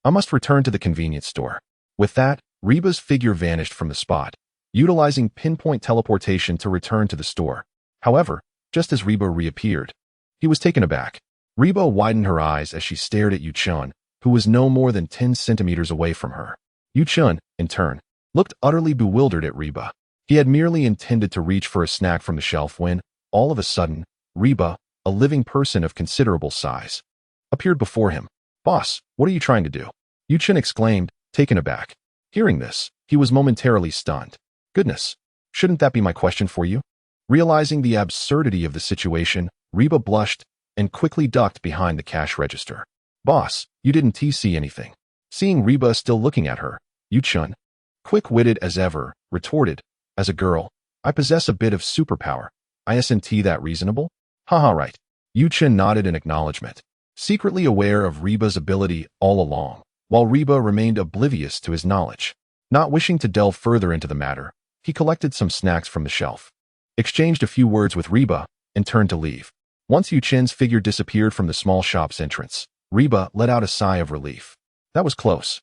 I must return to the convenience store. With that, Reba's figure vanished from the spot, utilizing pinpoint teleportation to return to the store. However, just as Reba reappeared, he was taken aback. Reba widened her eyes as she stared at Yuchun, who was no more than 10 centimeters away from her. Yuchun, in turn, looked utterly bewildered at Reba. He had merely intended to reach for a snack from the shelf when, all of a sudden, Reba, a living person of considerable size, appeared before him. Boss, what are you trying to do? Yuchun exclaimed, taken aback. Hearing this, he was momentarily stunned. Goodness, shouldn't that be my question for you? Realizing the absurdity of the situation, Reba blushed and quickly ducked behind the cash register. Boss, you didn't see anything. Seeing Reba still looking at her, Yuchun, quick-witted as ever, retorted, as a girl, I possess a bit of superpower. Isn't that reasonable? Haha, right. Yuchun nodded in acknowledgement, secretly aware of Reba's ability all along, while Reba remained oblivious to his knowledge. Not wishing to delve further into the matter, he collected some snacks from the shelf, exchanged a few words with Reba, and turned to leave. Once Yuchun's figure disappeared from the small shop's entrance, Reba let out a sigh of relief. That was close.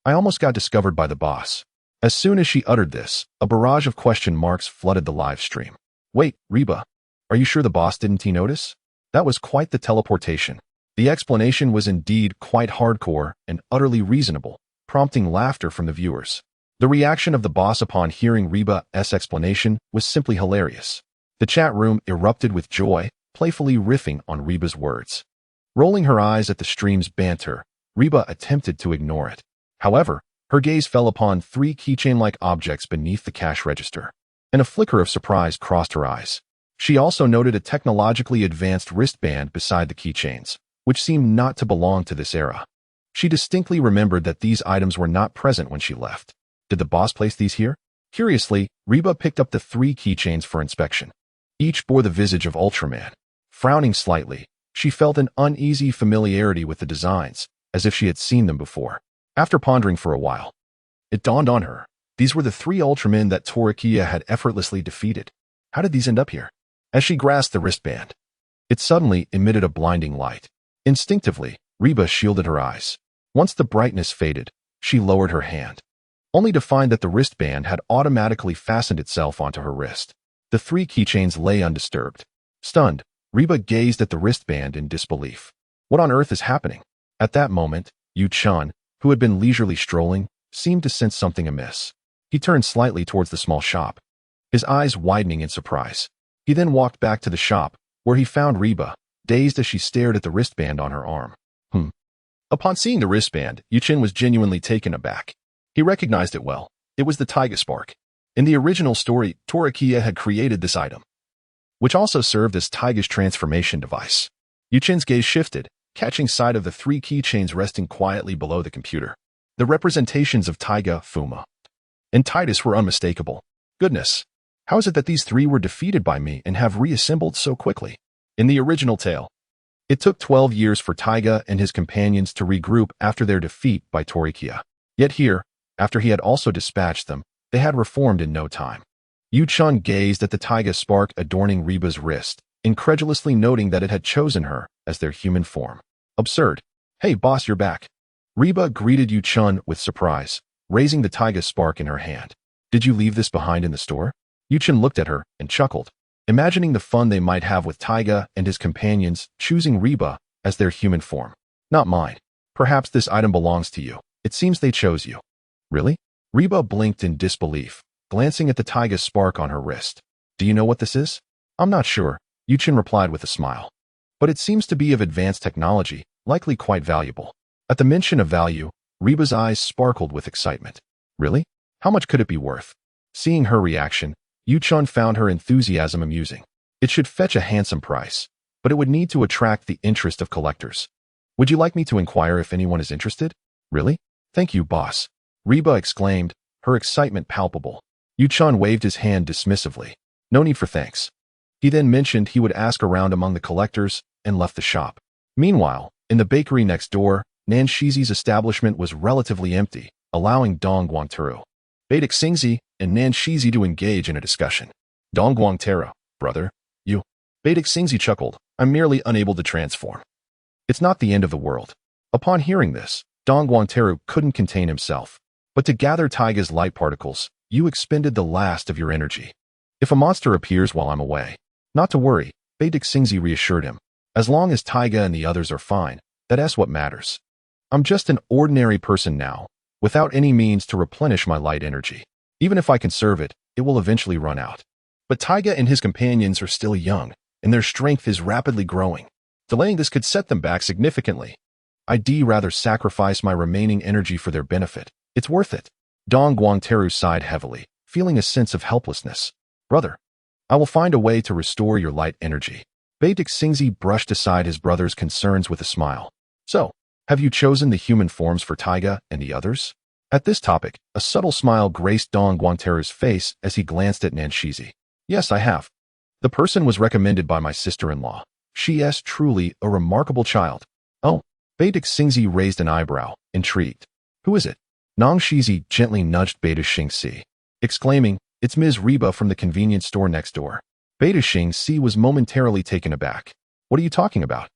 I almost got discovered by the boss. As soon as she uttered this, a barrage of question marks flooded the live stream. Wait, Reba, are you sure the boss didn't notice? That was quite the teleportation. The explanation was indeed quite hardcore and utterly reasonable, prompting laughter from the viewers. The reaction of the boss upon hearing Reba's explanation was simply hilarious. The chat room erupted with joy, playfully riffing on Reba's words. Rolling her eyes at the stream's banter, Reba attempted to ignore it. However, her gaze fell upon 3 keychain-like objects beneath the cash register, and a flicker of surprise crossed her eyes. She also noted a technologically advanced wristband beside the keychains, which seemed not to belong to this era. She distinctly remembered that these items were not present when she left. Did the boss place these here? Curiously, Reba picked up the 3 keychains for inspection. Each bore the visage of Ultraman. Frowning slightly, she felt an uneasy familiarity with the designs, as if she had seen them before. After pondering for a while, it dawned on her. These were the 3 Ultramen that Tolekiah had effortlessly defeated. How did these end up here? As she grasped the wristband, it suddenly emitted a blinding light. Instinctively, Reba shielded her eyes. Once the brightness faded, she lowered her hand, only to find that the wristband had automatically fastened itself onto her wrist. The 3 keychains lay undisturbed. Stunned, Reba gazed at the wristband in disbelief. What on earth is happening? At that moment, Yu-chan, who had been leisurely strolling, seemed to sense something amiss. He turned slightly towards the small shop, his eyes widening in surprise. He then walked back to the shop, where he found Reba, dazed as she stared at the wristband on her arm. Upon seeing the wristband, Yu-chan was genuinely taken aback. He recognized it well. It was the Tiga spark. In the original story, Tolekiah had created this item, which also served as Tiga's transformation device. Yu-chan's gaze shifted, catching sight of the 3 keychains resting quietly below the computer. The representations of Tiga, Fuma, and Titus were unmistakable. Goodness, how is it that these 3 were defeated by me and have reassembled so quickly? In the original tale, it took 12 years for Tiga and his companions to regroup after their defeat by Tolekiah. Yet here, after he had also dispatched them, they had reformed in no time. Yu-chan gazed at the Tiga spark adorning Reba's wrist, incredulously noting that it had chosen her as their human form. Absurd. Hey boss, you're back. Reba greeted Yu-chan with surprise, raising the Tiga spark in her hand. Did you leave this behind in the store? Yu-chan looked at her and chuckled, imagining the fun they might have with Tiga and his companions choosing Reba as their human form. Not mine. Perhaps this item belongs to you. It seems they chose you. Really? Reba blinked in disbelief, glancing at the Tiga spark on her wrist. Do you know what this is? I'm not sure, Yu-chan replied with a smile. But it seems to be of advanced technology, likely quite valuable. At the mention of value, Reba's eyes sparkled with excitement. Really? How much could it be worth? Seeing her reaction, Yu-chan found her enthusiasm amusing. It should fetch a handsome price, but it would need to attract the interest of collectors. Would you like me to inquire if anyone is interested? Really? Thank you, boss. Reba exclaimed, her excitement palpable. Yu-chan waved his hand dismissively. No need for thanks. He then mentioned he would ask around among the collectors and left the shop. Meanwhile, in the bakery next door, Nanshizi's establishment was relatively empty, allowing Dong Guangteru, Baitic Xingzi, and Nanshizi to engage in a discussion. Dong Guangteru, brother, you. Baitic Xingzi chuckled. I'm merely unable to transform. It's not the end of the world. Upon hearing this, Dong Guangteru couldn't contain himself. But to gather Tiga's light particles, you expended the last of your energy. If a monster appears while I'm away, not to worry, Baitic Xingzi reassured him. As long as Tiga and the others are fine, that's what matters. I'm just an ordinary person now, without any means to replenish my light energy. Even if I conserve it, it will eventually run out. But Tiga and his companions are still young, and their strength is rapidly growing. Delaying this could set them back significantly. I'd rather sacrifice my remaining energy for their benefit. It's worth it. Dong Guangteru sighed heavily, feeling a sense of helplessness. Brother, I will find a way to restore your light energy. Baitic Xingzi brushed aside his brother's concerns with a smile. So, have you chosen the human forms for Tiga and the others? At this topic, a subtle smile graced Dong Guangteru's face as he glanced at Nanshizi. Yes, I have. The person was recommended by my sister-in-law. She is truly a remarkable child. Oh, Baitic Xingzi raised an eyebrow, intrigued. Who is it? Nanshizi gently nudged Baitic Xingzi, exclaiming, it's Ms. Reba from the convenience store next door. Baitic Xingzi was momentarily taken aback. What are you talking about?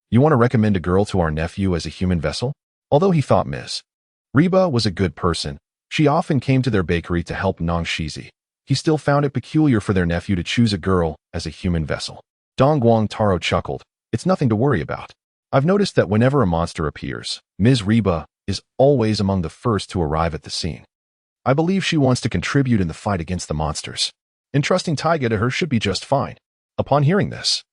You want to recommend a girl to our nephew as a human vessel? Although he thought Ms. Reba was a good person, she often came to their bakery to help Nanshizi. He still found it peculiar for their nephew to choose a girl as a human vessel. Dong Guangteru chuckled. It's nothing to worry about. I've noticed that whenever a monster appears, Ms. Reba is always among the first to arrive at the scene. I believe she wants to contribute in the fight against the monsters. Entrusting Tiga to her should be just fine. Upon hearing this,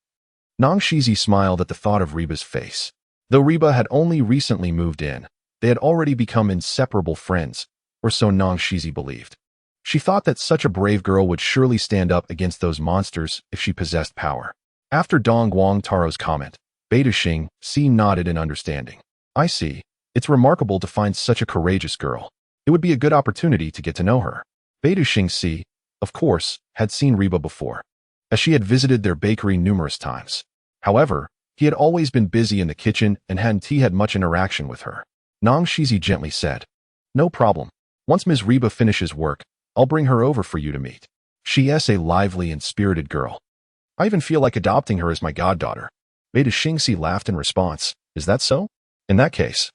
Nanshizi smiled at the thought of Reba's face. Though Reba had only recently moved in, they had already become inseparable friends, or so Nanshizi believed. She thought that such a brave girl would surely stand up against those monsters if she possessed power. After Dong Guangteru's comment, Baitic Xingzi nodded in understanding. I see. It's remarkable to find such a courageous girl. It would be a good opportunity to get to know her. Beidou Xingxi, of course, had seen Reba before, as she had visited their bakery numerous times. However, he had always been busy in the kitchen and hadn't had much interaction with her. Nong Shizi gently said, "No problem. Once Ms. Reba finishes work, I'll bring her over for you to meet. She is a lively and spirited girl. I even feel like adopting her as my goddaughter." Beidou Xingxi laughed in response. "Is that so? In that case,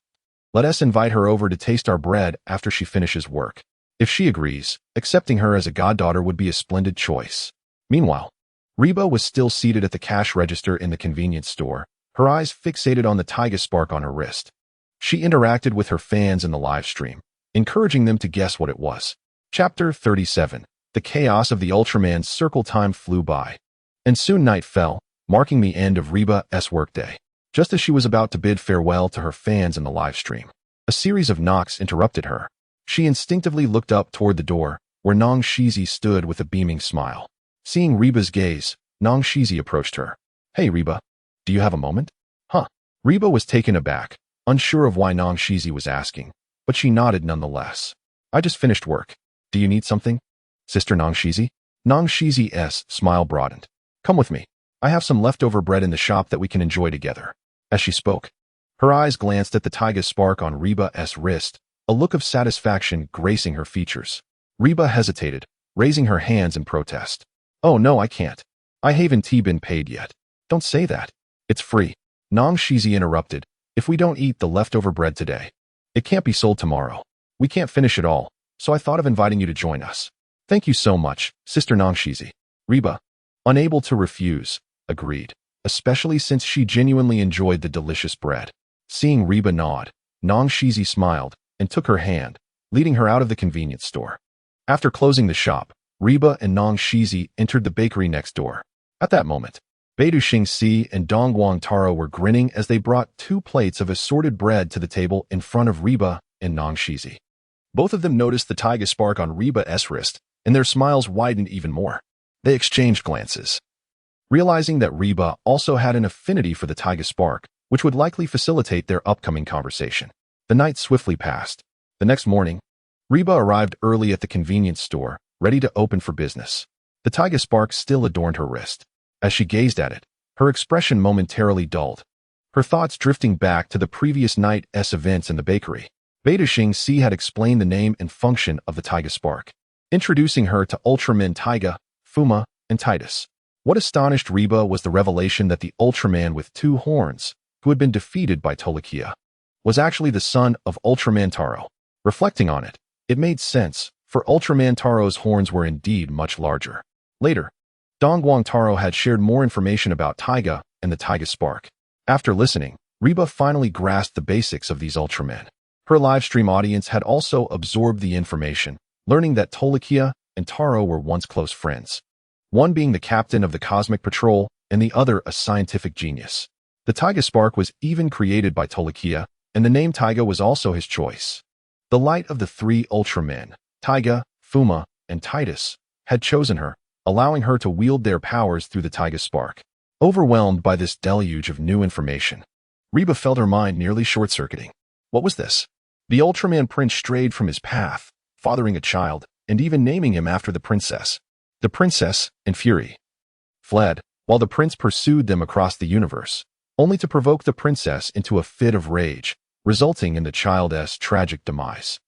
let us invite her over to taste our bread after she finishes work. If she agrees, accepting her as a goddaughter would be a splendid choice." Meanwhile, Reba was still seated at the cash register in the convenience store, her eyes fixated on the Tiga spark on her wrist. She interacted with her fans in the live stream, encouraging them to guess what it was. Chapter 37. The chaos of the Ultraman's circle. Time flew by, and soon night fell, marking the end of Reba's workday. Just as she was about to bid farewell to her fans in the live stream, a series of knocks interrupted her. She instinctively looked up toward the door, where Nong Shizi stood with a beaming smile. Seeing Reba's gaze, Nong Shizi approached her. "Hey Reba, do you have a moment?" "Huh?" Reba was taken aback, unsure of why Nong Shizi was asking, but she nodded nonetheless. "I just finished work. Do you need something, Sister Nong Shizi?" Nong Shizi's smile broadened. "Come with me. I have some leftover bread in the shop that we can enjoy together." As she spoke, her eyes glanced at the Tiga spark on Reba's wrist, a look of satisfaction gracing her features. Reba hesitated, raising her hands in protest. "Oh no, I can't. I haven't been paid yet." "Don't say that. It's free." Nong Shizi interrupted. "If we don't eat the leftover bread today, it can't be sold tomorrow. We can't finish it all, so I thought of inviting you to join us." "Thank you so much, Sister Nong Shizi." Reba, unable to refuse, agreed, especially since she genuinely enjoyed the delicious bread. Seeing Reba nod, Nong Shizi smiled and took her hand, leading her out of the convenience store. After closing the shop, Reba and Nong Shizi entered the bakery next door. At that moment, Beidou Xingxi and Dongguang Taro were grinning as they brought 2 plates of assorted bread to the table in front of Reba and Nong Shizi. Both of them noticed the Tiga spark on Reba's wrist, and their smiles widened even more. They exchanged glances, realizing that Reba also had an affinity for the Tiga spark, which would likely facilitate their upcoming conversation. The night swiftly passed. The next morning, Reba arrived early at the convenience store, ready to open for business. The Tiga spark still adorned her wrist. As she gazed at it, her expression momentarily dulled, her thoughts drifting back to the previous night's events in the bakery. Beidou Xingxi had explained the name and function of the Tiga spark, introducing her to Ultraman Tiga, Fuma, and Titus. What astonished Reba was the revelation that the Ultraman with 2 horns, who had been defeated by Tolekiah, was actually the son of Ultraman Taro. Reflecting on it, it made sense, for Ultraman Taro's horns were indeed much larger. Later, Dongguang Taro had shared more information about Tiga and the Tiga spark. After listening, Reba finally grasped the basics of these Ultramen. Her livestream audience had also absorbed the information, learning that Tolekiah and Taro were once close friends, one being the captain of the Cosmic Patrol and the other a scientific genius. The Tiga spark was even created by Tolekiah, and the name Tiga was also his choice. The light of the 3 Ultramen, Tiga, Fuma, and Titus, had chosen her, allowing her to wield their powers through the Tiga spark. Overwhelmed by this deluge of new information, Reba felt her mind nearly short-circuiting. What was this? The Ultraman prince strayed from his path, fathering a child, and even naming him after the princess. The princess, in fury, fled, while the prince pursued them across the universe, only to provoke the princess into a fit of rage, resulting in the child's tragic demise.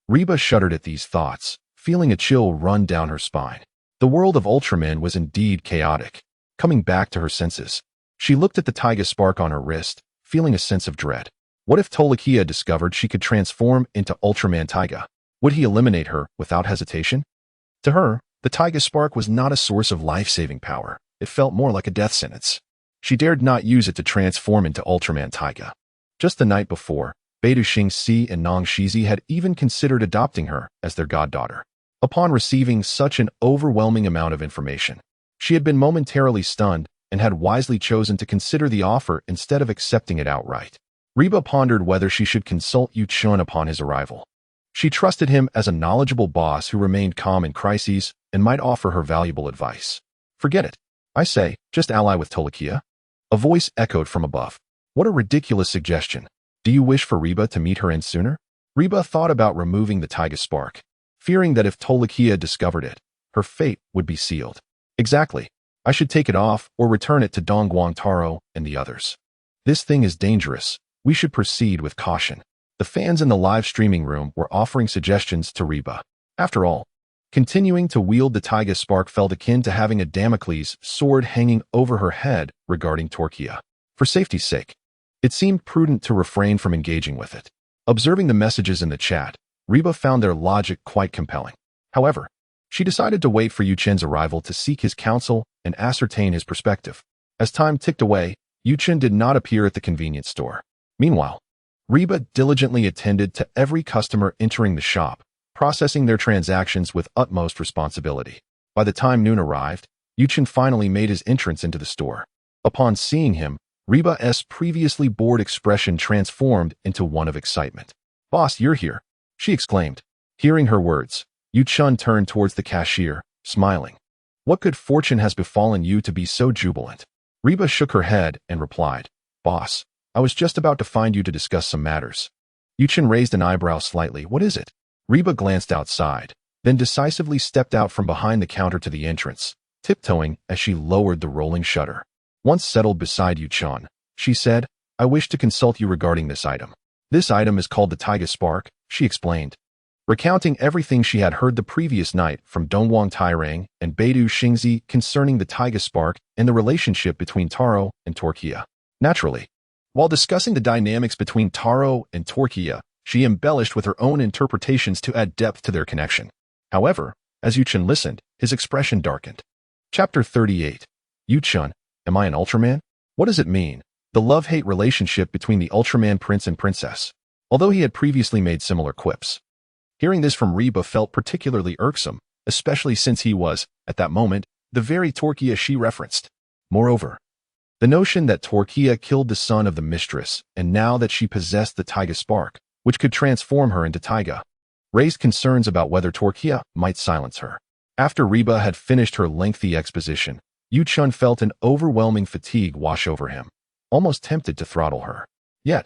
Reba shuddered at these thoughts, feeling a chill run down her spine. The world of Ultraman was indeed chaotic. Coming back to her senses, she looked at the Tiga spark on her wrist, feeling a sense of dread. What if Tolekiah discovered she could transform into Ultraman Tiga? Would he eliminate her without hesitation? To her, the Tiga spark was not a source of life-saving power. It felt more like a death sentence. She dared not use it to transform into Ultraman Tiga. Just the night before, Beidou Xingxi and Nong Shizi had even considered adopting her as their goddaughter. Upon receiving such an overwhelming amount of information, she had been momentarily stunned and had wisely chosen to consider the offer instead of accepting it outright. Reba pondered whether she should consult Yu Chun upon his arrival. She trusted him as a knowledgeable boss who remained calm in crises and might offer her valuable advice. "Forget it. I say, just ally with Tolekiah." A voice echoed from above. What a ridiculous suggestion. Do you wish for Reba to meet her end sooner? Reba thought about removing the Tiga spark, fearing that if Tolekiah discovered it, her fate would be sealed. Exactly. I should take it off or return it to Dongguang Taro and the others. This thing is dangerous. We should proceed with caution. The fans in the live streaming room were offering suggestions to Reba. After all, continuing to wield the Tiga spark felt akin to having a Damocles sword hanging over her head regarding Tolekiah. For safety's sake, it seemed prudent to refrain from engaging with it. Observing the messages in the chat, Reba found their logic quite compelling. However, she decided to wait for Yu Chen's arrival to seek his counsel and ascertain his perspective. As time ticked away, Yu Chen did not appear at the convenience store. Meanwhile, Reba diligently attended to every customer entering the shop, processing their transactions with utmost responsibility. By the time noon arrived, Yu Chen finally made his entrance into the store. Upon seeing him, Reba's previously bored expression transformed into one of excitement. "Boss, you're here," she exclaimed. Hearing her words, Yu Chen turned towards the cashier, smiling. "What good fortune has befallen you to be so jubilant?" Reba shook her head and replied, "Boss, I was just about to find you to discuss some matters." Yu Chen raised an eyebrow slightly. "What is it?" Reba glanced outside, then decisively stepped out from behind the counter to the entrance, tiptoeing as she lowered the rolling shutter. Once settled beside Yu Chen, she said, "I wish to consult you regarding this item." "This item is called the Tiga Spark," she explained, recounting everything she had heard the previous night from Dongguang Tairang and Beidou Xingzi concerning the Tiga Spark and the relationship between Taro and Tolekiah. Naturally, while discussing the dynamics between Taro and Tolekiah, she embellished with her own interpretations to add depth to their connection. However, as Yu Chen listened, his expression darkened. Chapter 38. Yu Chen, am I an Ultraman? What does it mean? The love-hate relationship between the Ultraman prince and princess. Although he had previously made similar quips, hearing this from Reba felt particularly irksome, especially since he was, at that moment, the very Tolekiah she referenced. Moreover, the notion that Tolekiah killed the son of the mistress, and now that she possessed the Tiga spark, which could transform her into Tiga, raised concerns about whether Tolekiah might silence her. After Reba had finished her lengthy exposition, Yu Chen felt an overwhelming fatigue wash over him, almost tempted to throttle her. Yet,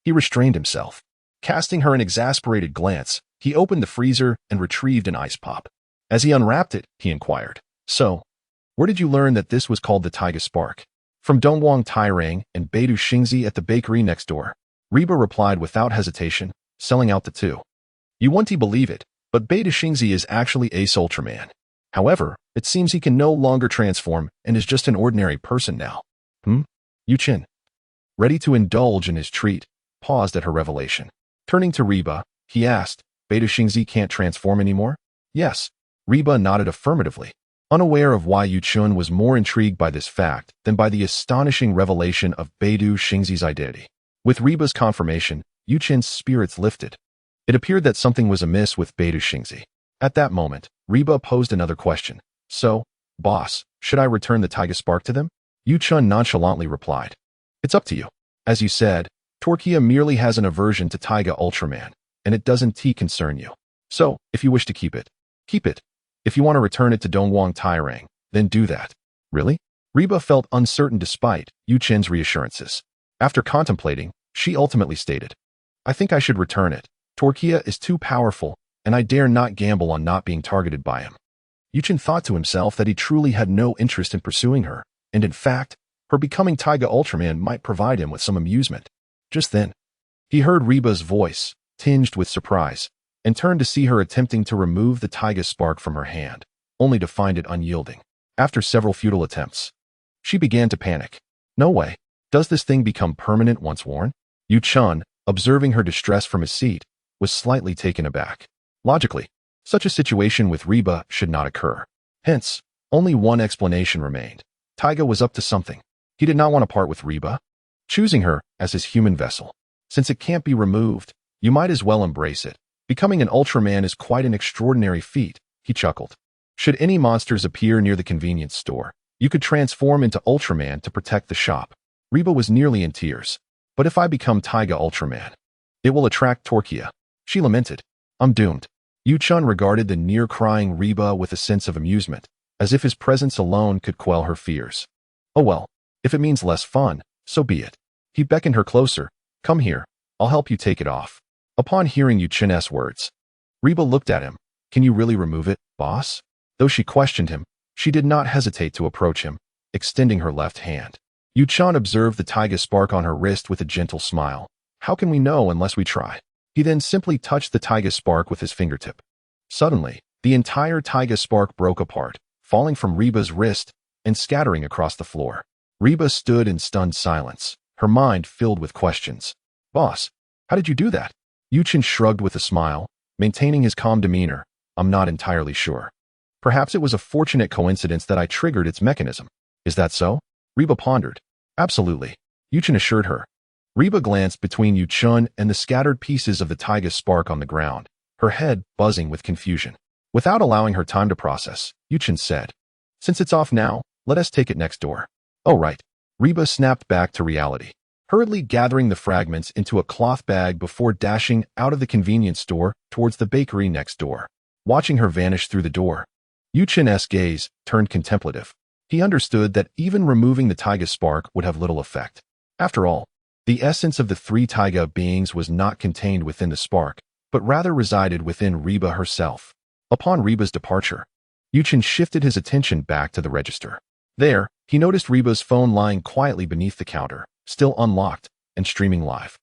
he restrained himself. Casting her an exasperated glance, he opened the freezer and retrieved an ice pop. As he unwrapped it, he inquired, "So, where did you learn that this was called the Tiga Spark?" "From Dongguang Tairang and Beidou Xingzi at the bakery next door," Reba replied without hesitation, selling out the two. "You won't believe it, but Beidou Xingzi is actually Ace Ultraman. However, it seems he can no longer transform and is just an ordinary person now." Yu Chen, ready to indulge in his treat, paused at her revelation. Turning to Reba, he asked, "Beidou Xingzi can't transform anymore?" "Yes." Reba nodded affirmatively, unaware of why Yu Chen was more intrigued by this fact than by the astonishing revelation of Beidou Xingzi's identity. With Reba's confirmation, Yu Chen's spirits lifted. It appeared that something was amiss with Beidou Xingzi. At that moment, Reba posed another question. "So, boss, should I return the Tiga Spark to them?" Yu Chen nonchalantly replied, "It's up to you. As you said, Tolekiah merely has an aversion to Tiga Ultraman, and it doesn't concern you. So, if you wish to keep it, keep it. If you want to return it to Dongguang Tairang, then do that." "Really?" Reba felt uncertain despite Yu Chen's reassurances. After contemplating, she ultimately stated, "I think I should return it. Tolekiah is too powerful, and I dare not gamble on not being targeted by him." Yu Chen thought to himself that he truly had no interest in pursuing her, and in fact, her becoming Tiga Ultraman might provide him with some amusement. Just then, he heard Reba's voice, tinged with surprise, and turned to see her attempting to remove the Tiga spark from her hand, only to find it unyielding. After several futile attempts, she began to panic. "No way. Does this thing become permanent once worn?" Yu Chen, observing her distress from his seat, was slightly taken aback. Logically, such a situation with Reba should not occur. Hence, only one explanation remained. Tiga was up to something. He did not want to part with Reba, choosing her as his human vessel. Since it can't be removed, you might as well embrace it. Becoming an Ultraman is quite an extraordinary feat, he chuckled. Should any monsters appear near the convenience store, you could transform into Ultraman to protect the shop. Reba was nearly in tears. "But if I become Tiga Ultraman, it will attract Tolekiah," she lamented. "I'm doomed." Yu Chen regarded the near-crying Reba with a sense of amusement, as if his presence alone could quell her fears. "Oh well, if it means less fun, so be it." He beckoned her closer. "Come here, I'll help you take it off." Upon hearing Yuchin's words, Reba looked at him. Can you really remove it, boss? Though she questioned him, she did not hesitate to approach him, extending her left hand. Yuchin observed the Tiga spark on her wrist with a gentle smile. How can we know unless we try? He then simply touched the Tiga spark with his fingertip. Suddenly, the entire Tiga spark broke apart, falling from Reba's wrist and scattering across the floor. Reba stood in stunned silence, her mind filled with questions. Boss, how did you do that? Yuchin shrugged with a smile, maintaining his calm demeanor. I'm not entirely sure. Perhaps it was a fortunate coincidence that I triggered its mechanism. Is that so? Reba pondered. Absolutely, Yuchin assured her. Reba glanced between Yuchin and the scattered pieces of the Tiga spark on the ground, her head buzzing with confusion. Without allowing her time to process, Yuchin said, Since it's off now, let us take it next door. Oh right. Reba snapped back to reality, hurriedly gathering the fragments into a cloth bag before dashing out of the convenience store towards the bakery next door. Watching her vanish through the door, Yuchin's gaze turned contemplative. He understood that even removing the Tiga spark would have little effect. After all, the essence of the three Tiga beings was not contained within the spark, but rather resided within Reba herself. Upon Reba's departure, Yuchin shifted his attention back to the register. There, he noticed Reba's phone lying quietly beneath the counter, still unlocked and streaming live.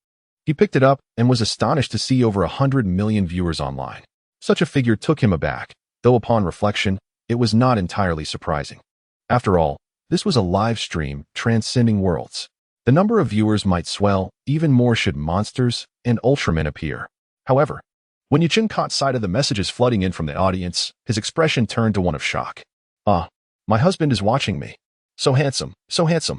He picked it up and was astonished to see over 100 million viewers online. Such a figure took him aback, though upon reflection, it was not entirely surprising. After all, this was a live stream transcending worlds. The number of viewers might swell even more should monsters and Ultramen appear. However, when Yuchin caught sight of the messages flooding in from the audience, his expression turned to one of shock. Ah, my husband is watching me. So handsome, so handsome.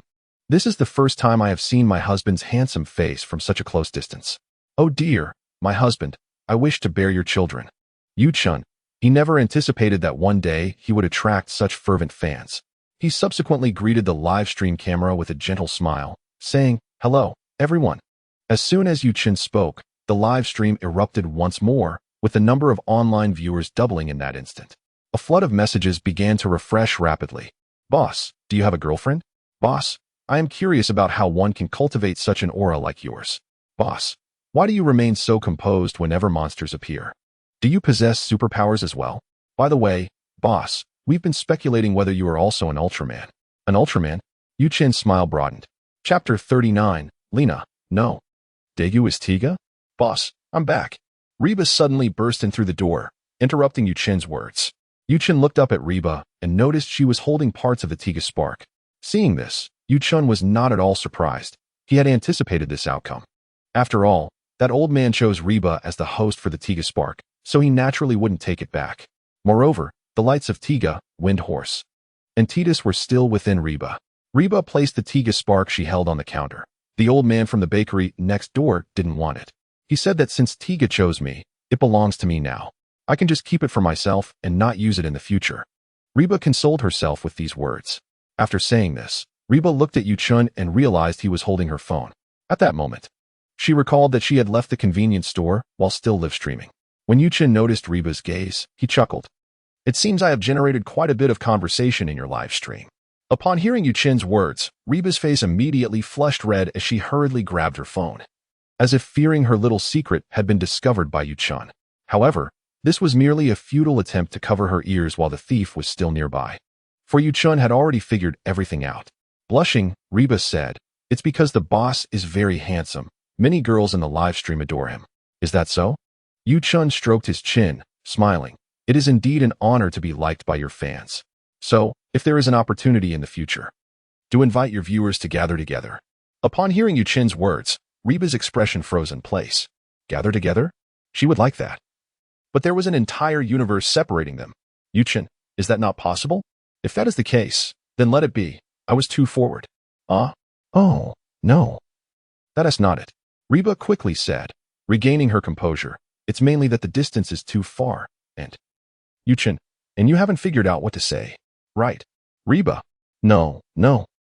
This is the first time I have seen my husband's handsome face from such a close distance. Oh dear, my husband, I wish to bear your children. Yuchin, he never anticipated that one day he would attract such fervent fans. He subsequently greeted the live stream camera with a gentle smile, saying, Hello, everyone. As soon as Yuchin spoke, the live stream erupted once more, with the number of online viewers doubling in that instant. A flood of messages began to refresh rapidly. Boss, do you have a girlfriend? Boss, I am curious about how one can cultivate such an aura like yours. Boss, why do you remain so composed whenever monsters appear? Do you possess superpowers as well? By the way, boss, we've been speculating whether you are also an Ultraman. An Ultraman? Yuchin's smile broadened. Chapter 39, Lena, no. Diga is Tiga? Boss, I'm back. Reba suddenly burst in through the door, interrupting Yuchin's words. Yuchin looked up at Reba and noticed she was holding parts of the Tiga spark. Seeing this, Yuchin was not at all surprised. He had anticipated this outcome. After all, that old man chose Reba as the host for the Tiga spark, so he naturally wouldn't take it back. Moreover, the lights of Tiga, Wind Horse, and Titus were still within Reba. Reba placed the Tiga spark she held on the counter. The old man from the bakery next door didn't want it. He said that since Tiga chose me, it belongs to me now. I can just keep it for myself and not use it in the future. Reba consoled herself with these words. After saying this, Reba looked at Yuchin and realized he was holding her phone. At that moment, she recalled that she had left the convenience store while still live streaming. When Yuchin noticed Reba's gaze, he chuckled. It seems I have generated quite a bit of conversation in your live stream. Upon hearing Yuchin's words, Reba's face immediately flushed red as she hurriedly grabbed her phone, as if fearing her little secret had been discovered by Yuchin. However, this was merely a futile attempt to cover her ears while the thief was still nearby. For Yuchin had already figured everything out. Blushing, Reba said, It's because the boss is very handsome. Many girls in the live stream adore him. Is that so? Yuchin stroked his chin, smiling. It is indeed an honor to be liked by your fans. So, if there is an opportunity in the future, do invite your viewers to gather together. Upon hearing Yuchin's words, Reba's expression froze in place. Gather together? She would like that. But there was an entire universe separating them. Yuchin, is that not possible? If that is the case, then let it be. I was too forward. Oh, no. That is not it. Reba quickly said, regaining her composure. It's mainly that the distance is too far, and... Yuchin, and you haven't figured out what to say, right? Reba. No.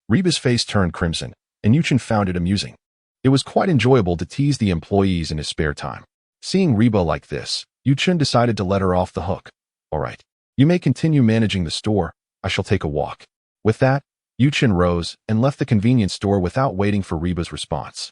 Reba's face turned crimson, and Yuchin found it amusing. It was quite enjoyable to tease the employees in his spare time. Seeing Reba like this, Yuchin decided to let her off the hook. All right, you may continue managing the store. I shall take a walk. With that, Yuchin rose and left the convenience store without waiting for Reba's response.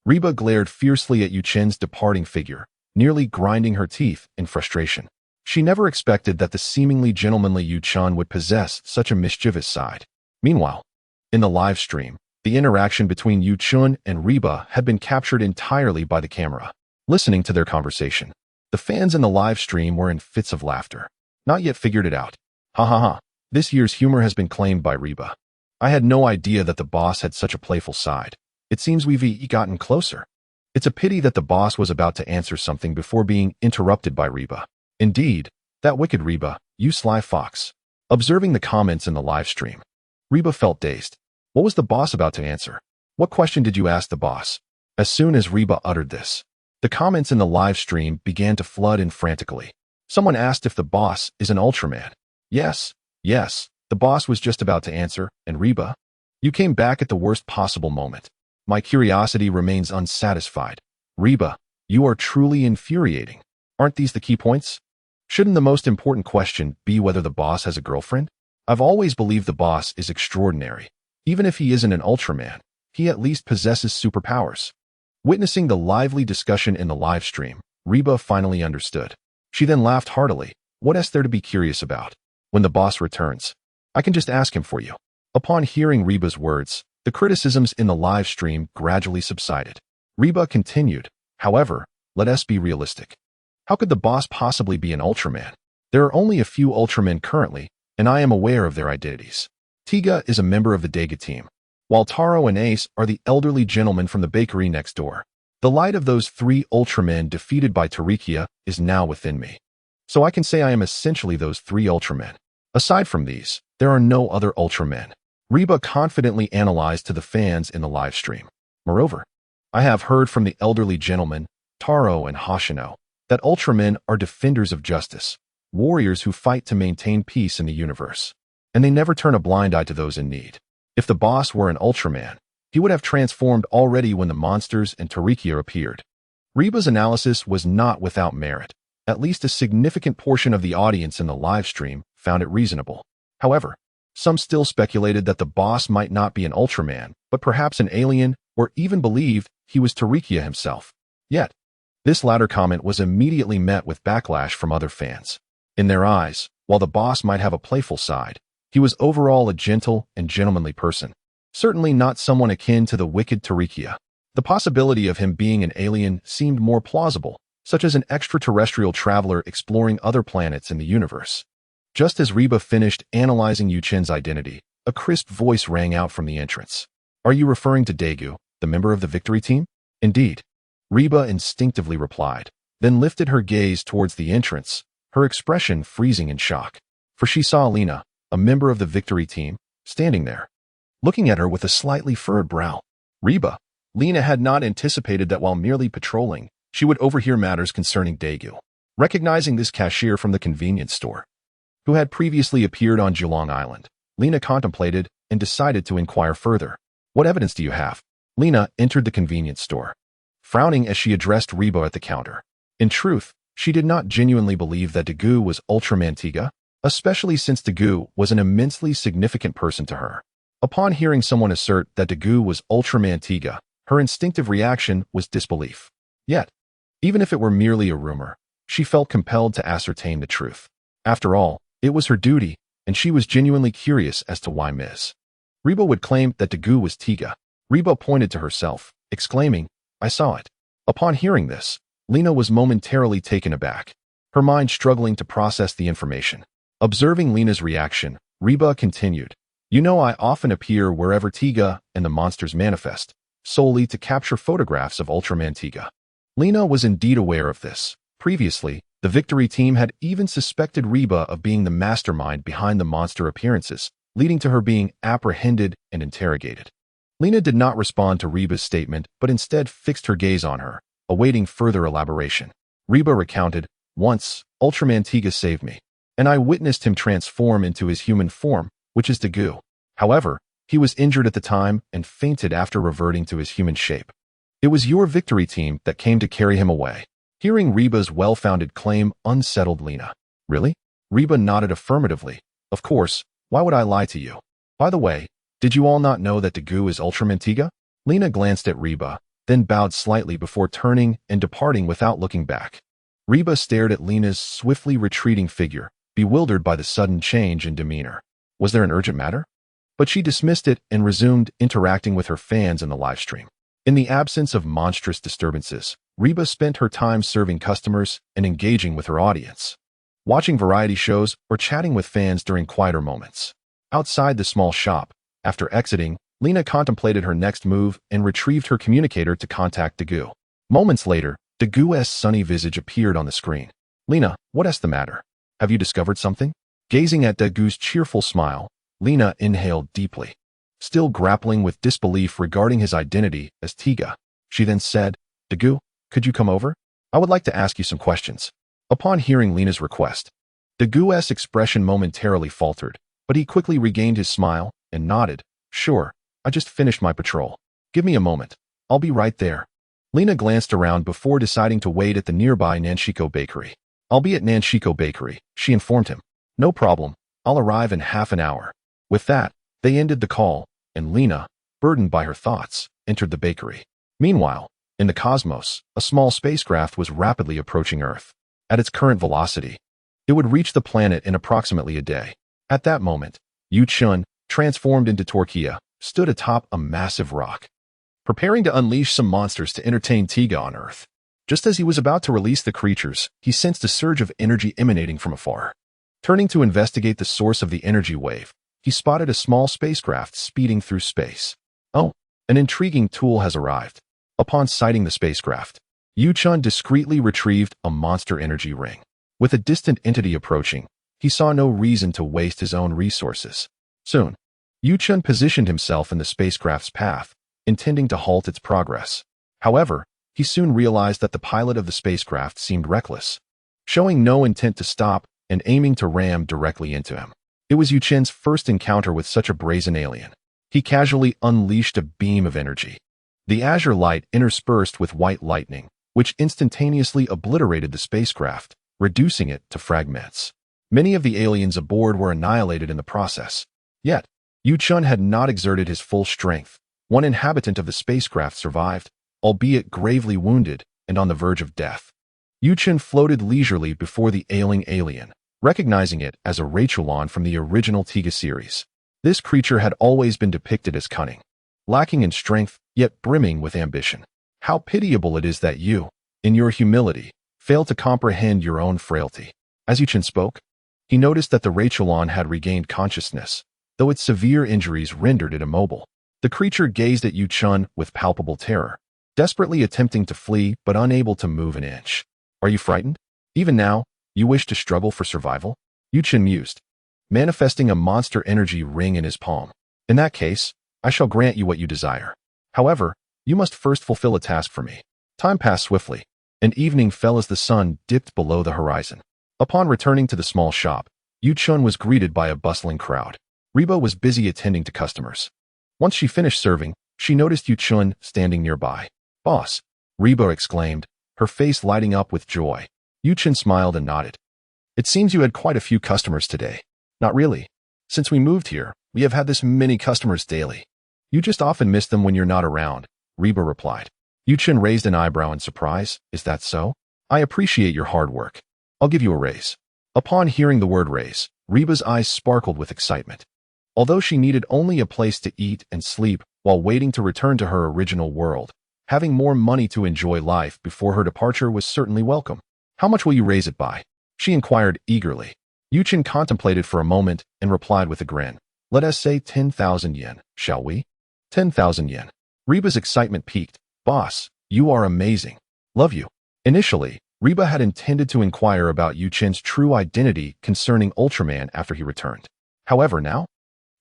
Reba glared fiercely at Yuchin's departing figure, nearly grinding her teeth in frustration. She never expected that the seemingly gentlemanly Yu-chan would possess such a mischievous side. Meanwhile, in the live stream, the interaction between Yu-chan and Reba had been captured entirely by the camera. Listening to their conversation, the fans in the live stream were in fits of laughter. Not yet figured it out. Ha ha ha. This year's humor has been claimed by Reba. I had no idea that the boss had such a playful side. It seems we've gotten closer. It's a pity that the boss was about to answer something before being interrupted by Reba. Indeed, that wicked Reba, you sly fox. Observing the comments in the live stream, Reba felt dazed. What was the boss about to answer? What question did you ask the boss? As soon as Reba uttered this, the comments in the live stream began to flood in frantically. Someone asked if the boss is an Ultraman. Yes, the boss was just about to answer, and Reba, you came back at the worst possible moment. My curiosity remains unsatisfied. Reba, you are truly infuriating. Aren't these the key points? Shouldn't the most important question be whether the boss has a girlfriend? I've always believed the boss is extraordinary. Even if he isn't an Ultraman, he at least possesses superpowers. Witnessing the lively discussion in the live stream, Reba finally understood. She then laughed heartily. What is there to be curious about? When the boss returns, I can just ask him for you. Upon hearing Reba's words, the criticisms in the live stream gradually subsided. Reba continued, however, let us be realistic. How could the boss possibly be an Ultraman? There are only a few Ultramen currently, and I am aware of their identities. Tiga is a member of the Diga team, while Taro and Ace are the elderly gentlemen from the bakery next door. The light of those 3 Ultramen defeated by Tolekiah is now within me. So I can say I am essentially those 3 Ultramen. Aside from these, there are no other Ultramen. Reba confidently analyzed to the fans in the live stream. Moreover, I have heard from the elderly gentlemen, Taro and Hoshino, that Ultramen are defenders of justice, warriors who fight to maintain peace in the universe. And they never turn a blind eye to those in need. If the boss were an Ultraman, he would have transformed already when the monsters and Tolekiah appeared. Reba's analysis was not without merit. At least a significant portion of the audience in the live stream found it reasonable. However, some still speculated that the boss might not be an Ultraman, but perhaps an alien, or even believed he was Tolekiah himself. Yet, this latter comment was immediately met with backlash from other fans. In their eyes, while the boss might have a playful side, he was overall a gentle and gentlemanly person. Certainly not someone akin to the wicked Tolekiah. The possibility of him being an alien seemed more plausible, such as an extraterrestrial traveler exploring other planets in the universe. Just as Reba finished analyzing Yu-chan's identity, a crisp voice rang out from the entrance. Are you referring to Daegu, the member of the victory team? Indeed. Reba instinctively replied, then lifted her gaze towards the entrance, her expression freezing in shock. For she saw Lena, a member of the victory team, standing there, looking at her with a slightly furrowed brow. Reba, Lena had not anticipated that while merely patrolling, she would overhear matters concerning Daegu. Recognizing this cashier from the convenience store, who had previously appeared on Geelong Island, Lena contemplated and decided to inquire further. What evidence do you have? Lena entered the convenience store, frowning as she addressed Reba at the counter. In truth, she did not genuinely believe that Daegu was Ultraman Tiga, especially since Daegu was an immensely significant person to her. Upon hearing someone assert that Daegu was Ultraman Tiga, her instinctive reaction was disbelief. Yet, even if it were merely a rumor, she felt compelled to ascertain the truth. After all, it was her duty, and she was genuinely curious as to why Ms. Reba would claim that Daegu was Tiga. Reba pointed to herself, exclaiming, I saw it. Upon hearing this, Lena was momentarily taken aback, her mind struggling to process the information. Observing Lena's reaction, Reba continued, You know I often appear wherever Tiga and the monsters manifest, solely to capture photographs of Ultraman Tiga. Lena was indeed aware of this. Previously, the victory team had even suspected Reba of being the mastermind behind the monster appearances, leading to her being apprehended and interrogated. Lena did not respond to Reba's statement, but instead fixed her gaze on her, awaiting further elaboration. Reba recounted, Once, Ultraman Tiga saved me, and I witnessed him transform into his human form, which is Daegu. However, he was injured at the time and fainted after reverting to his human shape. It was your victory team that came to carry him away. Hearing Reba's well-founded claim unsettled Lena. Really? Reba nodded affirmatively. Of course, why would I lie to you? By the way, did you all not know that Daegu is Ultraman Tiga? Lena glanced at Reba, then bowed slightly before turning and departing without looking back. Reba stared at Lena's swiftly retreating figure, bewildered by the sudden change in demeanor. Was there an urgent matter? But she dismissed it and resumed interacting with her fans in the livestream. In the absence of monstrous disturbances, Reba spent her time serving customers and engaging with her audience, watching variety shows or chatting with fans during quieter moments. Outside the small shop, after exiting, Lena contemplated her next move and retrieved her communicator to contact Diga. Moments later, Diga's sunny visage appeared on the screen. Lena, what's the matter? Have you discovered something? Gazing at Diga's cheerful smile, Lena inhaled deeply. Still grappling with disbelief regarding his identity as Tiga, she then said, Diga, could you come over? I would like to ask you some questions. Upon hearing Lena's request, Diga's expression momentarily faltered, but he quickly regained his smile and nodded. Sure, I just finished my patrol. Give me a moment. I'll be right there. Lena glanced around before deciding to wait at the nearby Nanshiko bakery. I'll be at Nanshiko bakery, she informed him. No problem. I'll arrive in half an hour. With that, they ended the call, and Lena, burdened by her thoughts, entered the bakery. Meanwhile, in the cosmos, a small spacecraft was rapidly approaching Earth. At its current velocity, it would reach the planet in approximately a day. At that moment, Yu-chun, transformed into Tolekiah, stood atop a massive rock, preparing to unleash some monsters to entertain Tiga on Earth. Just as he was about to release the creatures, he sensed a surge of energy emanating from afar. Turning to investigate the source of the energy wave, he spotted a small spacecraft speeding through space. Oh, an intriguing tool has arrived. Upon sighting the spacecraft, Yu-chun discreetly retrieved a monster energy ring. With a distant entity approaching, he saw no reason to waste his own resources. Soon, Yu-chun positioned himself in the spacecraft's path, intending to halt its progress. However, he soon realized that the pilot of the spacecraft seemed reckless, showing no intent to stop and aiming to ram directly into him. It was Yu-chun's first encounter with such a brazen alien. He casually unleashed a beam of energy. The azure light interspersed with white lightning, which instantaneously obliterated the spacecraft, reducing it to fragments. Many of the aliens aboard were annihilated in the process. Yet, Yu-chun had not exerted his full strength. One inhabitant of the spacecraft survived, albeit gravely wounded and on the verge of death. Yu-chun floated leisurely before the ailing alien, recognizing it as a Rachelon from the original Tiga series. This creature had always been depicted as cunning, lacking in strength, yet brimming with ambition. How pitiable it is that you, in your humility, fail to comprehend your own frailty. As Yu-chun spoke, he noticed that the Rachelon had regained consciousness, though its severe injuries rendered it immobile. The creature gazed at Yu-chun with palpable terror, desperately attempting to flee but unable to move an inch. Are you frightened? Even now, you wish to struggle for survival? Yu-chun mused, manifesting a monster energy ring in his palm. In that case, I shall grant you what you desire. However, you must first fulfill a task for me. Time passed swiftly, and evening fell as the sun dipped below the horizon. Upon returning to the small shop, Yu-chun was greeted by a bustling crowd. Reba was busy attending to customers. Once she finished serving, she noticed Yu-chun standing nearby. Boss, Reba exclaimed, her face lighting up with joy. Yu-chun smiled and nodded. It seems you had quite a few customers today. Not really. Since we moved here, we have had this many customers daily. You just often miss them when you're not around, Reba replied. Yu-chun raised an eyebrow in surprise. Is that so? I appreciate your hard work. I'll give you a raise. Upon hearing the word raise, Reba's eyes sparkled with excitement. Although she needed only a place to eat and sleep while waiting to return to her original world, having more money to enjoy life before her departure was certainly welcome. How much will you raise it by? She inquired eagerly. Yu-chun contemplated for a moment and replied with a grin. Let us say 10,000 yen, shall we? 10,000 yen. Reba's excitement peaked. Boss, you are amazing. Love you. Initially, Reba had intended to inquire about Yu-chun's true identity concerning Ultraman after he returned. However, now,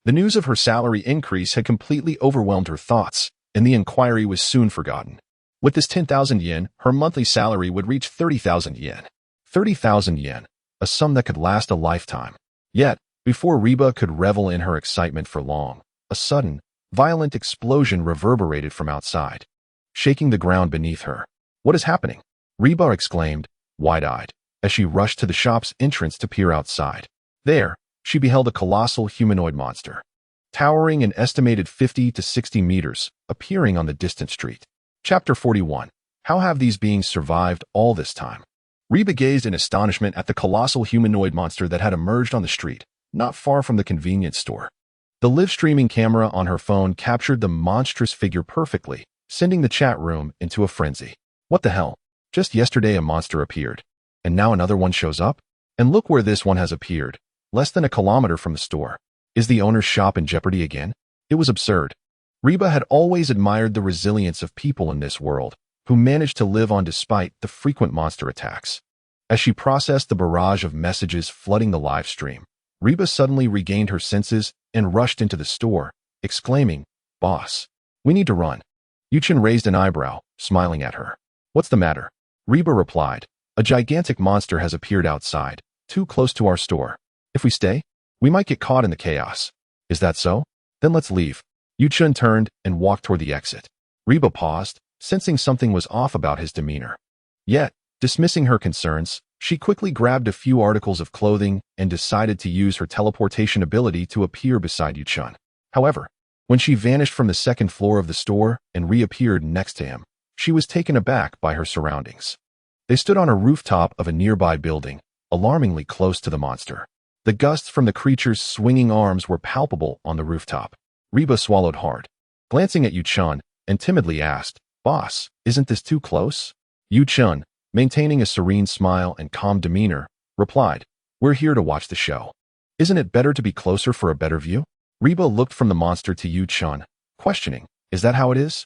the news of her salary increase had completely overwhelmed her thoughts, and the inquiry was soon forgotten. With this 10,000 yen, her monthly salary would reach 30,000 yen. 30,000 yen, a sum that could last a lifetime. Yet, before Reba could revel in her excitement for long, a sudden, violent explosion reverberated from outside, shaking the ground beneath her. What is happening? Reba exclaimed, wide-eyed, as she rushed to the shop's entrance to peer outside. There, she beheld a colossal humanoid monster, towering an estimated 50 to 60 meters, appearing on the distant street. Chapter 41. How have these beings survived all this time? Reba gazed in astonishment at the colossal humanoid monster that had emerged on the street, not far from the convenience store. The live-streaming camera on her phone captured the monstrous figure perfectly, sending the chat room into a frenzy. What the hell? Just yesterday a monster appeared, and now another one shows up? And look where this one has appeared, less than a kilometer from the store. Is the owner's shop in jeopardy again? It was absurd. Reba had always admired the resilience of people in this world, who managed to live on despite the frequent monster attacks. As she processed the barrage of messages flooding the live stream, Reba suddenly regained her senses and rushed into the store, exclaiming, "Boss, we need to run." Yuchen raised an eyebrow, smiling at her. "What's the matter?" Reba replied, "A gigantic monster has appeared outside, too close to our store. If we stay, we might get caught in the chaos." "Is that so? Then let's leave." Yuchen turned and walked toward the exit. Reba paused, sensing something was off about his demeanor. Yet, dismissing her concerns, she quickly grabbed a few articles of clothing and decided to use her teleportation ability to appear beside Yuchen. However, when she vanished from the second floor of the store and reappeared next to him, she was taken aback by her surroundings. They stood on a rooftop of a nearby building, alarmingly close to the monster. The gusts from the creature's swinging arms were palpable on the rooftop. Reba swallowed hard, glancing at Yuchen, and timidly asked, "Boss, isn't this too close?" Yuchen, maintaining a serene smile and calm demeanor, replied, "We're here to watch the show. Isn't it better to be closer for a better view?" Reba looked from the monster to Yuchen, questioning, "Is that how it is?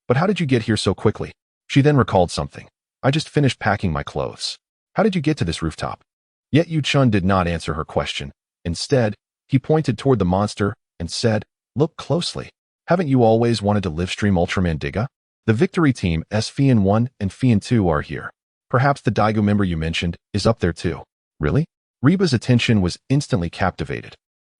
But how did you get here so quickly?" She then recalled something. "I just finished packing my clothes. How did you get to this rooftop?" Yet Yuchen did not answer her question. Instead, he pointed toward the monster and said, "Look closely. Haven't you always wanted to livestream Ultraman Diga? The victory team Fian1 and Fian2 are here. Perhaps the Diga member you mentioned is up there too." "Really?" Reba's attention was instantly captivated.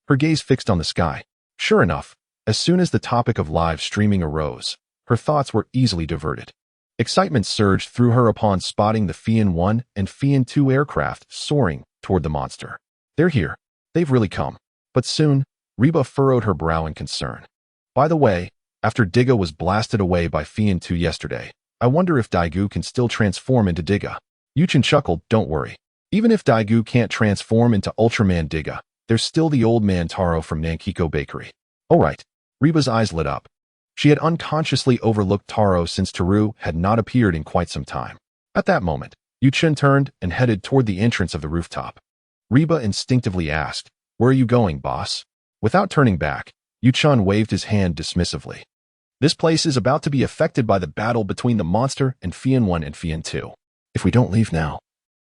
Her gaze fixed on the sky. Sure enough, as soon as the topic of live streaming arose, her thoughts were easily diverted. Excitement surged through her upon spotting the Fian1 and Fian2 aircraft soaring toward the monster. "They're here. They've really come." But soon, Reba furrowed her brow in concern. "By the way, after Diga was blasted away by Fian2 yesterday, I wonder if Daigu can still transform into Diga." Yuchen chuckled, "Don't worry. Even if Daigu can't transform into Ultraman Diga, there's still the old man Taro from Nankiko Bakery." "Oh right." Reba's eyes lit up. She had unconsciously overlooked Taro since Taru had not appeared in quite some time. At that moment, Yuchen turned and headed toward the entrance of the rooftop. Reba instinctively asked, "Where are you going, boss?" Without turning back, Yuchen waved his hand dismissively. "This place is about to be affected by the battle between the monster and Fian1 and Fian2. If we don't leave now,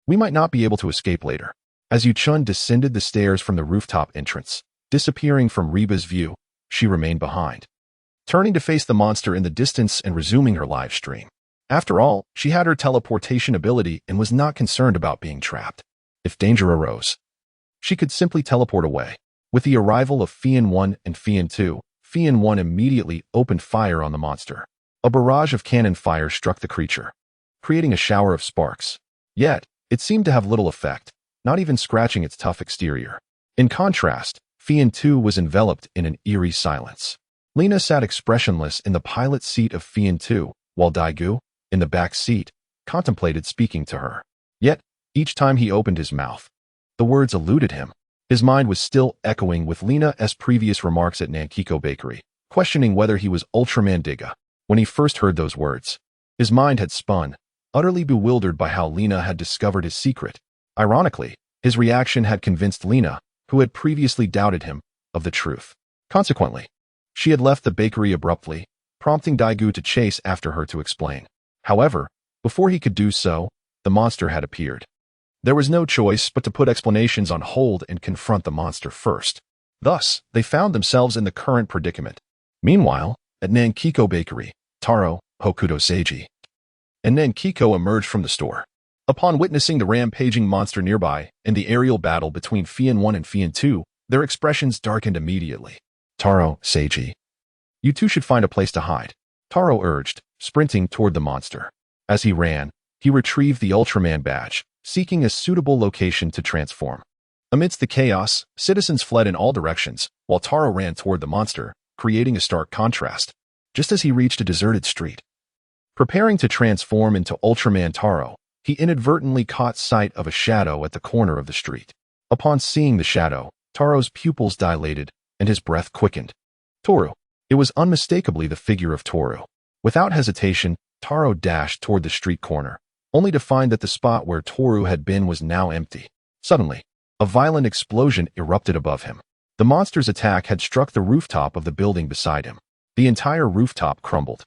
we might not be able to escape later." As Yuchen descended the stairs from the rooftop entrance, disappearing from Reba's view, she remained behind, turning to face the monster in the distance and resuming her live stream. After all, she had her teleportation ability and was not concerned about being trapped. If danger arose, she could simply teleport away. With the arrival of Fian1 and Fian2, Fian1 immediately opened fire on the monster. A barrage of cannon fire struck the creature, creating a shower of sparks. Yet, it seemed to have little effect, not even scratching its tough exterior. In contrast, Fian2 was enveloped in an eerie silence. Lena sat expressionless in the pilot seat of Fian2, while Daigu, in the back seat, contemplated speaking to her. Yet, each time he opened his mouth, the words eluded him. His mind was still echoing with Lena's previous remarks at Nankiko Bakery, questioning whether he was Ultraman Diga. When he first heard those words, his mind had spun, utterly bewildered by how Lena had discovered his secret. Ironically, his reaction had convinced Lena, who had previously doubted him, of the truth. Consequently, she had left the bakery abruptly, prompting Daigu to chase after her to explain. However, before he could do so, the monster had appeared. There was no choice but to put explanations on hold and confront the monster first. Thus, they found themselves in the current predicament. Meanwhile, at Nankiko Bakery, Taro, Hokuto Seiji, and Nankiko emerged from the store. Upon witnessing the rampaging monster nearby and the aerial battle between Fian1 and Fian2, their expressions darkened immediately. "Taro, Seiji, you two should find a place to hide," Taro urged, sprinting toward the monster. As he ran, he retrieved the Ultraman badge, seeking a suitable location to transform. Amidst the chaos, citizens fled in all directions, while Taro ran toward the monster, creating a stark contrast. Just as he reached a deserted street, Preparing to transform into Ultraman Taro, he inadvertently caught sight of a shadow at the corner of the street. Upon seeing the shadow, Taro's pupils dilated and his breath quickened. Toru. It was unmistakably the figure of Toru. Without hesitation, Taro dashed toward the street corner, only to find that the spot where Toru had been was now empty. Suddenly, a violent explosion erupted above him. The monster's attack had struck the rooftop of the building beside him. The entire rooftop crumbled,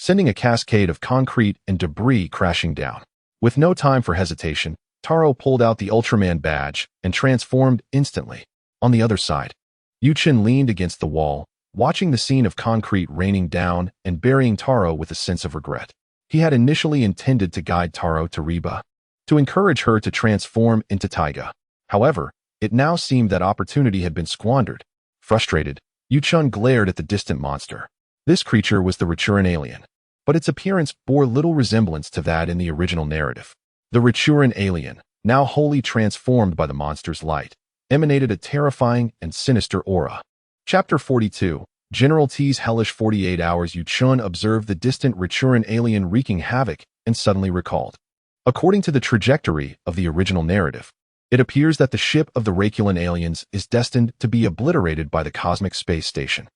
sending a cascade of concrete and debris crashing down. With no time for hesitation, Taro pulled out the Ultraman badge and transformed instantly. On the other side, Yuchin leaned against the wall, watching the scene of concrete raining down and burying Taro with a sense of regret. He had initially intended to guide Taro to Reba, to encourage her to transform into Tiga. However, it now seemed that opportunity had been squandered. Frustrated, Yuchun glared at the distant monster. This creature was the Richuran alien, but its appearance bore little resemblance to that in the original narrative. The Richuran alien, now wholly transformed by the monster's light, emanated a terrifying and sinister aura. Chapter 42, General T's hellish 48 hours. Yuchun observed the distant Richuran alien wreaking havoc and suddenly recalled. According to the trajectory of the original narrative, it appears that the ship of the Rakulan aliens is destined to be obliterated by the cosmic space station,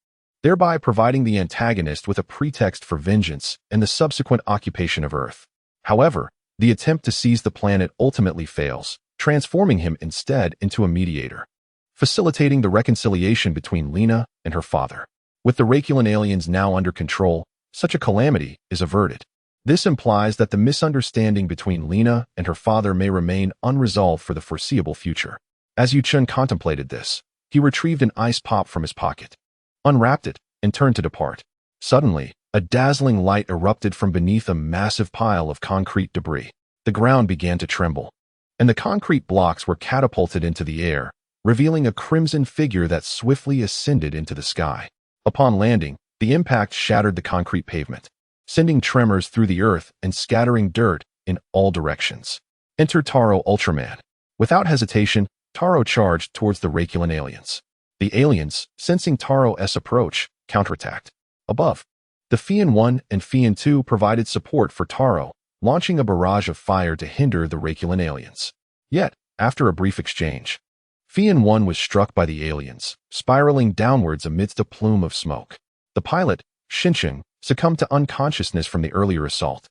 thereby providing the antagonist with a pretext for vengeance and the subsequent occupation of Earth. However, the attempt to seize the planet ultimately fails, transforming him instead into a mediator, facilitating the reconciliation between Lena and her father. With the Rakulan aliens now under control, such a calamity is averted. This implies that the misunderstanding between Lena and her father may remain unresolved for the foreseeable future. As Yuchun contemplated this, he retrieved an ice pop from his pocket, unwrapped it, and turned to depart. Suddenly, a dazzling light erupted from beneath a massive pile of concrete debris. The ground began to tremble, and the concrete blocks were catapulted into the air, revealing a crimson figure that swiftly ascended into the sky. Upon landing, the impact shattered the concrete pavement, sending tremors through the earth and scattering dirt in all directions. Enter Taro Ultraman. Without hesitation, Taro charged towards the Rakulan aliens. The aliens, sensing Taro's approach, counterattacked. Above, the Fian 1 and Fian 2 provided support for Taro, launching a barrage of fire to hinder the Rakulan aliens. Yet, after a brief exchange, Fian 1 was struck by the aliens, spiraling downwards amidst a plume of smoke. The pilot, Shinsheng, succumbed to unconsciousness from the earlier assault.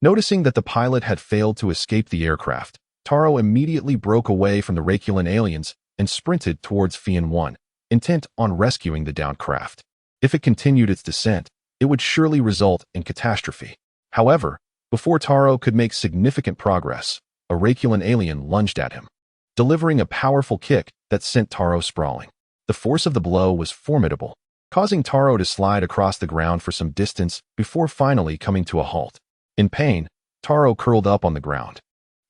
Noticing that the pilot had failed to escape the aircraft, Taro immediately broke away from the Rakulan aliens and sprinted towards Fian 1, intent on rescuing the downed craft. If it continued its descent, it would surely result in catastrophe. However, before Taro could make significant progress, a Rakulan alien lunged at him, delivering a powerful kick that sent Taro sprawling. The force of the blow was formidable, causing Taro to slide across the ground for some distance before finally coming to a halt. In pain, Taro curled up on the ground,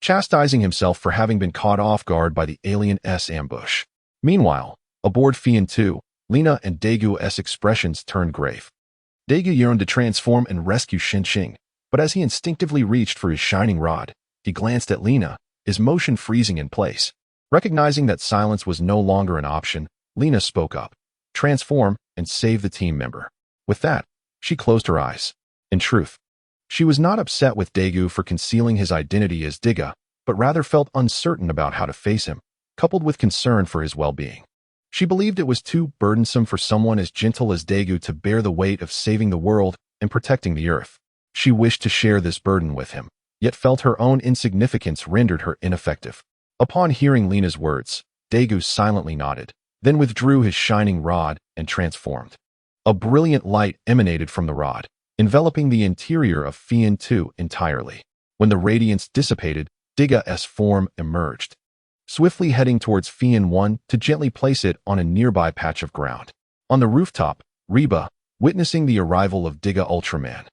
chastising himself for having been caught off guard by the alien's ambush. Meanwhile, aboard Fian 2, Lena and Dagu's expressions turned grave. Diga yearned to transform and rescue Shinsheng, but as he instinctively reached for his shining rod, he glanced at Lena, his motion freezing in place. Recognizing that silence was no longer an option, Lena spoke up. Transform and save the team member. With that, she closed her eyes. In truth, she was not upset with Dagu for concealing his identity as Diga, but rather felt uncertain about how to face him, coupled with concern for his well-being. She believed it was too burdensome for someone as gentle as Dagu to bear the weight of saving the world and protecting the earth. She wished to share this burden with him, yet felt her own insignificance rendered her ineffective. Upon hearing Lena's words, Dagu silently nodded, then withdrew his shining rod and transformed. A brilliant light emanated from the rod, enveloping the interior of Fian 2 entirely. When the radiance dissipated, Diga's form emerged, swiftly heading towards Fian 1 to gently place it on a nearby patch of ground. On the rooftop, Reba, witnessing the arrival of Diga Ultraman,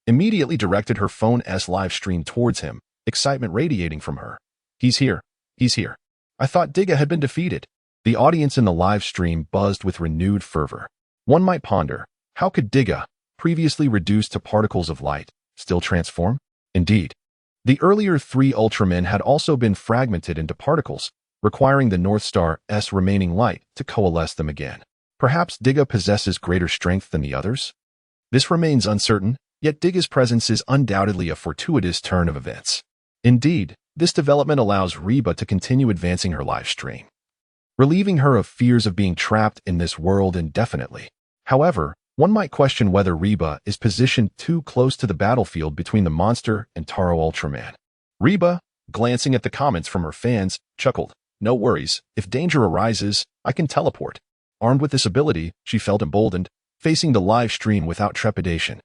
immediately directed her phone's live stream towards him, excitement radiating from her. He's here. He's here. I thought Diga had been defeated. The audience in the live stream buzzed with renewed fervor. One might ponder, how could Diga, previously reduced to particles of light, still transform? Indeed, the earlier 3 Ultramen had also been fragmented into particles, requiring the North Star's remaining light to coalesce them again. Perhaps Diga possesses greater strength than the others? This remains uncertain, Yet Diga's presence is undoubtedly a fortuitous turn of events. Indeed, this development allows Reba to continue advancing her live stream, relieving her of fears of being trapped in this world indefinitely. However, one might question whether Reba is positioned too close to the battlefield between the monster and Taro Ultraman. Reba, glancing at the comments from her fans, chuckled, "No worries, if danger arises, I can teleport." Armed with this ability, she felt emboldened, facing the live stream without trepidation.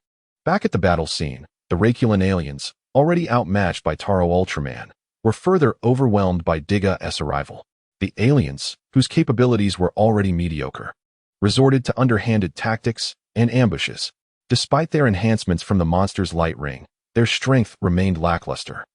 Back at the battle scene, the Raculan aliens, already outmatched by Taro Ultraman, were further overwhelmed by Diga's arrival. The aliens, whose capabilities were already mediocre, resorted to underhanded tactics and ambushes. Despite their enhancements from the monster's light ring, their strength remained lackluster.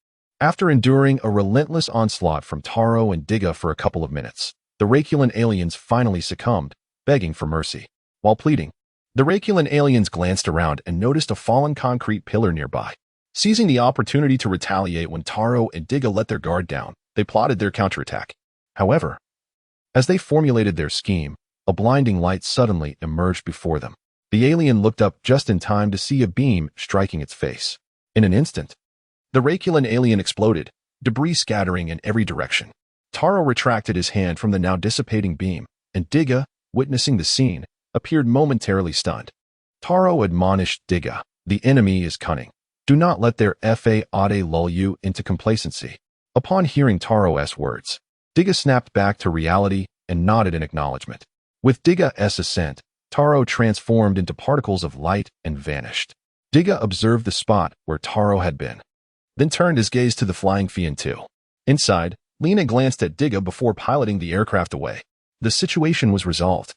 After enduring a relentless onslaught from Taro and Diga for a couple of minutes, the Raculan aliens finally succumbed, begging for mercy. While pleading, the Raculan aliens glanced around and noticed a fallen concrete pillar nearby. Seizing the opportunity to retaliate when Taro and Diga let their guard down, they plotted their counterattack. However, as they formulated their scheme, a blinding light suddenly emerged before them. The alien looked up just in time to see a beam striking its face. In an instant, the Raculan alien exploded, debris scattering in every direction. Taro retracted his hand from the now dissipating beam, and Diga, witnessing the scene, appeared momentarily stunned. Taro admonished Diga, "The enemy is cunning. Do not let their fade lull you into complacency." Upon hearing Taro's words, Diga snapped back to reality and nodded in acknowledgement. With Diga's assent, Taro transformed into particles of light and vanished. Diga observed the spot where Taro had been, then turned his gaze to the flying Fian-2. Inside, Lena glanced at Diga before piloting the aircraft away. The situation was resolved,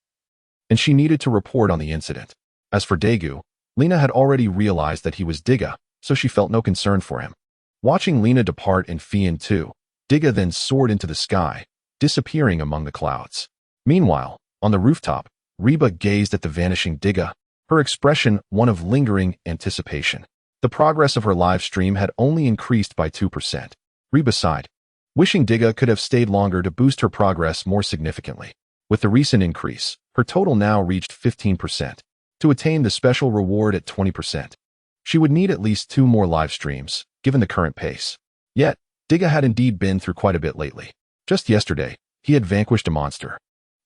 and she needed to report on the incident. As for Daegu, Lena had already realized that he was Diga, so she felt no concern for him. Watching Lena depart in Fian-2, Diga then soared into the sky, disappearing among the clouds. Meanwhile, on the rooftop, Reba gazed at the vanishing Diga, her expression one of lingering anticipation. The progress of her live stream had only increased by 2%. Reba sighed, wishing Diga could have stayed longer to boost her progress more significantly. With the recent increase, her total now reached 15%. To attain the special reward at 20%, she would need at least 2 more live streams, given the current pace. Yet, Diga had indeed been through quite a bit lately. Just yesterday, he had vanquished a monster,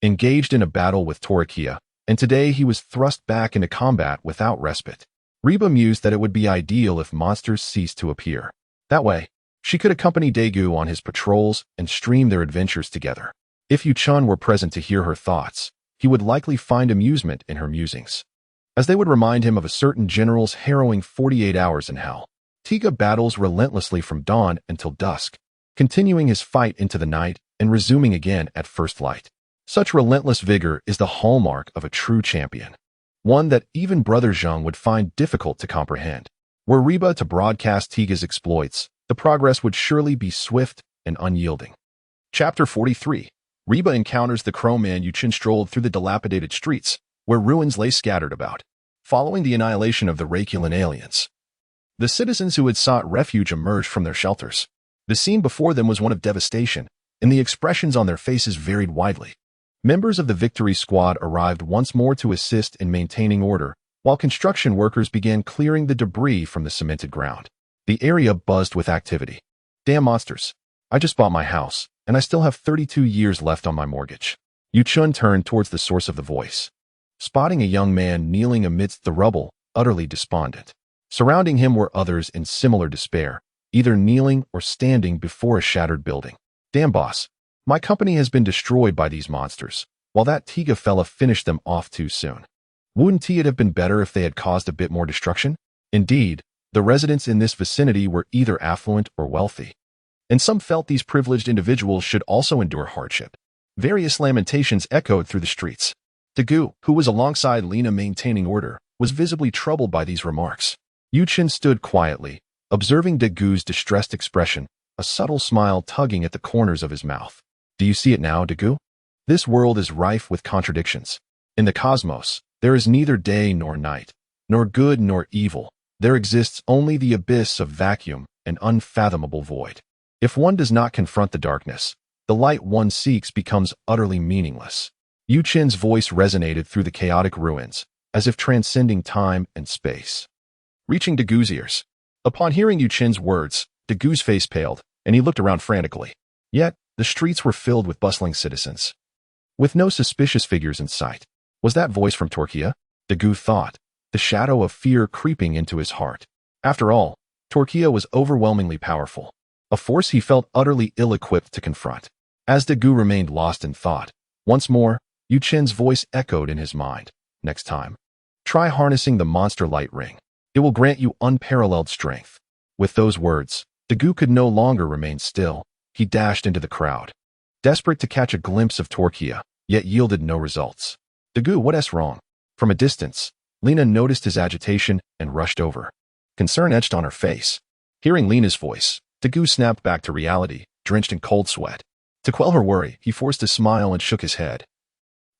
engaged in a battle with Tolekiah, and today he was thrust back into combat without respite. Reba mused that it would be ideal if monsters ceased to appear. That way, she could accompany Daegu on his patrols and stream their adventures together. If Yu-chun were present to hear her thoughts, he would likely find amusement in her musings, as they would remind him of a certain general's harrowing 48 hours in hell. Tiga battles relentlessly from dawn until dusk, continuing his fight into the night and resuming again at first light. Such relentless vigor is the hallmark of a true champion, one that even Brother Zheng would find difficult to comprehend. Were Reba to broadcast Tiga's exploits, the progress would surely be swift and unyielding. Chapter 43. Reba encounters the Crowman. Yu-chun strolled through the dilapidated streets, where ruins lay scattered about. Following the annihilation of the Raculan aliens, the citizens who had sought refuge emerged from their shelters. The scene before them was one of devastation, and the expressions on their faces varied widely. Members of the Victory Squad arrived once more to assist in maintaining order, while construction workers began clearing the debris from the cemented ground. The area buzzed with activity. Damn monsters. I just bought my house, and I still have 32 years left on my mortgage. Yu-chun turned towards the source of the voice, spotting a young man kneeling amidst the rubble, utterly despondent. Surrounding him were others in similar despair, either kneeling or standing before a shattered building. Damn boss, my company has been destroyed by these monsters, while that Tiga fella finished them off too soon. Wouldn't it have been better if they had caused a bit more destruction? Indeed, the residents in this vicinity were either affluent or wealthy, and some felt these privileged individuals should also endure hardship. Various lamentations echoed through the streets. Daegu, who was alongside Lena maintaining order, was visibly troubled by these remarks. Yu-chun stood quietly, observing Dagu's distressed expression, a subtle smile tugging at the corners of his mouth. Do you see it now, Daegu? This world is rife with contradictions. In the cosmos, there is neither day nor night, nor good nor evil. There exists only the abyss of vacuum and unfathomable void. If one does not confront the darkness, the light one seeks becomes utterly meaningless. Yu-chun's voice resonated through the chaotic ruins, as if transcending time and space. reaching Dagu's ears. Upon hearing Yu Chen's words, Dagu's face paled, and he looked around frantically. Yet, the streets were filled with bustling citizens, with no suspicious figures in sight. Was that voice from Tolekiah? Dagu thought, the shadow of fear creeping into his heart. After all, Tolekiah was overwhelmingly powerful, a force he felt utterly ill-equipped to confront. As Dagu remained lost in thought, once more, Yu Chen's voice echoed in his mind. Next time, try harnessing the monster light ring. It will grant you unparalleled strength. With those words, Dagu could no longer remain still. He dashed into the crowd, desperate to catch a glimpse of Tolekiah, yet yielded no results. Dagu, what's wrong? From a distance, Lena noticed his agitation and rushed over. Concern etched on her face. Hearing Lena's voice, Dagu snapped back to reality, drenched in cold sweat. To quell her worry, he forced a smile and shook his head.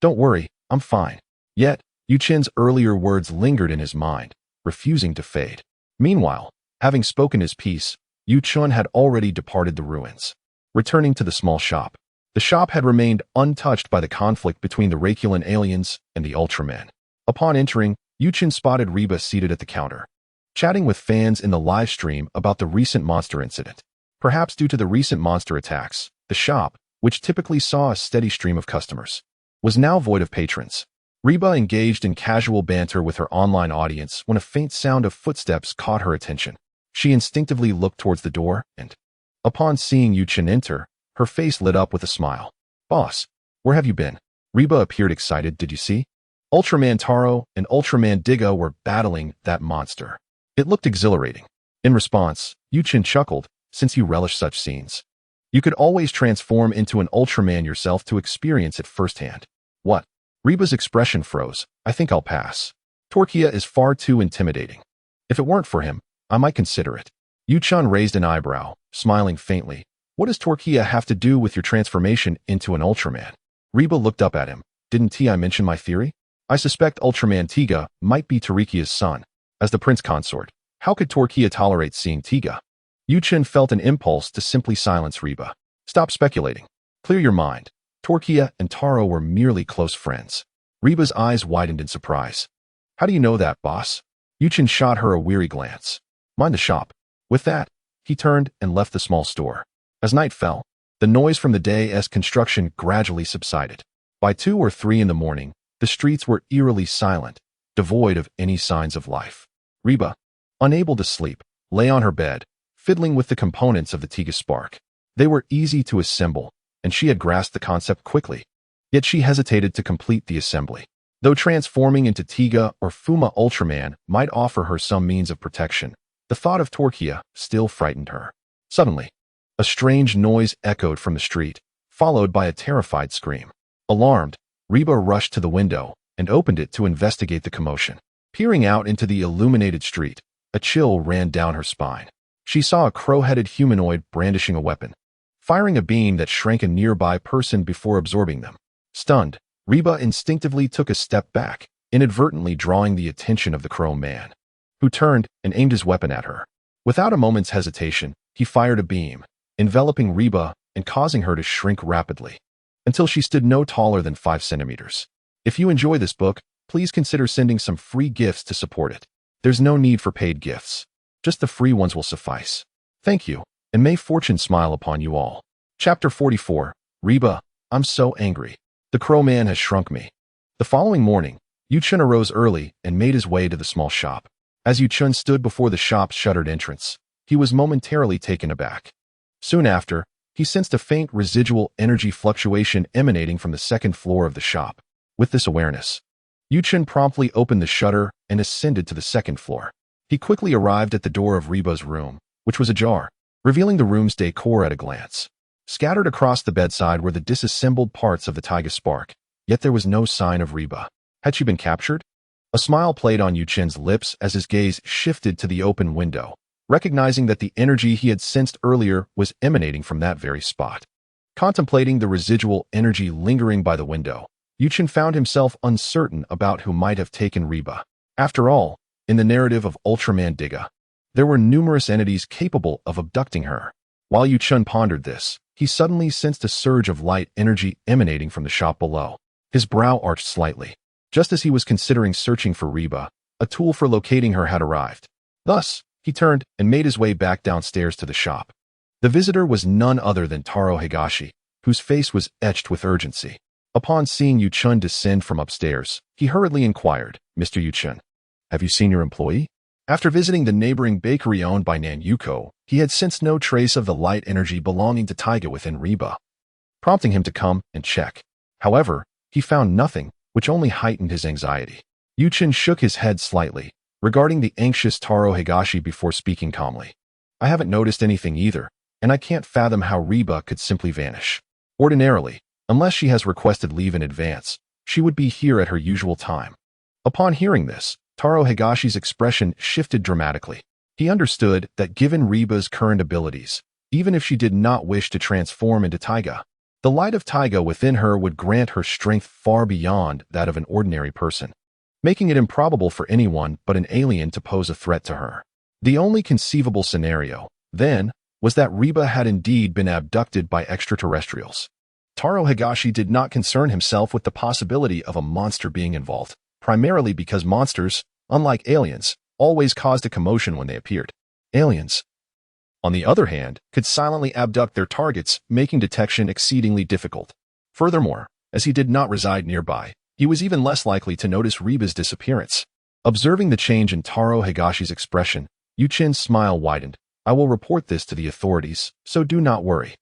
Don't worry, I'm fine. Yet, Yu Chen's earlier words lingered in his mind, refusing to fade. Meanwhile, having spoken his piece, Yu Chen had already departed the ruins. Returning to the small shop. The shop had remained untouched by the conflict between the Raculan aliens and the Ultraman. Upon entering, Yu Chen spotted Reba seated at the counter, chatting with fans in the live stream about the recent monster incident. Perhaps due to the recent monster attacks, the shop, which typically saw a steady stream of customers, was now void of patrons. Reba engaged in casual banter with her online audience when a faint sound of footsteps caught her attention. She instinctively looked towards the door and, upon seeing Yu Chen enter, her face lit up with a smile. Boss, where have you been? Reba appeared excited. Did you see? Ultraman Taro and Ultraman Diga were battling that monster. It looked exhilarating. In response, Yu Chen chuckled, since you relish such scenes. You could always transform into an Ultraman yourself to experience it firsthand. What? Reba's expression froze. I think I'll pass. Tolekiah is far too intimidating. If it weren't for him, I might consider it. Yu Chen raised an eyebrow, smiling faintly. What does Tolekiah have to do with your transformation into an Ultraman? Reba looked up at him. Didn't I mention my theory? I suspect Ultraman Tiga might be Tolekiah's son. As the prince consort, how could Tolekiah tolerate seeing Tiga? Yu Chen felt an impulse to simply silence Reba. Stop speculating. Clear your mind. Tolekiah and Taro were merely close friends. Reba's eyes widened in surprise. How do you know that, boss? Yu Chen shot her a weary glance. Mind the shop. With that, he turned and left the small store. As night fell, the noise from the day's construction gradually subsided. By 2 or 3 in the morning, the streets were eerily silent, devoid of any signs of life. Reba, unable to sleep, lay on her bed, fiddling with the components of the Tiga spark. They were easy to assemble, and she had grasped the concept quickly. Yet she hesitated to complete the assembly. Though transforming into Tiga or Fuma Ultraman might offer her some means of protection, the thought of Tolekiah still frightened her. Suddenly, a strange noise echoed from the street, followed by a terrified scream. Alarmed, Reba rushed to the window and opened it to investigate the commotion. Peering out into the illuminated street, a chill ran down her spine. She saw a crow-headed humanoid brandishing a weapon, firing a beam that shrank a nearby person before absorbing them. Stunned, Reba instinctively took a step back, inadvertently drawing the attention of the crow man, who turned and aimed his weapon at her. Without a moment's hesitation, he fired a beam, enveloping Reba and causing her to shrink rapidly, until she stood no taller than 5 centimeters. If you enjoy this book, please consider sending some free gifts to support it. There's no need for paid gifts. Just the free ones will suffice. Thank you, and may fortune smile upon you all. Chapter 44. Reba, I'm so angry. The crow man has shrunk me. The following morning, Yu Chen arose early and made his way to the small shop. As Yu Chen stood before the shop's shuttered entrance, he was momentarily taken aback. Soon after, he sensed a faint residual energy fluctuation emanating from the second floor of the shop. With this awareness, Yu Chen promptly opened the shutter and ascended to the second floor. He quickly arrived at the door of Reba's room, which was ajar, revealing the room's decor at a glance. Scattered across the bedside were the disassembled parts of the Tiga spark, yet there was no sign of Reba. Had she been captured? A smile played on Yu Chen's lips as his gaze shifted to the open window, recognizing that the energy he had sensed earlier was emanating from that very spot. Contemplating the residual energy lingering by the window, Yu Chen found himself uncertain about who might have taken Reba. After all, in the narrative of Ultraman Diga, there were numerous entities capable of abducting her. While Yu Chen pondered this, he suddenly sensed a surge of light energy emanating from the shop below. His brow arched slightly. Just as he was considering searching for Reba, a tool for locating her had arrived. Thus, he turned and made his way back downstairs to the shop. The visitor was none other than Taro Higashi, whose face was etched with urgency. Upon seeing Yu-chun descend from upstairs, he hurriedly inquired, "Mr. Yu-chun, have you seen your employee?" After visiting the neighboring bakery owned by Nan Yuko, he had sensed no trace of the light energy belonging to Tiga within Reba, prompting him to come and check. However, he found nothing, which only heightened his anxiety. Yu-chun shook his head slightly, regarding the anxious Taro Higashi before speaking calmly. "I haven't noticed anything either, and I can't fathom how Reba could simply vanish. Ordinarily, unless she has requested leave in advance, she would be here at her usual time." Upon hearing this, Taro Higashi's expression shifted dramatically. He understood that given Reba's current abilities, even if she did not wish to transform into Tiga, the light of Tiga within her would grant her strength far beyond that of an ordinary person, making it improbable for anyone but an alien to pose a threat to her. The only conceivable scenario, then, was that Reba had indeed been abducted by extraterrestrials. Taro Higashi did not concern himself with the possibility of a monster being involved, primarily because monsters, unlike aliens, always caused a commotion when they appeared. Aliens, on the other hand, could silently abduct their targets, making detection exceedingly difficult. Furthermore, as he did not reside nearby, he was even less likely to notice Reba's disappearance. Observing the change in Taro Higashi's expression, Yu-chun's smile widened. "I will report this to the authorities, so do not worry."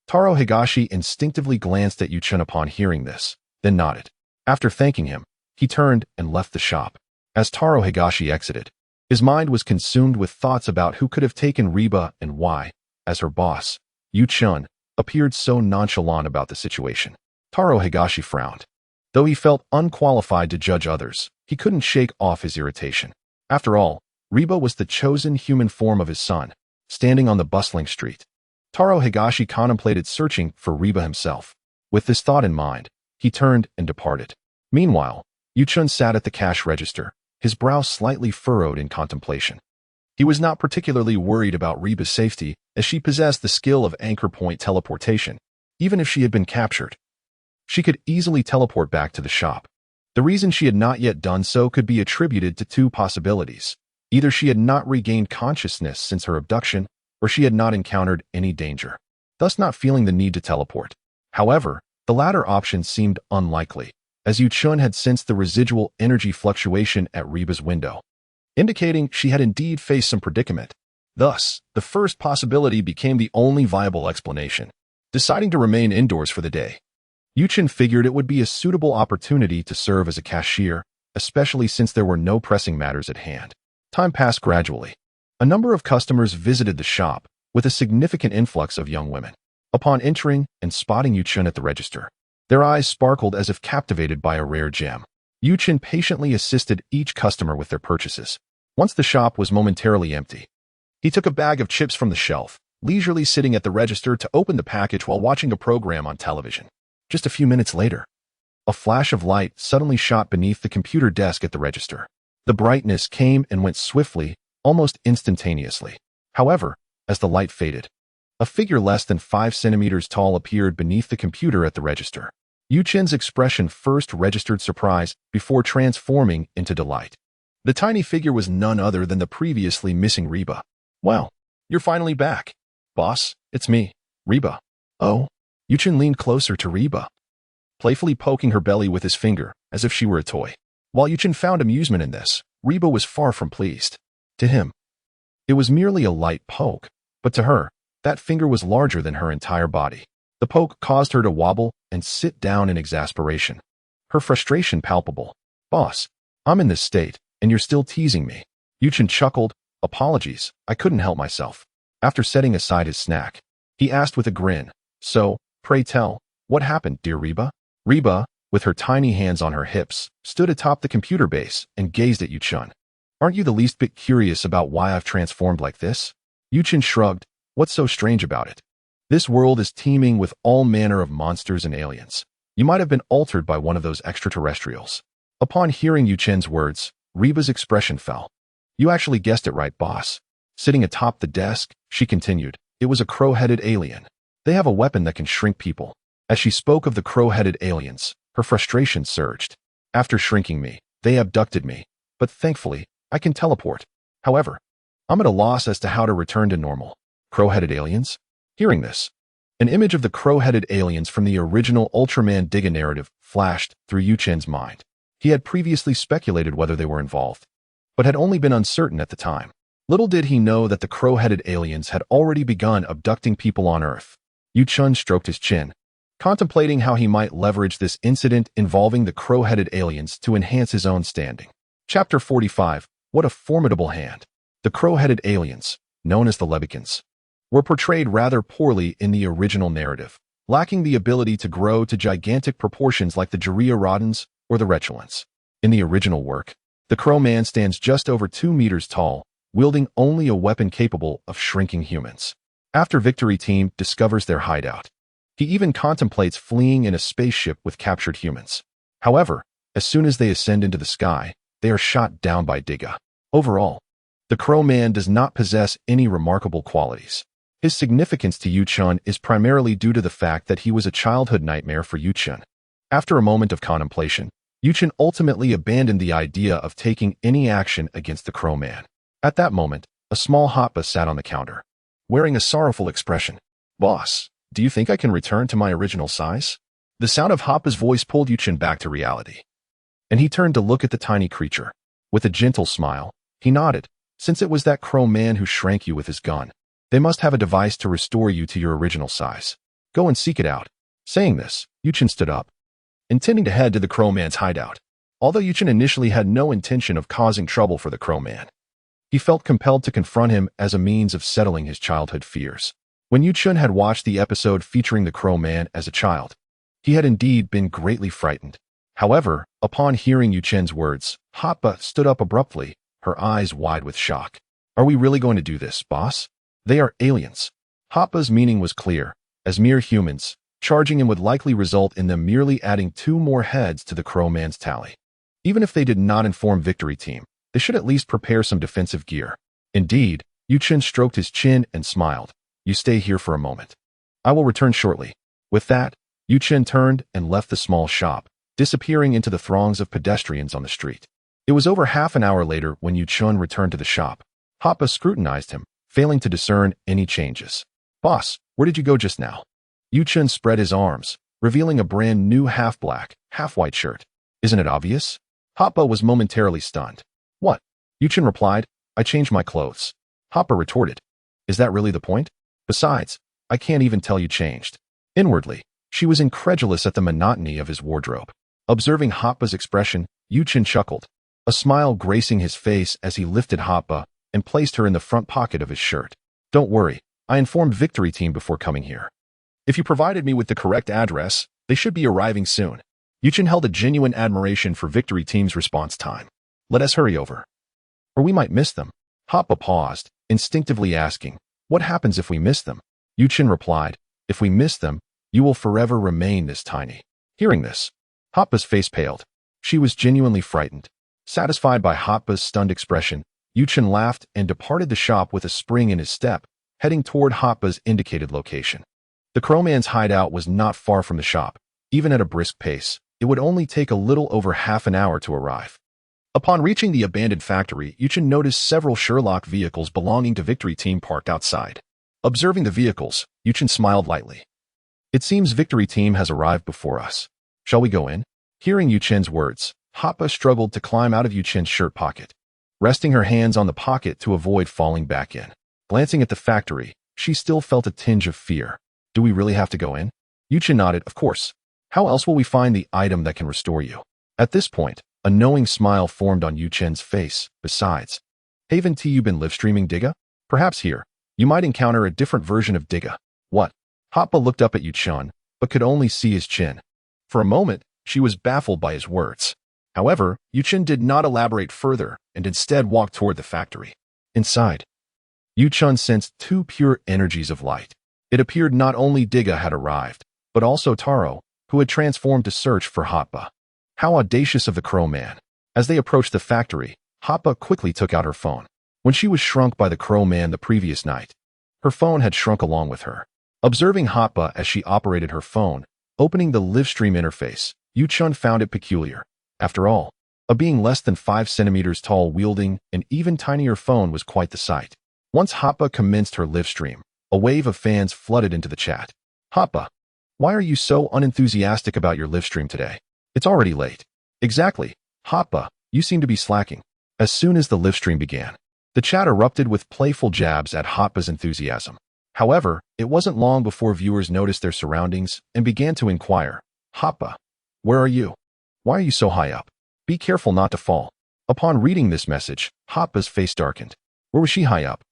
Taro Higashi instinctively glanced at Yu-chun upon hearing this, then nodded. After thanking him, he turned and left the shop. As Taro Higashi exited, his mind was consumed with thoughts about who could have taken Reba and why, as her boss, Yu-chun, appeared so nonchalant about the situation. Taro Higashi frowned. Though he felt unqualified to judge others, he couldn't shake off his irritation. After all, Reba was the chosen human form of his son, standing on the bustling street. Taro Higashi contemplated searching for Reba himself. With this thought in mind, he turned and departed. Meanwhile, Yu-chun sat at the cash register, his brow slightly furrowed in contemplation. He was not particularly worried about Reba's safety, as she possessed the skill of anchor point teleportation. Even if she had been captured, she could easily teleport back to the shop. The reason she had not yet done so could be attributed to two possibilities. Either she had not regained consciousness since her abduction, or she had not encountered any danger, thus not feeling the need to teleport. However, the latter option seemed unlikely, as Yu-chun had sensed the residual energy fluctuation at Reba's window, indicating she had indeed faced some predicament. Thus, the first possibility became the only viable explanation. Deciding to remain indoors for the day, Yu-chun figured it would be a suitable opportunity to serve as a cashier, especially since there were no pressing matters at hand. Time passed gradually. A number of customers visited the shop, with a significant influx of young women. Upon entering and spotting Yu-chun at the register, their eyes sparkled as if captivated by a rare gem. Yu-chun patiently assisted each customer with their purchases. Once the shop was momentarily empty, he took a bag of chips from the shelf, leisurely sitting at the register to open the package while watching a program on television. Just a few minutes later, a flash of light suddenly shot beneath the computer desk at the register. The brightness came and went swiftly, almost instantaneously. However, as the light faded, a figure less than 5 centimeters tall appeared beneath the computer at the register. Yu-chun's expression first registered surprise before transforming into delight. The tiny figure was none other than the previously missing Reba. "Well, you're finally back. Boss, it's me, Reba." "Oh." Yu-chun leaned closer to Reba, playfully poking her belly with his finger, as if she were a toy. While Yu-chun found amusement in this, Reba was far from pleased. To him, it was merely a light poke, but to her, that finger was larger than her entire body. The poke caused her to wobble and sit down in exasperation, her frustration palpable. "Boss, I'm in this state, and you're still teasing me." Yu-chun chuckled. "Apologies, I couldn't help myself." After setting aside his snack, he asked with a grin, "So, pray tell, what happened, dear Reba?" Reba, with her tiny hands on her hips, stood atop the computer base and gazed at Yu-chun. "Aren't you the least bit curious about why I've transformed like this?" Yu-chun shrugged. "What's so strange about it? This world is teeming with all manner of monsters and aliens. You might have been altered by one of those extraterrestrials." Upon hearing Yu-chun's words, Reba's expression fell. "You actually guessed it right, boss." Sitting atop the desk, she continued, "It was a crow-headed alien. They have a weapon that can shrink people." As she spoke of the crow-headed aliens, her frustration surged. "After shrinking me, they abducted me, but thankfully, I can teleport. However, I'm at a loss as to how to return to normal. Crow-headed aliens? Hearing this, an image of the crow-headed aliens from the original Ultraman Diga narrative flashed through Yu-Chen's mind. He had previously speculated whether they were involved, but had only been uncertain at the time. Little did he know that the crow-headed aliens had already begun abducting people on Earth. Yu-Chen stroked his chin, contemplating how he might leverage this incident involving the crow-headed aliens to enhance his own standing. Chapter 45. What a formidable hand. The crow-headed aliens, known as the Lebekins, were portrayed rather poorly in the original narrative, lacking the ability to grow to gigantic proportions like the Tregear rodents or the Retulants. In the original work, the Crow Man stands just over 2 meters tall, wielding only a weapon capable of shrinking humans. After Victory Team discovers their hideout, he even contemplates fleeing in a spaceship with captured humans. However, as soon as they ascend into the sky, they are shot down by Diga. Overall, the Crow Man does not possess any remarkable qualities. His significance to Yu-Chen is primarily due to the fact that he was a childhood nightmare for Yu-Chen. After a moment of contemplation, Yu-Chen ultimately abandoned the idea of taking any action against the Crow Man. At that moment, a small Hotba sat on the counter, wearing a sorrowful expression. "Boss, do you think I can return to my original size?" The sound of Hotba's voice pulled Yu-Chen back to reality, and he turned to look at the tiny creature. With a gentle smile, he nodded. "Since it was that Crow Man who shrank you with his gun, they must have a device to restore you to your original size. Go and seek it out." Saying this, Yu-Chen stood up, intending to head to the Crow Man's hideout. Although Yu-Chen initially had no intention of causing trouble for the Crow Man, he felt compelled to confront him as a means of settling his childhood fears. When Yu-Chen had watched the episode featuring the Crow Man as a child, he had indeed been greatly frightened. However, upon hearing Yu-Chen's words, Hotba stood up abruptly, her eyes wide with shock. "Are we really going to do this, boss? They are aliens." Hotba's meaning was clear. As mere humans, charging him would likely result in them merely adding 2 more heads to the Crow Man's tally. Even if they did not inform Victory Team, they should at least prepare some defensive gear. Indeed, Yu-Chen stroked his chin and smiled. "You stay here for a moment. I will return shortly." With that, Yu-Chen turned and left the small shop, disappearing into the throngs of pedestrians on the street. It was over half an hour later when Yu-Chen returned to the shop. Hotba scrutinized him, failing to discern any changes. "Boss, where did you go just now?" Yu-Chen spread his arms, revealing a brand new half-black, half-white shirt. "Isn't it obvious?" Hotba was momentarily stunned. "What?" Yu-Chen replied, "I changed my clothes." Hotba retorted, "Is that really the point? Besides, I can't even tell you changed." Inwardly, she was incredulous at the monotony of his wardrobe. Observing Hotba's expression, Yu-Chen chuckled, a smile gracing his face as he lifted Hotba and placed her in the front pocket of his shirt. "Don't worry, I informed Victory Team before coming here. If you provided me with the correct address, they should be arriving soon." Yu-Chen held a genuine admiration for Victory Team's response time. "Let us hurry over, or we might miss them." Hotba paused, instinctively asking, "What happens if we miss them?" Yu-Chen replied, "If we miss them, you will forever remain this tiny." Hearing this, Hotba's face paled. She was genuinely frightened. Satisfied by Hotba's stunned expression, Yu-Chen laughed and departed the shop with a spring in his step, heading toward Hotba's indicated location. The Crow Man's hideout was not far from the shop. Even at a brisk pace, it would only take a little over half an hour to arrive. Upon reaching the abandoned factory, Yu-Chen noticed several Sherlock vehicles belonging to Victory Team parked outside. Observing the vehicles, Yu-Chen smiled lightly. "It seems Victory Team has arrived before us. Shall we go in?" Hearing Yu-Chen's words, Hotba struggled to climb out of Yu-Chen's shirt pocket, resting her hands on the pocket to avoid falling back in. Glancing at the factory, she still felt a tinge of fear. "Do we really have to go in?" Yu-Chen nodded. "Of course. How else will we find the item that can restore you?" At this point, a knowing smile formed on Yu-Chen's face. "Besides, haven't you been live-streaming Diga? Perhaps here, you might encounter a different version of Diga." "What?" Hotba looked up at Yu-Chen, but could only see his chin. For a moment, she was baffled by his words. However, Yu-Chen did not elaborate further and instead walked toward the factory. Inside, Yu-Chen sensed 2 pure energies of light. It appeared not only Diga had arrived, but also Taro, who had transformed to search for Hotba. How audacious of the Crow Man. As they approached the factory, Hotba quickly took out her phone. When she was shrunk by the Crow Man the previous night, her phone had shrunk along with her. Observing Hotba as she operated her phone, opening the livestream interface, Yu-Chen found it peculiar. After all, A being less than 5 centimeters tall wielding an even tinier phone was quite the sight. Once Hoppa commenced her live stream, a wave of fans flooded into the chat. Hoppa, why are you so unenthusiastic about your live stream today? It's already late. Exactly. Hoppa, you seem to be slacking. As soon as the live stream began, the chat erupted with playful jabs at Hoppa's enthusiasm. However, it wasn't long before viewers noticed their surroundings and began to inquire, Hoppa, where are you? Why are you so high up? Be careful not to fall. Upon reading this message, Hoppa's face darkened. Where was she high up?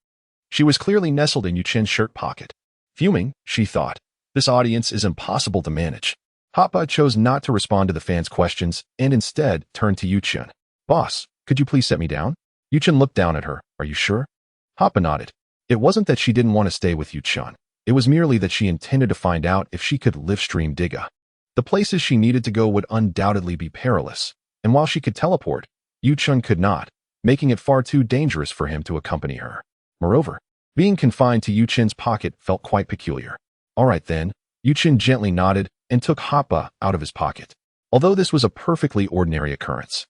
She was clearly nestled in Yuchen's shirt pocket. Fuming, she thought, this audience is impossible to manage. Hoppa chose not to respond to the fans' questions and instead turned to Yuchen. Boss, could you please set me down? Yuchen looked down at her. Are you sure? Hoppa nodded. It wasn't that she didn't want to stay with Yuchen. It was merely that she intended to find out if she could live stream Diga. The places she needed to go would undoubtedly be perilous, and while she could teleport, Yuchen could not, making it far too dangerous for him to accompany her. Moreover, being confined to Yuchen's pocket felt quite peculiar. All right then, Yuchen gently nodded and took Hoppa out of his pocket. Although this was a perfectly ordinary occurrence.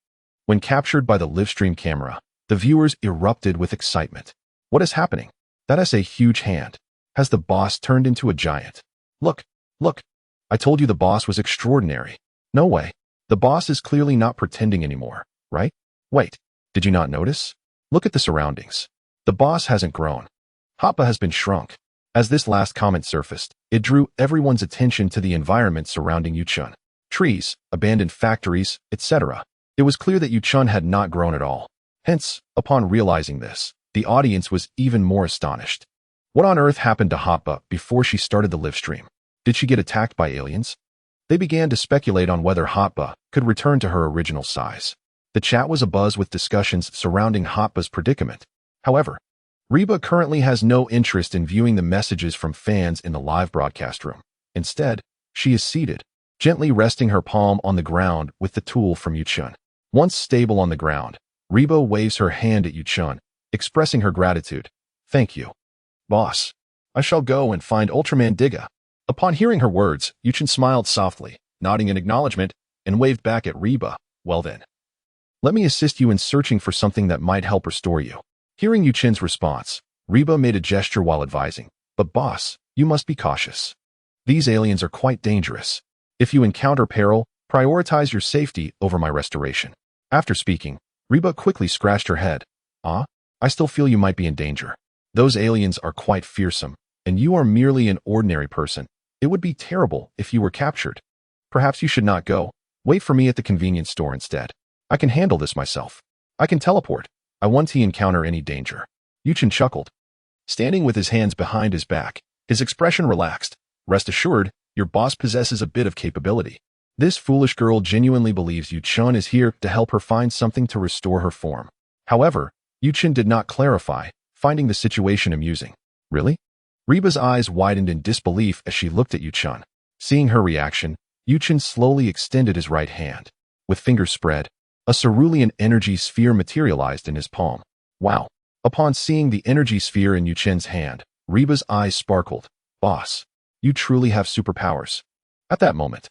When captured by the livestream camera, the viewers erupted with excitement. What is happening? That is a huge hand. Has the boss turned into a giant? Look, look. I told you the boss was extraordinary. No way. The boss is clearly not pretending anymore, right? Wait, did you not notice? Look at the surroundings. The boss hasn't grown. Hoppa has been shrunk. As this last comment surfaced, it drew everyone's attention to the environment surrounding Yuchen. Trees, abandoned factories, etc. It was clear that Yuchen had not grown at all. Hence, upon realizing this, the audience was even more astonished. What on earth happened to Hoppa before she started the live stream? Did she get attacked by aliens? They began to speculate on whether Hoppa could return to her original size. The chat was abuzz with discussions surrounding Hoppa's predicament. However, Reba currently has no interest in viewing the messages from fans in the live broadcast room. Instead, she is seated, gently resting her palm on the ground with the tool from Yuchen. Once stable on the ground, Reba waves her hand at Yuchen, expressing her gratitude. Thank you. Boss, I shall go and find Ultraman Diga. Upon hearing her words, Yuchen smiled softly, nodding in acknowledgement, and waved back at Reba. Well then. Let me assist you in searching for something that might help restore you. Hearing Yuchen's response, Reba made a gesture while advising, but boss, you must be cautious. These aliens are quite dangerous. If you encounter peril, prioritize your safety over my restoration. After speaking, Reba quickly scratched her head. I still feel you might be in danger. Those aliens are quite fearsome, and you are merely an ordinary person. It would be terrible if you were captured. Perhaps you should not go. Wait for me at the convenience store instead. I can handle this myself. I can teleport. I won't encounter any danger. Yuchen chuckled. Standing with his hands behind his back, his expression relaxed. Rest assured, your boss possesses a bit of capability. This foolish girl genuinely believes Yuchen is here to help her find something to restore her form. However, Yuchen did not clarify, finding the situation amusing. Really? Reba's eyes widened in disbelief as she looked at Yuchen. Seeing her reaction, Yuchen slowly extended his right hand. With fingers spread, a cerulean energy sphere materialized in his palm. Wow. Upon seeing the energy sphere in Yuchen's hand, Reba's eyes sparkled. Boss, you truly have superpowers. At that moment,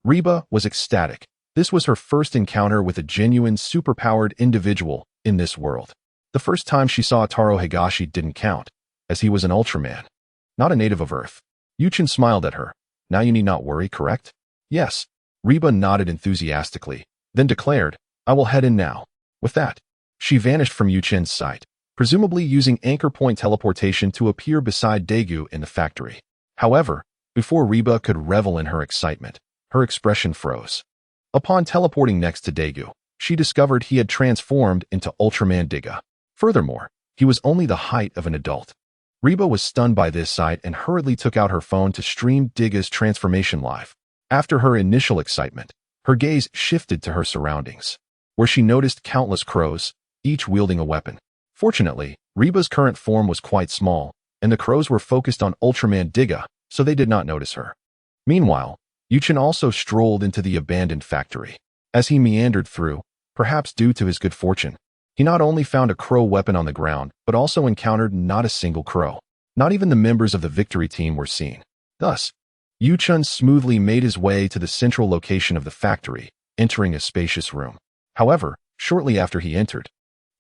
Reba was ecstatic. This was her first encounter with a genuine superpowered individual in this world. The first time she saw Taro Higashi didn't count, as he was an Ultraman, not a native of Earth. Yuchen smiled at her. Now you need not worry, correct? Yes. Reba nodded enthusiastically, then declared, I will head in now. With that, she vanished from Yuchen's sight, presumably using anchor point teleportation to appear beside Daegu in the factory. However, before Reba could revel in her excitement, her expression froze. Upon teleporting next to Daegu, she discovered he had transformed into Ultraman Diga. Furthermore, he was only the height of an adult. Reba was stunned by this sight and hurriedly took out her phone to stream Diga's transformation live. After her initial excitement, her gaze shifted to her surroundings, where she noticed countless crows, each wielding a weapon. Fortunately, Reba's current form was quite small, and the crows were focused on Ultraman Diga, so they did not notice her. Meanwhile, Yuchen also strolled into the abandoned factory. As he meandered through, perhaps due to his good fortune, he not only found a crow weapon on the ground, but also encountered not a single crow. Not even the members of the victory team were seen. Thus, Yuchen smoothly made his way to the central location of the factory, entering a spacious room. However, shortly after he entered,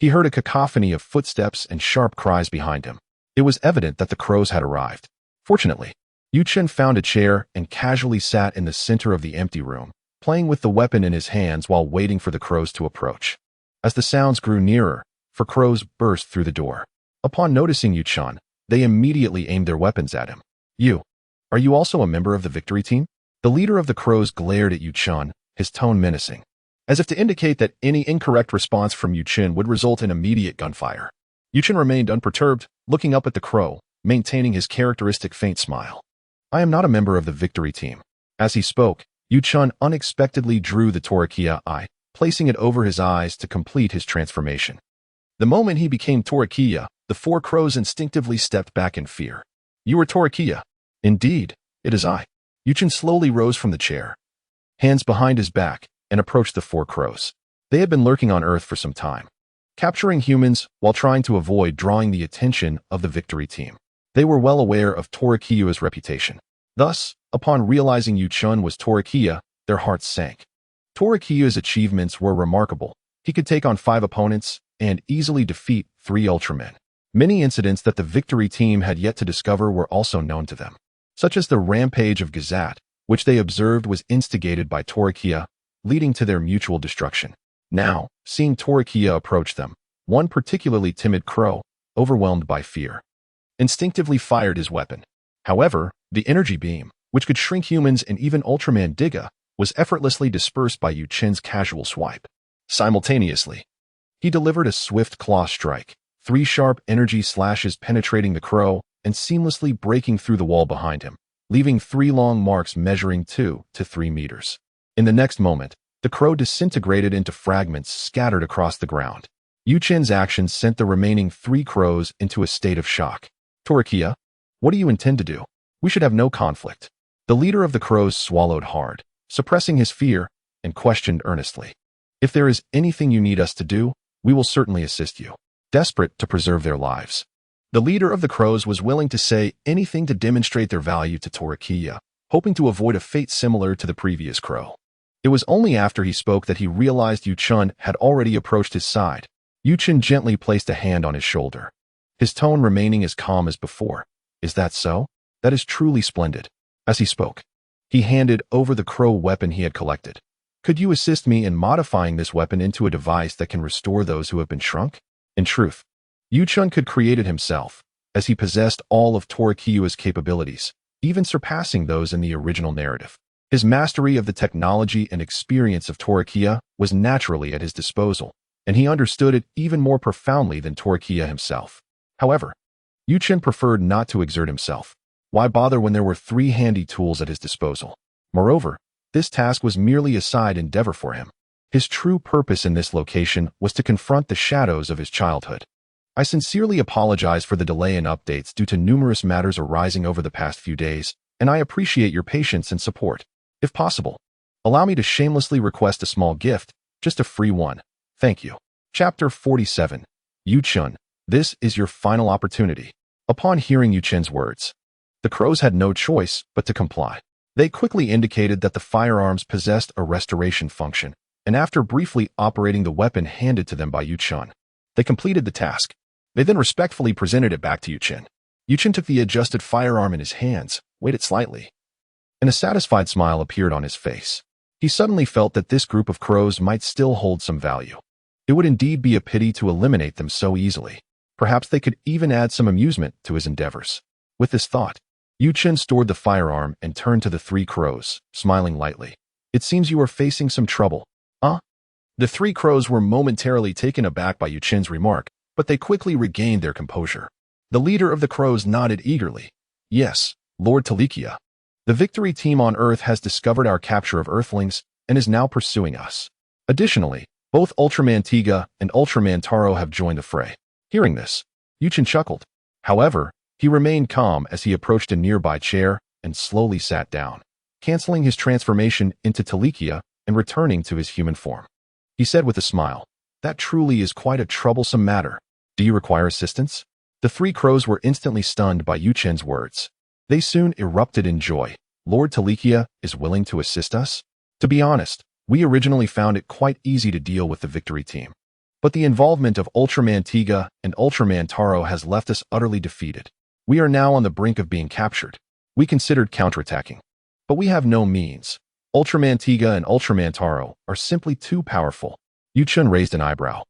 he heard a cacophony of footsteps and sharp cries behind him. It was evident that the crows had arrived. Fortunately, Yu Chen found a chair and casually sat in the center of the empty room, playing with the weapon in his hands while waiting for the crows to approach. As the sounds grew nearer, 4 crows burst through the door. Upon noticing Yu Chen, they immediately aimed their weapons at him. Are you also a member of the victory team? The leader of the crows glared at Yu Chen, his tone menacing, as if to indicate that any incorrect response from Yu Chen would result in immediate gunfire. Yu Chen remained unperturbed, looking up at the crow, maintaining his characteristic faint smile. I am not a member of the victory team. As he spoke, Yu Chen unexpectedly drew the Tolekiah eye, placing it over his eyes to complete his transformation. The moment he became Tolekiah, the 4 crows instinctively stepped back in fear. You are Tolekiah. Indeed, it is I. Yu Chen slowly rose from the chair, hands behind his back, and approached the 4 crows. They had been lurking on Earth for some time, capturing humans while trying to avoid drawing the attention of the victory team. They were well aware of Tolekiah's reputation. Thus, upon realizing Yu Chen was Tolekiah, their hearts sank. Tolekiah's achievements were remarkable. He could take on 5 opponents and easily defeat 3 Ultramen. Many incidents that the victory team had yet to discover were also known to them, such as the rampage of Gazat, which they observed was instigated by Tolekiah, leading to their mutual destruction. Now, seeing Tolekiah approach them, one particularly timid crow, overwhelmed by fear, instinctively fired his weapon. However, the energy beam, which could shrink humans and even Ultraman Diga, was effortlessly dispersed by Yu Chen's casual swipe. Simultaneously, he delivered a swift claw strike, 3 sharp energy slashes penetrating the crow and seamlessly breaking through the wall behind him, leaving 3 long marks measuring 2 to 3 meters. In the next moment, the crow disintegrated into fragments scattered across the ground. Yu Chen's actions sent the remaining 3 crows into a state of shock. Tolekiah, what do you intend to do? We should have no conflict. The leader of the crows swallowed hard, suppressing his fear, and questioned earnestly. If there is anything you need us to do, we will certainly assist you. Desperate to preserve their lives, the leader of the crows was willing to say anything to demonstrate their value to Tolekiah, hoping to avoid a fate similar to the previous crow. It was only after he spoke that he realized Yu Chen had already approached his side. Yu Chen gently placed a hand on his shoulder, his tone remaining as calm as before. Is that so? That is truly splendid. As he spoke, he handed over the crow weapon he had collected. Could you assist me in modifying this weapon into a device that can restore those who have been shrunk? In truth, Yu Chen could create it himself, as he possessed all of Tolekiah's capabilities, even surpassing those in the original narrative. His mastery of the technology and experience of Tolekiah was naturally at his disposal, and he understood it even more profoundly than Tolekiah himself. However, Yu Chen preferred not to exert himself. Why bother when there were 3 handy tools at his disposal? Moreover, this task was merely a side endeavor for him. His true purpose in this location was to confront the shadows of his childhood. I sincerely apologize for the delay in updates due to numerous matters arising over the past few days, and I appreciate your patience and support. If possible, allow me to shamelessly request a small gift, just a free one. Thank you. Chapter 47. Yu Chen, this is your final opportunity. Upon hearing Yu Chen's words, the crows had no choice but to comply. They quickly indicated that the firearms possessed a restoration function, and after briefly operating the weapon handed to them by Yu Chen, they completed the task. They then respectfully presented it back to Yu Chen. Yu Chen took the adjusted firearm in his hands, weighed it slightly, and a satisfied smile appeared on his face. He suddenly felt that this group of crows might still hold some value. It would indeed be a pity to eliminate them so easily. Perhaps they could even add some amusement to his endeavors. With this thought, Yu Chen stored the firearm and turned to the 3 crows, smiling lightly. It seems you are facing some trouble. The 3 crows were momentarily taken aback by Yu Chen's remark, but they quickly regained their composure. The leader of the crows nodded eagerly. Yes, Lord Tolekiah. The victory team on Earth has discovered our capture of Earthlings and is now pursuing us. Additionally, both Ultraman Tiga and Ultraman Taro have joined the fray. Hearing this, Yu Chen chuckled. However, he remained calm as he approached a nearby chair and slowly sat down, canceling his transformation into Tolekiah and returning to his human form. He said with a smile, that truly is quite a troublesome matter. Do you require assistance? The 3 crows were instantly stunned by Yu Chen's words. They soon erupted in joy. Lord Tolekiah is willing to assist us? To be honest, We originally found it quite easy to deal with the victory team. But the involvement of Ultraman Tiga and Ultraman Taro has left us utterly defeated. We are now on the brink of being captured. We considered counterattacking, but we have no means. Ultraman Tiga and Ultraman Taro are simply too powerful. Yu-chun raised an eyebrow,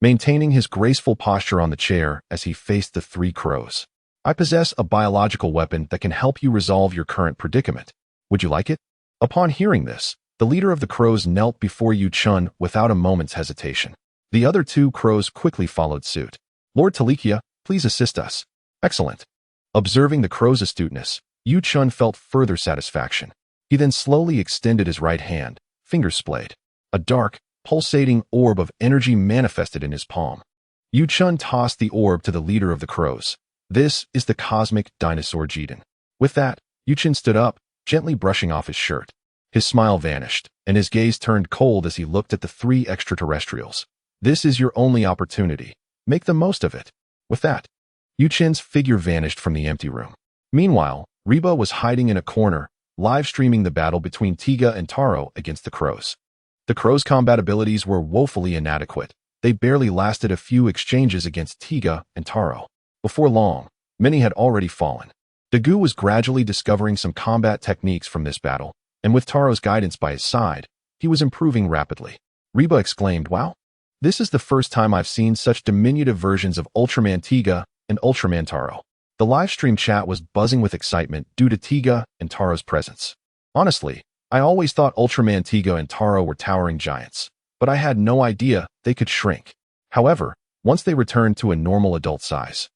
maintaining his graceful posture on the chair as he faced the three crows. I possess a biological weapon that can help you resolve your current predicament. Would you like it? Upon hearing this, the leader of the crows knelt before Yu-chun without a moment's hesitation. The other two crows quickly followed suit. Lord Tolekiah, please assist us. Excellent. Observing the crow's astuteness, Yu-chun felt further satisfaction. He then slowly extended his right hand, fingers splayed. A dark, pulsating orb of energy manifested in his palm. Yu-chun tossed the orb to the leader of the crows. This is the cosmic dinosaur Jiden. With that, Yu-chun stood up, gently brushing off his shirt. His smile vanished, and his gaze turned cold as he looked at the three extraterrestrials. This is your only opportunity. Make the most of it. With that, Yu-chun's figure vanished from the empty room. Meanwhile, Reba was hiding in a corner, live-streaming the battle between Tiga and Taro against the crows. The crows' combat abilities were woefully inadequate. They barely lasted a few exchanges against Tiga and Taro. Before long, many had already fallen. Diga was gradually discovering some combat techniques from this battle, and with Taro's guidance by his side, he was improving rapidly. Reba exclaimed, "Wow! This is the first time I've seen such diminutive versions of Ultraman Tiga and Ultraman Taro." The livestream chat was buzzing with excitement due to Tiga and Taro's presence. Honestly, I always thought Ultraman Tiga and Taro were towering giants, but I had no idea they could shrink. However, once they returned to a normal adult size,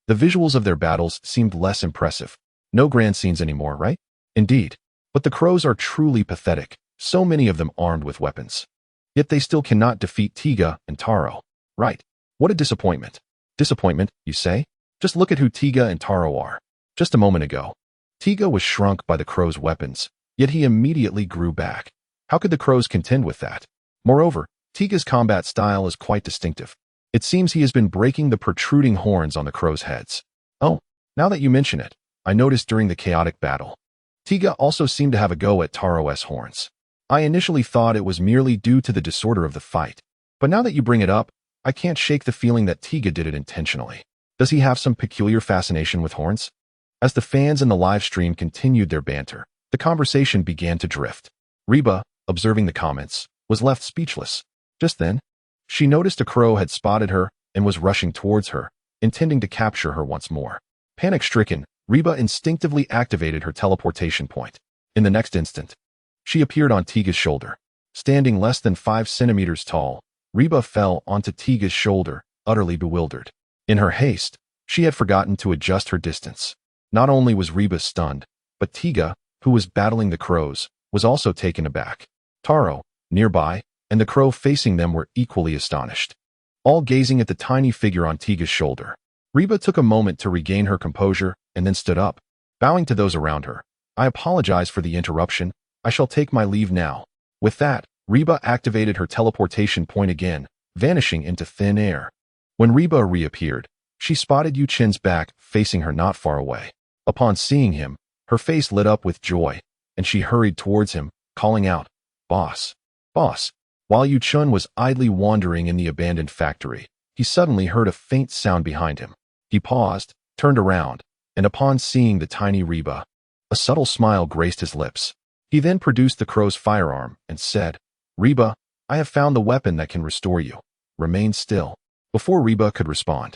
the visuals of their battles seemed less impressive. No grand scenes anymore, right? Indeed. But the crows are truly pathetic, so many of them armed with weapons. Yet they still cannot defeat Tiga and Taro. Right. What a disappointment. Disappointment, you say? Just look at who Tiga and Taro are. Just a moment ago, Tiga was shrunk by the crow's weapons, yet he immediately grew back. How could the crows contend with that? Moreover, Tiga's combat style is quite distinctive. It seems he has been breaking the protruding horns on the crows' heads. Oh, now that you mention it, I noticed during the chaotic battle, Tiga also seemed to have a go at Taro's horns. I initially thought it was merely due to the disorder of the fight, but now that you bring it up, I can't shake the feeling that Tiga did it intentionally. Does he have some peculiar fascination with horns? As the fans in the live stream continued their banter, the conversation began to drift. Reba, observing the comments, was left speechless. Just then, she noticed a crow had spotted her and was rushing towards her, intending to capture her once more. Panic-stricken, Reba instinctively activated her teleportation point. In the next instant, she appeared on Tiga's shoulder. Standing less than 5 centimeters tall, Reba fell onto Tiga's shoulder, utterly bewildered. In her haste, she had forgotten to adjust her distance. Not only was Reba stunned, but Tiga, who was battling the crows, was also taken aback. Taro, nearby, and the crow facing them were equally astonished, all gazing at the tiny figure on Tiga's shoulder. Reba took a moment to regain her composure and then stood up, bowing to those around her. "I apologize for the interruption. I shall take my leave now." With that, Reba activated her teleportation point again, vanishing into thin air. When Reba reappeared, she spotted Yu-chun's back facing her not far away. Upon seeing him, her face lit up with joy, and she hurried towards him, calling out, "Boss! Boss!" While Yu-chun was idly wandering in the abandoned factory, he suddenly heard a faint sound behind him. He paused, turned around, and upon seeing the tiny Reba, a subtle smile graced his lips. He then produced the crow's firearm and said, "Reba, I have found the weapon that can restore you. Remain still." Before Reba could respond,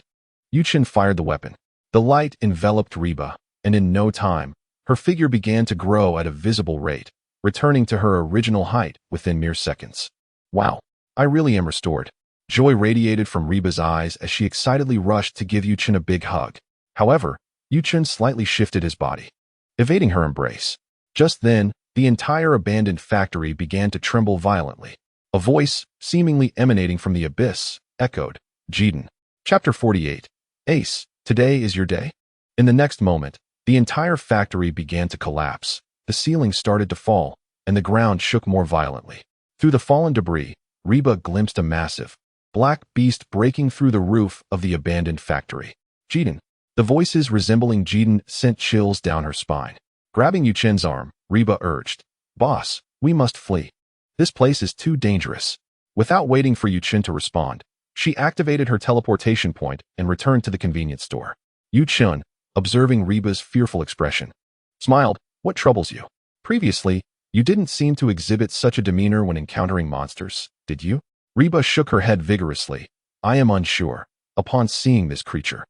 Yu-chun fired the weapon. The light enveloped Reba, and in no time, her figure began to grow at a visible rate, returning to her original height within mere seconds. "Wow, I really am restored." Joy radiated from Reba's eyes as she excitedly rushed to give Yu-chun a big hug. However, Yu-chun slightly shifted his body, evading her embrace. Just then, the entire abandoned factory began to tremble violently. A voice, seemingly emanating from the abyss, echoed, "Jiden." Chapter 48. Ace, today is your day? In the next moment, the entire factory began to collapse. The ceiling started to fall, and the ground shook more violently. Through the fallen debris, Reba glimpsed a massive, black beast breaking through the roof of the abandoned factory. "Jiden." The voices resembling Jiden sent chills down her spine. Grabbing Yu-chun's arm, Reba urged, "Boss, we must flee." This place is too dangerous. Without waiting for Yuchen to respond, she activated her teleportation point and returned to the convenience store. Yuchen, observing Reba's fearful expression, smiled. What troubles you? Previously, you didn't seem to exhibit such a demeanor when encountering monsters, did you? Reba shook her head vigorously. I am unsure. Upon seeing this creature,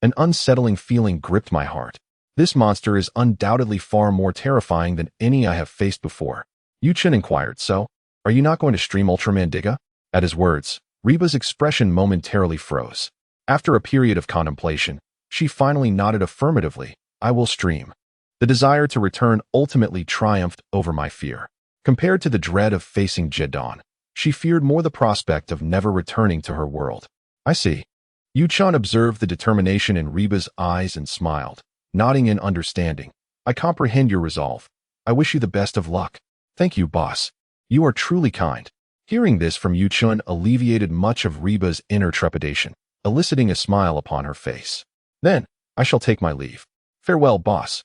an unsettling feeling gripped my heart. This monster is undoubtedly far more terrifying than any I have faced before. Yuchen inquired, so, are you not going to stream Ultraman Diga? At his words, Reba's expression momentarily froze. After a period of contemplation, she finally nodded affirmatively. I will stream. The desire to return ultimately triumphed over my fear. Compared to the dread of facing Jedon, she feared more the prospect of never returning to her world. I see. Yuchen observed the determination in Reba's eyes and smiled, nodding in understanding. I comprehend your resolve. I wish you the best of luck. Thank you, boss. You are truly kind. Hearing this from Yuchen alleviated much of Reba's inner trepidation, eliciting a smile upon her face. Then, I shall take my leave. Farewell, boss.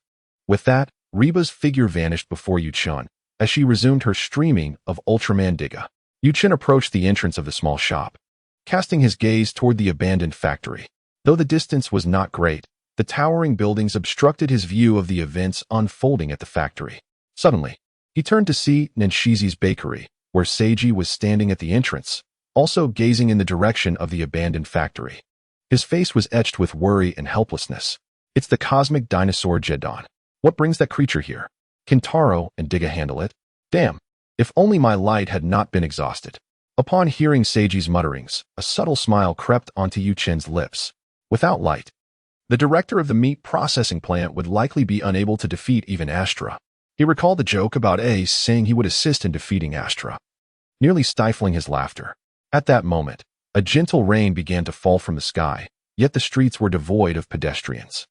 With that, Reba's figure vanished before Yuchen, as she resumed her streaming of Ultraman Diga. Yuchen approached the entrance of the small shop, casting his gaze toward the abandoned factory. Though the distance was not great, the towering buildings obstructed his view of the events unfolding at the factory. Suddenly, he turned to see Nenshizi's bakery, where Seiji was standing at the entrance, also gazing in the direction of the abandoned factory. His face was etched with worry and helplessness. It's the cosmic dinosaur Jedon. What brings that creature here? Can Taro and Diga handle it? Damn, if only my light had not been exhausted. Upon hearing Seiji's mutterings, a subtle smile crept onto Yuchen's lips. Without light, the director of the meat processing plant would likely be unable to defeat even Astra. He recalled the joke about Ace saying he would assist in defeating Astra, nearly stifling his laughter. At that moment, a gentle rain began to fall from the sky, yet the streets were devoid of pedestrians.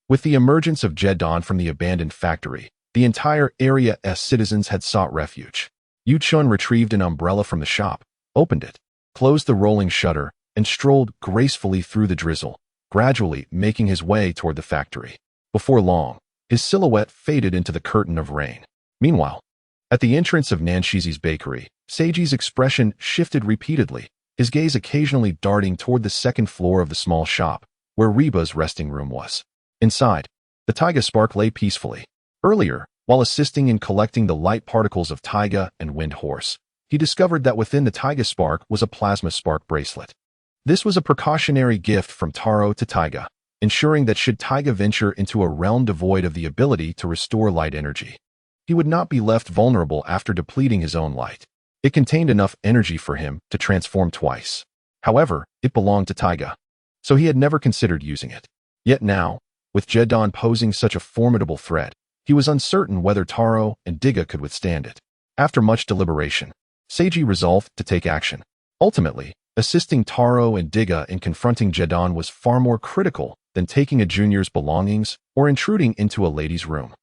With the emergence of Jedon from the abandoned factory, the entire area's citizens had sought refuge. Yuchen retrieved an umbrella from the shop, opened it, closed the rolling shutter, and strolled gracefully through the drizzle, gradually making his way toward the factory. Before long, his silhouette faded into the curtain of rain. Meanwhile, at the entrance of Nanshizi's bakery, Seiji's expression shifted repeatedly, his gaze occasionally darting toward the second floor of the small shop, where Reba's resting room was. Inside, the Tiga spark lay peacefully. Earlier, while assisting in collecting the light particles of Tiga and Wind Horse, he discovered that within the Tiga spark was a plasma spark bracelet. This was a precautionary gift from Taro to Tiga, ensuring that should Tiga venture into a realm devoid of the ability to restore light energy, he would not be left vulnerable after depleting his own light. It contained enough energy for him to transform twice. However, it belonged to Tiga, so he had never considered using it. Yet now, with Jedon posing such a formidable threat, he was uncertain whether Taro and Diga could withstand it. After much deliberation, Seiji resolved to take action. Ultimately, assisting Taro and Diga in confronting Jedon was far more critical than taking a junior's belongings or intruding into a lady's room.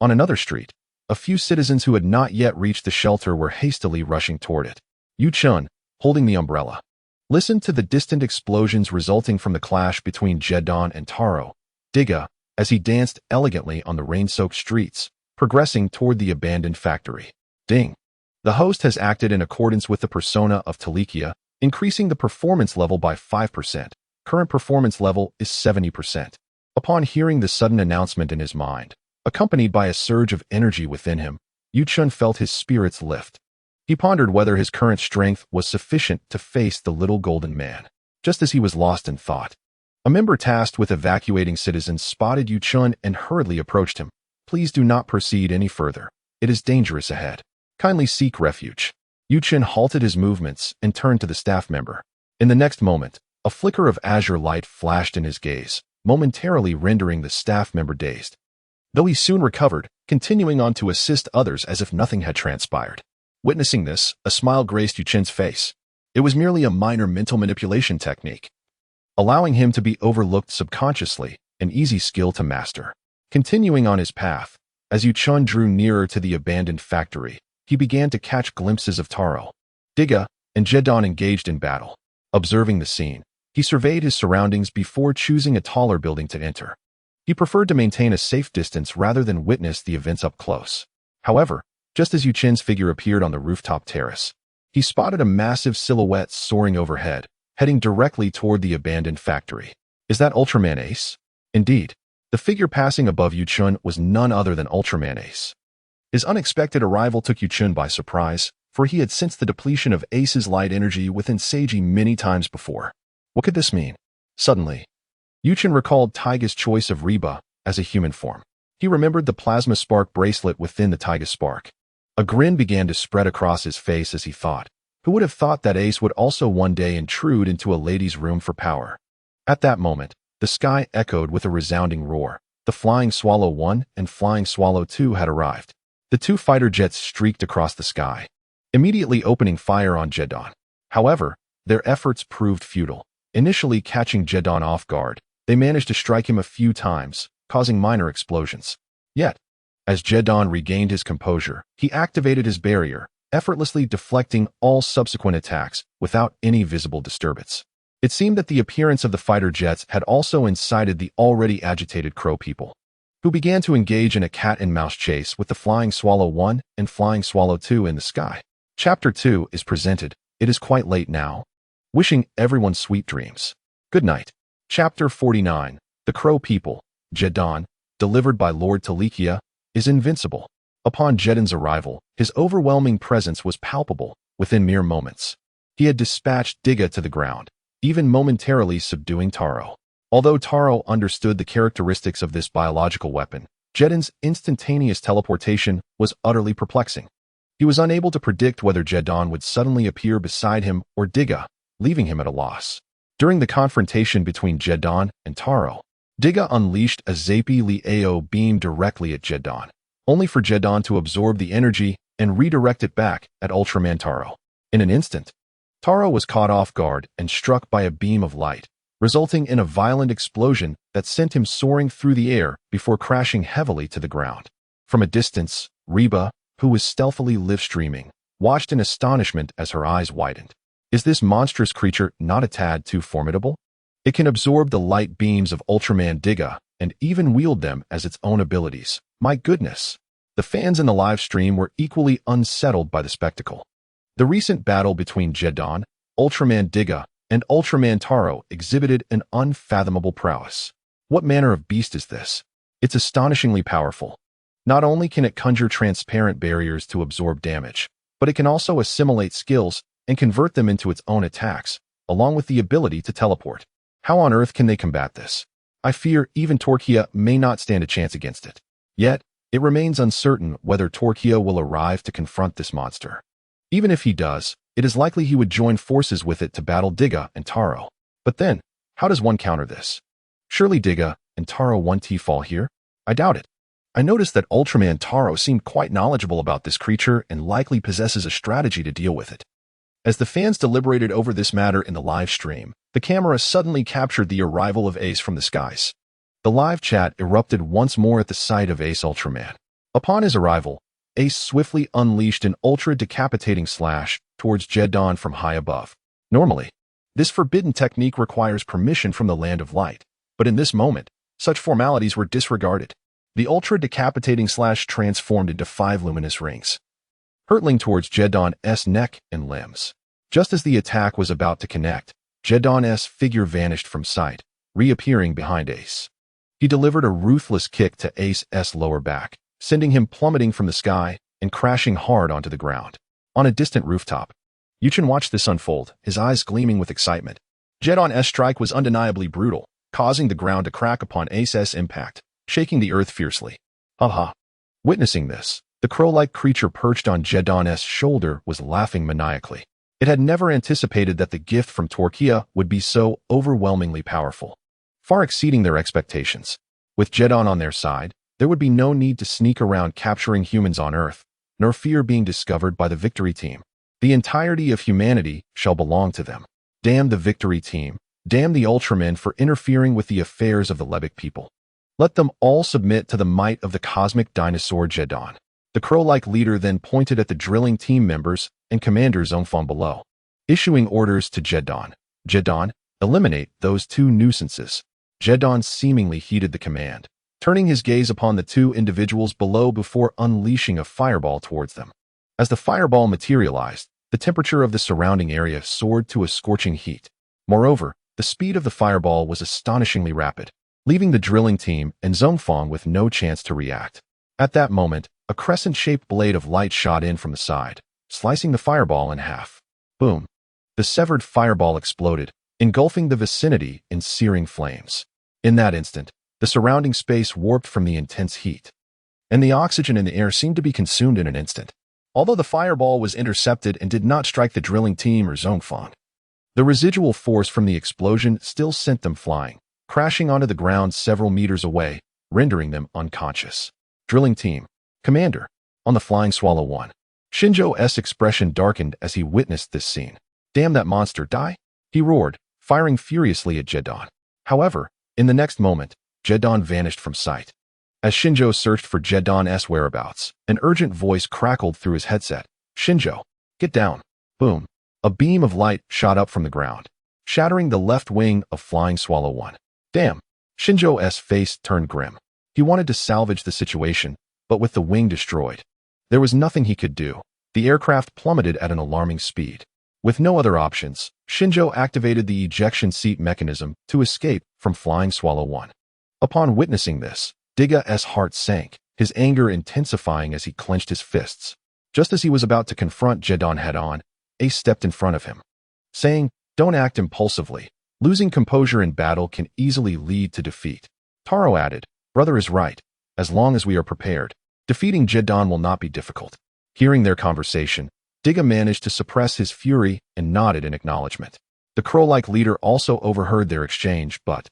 On another street, a few citizens who had not yet reached the shelter were hastily rushing toward it. Yuchen, holding the umbrella, listened to the distant explosions resulting from the clash between Jedon and Taro. Diga, as he danced elegantly on the rain-soaked streets, progressing toward the abandoned factory. Ding. The host has acted in accordance with the persona of Tolekiah, increasing the performance level by 5%. Current performance level is 70%. Upon hearing the sudden announcement in his mind, accompanied by a surge of energy within him, Yuchen felt his spirits lift. He pondered whether his current strength was sufficient to face the little golden man. Just as he was lost in thought, a member tasked with evacuating citizens spotted Yuchen and hurriedly approached him. Please do not proceed any further. It is dangerous ahead. Kindly seek refuge. Yuchen halted his movements and turned to the staff member. In the next moment, a flicker of azure light flashed in his gaze, momentarily rendering the staff member dazed. Though he soon recovered, continuing on to assist others as if nothing had transpired. Witnessing this, a smile graced Yuchen's face. It was merely a minor mental manipulation technique, allowing him to be overlooked subconsciously, an easy skill to master. Continuing on his path, as Yuchen drew nearer to the abandoned factory, he began to catch glimpses of Taro, Diga, and Jedon engaged in battle. Observing the scene, he surveyed his surroundings before choosing a taller building to enter. He preferred to maintain a safe distance rather than witness the events up close. However, Just as Yuchin's figure appeared on the rooftop terrace, he spotted a massive silhouette soaring overhead, heading directly toward the abandoned factory. Is that Ultraman Ace? Indeed. The figure passing above Yuchun was none other than Ultraman Ace. His unexpected arrival took Yuchun by surprise, for he had sensed the depletion of Ace's light energy within Seiji many times before. What could this mean? Suddenly, Yuchun recalled Tiga's choice of Reba as a human form. He remembered the plasma spark bracelet within the Tiga spark. A grin began to spread across his face as he thought, who would have thought that Ace would also one day intrude into a lady's room for power? At that moment, the sky echoed with a resounding roar. The Flying Swallow 1 and Flying Swallow 2 had arrived. The two fighter jets streaked across the sky, immediately opening fire on Jedon. However, their efforts proved futile. Initially catching Jedon off guard, they managed to strike him a few times, causing minor explosions. Yet, as Jedon regained his composure, he activated his barrier, effortlessly deflecting all subsequent attacks without any visible disturbance. It seemed that the appearance of the fighter jets had also incited the already agitated Crow people, who began to engage in a cat-and-mouse chase with the Flying Swallow 1 and Flying Swallow 2 in the sky. Chapter 2 is presented. It is quite late now. Wishing everyone sweet dreams. Good night. Chapter 49. The Crow People. Jedon, delivered by Lord Tolekiah, is invincible. Upon Jedon's arrival, his overwhelming presence was palpable within mere moments. He had dispatched Diga to the ground, even momentarily subduing Taro. Although Taro understood the characteristics of this biological weapon, Jedon's instantaneous teleportation was utterly perplexing. He was unable to predict whether Jedon would suddenly appear beside him or Diga, leaving him at a loss. During the confrontation between Jedon and Taro, Diga unleashed a Zapi Liao beam directly at Jedon, only for Jedon to absorb the energy and redirect it back at Ultraman Taro. In an instant, Taro was caught off guard and struck by a beam of light, resulting in a violent explosion that sent him soaring through the air before crashing heavily to the ground. From a distance, Reba, who was stealthily live-streaming, watched in astonishment as her eyes widened. Is this monstrous creature not a tad too formidable? It can absorb the light beams of Ultraman Diga and even wield them as its own abilities. My goodness! The fans in the live stream were equally unsettled by the spectacle. The recent battle between Jedon, Ultraman Diga, and Ultraman Taro exhibited an unfathomable prowess. What manner of beast is this? It's astonishingly powerful. Not only can it conjure transparent barriers to absorb damage, but it can also assimilate skills and convert them into its own attacks, along with the ability to teleport. How on earth can they combat this? I fear even Tolekiah may not stand a chance against it. Yet, it remains uncertain whether Tolekiah will arrive to confront this monster. Even if he does, it is likely he would join forces with it to battle Diga and Taro. But then, how does one counter this? Surely Diga and Taro 1T fall here? I doubt it. I noticed that Ultraman Taro seemed quite knowledgeable about this creature and likely possesses a strategy to deal with it. As the fans deliberated over this matter in the live stream, the camera suddenly captured the arrival of Ace from the skies. The live chat erupted once more at the sight of Ace Ultraman. Upon his arrival, Ace swiftly unleashed an ultra-decapitating slash towards Jedon from high above. Normally, this forbidden technique requires permission from the Land of Light, but in this moment, such formalities were disregarded. The ultra-decapitating slash transformed into 5 luminous rings, hurtling towards Jedon's neck and limbs. Just as the attack was about to connect, Jedon's figure vanished from sight, reappearing behind Ace. He delivered a ruthless kick to Ace's lower back, sending him plummeting from the sky and crashing hard onto the ground. On a distant rooftop, Yuchun watched this unfold, his eyes gleaming with excitement. Jedon's strike was undeniably brutal, causing the ground to crack upon Ace's impact, shaking the earth fiercely. Haha. Witnessing this, the crow-like creature perched on Jedon's shoulder was laughing maniacally. It had never anticipated that the gift from Tolekiah would be so overwhelmingly powerful, far exceeding their expectations. With Jedon on their side, there would be no need to sneak around capturing humans on Earth, nor fear being discovered by the Victory Team. The entirety of humanity shall belong to them. Damn the Victory Team, damn the Ultramen for interfering with the affairs of the Lebic people. Let them all submit to the might of the cosmic dinosaur Jedon. The crow-like leader then pointed at the drilling team members and Commander Zongfang below, issuing orders to Jedon. Jedon, eliminate those 2 nuisances. Jedon seemingly heeded the command. turning his gaze upon the two individuals below before unleashing a fireball towards them. As the fireball materialized, the temperature of the surrounding area soared to a scorching heat. Moreover, the speed of the fireball was astonishingly rapid, leaving the drilling team and Zhongfang with no chance to react. At that moment, a crescent-shaped blade of light shot in from the side, slicing the fireball in half. Boom! The severed fireball exploded, engulfing the vicinity in searing flames. In that instant, the surrounding space warped from the intense heat, and the oxygen in the air seemed to be consumed in an instant. Although the fireball was intercepted and did not strike the drilling team or Zhongfang, the residual force from the explosion still sent them flying, crashing onto the ground several meters away, rendering them unconscious. Drilling team, Commander, on the Flying Swallow 1. Shinjo's expression darkened as he witnessed this scene. Damn that monster, die! He roared, firing furiously at Jedon. However, in the next moment, Jedon vanished from sight. As Shinjo searched for Jedon's whereabouts, an urgent voice crackled through his headset. Shinjo, get down. Boom. A beam of light shot up from the ground, shattering the left wing of Flying Swallow 1. Damn. Shinjo's face turned grim. He wanted to salvage the situation, but with the wing destroyed, there was nothing he could do. The aircraft plummeted at an alarming speed. With no other options, Shinjo activated the ejection seat mechanism to escape from Flying Swallow 1. Upon witnessing this, Diga's heart sank, his anger intensifying as he clenched his fists. Just as he was about to confront Jedon head-on, Ace stepped in front of him, saying, "Don't act impulsively. Losing composure in battle can easily lead to defeat." Taro added, "Brother is right. As long as we are prepared, defeating Jedon will not be difficult." Hearing their conversation, Diga managed to suppress his fury and nodded in acknowledgement. The crow-like leader also overheard their exchange, but,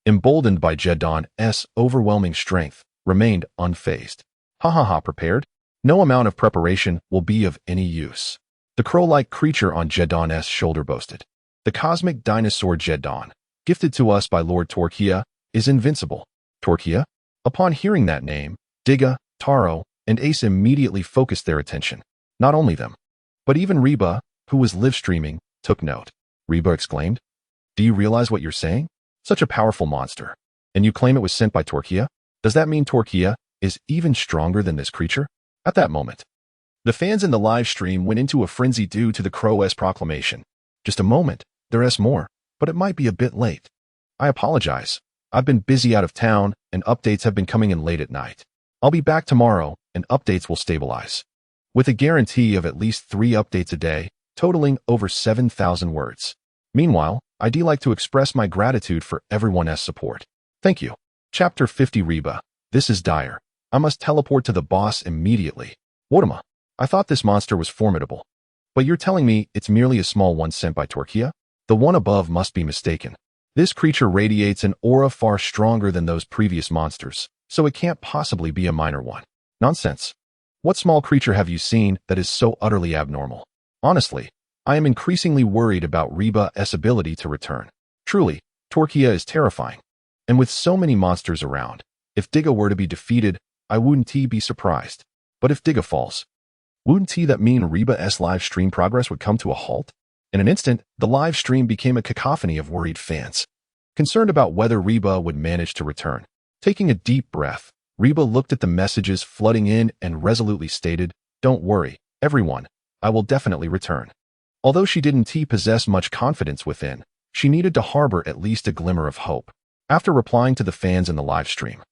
emboldened by Jedon's overwhelming strength, remained unfazed. "Ha ha ha, prepared? No amount of preparation will be of any use." The crow-like creature on Jedon's shoulder boasted. "The cosmic dinosaur Jedon, gifted to us by Lord Tolekiah, is invincible." Tolekiah? Upon hearing that name, Diga, Taro, and Ace immediately focused their attention. Not only them, but even Reba, who was live-streaming, took note. Reba exclaimed, "Do you realize what you're saying? Such a powerful monster. And you claim it was sent by Tolekiah? Does that mean Tolekiah is even stronger than this creature?" At that moment, the fans in the live stream went into a frenzy due to the Crow's proclamation. "Just a moment, there's more, but it might be a bit late. I apologize. I've been busy out of town, and updates have been coming in late at night. I'll be back tomorrow, and updates will stabilize." With a guarantee of at least 3 updates a day, totaling over 7,000 words. Meanwhile, I'd like to express my gratitude for everyone's support. Thank you. Chapter 50 Reba. This is dire. I must teleport to the boss immediately. Wotama. I thought this monster was formidable. But you're telling me it's merely a small one sent by Tolekiah? The one above must be mistaken. This creature radiates an aura far stronger than those previous monsters, so it can't possibly be a minor one. Nonsense. What small creature have you seen that is so utterly abnormal? Honestly, I am increasingly worried about Reba's ability to return. Truly, Tolekiah is terrifying. And with so many monsters around, if Diga were to be defeated, I wouldn't be surprised. But if Diga falls, wouldn't that mean Reba's live stream progress would come to a halt? In an instant, the live stream became a cacophony of worried fans, concerned about whether Reba would manage to return. Taking a deep breath, Reba looked at the messages flooding in and resolutely stated, "Don't worry, everyone, I will definitely return." Although she didn't possess much confidence within, she needed to harbor at least a glimmer of hope. After replying to the fans in the live stream,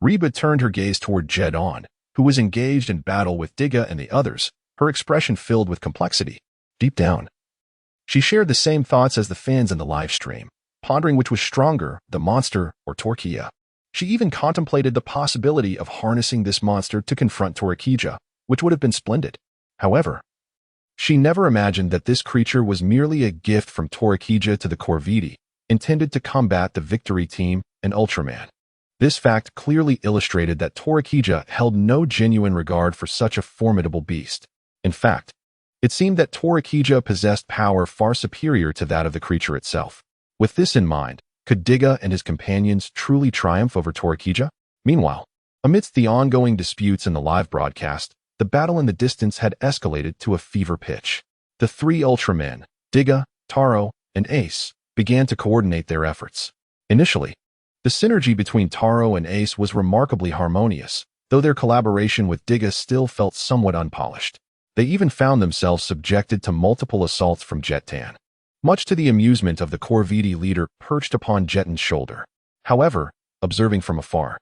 Reba turned her gaze toward Jedon, who was engaged in battle with Diga and the others, her expression filled with complexity. Deep down, she shared the same thoughts as the fans in the live stream, pondering which was stronger, the monster or Tolekiah. She even contemplated the possibility of harnessing this monster to confront Tolekiah, which would have been splendid. However, she never imagined that this creature was merely a gift from Tolekiah to the Corvidi, intended to combat the Victory Team and Ultraman. This fact clearly illustrated that Tolekiah held no genuine regard for such a formidable beast. In fact, it seemed that Tolekiah possessed power far superior to that of the creature itself. With this in mind, could Diga and his companions truly triumph over Tolekiah? Meanwhile, amidst the ongoing disputes in the live broadcast, the battle in the distance had escalated to a fever pitch. The 3 Ultramen, Diga, Taro, and Ace, began to coordinate their efforts. Initially, The synergy between Taro and Ace was remarkably harmonious, though their collaboration with Diga still felt somewhat unpolished. They even found themselves subjected to multiple assaults from Jettan, much to the amusement of the Corvidi leader perched upon Jettan's shoulder. However, observing from afar,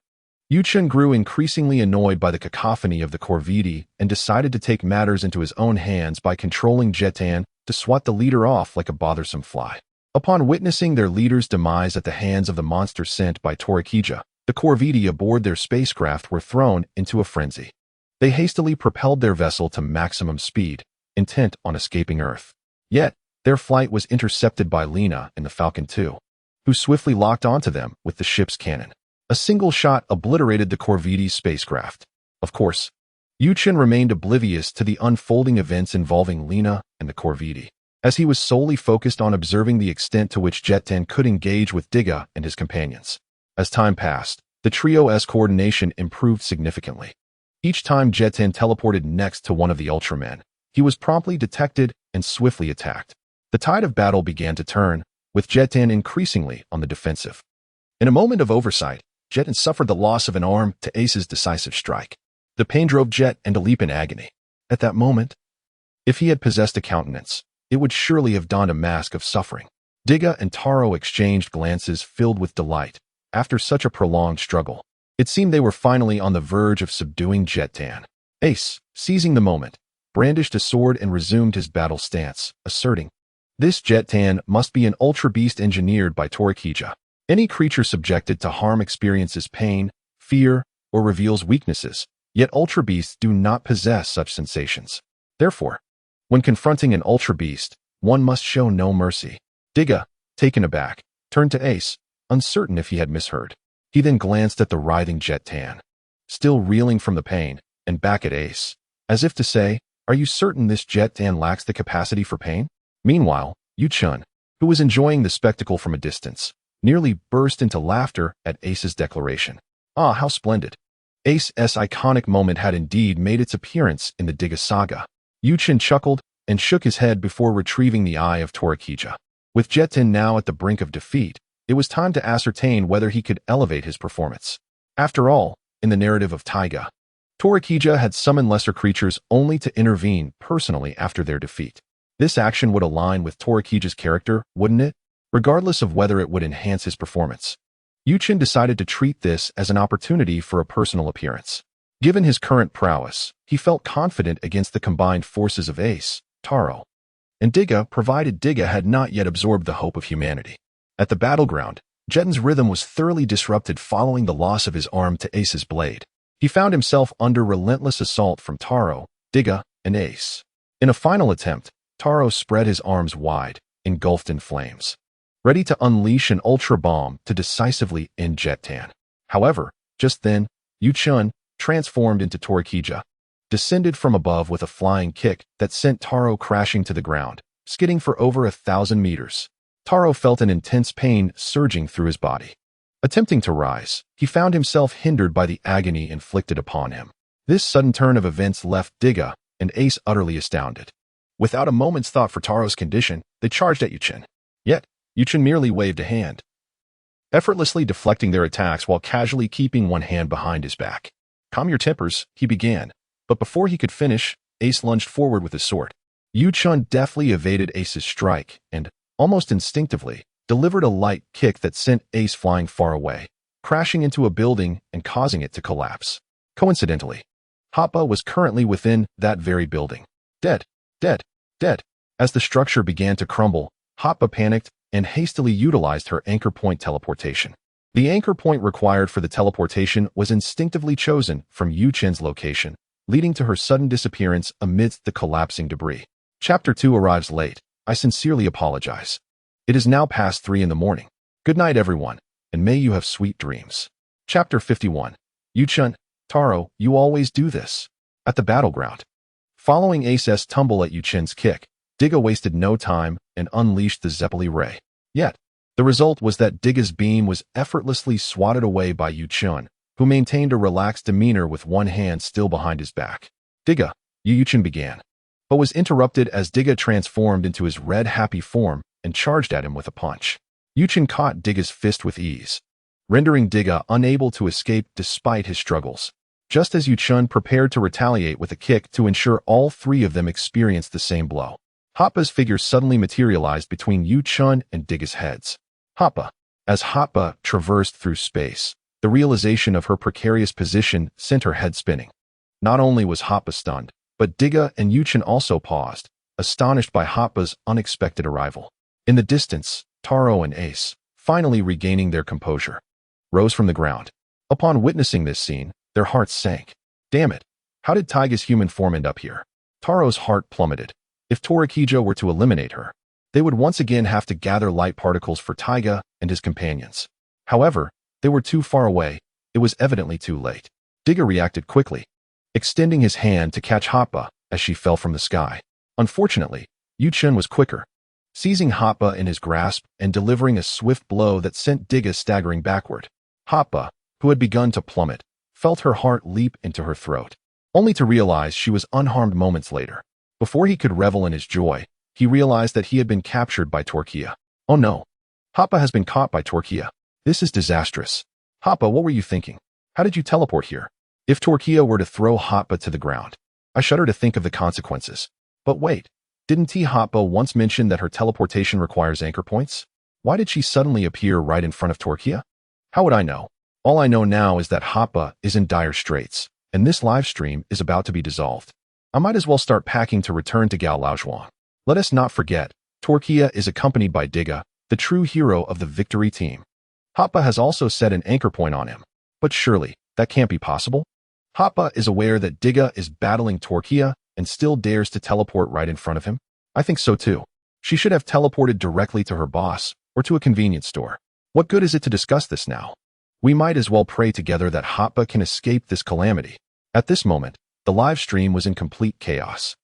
Yuchen grew increasingly annoyed by the cacophony of the Corvidi and decided to take matters into his own hands by controlling Jettan to swat the leader off like a bothersome fly. Upon witnessing their leader's demise at the hands of the monster sent by Tolekiah, the Corvidi aboard their spacecraft were thrown into a frenzy. They hastily propelled their vessel to maximum speed, intent on escaping Earth. Yet, their flight was intercepted by Lena and the Falcon 2, who swiftly locked onto them with the ship's cannon. A single shot obliterated the Corvidi's spacecraft. Of course, Yuchen remained oblivious to the unfolding events involving Lena and the Corvidi, as he was solely focused on observing the extent to which Jettan could engage with Diga and his companions. As time passed, the trio's coordination improved significantly. Each time Jettan teleported next to one of the Ultramen, he was promptly detected and swiftly attacked. The tide of battle began to turn, with Jettan increasingly on the defensive. In a moment of oversight, Jettan suffered the loss of an arm to Ace's decisive strike. The pain drove Jettan to leap in agony. At that moment, if he had possessed a countenance, it would surely have donned a mask of suffering. Diga and Taro exchanged glances filled with delight. After such a prolonged struggle, it seemed they were finally on the verge of subduing Jettan. Ace, seizing the moment, brandished a sword and resumed his battle stance, asserting, "This Jettan must be an ultra beast engineered by Tolekiah. Any creature subjected to harm experiences pain, fear, or reveals weaknesses, yet ultra beasts do not possess such sensations. Therefore, when confronting an ultra beast, one must show no mercy." Diga, taken aback, turned to Ace, uncertain if he had misheard. He then glanced at the writhing Jettan, still reeling from the pain, and back at Ace, as if to say, "Are you certain this Jettan lacks the capacity for pain?" Meanwhile, Yuchen, who was enjoying the spectacle from a distance, nearly burst into laughter at Ace's declaration. Ah, how splendid! Ace's iconic moment had indeed made its appearance in the Diga saga. Yuchen chuckled and shook his head before retrieving the eye of Tolekiah. With Jettan now at the brink of defeat, it was time to ascertain whether he could elevate his performance. After all, in the narrative of Tiga, Tolekiah had summoned lesser creatures only to intervene personally after their defeat. This action would align with Tolekiah's character, wouldn't it? Regardless of whether it would enhance his performance. Yuchen decided to treat this as an opportunity for a personal appearance. Given his current prowess, he felt confident against the combined forces of Ace, Taro, and Diga, provided Diga had not yet absorbed the hope of humanity. At the battleground, Jettan's rhythm was thoroughly disrupted following the loss of his arm to Ace's blade. He found himself under relentless assault from Taro, Diga, and Ace. In a final attempt, Taro spread his arms wide, engulfed in flames, ready to unleash an ultra bomb to decisively end Jettan. However, just then, Yuchen, transformed into Tolekiah, descended from above with a flying kick that sent Taro crashing to the ground, skidding for over 1,000 meters. Taro felt an intense pain surging through his body. Attempting to rise, he found himself hindered by the agony inflicted upon him. This sudden turn of events left Diga and Ace utterly astounded. Without a moment's thought for Taro's condition, they charged at Yuchen. Yet, Yuchen merely waved a hand, effortlessly deflecting their attacks while casually keeping one hand behind his back. "Calm your tempers," he began, but before he could finish, Ace lunged forward with his sword. Yuchen deftly evaded Ace's strike and, almost instinctively, delivered a light kick that sent Ace flying far away, crashing into a building and causing it to collapse. Coincidentally, Hoppa was currently within that very building. Dead, dead, dead. As the structure began to crumble, Hoppa panicked and hastily utilized her anchor point teleportation. The anchor point required for the teleportation was instinctively chosen from Yuchen's location, leading to her sudden disappearance amidst the collapsing debris. Chapter 2 arrives late. I sincerely apologize. It is now past 3 in the morning. Good night, everyone, and may you have sweet dreams. Chapter 51. Yuchen, Taro, you always do this. At the battleground. Following Ace's tumble at Yuchen's kick, Diga wasted no time and unleashed the Zeppeli ray. Yet, the result was that Diga's beam was effortlessly swatted away by Yuchen, who maintained a relaxed demeanor with one hand still behind his back. "Diga," Yuchen began, but was interrupted as Diga transformed into his red happy form and charged at him with a punch. Yuchen caught Diga's fist with ease. rendering Diga unable to escape despite his struggles. Just as Yu-chun prepared to retaliate with a kick to ensure all three of them experienced the same blow, Hoppa's figure suddenly materialized between Yu-chun and Diga's heads. Hoppa. As Hoppa traversed through space, the realization of her precarious position sent her head spinning. Not only was Hoppa stunned, but Diga and Yu-chun also paused, astonished by Hoppa's unexpected arrival. In the distance, Taro and Ace, finally regaining their composure, rose from the ground. Upon witnessing this scene, their hearts sank. Damn it! How did Tiga's human form end up here? Taro's heart plummeted. If Tolekiah were to eliminate her, they would once again have to gather light particles for Tiga and his companions. However, they were too far away. It was evidently too late. Diga reacted quickly, extending his hand to catch Hoppa as she fell from the sky. Unfortunately, Yu-chun was quicker, seizing Hoppa in his grasp and delivering a swift blow that sent Diga staggering backward. Hoppa, who had begun to plummet, felt her heart leap into her throat, only to realize she was unharmed moments later. Before he could revel in his joy, he realized that he had been captured by Tolekiah. Oh no! Hoppa has been caught by Tolekiah. This is disastrous. Hoppa, what were you thinking? How did you teleport here? If Tolekiah were to throw Hoppa to the ground, I shudder to think of the consequences. But wait, didn't Hoppa once mention that her teleportation requires anchor points? Why did she suddenly appear right in front of Tolekiah? How would I know? All I know now is that Hoppa is in dire straits, and this live stream is about to be dissolved. I might as well start packing to return to Gao Laozhuang. Let us not forget, Tolekiah is accompanied by Diga, the true hero of the victory team. Hoppa has also set an anchor point on him. But surely, that can't be possible? Hoppa is aware that Diga is battling Tolekiah and still dares to teleport right in front of him? I think so too. She should have teleported directly to her boss or to a convenience store. What good is it to discuss this now? We might as well pray together that Hoppa can escape this calamity. At this moment, the live stream was in complete chaos,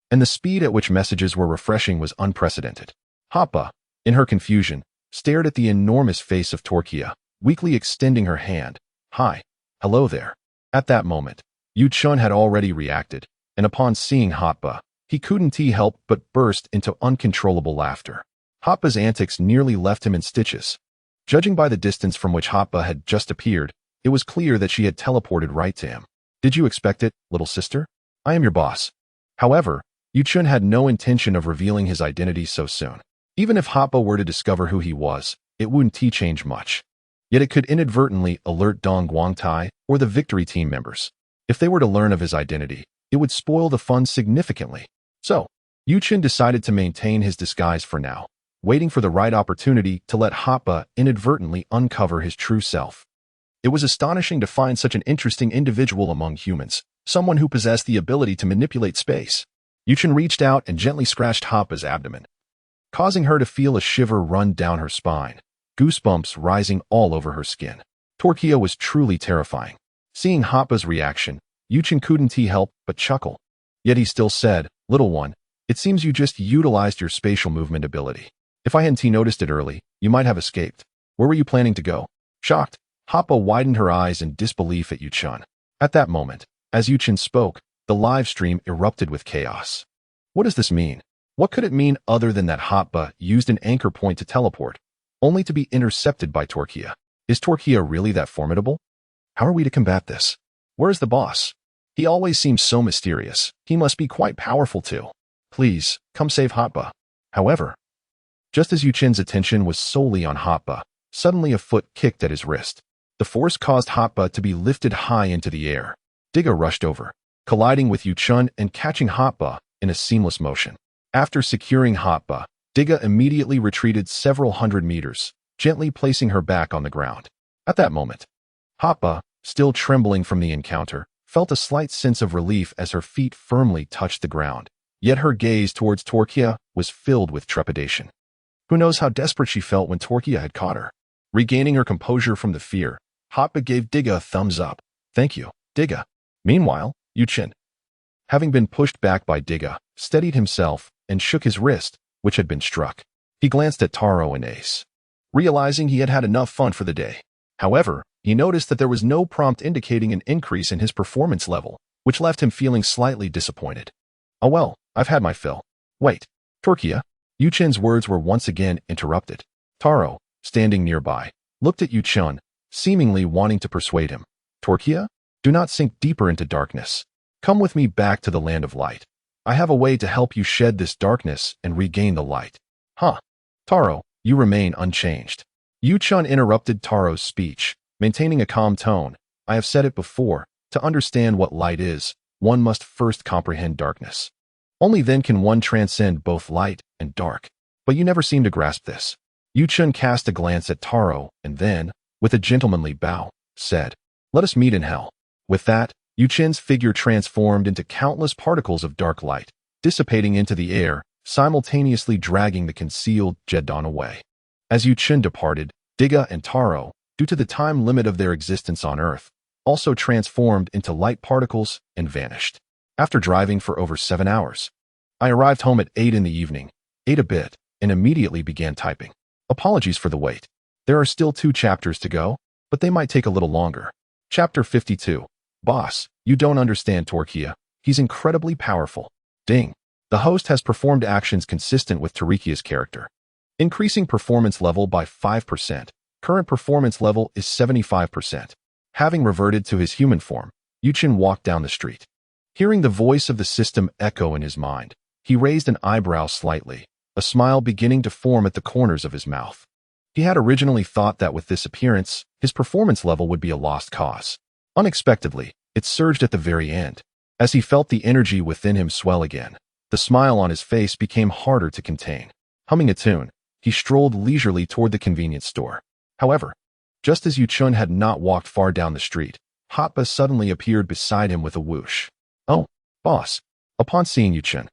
and the speed at which messages were refreshing was unprecedented. Hoppa, in her confusion, stared at the enormous face of Tolekiah, weakly extending her hand. Hi. Hello there. At that moment, Yu-chun had already reacted, and upon seeing Hoppa, he couldn't help but burst into uncontrollable laughter. Hoppa's antics nearly left him in stitches. Judging by the distance from which Hoppa had just appeared, it was clear that she had teleported right to him. Did you expect it, little sister? I am your boss. However, Yu-chun had no intention of revealing his identity so soon. Even if Hoppa were to discover who he was, it wouldn't change much. Yet it could inadvertently alert Dong Guangtai or the victory team members. If they were to learn of his identity, it would spoil the fun significantly. So, Yu-chun decided to maintain his disguise for now, waiting for the right opportunity to let Hoppa inadvertently uncover his true self. It was astonishing to find such an interesting individual among humans, someone who possessed the ability to manipulate space. Yu-chun reached out and gently scratched Hoppa's abdomen, causing her to feel a shiver run down her spine, goosebumps rising all over her skin. Tolekiah was truly terrifying. Seeing Hoppa's reaction, Yu-chun couldn't help but chuckle. Yet he still said, "Little one, it seems you just utilized your spatial movement ability. If I hadn't noticed it early, you might have escaped. Where were you planning to go?" Shocked, Hoppa widened her eyes in disbelief at Yu-chun. At that moment, as Yu-chun spoke, the live stream erupted with chaos. What does this mean? What could it mean other than that Hoppa used an anchor point to teleport, only to be intercepted by Tolekiah? Is Tolekiah really that formidable? How are we to combat this? Where is the boss? He always seems so mysterious. He must be quite powerful too. Please, come save Hoppa. However, just as Yu-chun's attention was solely on Hoppa, suddenly a foot kicked at his wrist. The force caused Hoppa to be lifted high into the air. Diga rushed over, colliding with Yu-chun and catching Hoppa in a seamless motion. After securing Hoppa, Diga immediately retreated several hundred meters, gently placing her back on the ground. At that moment, Hoppa, still trembling from the encounter, felt a slight sense of relief as her feet firmly touched the ground. Yet her gaze towards Tolekiah was filled with trepidation. Who knows how desperate she felt when Tolekiah had caught her. Regaining her composure from the fear, Hoppa gave Diga a thumbs up. Thank you, Diga. Meanwhile, Yu-chun, having been pushed back by Diga, steadied himself and shook his wrist, which had been struck. He glanced at Taro and Ace, realizing he had had enough fun for the day. However, he noticed that there was no prompt indicating an increase in his performance level, which left him feeling slightly disappointed. Oh well, I've had my fill. Wait, Tolekiah? Yu-chun's words were once again interrupted. Taro, standing nearby, looked at Yu-chun, seemingly wanting to persuade him. Tolekiah, do not sink deeper into darkness. Come with me back to the land of light. I have a way to help you shed this darkness and regain the light. Huh. Taro, you remain unchanged. Yu-chan interrupted Taro's speech, maintaining a calm tone. I have said it before, to understand what light is, one must first comprehend darkness. Only then can one transcend both light and dark. But you never seem to grasp this. Yu-chan cast a glance at Taro and then, with a gentlemanly bow, said, let us meet in hell. With that, Yu-chan's figure transformed into countless particles of dark light, dissipating into the air, simultaneously dragging the concealed Jedon away. As Yu-chan departed, Diga and Taro, due to the time limit of their existence on Earth, also transformed into light particles and vanished. After driving for over 7 hours, I arrived home at 8 in the evening, ate a bit, and immediately began typing. Apologies for the wait. There are still 2 chapters to go, but they might take a little longer. Chapter 52. Boss, you don't understand Tolekiah. He's incredibly powerful. Ding. The host has performed actions consistent with Tolekiah's character. Increasing performance level by 5%. Current performance level is 75%. Having reverted to his human form, Yu-chan walked down the street. Hearing the voice of the system echo in his mind, he raised an eyebrow slightly, a smile beginning to form at the corners of his mouth. He had originally thought that with this appearance, his performance level would be a lost cause. Unexpectedly, it surged at the very end. As he felt the energy within him swell again, the smile on his face became harder to contain. Humming a tune, he strolled leisurely toward the convenience store. However, just as Yu-chan had not walked far down the street, Hotba suddenly appeared beside him with a whoosh. Oh, boss. Upon seeing Yu-chan,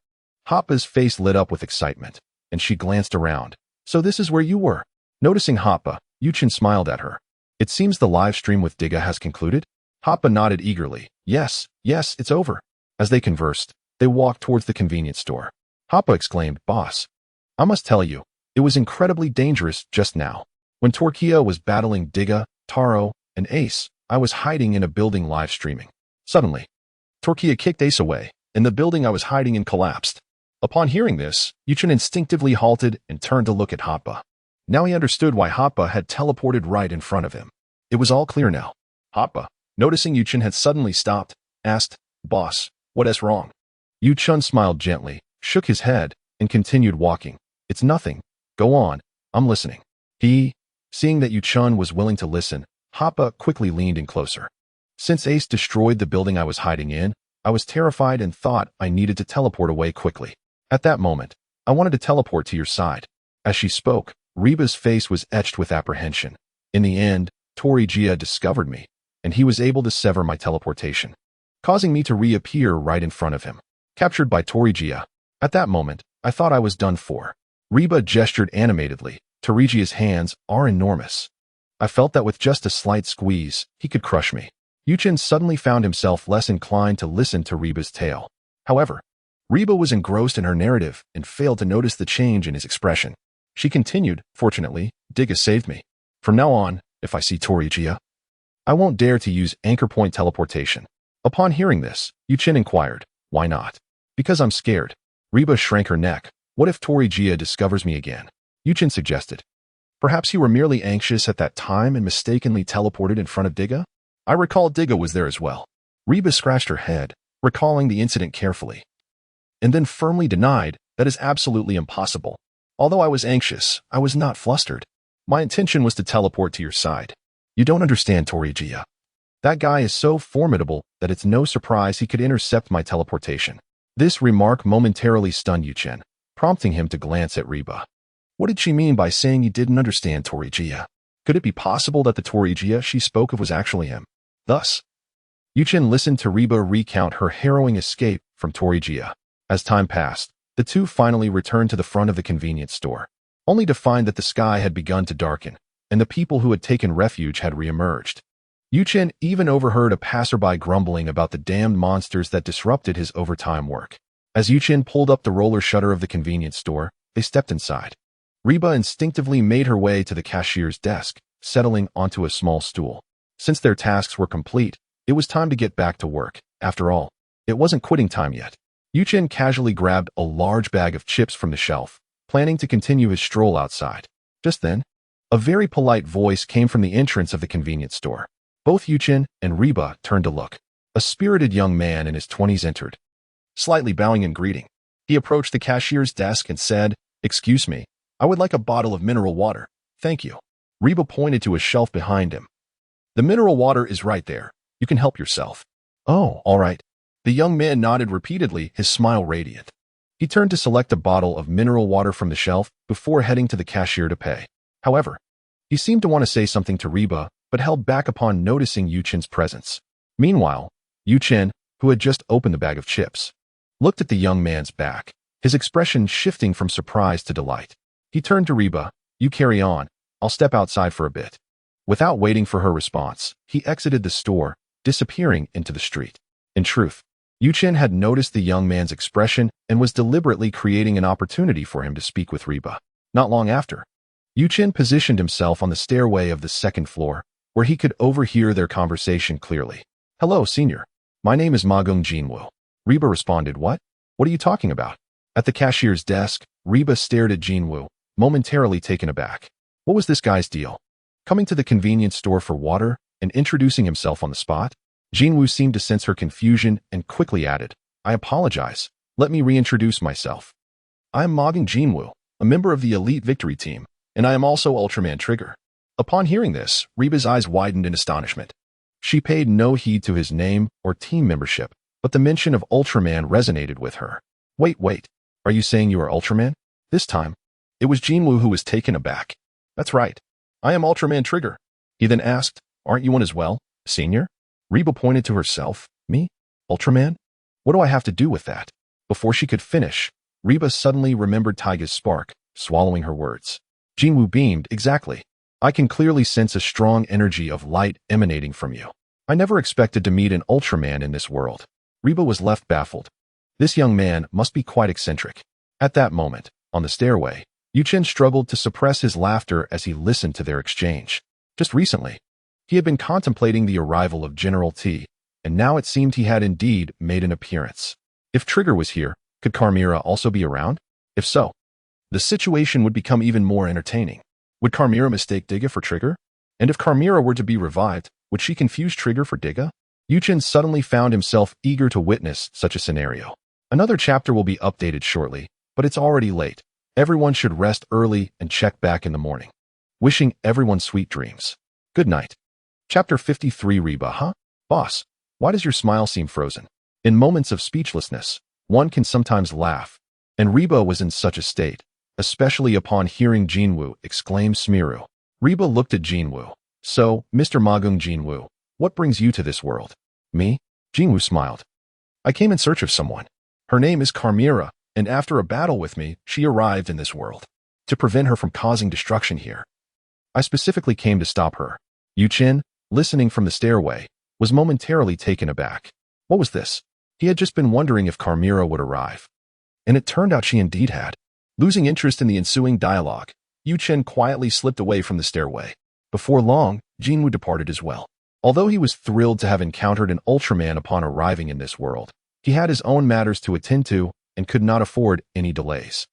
Hotba's face lit up with excitement, and she glanced around. So this is where you were. Noticing Hotba, Yu-chan smiled at her. It seems the live stream with Diga has concluded? Hotba nodded eagerly. Yes, it's over. As they conversed, they walked towards the convenience store. Hotba exclaimed, Boss, I must tell you, it was incredibly dangerous just now. When Tolekiah was battling Diga, Taro, and Ace, I was hiding in a building live streaming. Suddenly, Tolekiah kicked Ace away, and the building I was hiding in collapsed. Upon hearing this, Yu-chan instinctively halted and turned to look at Hotba. Now he understood why Hotba had teleported right in front of him. It was all clear now. Hotba, noticing Yu-chan had suddenly stopped, asked, Boss, what is wrong? Yu-chan smiled gently, shook his head, and continued walking. It's nothing. Go on. I'm listening. Seeing that Yu-chan was willing to listen, Hotba quickly leaned in closer. Since Ace destroyed the building I was hiding in, I was terrified and thought I needed to teleport away quickly. At that moment, I wanted to teleport to your side. As she spoke, Reba's face was etched with apprehension. In the end, Tolekiah discovered me, and he was able to sever my teleportation, causing me to reappear right in front of him. Captured by Tolekiah. At that moment, I thought I was done for. Reba gestured animatedly. Tolekiah's hands are enormous. I felt that with just a slight squeeze, he could crush me. Yu-chan suddenly found himself less inclined to listen to Reba's tale. However, Reba was engrossed in her narrative and failed to notice the change in his expression. She continued, Fortunately, Diga saved me. From now on, if I see Tolekiah, I won't dare to use anchor point teleportation. Upon hearing this, Yu-chan inquired, Why not? Because I'm scared. Reba shrank her neck. What if Tolekiah discovers me again? Yu-chan suggested. Perhaps you were merely anxious at that time and mistakenly teleported in front of Diga? I recall Diga was there as well. Reba scratched her head, recalling the incident carefully, and then firmly denied, that is absolutely impossible. Although I was anxious, I was not flustered. My intention was to teleport to your side. You don't understand Tolekiah. That guy is so formidable that it's no surprise he could intercept my teleportation. This remark momentarily stunned Yu-chan, prompting him to glance at Reba. What did she mean by saying you didn't understand Tolekiah? Could it be possible that the Tolekiah she spoke of was actually him? Thus, Yu-chan listened to Reba recount her harrowing escape from Tolekiah. As time passed, the two finally returned to the front of the convenience store, only to find that the sky had begun to darken, and the people who had taken refuge had reemerged. Yu-chan even overheard a passerby grumbling about the damned monsters that disrupted his overtime work. As Yu-chan pulled up the roller shutter of the convenience store, they stepped inside. Reba instinctively made her way to the cashier's desk, settling onto a small stool. Since their tasks were complete, it was time to get back to work. After all, it wasn't quitting time yet. Yu-chan casually grabbed a large bag of chips from the shelf, planning to continue his stroll outside. Just then, A very polite voice came from the entrance of the convenience store. Both Yuchen and Reba turned to look. A spirited young man in his 20s entered, slightly bowing in greeting. He approached the cashier's desk and said, "Excuse me, I would like a bottle of mineral water. Thank you." Reba pointed to a shelf behind him. "The mineral water is right there. You can help yourself." "Oh, all right." The young man nodded repeatedly, his smile radiant. He turned to select a bottle of mineral water from the shelf before heading to the cashier to pay. However, he seemed to want to say something to Reba, but held back upon noticing Yuchen's presence. Meanwhile, Yuchen, who had just opened the bag of chips, looked at the young man's back, his expression shifting from surprise to delight. He turned to Reba. "You carry on. I'll step outside for a bit." Without waiting for her response, he exited the store, disappearing into the street. In truth, Yuchen had noticed the young man's expression and was deliberately creating an opportunity for him to speak with Reba. Not long after, Yuchen positioned himself on the stairway of the second floor, where he could overhear their conversation clearly. "Hello, senior. My name is Magung Jinwoo." Reba responded, "What? What are you talking about?" At the cashier's desk, Reba stared at Jinwoo, momentarily taken aback. What was this guy's deal? Coming to the convenience store for water and introducing himself on the spot? Jinwoo seemed to sense her confusion and quickly added, "I apologize. Let me reintroduce myself. I am Magung Jinwoo, a member of the Elite Victory Team, and I am also Ultraman Trigger." Upon hearing this, Reba's eyes widened in astonishment. She paid no heed to his name or team membership, but the mention of Ultraman resonated with her. Wait. Are you saying you are Ultraman?" This time, it was Jinwoo who was taken aback. "That's right. I am Ultraman Trigger." He then asked, "Aren't you one as well, senior?" Reba pointed to herself. "Me? Ultraman? What do I have to do with that?" Before she could finish, Reba suddenly remembered Tiga's spark, swallowing her words. Jinwoo beamed. "Exactly. I can clearly sense a strong energy of light emanating from you. I never expected to meet an Ultraman in this world." Reba was left baffled. This young man must be quite eccentric. At that moment, on the stairway, Yuchen struggled to suppress his laughter as he listened to their exchange. Just recently, he had been contemplating the arrival of General T, and now it seemed he had indeed made an appearance. If Trigger was here, could Carmira also be around? If so, the situation would become even more entertaining. Would Carmira mistake Diga for Trigger? And if Carmira were to be revived, would she confuse Trigger for Diga? Yuchen suddenly found himself eager to witness such a scenario. Another chapter will be updated shortly, but it's already late. Everyone should rest early and check back in the morning. Wishing everyone sweet dreams. Good night. Chapter 53. Reba, huh? Boss, why does your smile seem frozen? In moments of speechlessness, one can sometimes laugh, and Reba was in such a state, especially upon hearing Jinwoo exclaim Smiru. Reba looked at Jinwoo. "So, Mr. Magung Jinwoo, what brings you to this world?" "Me?" Jinwoo smiled. "I came in search of someone. Her name is Carmira, and after a battle with me, she arrived in this world. To prevent her from causing destruction here, I specifically came to stop her." Yuchen, listening from the stairway, was momentarily taken aback. What was this? He had just been wondering if Carmira would arrive. And it turned out she indeed had. Losing interest in the ensuing dialogue, Yuchen quietly slipped away from the stairway. Before long, Jinwoo departed as well. Although he was thrilled to have encountered an Ultraman upon arriving in this world, he had his own matters to attend to and could not afford any delays.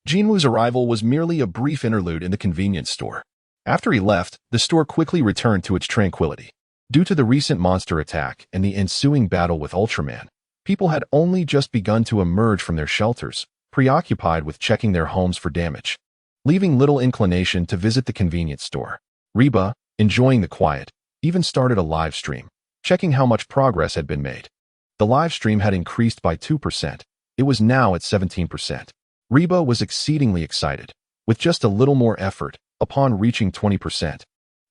Jinwoo's arrival was merely a brief interlude in the convenience store. After he left, the store quickly returned to its tranquility. Due to the recent monster attack and the ensuing battle with Ultraman, people had only just begun to emerge from their shelters, preoccupied with checking their homes for damage, leaving little inclination to visit the convenience store. Reba, enjoying the quiet, even started a live stream, checking how much progress had been made. The live stream had increased by 2%. It was now at 17%. Reba was exceedingly excited. With just a little more effort, upon reaching 20%,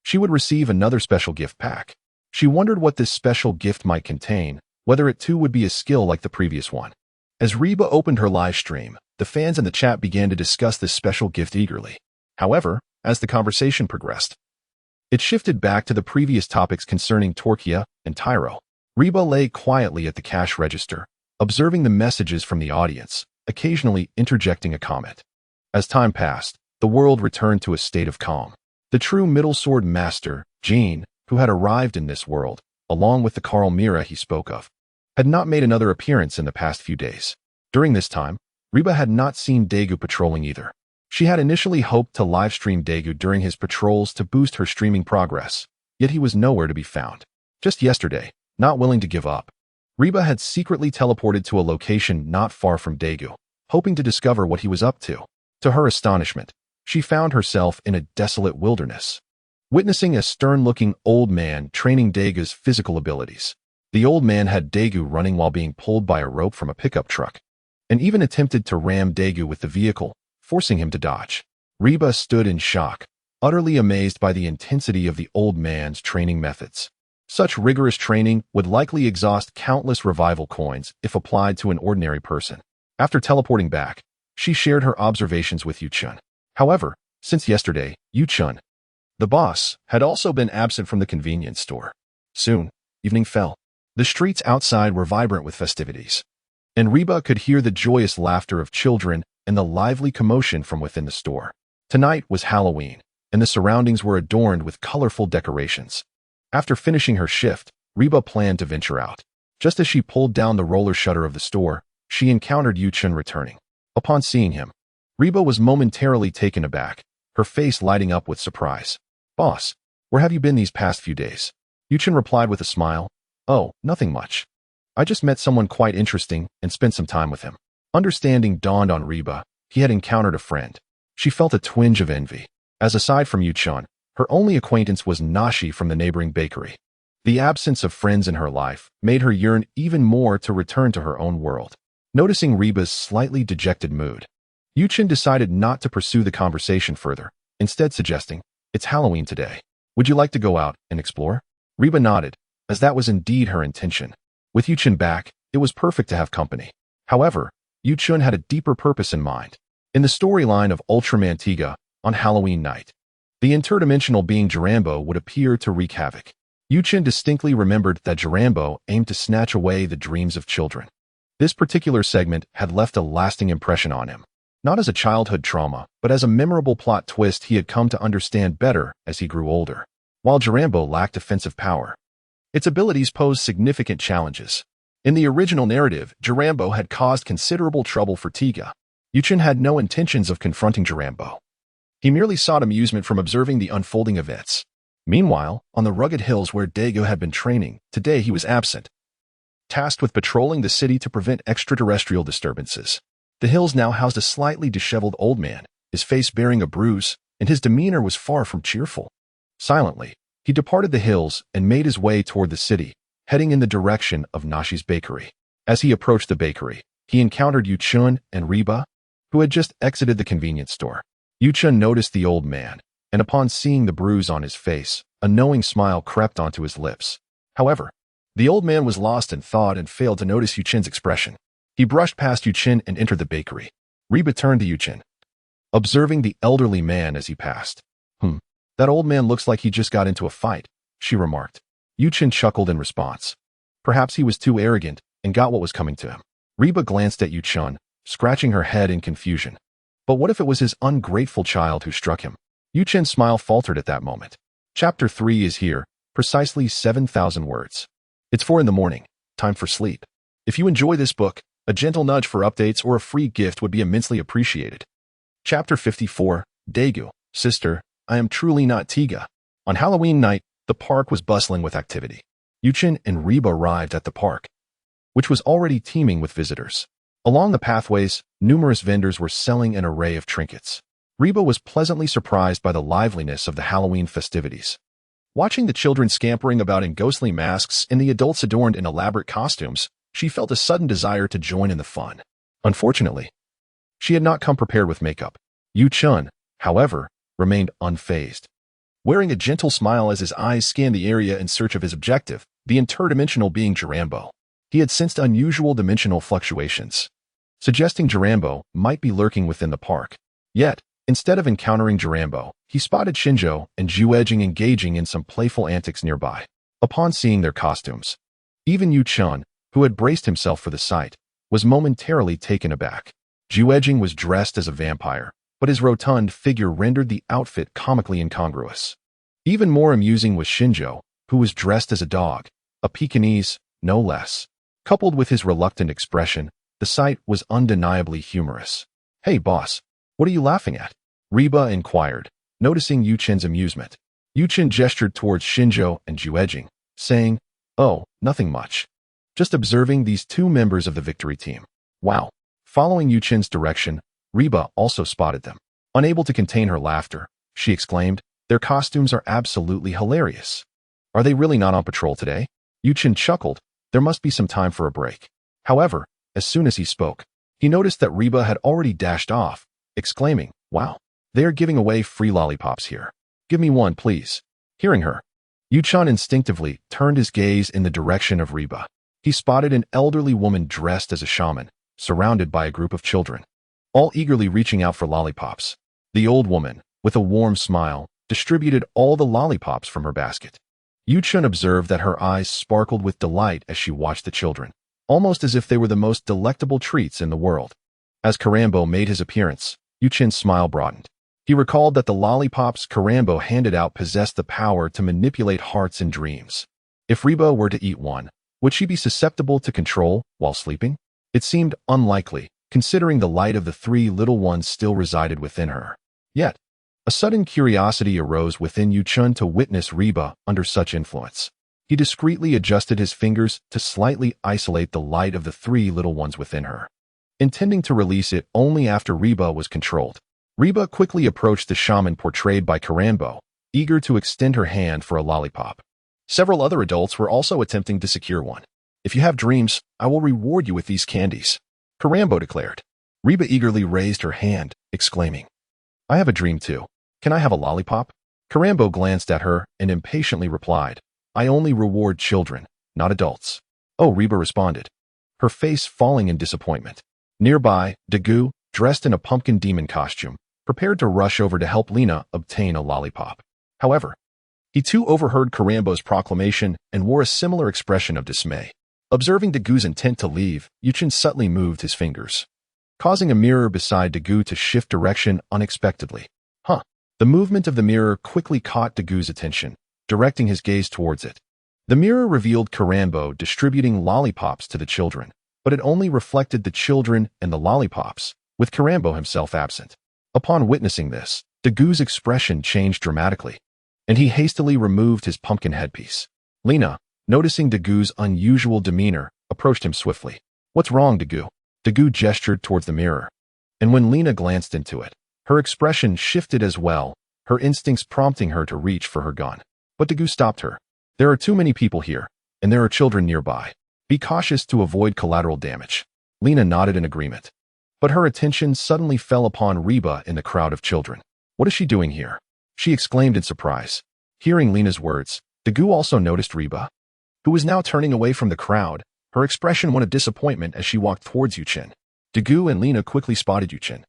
she would receive another special gift pack. She wondered what this special gift might contain, whether it too would be a skill like the previous one. As Reba opened her live stream, the fans in the chat began to discuss this special gift eagerly. However, as the conversation progressed, it shifted back to the previous topics concerning Tolekiah and Tyro. Reba lay quietly at the cash register, observing the messages from the audience, occasionally interjecting a comment. As time passed, the world returned to a state of calm. The true middle sword master, Jean, who had arrived in this world, along with the Carl Mira he spoke of, had not made another appearance in the past few days. During this time, Reba had not seen Daegu patrolling either. She had initially hoped to livestream Diga during his patrols to boost her streaming progress, yet he was nowhere to be found. Just yesterday, not willing to give up, Reba had secretly teleported to a location not far from Diga, hoping to discover what he was up to. To her astonishment, she found herself in a desolate wilderness, witnessing a stern-looking old man training Diga's physical abilities. The old man had Diga running while being pulled by a rope from a pickup truck, and even attempted to ram Diga with the vehicle, forcing him to dodge. Reba stood in shock, utterly amazed by the intensity of the old man's training methods. Such rigorous training would likely exhaust countless revival coins if applied to an ordinary person. After teleporting back, she shared her observations with Yu-chun. However, since yesterday, Yu-chun, the boss, had also been absent from the convenience store. Soon, evening fell. The streets outside were vibrant with festivities, and Reba could hear the joyous laughter of children and the lively commotion from within the store. Tonight was Halloween, and the surroundings were adorned with colorful decorations. After finishing her shift, Reba planned to venture out. Just as she pulled down the roller shutter of the store, she encountered Yu-chun returning. Upon seeing him, Reba was momentarily taken aback, her face lighting up with surprise. "Boss, where have you been these past few days?" Yu-chun replied with a smile. "Oh, nothing much. I just met someone quite interesting and spent some time with him." Understanding dawned on Reba. He had encountered a friend. She felt a twinge of envy, as aside from Yu-chun, her only acquaintance was Nashi from the neighboring bakery. The absence of friends in her life made her yearn even more to return to her own world. Noticing Reba's slightly dejected mood, Yu-chun decided not to pursue the conversation further, instead suggesting, "It's Halloween today. Would you like to go out and explore?" Reba nodded, as that was indeed her intention. With Yu-chun back, it was perfect to have company. However, Yu-chun had a deeper purpose in mind. In the storyline of Ultraman Tiga, on Halloween night, the interdimensional being Jirambo would appear to wreak havoc. Yu-chun distinctly remembered that Jirambo aimed to snatch away the dreams of children. This particular segment had left a lasting impression on him, not as a childhood trauma, but as a memorable plot twist he had come to understand better as he grew older. While Jirambo lacked offensive power, its abilities posed significant challenges. In the original narrative, Jirambo had caused considerable trouble for Tiga. Yu-chun had no intentions of confronting Jirambo. He merely sought amusement from observing the unfolding events. Meanwhile, on the rugged hills where Diga had been training, today he was absent, tasked with patrolling the city to prevent extraterrestrial disturbances. The hills now housed a slightly disheveled old man, his face bearing a bruise, and his demeanor was far from cheerful. Silently, he departed the hills and made his way toward the city, heading in the direction of Nashi's bakery. As he approached the bakery, he encountered Yu-chun and Reba, who had just exited the convenience store. Yu-chun noticed the old man, and upon seeing the bruise on his face, a knowing smile crept onto his lips. However, the old man was lost in thought and failed to notice Yu-chun's expression. He brushed past Yu-chun and entered the bakery. Reba turned to Yu-chun, observing the elderly man as he passed. That old man looks like he just got into a fight," she remarked. Yu-chun chuckled in response. Perhaps he was too arrogant and got what was coming to him. Reba glanced at Yu-chun, scratching her head in confusion. But what if it was his ungrateful child who struck him? Yu-chun's smile faltered at that moment. Chapter 3 is here, precisely 7,000 words. It's 4 in the morning, time for sleep. If you enjoy this book, a gentle nudge for updates or a free gift would be immensely appreciated. Chapter 54, Diga, Sister, I am truly not Tiga. On Halloween night, the park was bustling with activity. Yu-chun and Reba arrived at the park, which was already teeming with visitors. Along the pathways, numerous vendors were selling an array of trinkets. Reba was pleasantly surprised by the liveliness of the Halloween festivities. Watching the children scampering about in ghostly masks and the adults adorned in elaborate costumes, she felt a sudden desire to join in the fun. Unfortunately, she had not come prepared with makeup. Yu-chun, however, remained unfazed. Wearing a gentle smile as his eyes scanned the area in search of his objective, the interdimensional being Jirambo. He had sensed unusual dimensional fluctuations, suggesting Jirambo might be lurking within the park. Yet, instead of encountering Jirambo, he spotted Shinjo and Juejing engaging in some playful antics nearby. Upon seeing their costumes, even Yu-chun, who had braced himself for the sight, was momentarily taken aback. Juejing was dressed as a vampire, but his rotund figure rendered the outfit comically incongruous. Even more amusing was Shinjo, who was dressed as a dog, a Pekingese, no less. Coupled with his reluctant expression, the sight was undeniably humorous. "Hey boss, what are you laughing at?" Reba inquired, noticing Yuchen's amusement. Yuchen gestured towards Shinjo and Juejing, saying, "Oh, nothing much. Just observing these two members of the victory team." Wow. Following Yuchen's direction, Reba also spotted them. Unable to contain her laughter, she exclaimed, "Their costumes are absolutely hilarious. Are they really not on patrol today?" Yuchen chuckled. There must be some time for a break. However, as soon as he spoke, he noticed that Reba had already dashed off, exclaiming, "Wow, they are giving away free lollipops here. Give me one, please." Hearing her, Yuchen instinctively turned his gaze in the direction of Reba. He spotted an elderly woman dressed as a shaman, surrounded by a group of children, all eagerly reaching out for lollipops. The old woman, with a warm smile, distributed all the lollipops from her basket. Yuchen observed that her eyes sparkled with delight as she watched the children, almost as if they were the most delectable treats in the world. As Karambo made his appearance, Yuchen's smile broadened. He recalled that the lollipops Karambo handed out possessed the power to manipulate hearts and dreams. If Reba were to eat one, would she be susceptible to control while sleeping? It seemed unlikely, considering the light of the three little ones still resided within her. Yet, a sudden curiosity arose within Yuchen to witness Reba under such influence. He discreetly adjusted his fingers to slightly isolate the light of the three little ones within her, intending to release it only after Reba was controlled. Reba quickly approached the shaman portrayed by Karambo, eager to extend her hand for a lollipop. Several other adults were also attempting to secure one. "If you have dreams, I will reward you with these candies," Karambo declared. Reba eagerly raised her hand, exclaiming, "I have a dream too. Can I have a lollipop?" Karambo glanced at her and impatiently replied, "I only reward children, not adults." "Oh," Reba responded, her face falling in disappointment. Nearby, Diga, dressed in a pumpkin demon costume, prepared to rush over to help Lena obtain a lollipop. However, he too overheard Karambo's proclamation and wore a similar expression of dismay. Observing Digu's intent to leave, Yuchen subtly moved his fingers, causing a mirror beside Diga to shift direction unexpectedly. The movement of the mirror quickly caught Digu's attention, directing his gaze towards it. The mirror revealed Karambo distributing lollipops to the children, but it only reflected the children and the lollipops, with Karambo himself absent. Upon witnessing this, Digu's expression changed dramatically, and he hastily removed his pumpkin headpiece. Lena, noticing Digu's unusual demeanor, approached him swiftly. "What's wrong, Diga?" Diga gestured towards the mirror, and when Lena glanced into it, her expression shifted as well, her instincts prompting her to reach for her gun. But Diga stopped her. "There are too many people here, and there are children nearby. Be cautious to avoid collateral damage." Lena nodded in agreement, but her attention suddenly fell upon Reba in the crowd of children. "What is she doing here?" she exclaimed in surprise. Hearing Lena's words, Diga also noticed Reba, who was now turning away from the crowd, her expression one of disappointment as she walked towards Yuchen. Diga and Lena quickly spotted Yuchen,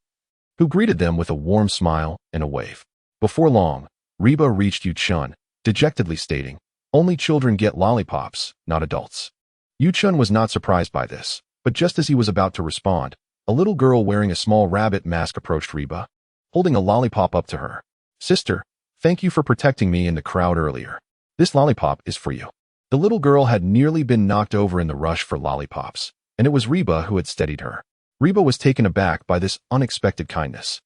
who greeted them with a warm smile and a wave. Before long, Reba reached Yuchen, dejectedly stating, "Only children get lollipops, not adults." Yuchen was not surprised by this, but just as he was about to respond, a little girl wearing a small rabbit mask approached Reba, holding a lollipop up to her. "Sister, thank you for protecting me in the crowd earlier. This lollipop is for you." The little girl had nearly been knocked over in the rush for lollipops, and it was Reba who had steadied her. Reba was taken aback by this unexpected kindness.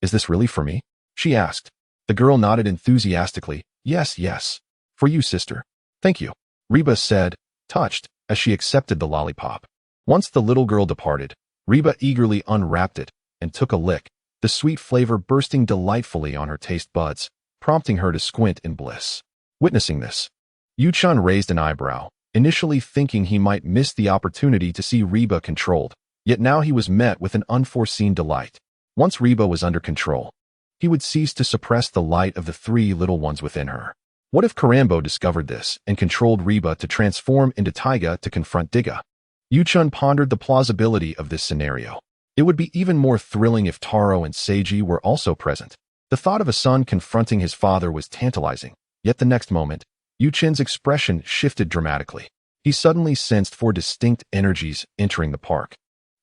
"Is this really for me?" she asked. The girl nodded enthusiastically. Yes, for you, sister." "Thank you," Reba said, touched, as she accepted the lollipop. Once the little girl departed, Reba eagerly unwrapped it and took a lick, the sweet flavor bursting delightfully on her taste buds, prompting her to squint in bliss. Witnessing this, Yuchen raised an eyebrow, initially thinking he might miss the opportunity to see Reba controlled, yet now he was met with an unforeseen delight. Once Reba was under control, he would cease to suppress the light of the three little ones within her. What if Karambo discovered this and controlled Reba to transform into Tiga to confront Diga? Yuchen pondered the plausibility of this scenario. It would be even more thrilling if Taro and Seiji were also present. The thought of a son confronting his father was tantalizing, yet the next moment, Yuchen's expression shifted dramatically. He suddenly sensed four distinct energies entering the park.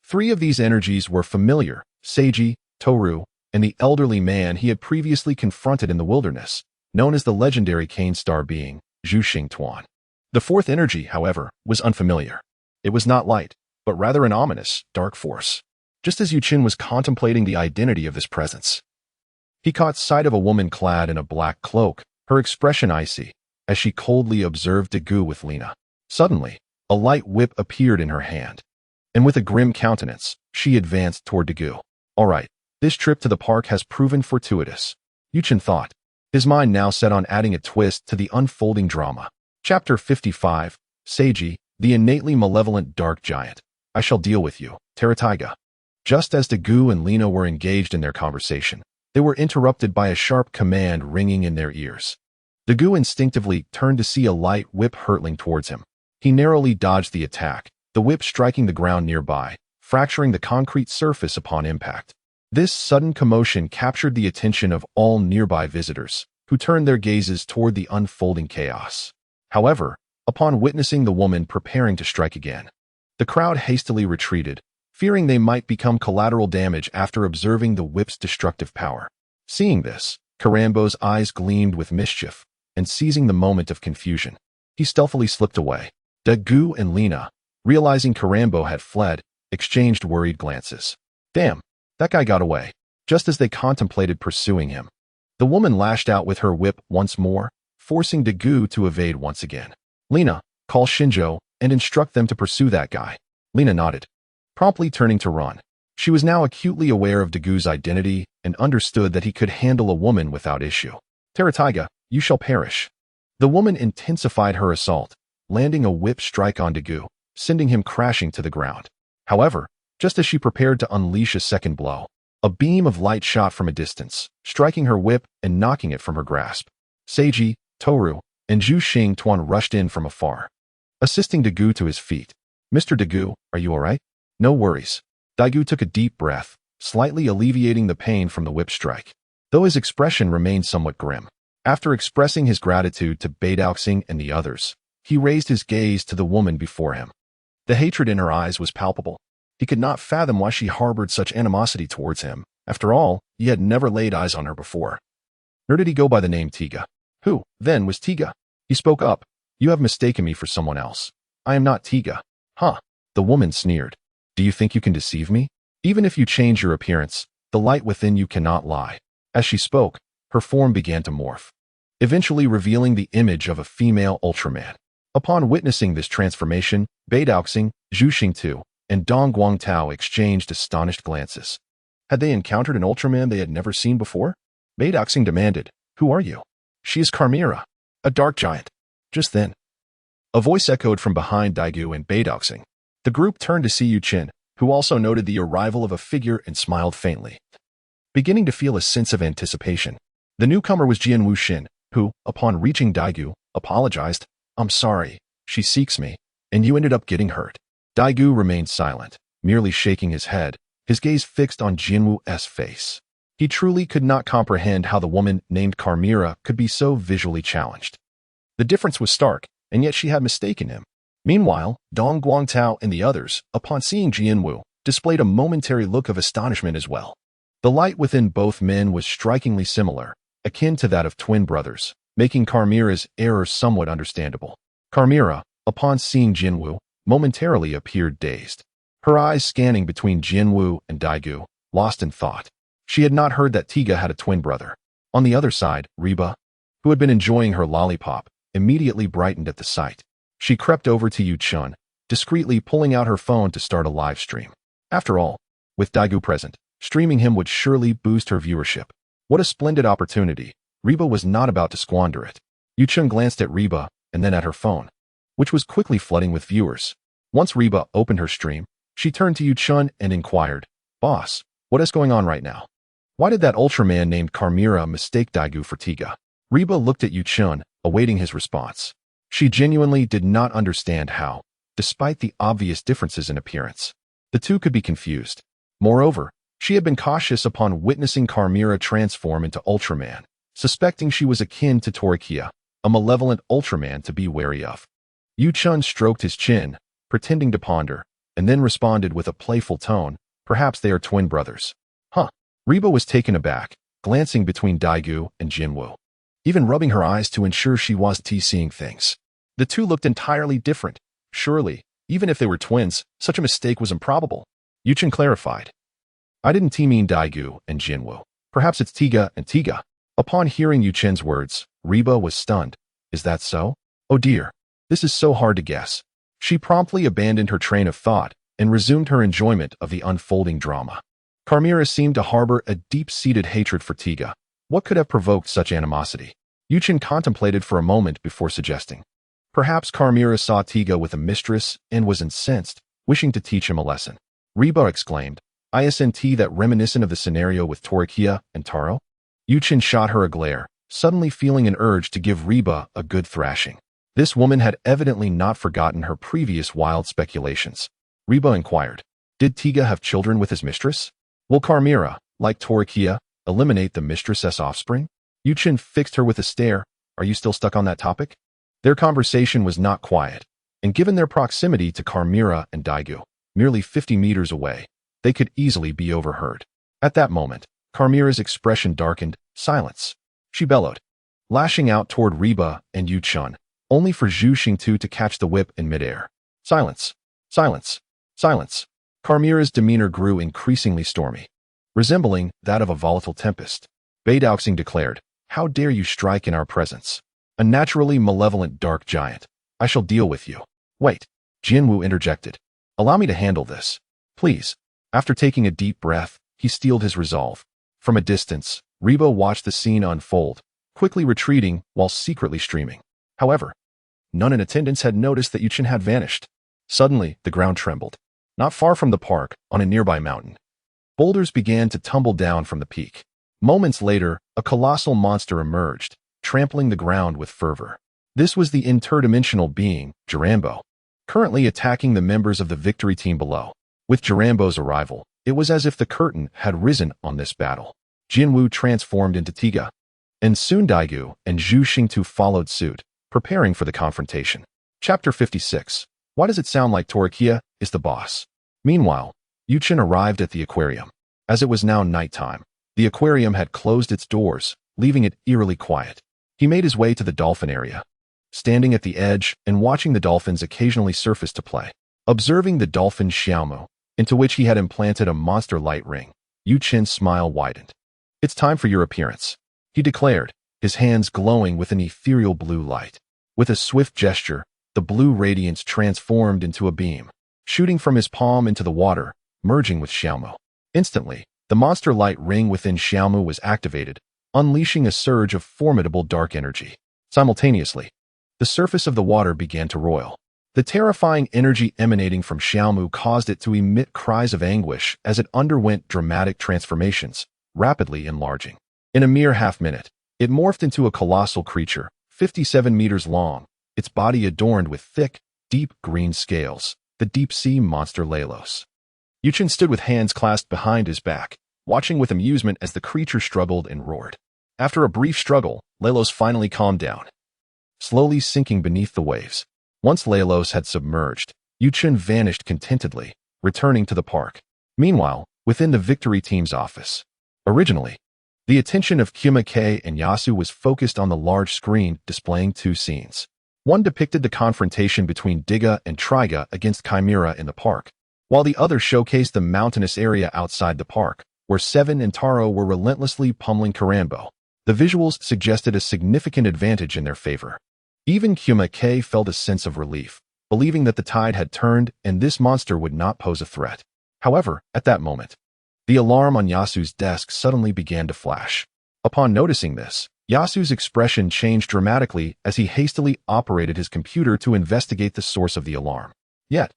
Three of these energies were familiar: Seiji, Toru, and the elderly man he had previously confronted in the wilderness, known as the legendary Cane Star being, Zhuxing Tuan. The fourth energy, however, was unfamiliar. It was not light, but rather an ominous, dark force. Just as Yuchen was contemplating the identity of this presence, He caught sight of a woman clad in a black cloak, her expression icy, as she coldly observed Diga with Lena. Suddenly, a light whip appeared in her hand, and with a grim countenance, she advanced toward Diga. All right, this trip to the park has proven fortuitous, Yuchen thought, his mind now set on adding a twist to the unfolding drama. Chapter 55, Seiji, the innately malevolent dark giant. I shall deal with you, Tiga. Just as Diga and Lena were engaged in their conversation, they were interrupted by a sharp command ringing in their ears. Diga instinctively turned to see a light whip hurtling towards him. He narrowly dodged the attack, the whip striking the ground nearby, fracturing the concrete surface upon impact. This sudden commotion captured the attention of all nearby visitors, who turned their gazes toward the unfolding chaos. However, upon witnessing the woman preparing to strike again, the crowd hastily retreated, fearing they might become collateral damage after observing the whip's destructive power. Seeing this, Karambo's eyes gleamed with mischief, and seizing the moment of confusion, he stealthily slipped away. Diga and Lena, realizing Karambo had fled, exchanged worried glances. Damn, that guy got away. Just as they contemplated pursuing him, the woman lashed out with her whip once more, forcing Diga to evade once again. Lena, call Shinjo and instruct them to pursue that guy. Lena nodded, promptly turning to run. She was now acutely aware of Digu's identity and understood that he could handle a woman without issue. Tiga, you shall perish. The woman intensified her assault, landing a whip strike on Diga, sending him crashing to the ground. However, just as she prepared to unleash a second blow, a beam of light shot from a distance, striking her whip and knocking it from her grasp. Seiji, Toru, and Zhu Xingtuan rushed in from afar, assisting Diga to his feet. Mr. Diga, are you all right? No worries. Diga took a deep breath, slightly alleviating the pain from the whip strike, though his expression remained somewhat grim. After expressing his gratitude to Bestowed and the others, he raised his gaze to the woman before him. The hatred in her eyes was palpable. He could not fathom why she harbored such animosity towards him. After all, he had never laid eyes on her before. Nor did he go by the name Tiga. Who, then, was Tiga? He spoke up. You have mistaken me for someone else. I am not Tiga. Huh. The woman sneered. Do you think you can deceive me? Even if you change your appearance, the light within you cannot lie. As she spoke, her form began to morph, eventually revealing the image of a female Ultraman. Upon witnessing this transformation, Bestowed, Zhu Xingtu, and Dong Guangtao exchanged astonished glances. Had they encountered an Ultraman they had never seen before? Bestowed demanded, Who are you? She is Chimera, a dark giant. Just then, a voice echoed from behind Diga and Bestowed. The group turned to see Yuchen, who also noted the arrival of a figure and smiled faintly, beginning to feel a sense of anticipation. The newcomer was Jianwu Xin, who, upon reaching Diga, apologized. I'm sorry, she seeks me, and you ended up getting hurt. Diga remained silent, merely shaking his head, his gaze fixed on Jianwu's face. He truly could not comprehend how the woman named Chimera could be so visually challenged. The difference was stark, and yet she had mistaken him. Meanwhile, Dong Guangtao and the others, upon seeing Jianwu, displayed a momentary look of astonishment as well. The light within both men was strikingly similar, akin to that of twin brothers, making Chimera's error somewhat understandable. Chimera, upon seeing Jianwu, momentarily appeared dazed, her eyes scanning between Jianwu and Diga, lost in thought. She had not heard that Tiga had a twin brother. On the other side, Reba, who had been enjoying her lollipop, immediately brightened at the sight. She crept over to Yuchen, discreetly pulling out her phone to start a live stream. After all, with Diga present, streaming him would surely boost her viewership. What a splendid opportunity. Reba was not about to squander it. Yuchen glanced at Reba and then at her phone, which was quickly flooding with viewers. Once Reba opened her stream, she turned to Yuchen and inquired, Boss, what is going on right now? Why did that Ultraman named Chimera mistake Diga for Tiga? Reba looked at Yuchen, awaiting his response. She genuinely did not understand how, despite the obvious differences in appearance, the two could be confused. Moreover, she had been cautious upon witnessing Chimera transform into Ultraman, suspecting she was akin to Tolekiah, a malevolent Ultraman to be wary of. Yuchen stroked his chin, pretending to ponder, and then responded with a playful tone, perhaps they are twin brothers. Huh. Reba was taken aback, glancing between Diga and Jianwu, even rubbing her eyes to ensure she wasn't seeing things. The two looked entirely different. Surely, even if they were twins, such a mistake was improbable. Yuchen clarified. I didn't mean Diga and Jianwu. Perhaps it's Tiga and Tiga. Upon hearing Yuchen's words, Reba was stunned. Is that so? Oh dear. This is so hard to guess. She promptly abandoned her train of thought and resumed her enjoyment of the unfolding drama. Carmira seemed to harbor a deep-seated hatred for Tiga. What could have provoked such animosity? Yuchen contemplated for a moment before suggesting. Perhaps Carmira saw Tiga with a mistress and was incensed, wishing to teach him a lesson. Reba exclaimed, "Isn't that reminiscent of the scenario with Tolekiah and Taro?" Yuchen shot her a glare, suddenly feeling an urge to give Reba a good thrashing. This woman had evidently not forgotten her previous wild speculations. Reba inquired, "Did Tiga have children with his mistress? Will Carmira, like Tolekiah, eliminate the mistress's offspring?" Yuchen fixed her with a stare. "Are you still stuck on that topic?" Their conversation was not quiet, and given their proximity to Carmira and Diga, merely 50 meters away, they could easily be overheard. At that moment, Carmira's expression darkened. Silence. She bellowed, lashing out toward Reba and Yuchen, only for Zhu Xingtu to catch the whip in midair. Silence. Silence. Silence. Carmira's demeanor grew increasingly stormy, resembling that of a volatile tempest. Beidouxing declared, "How dare you strike in our presence? A naturally malevolent dark giant. I shall deal with you." "Wait," Jinwu interjected. "Allow me to handle this, please." After taking a deep breath, he steeled his resolve. From a distance, Reba watched the scene unfold, quickly retreating while secretly streaming. However, none in attendance had noticed that Yuchen had vanished. Suddenly, the ground trembled. Not far from the park, on a nearby mountain, boulders began to tumble down from the peak. Moments later, a colossal monster emerged, trampling the ground with fervor. This was the interdimensional being, Jirambo, currently attacking the members of the victory team below. With Jirambo's arrival, it was as if the curtain had risen on this battle. Jinwu transformed into Tiga, and soon Diga and Zhu Xingtu followed suit, preparing for the confrontation. Chapter 56. Why does it sound like Tolekiah is the boss? Meanwhile, Yuchen arrived at the aquarium. As it was now nighttime, the aquarium had closed its doors, leaving it eerily quiet. He made his way to the dolphin area, standing at the edge and watching the dolphins occasionally surface to play. Observing the dolphin Xiaomu, into which he had implanted a monster light ring, Yuchen's smile widened. "It's time for your appearance," he declared, his hands glowing with an ethereal blue light. With a swift gesture, the blue radiance transformed into a beam, shooting from his palm into the water, merging with Xiaomu. Instantly, the monster light ring within Xiaomu was activated, unleashing a surge of formidable dark energy. Simultaneously, the surface of the water began to roil. The terrifying energy emanating from Xiaomu caused it to emit cries of anguish as it underwent dramatic transformations, rapidly enlarging. In a mere half-minute, it morphed into a colossal creature, 57 meters long, its body adorned with thick, deep green scales, the deep-sea monster Lelos. Yuchen stood with hands clasped behind his back, watching with amusement as the creature struggled and roared. After a brief struggle, Lelos finally calmed down, slowly sinking beneath the waves. Once Lelos had submerged, Yuchen vanished contentedly, returning to the park. Meanwhile, within the victory team's office. Originally, the attention of Chubby and Yasu was focused on the large screen displaying two scenes. One depicted the confrontation between Diga and Tregear against Chimera in the park, while the other showcased the mountainous area outside the park, where Seven and Taro were relentlessly pummeling Karambo. The visuals suggested a significant advantage in their favor. Even Chubby felt a sense of relief, believing that the tide had turned and this monster would not pose a threat. However, at that moment, the alarm on Yasu's desk suddenly began to flash. Upon noticing this, Yasu's expression changed dramatically as he hastily operated his computer to investigate the source of the alarm. Yet,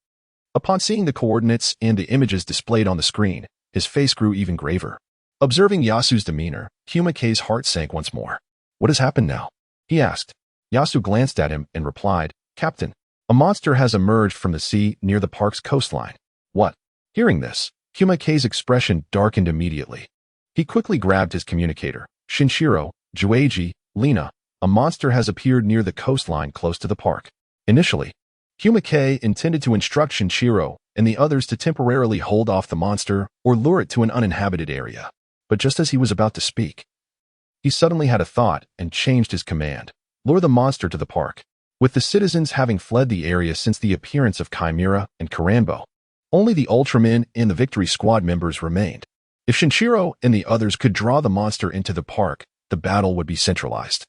upon seeing the coordinates and the images displayed on the screen, his face grew even graver. Observing Yasu's demeanor, Chubby's heart sank once more. "What has happened now?" he asked. Yasu glanced at him and replied, "Captain, a monster has emerged from the sea near the park's coastline." "What?" Hearing this, Chubby's expression darkened immediately. He quickly grabbed his communicator. "Shinshiro, Jueji, Lena, a monster has appeared near the coastline close to the park." Initially, Chubby intended to instruct Shinshiro and the others to temporarily hold off the monster or lure it to an uninhabited area. But just as he was about to speak, he suddenly had a thought and changed his command. "Lure the monster to the park." With the citizens having fled the area since the appearance of Chimera and Karambo, only the Ultramen and the Victory Squad members remained. If Shinshiro and the others could draw the monster into the park, the battle would be centralized,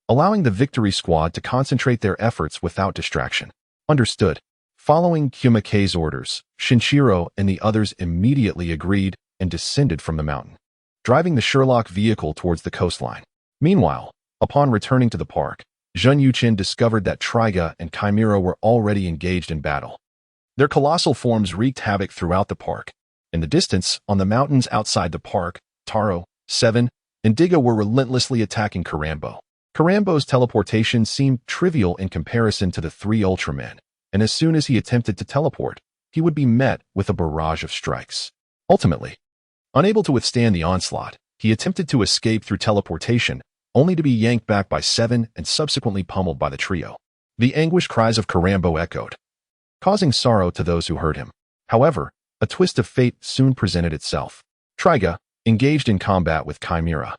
allowing the victory squad to concentrate their efforts without distraction. Understood. Following Kumike's orders, Shinshiro and the others immediately agreed and descended from the mountain, driving the Sherlock vehicle towards the coastline. Meanwhile, upon returning to the park, Jun Yuqin discovered that Tiga and Chimera were already engaged in battle. Their colossal forms wreaked havoc throughout the park. In the distance, on the mountains outside the park, Taro, 7, and Diga were relentlessly attacking Karambo. Karambo's teleportation seemed trivial in comparison to the 3 Ultramen, and as soon as he attempted to teleport, he would be met with a barrage of strikes. Ultimately, unable to withstand the onslaught, he attempted to escape through teleportation, only to be yanked back by 7 and subsequently pummeled by the trio. The anguished cries of Karambo echoed, causing sorrow to those who heard him. However, a twist of fate soon presented itself. Tiga, engaged in combat with Chimera,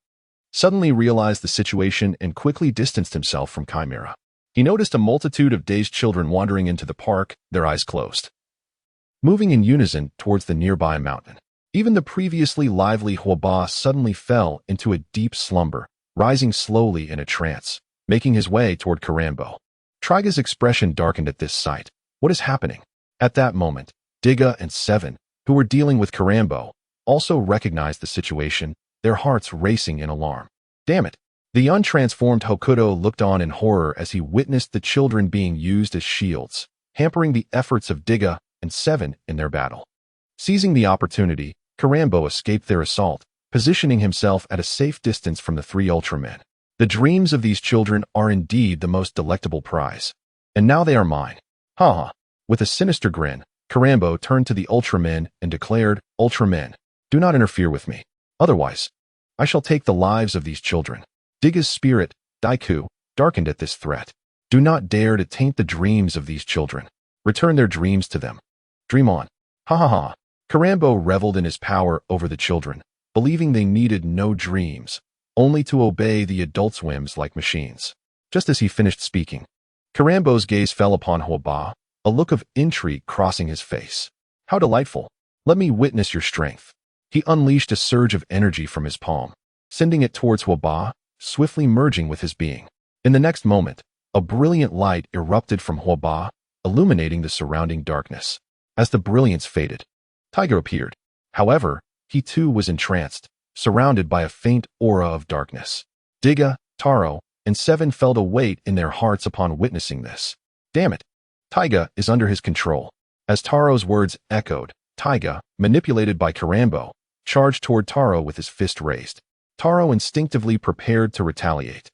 suddenly realized the situation and quickly distanced himself from Chimera. He noticed a multitude of dazed children wandering into the park, their eyes closed, moving in unison towards the nearby mountain. Even the previously lively Huoba suddenly fell into a deep slumber, rising slowly in a trance, making his way toward Karambo. Tiga's expression darkened at this sight. What is happening? At that moment, Diga and 7, who were dealing with Karambo, also recognized the situation, their hearts racing in alarm. Damn it! The untransformed Hokuto looked on in horror as he witnessed the children being used as shields, hampering the efforts of Diga and 7 in their battle. Seizing the opportunity, Karambo escaped their assault, positioning himself at a safe distance from the 3 Ultramen. The dreams of these children are indeed the most delectable prize. And now they are mine. Ha! With a sinister grin, Karambo turned to the Ultramen and declared, Ultramen, do not interfere with me. Otherwise, I shall take the lives of these children. Diga's spirit, Daiku, darkened at this threat. Do not dare to taint the dreams of these children. Return their dreams to them. Dream on. Ha ha ha. Karambo reveled in his power over the children, believing they needed no dreams, only to obey the adults' whims like machines. Just as he finished speaking, Karambo's gaze fell upon Huoba, a look of intrigue crossing his face. How delightful. Let me witness your strength. He unleashed a surge of energy from his palm, sending it towards Huoba, swiftly merging with his being. In the next moment, a brilliant light erupted from Huoba, illuminating the surrounding darkness. As the brilliance faded, Tiga appeared. However, he too was entranced, surrounded by a faint aura of darkness. Diga, Taro, and 7 felt a weight in their hearts upon witnessing this. Damn it! Tiga is under his control. As Taro's words echoed, Tiga, manipulated by Karambo, charged toward Taro with his fist raised. Taro instinctively prepared to retaliate.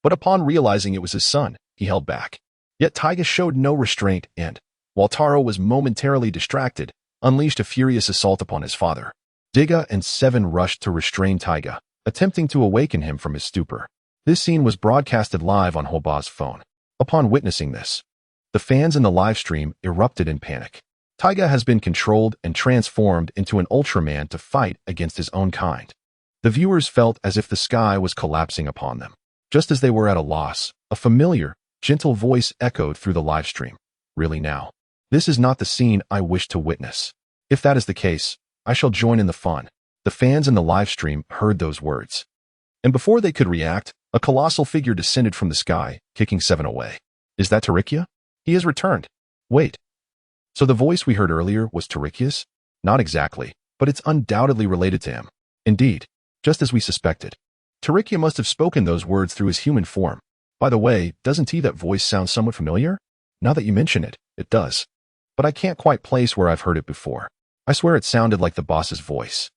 But upon realizing it was his son, he held back. Yet Tiga showed no restraint and, while Taro was momentarily distracted, unleashed a furious assault upon his father. Diga and 7 rushed to restrain Tiga, attempting to awaken him from his stupor. This scene was broadcasted live on Huoba's phone. Upon witnessing this, the fans in the live stream erupted in panic. Tiga has been controlled and transformed into an Ultraman to fight against his own kind. The viewers felt as if the sky was collapsing upon them. Just as they were at a loss, a familiar, gentle voice echoed through the live stream. Really now? This is not the scene I wish to witness. If that is the case, I shall join in the fun. The fans in the live stream heard those words. And before they could react, a colossal figure descended from the sky, kicking 7 away. Is that Tolekiah? He has returned. Wait. So the voice we heard earlier was Tolekiah's? Not exactly, but it's undoubtedly related to him. Indeed, just as we suspected. Tolekiah must have spoken those words through his human form. By the way, doesn't that voice sound somewhat familiar? Now that you mention it, it does. But I can't quite place where I've heard it before. I swear it sounded like the boss's voice.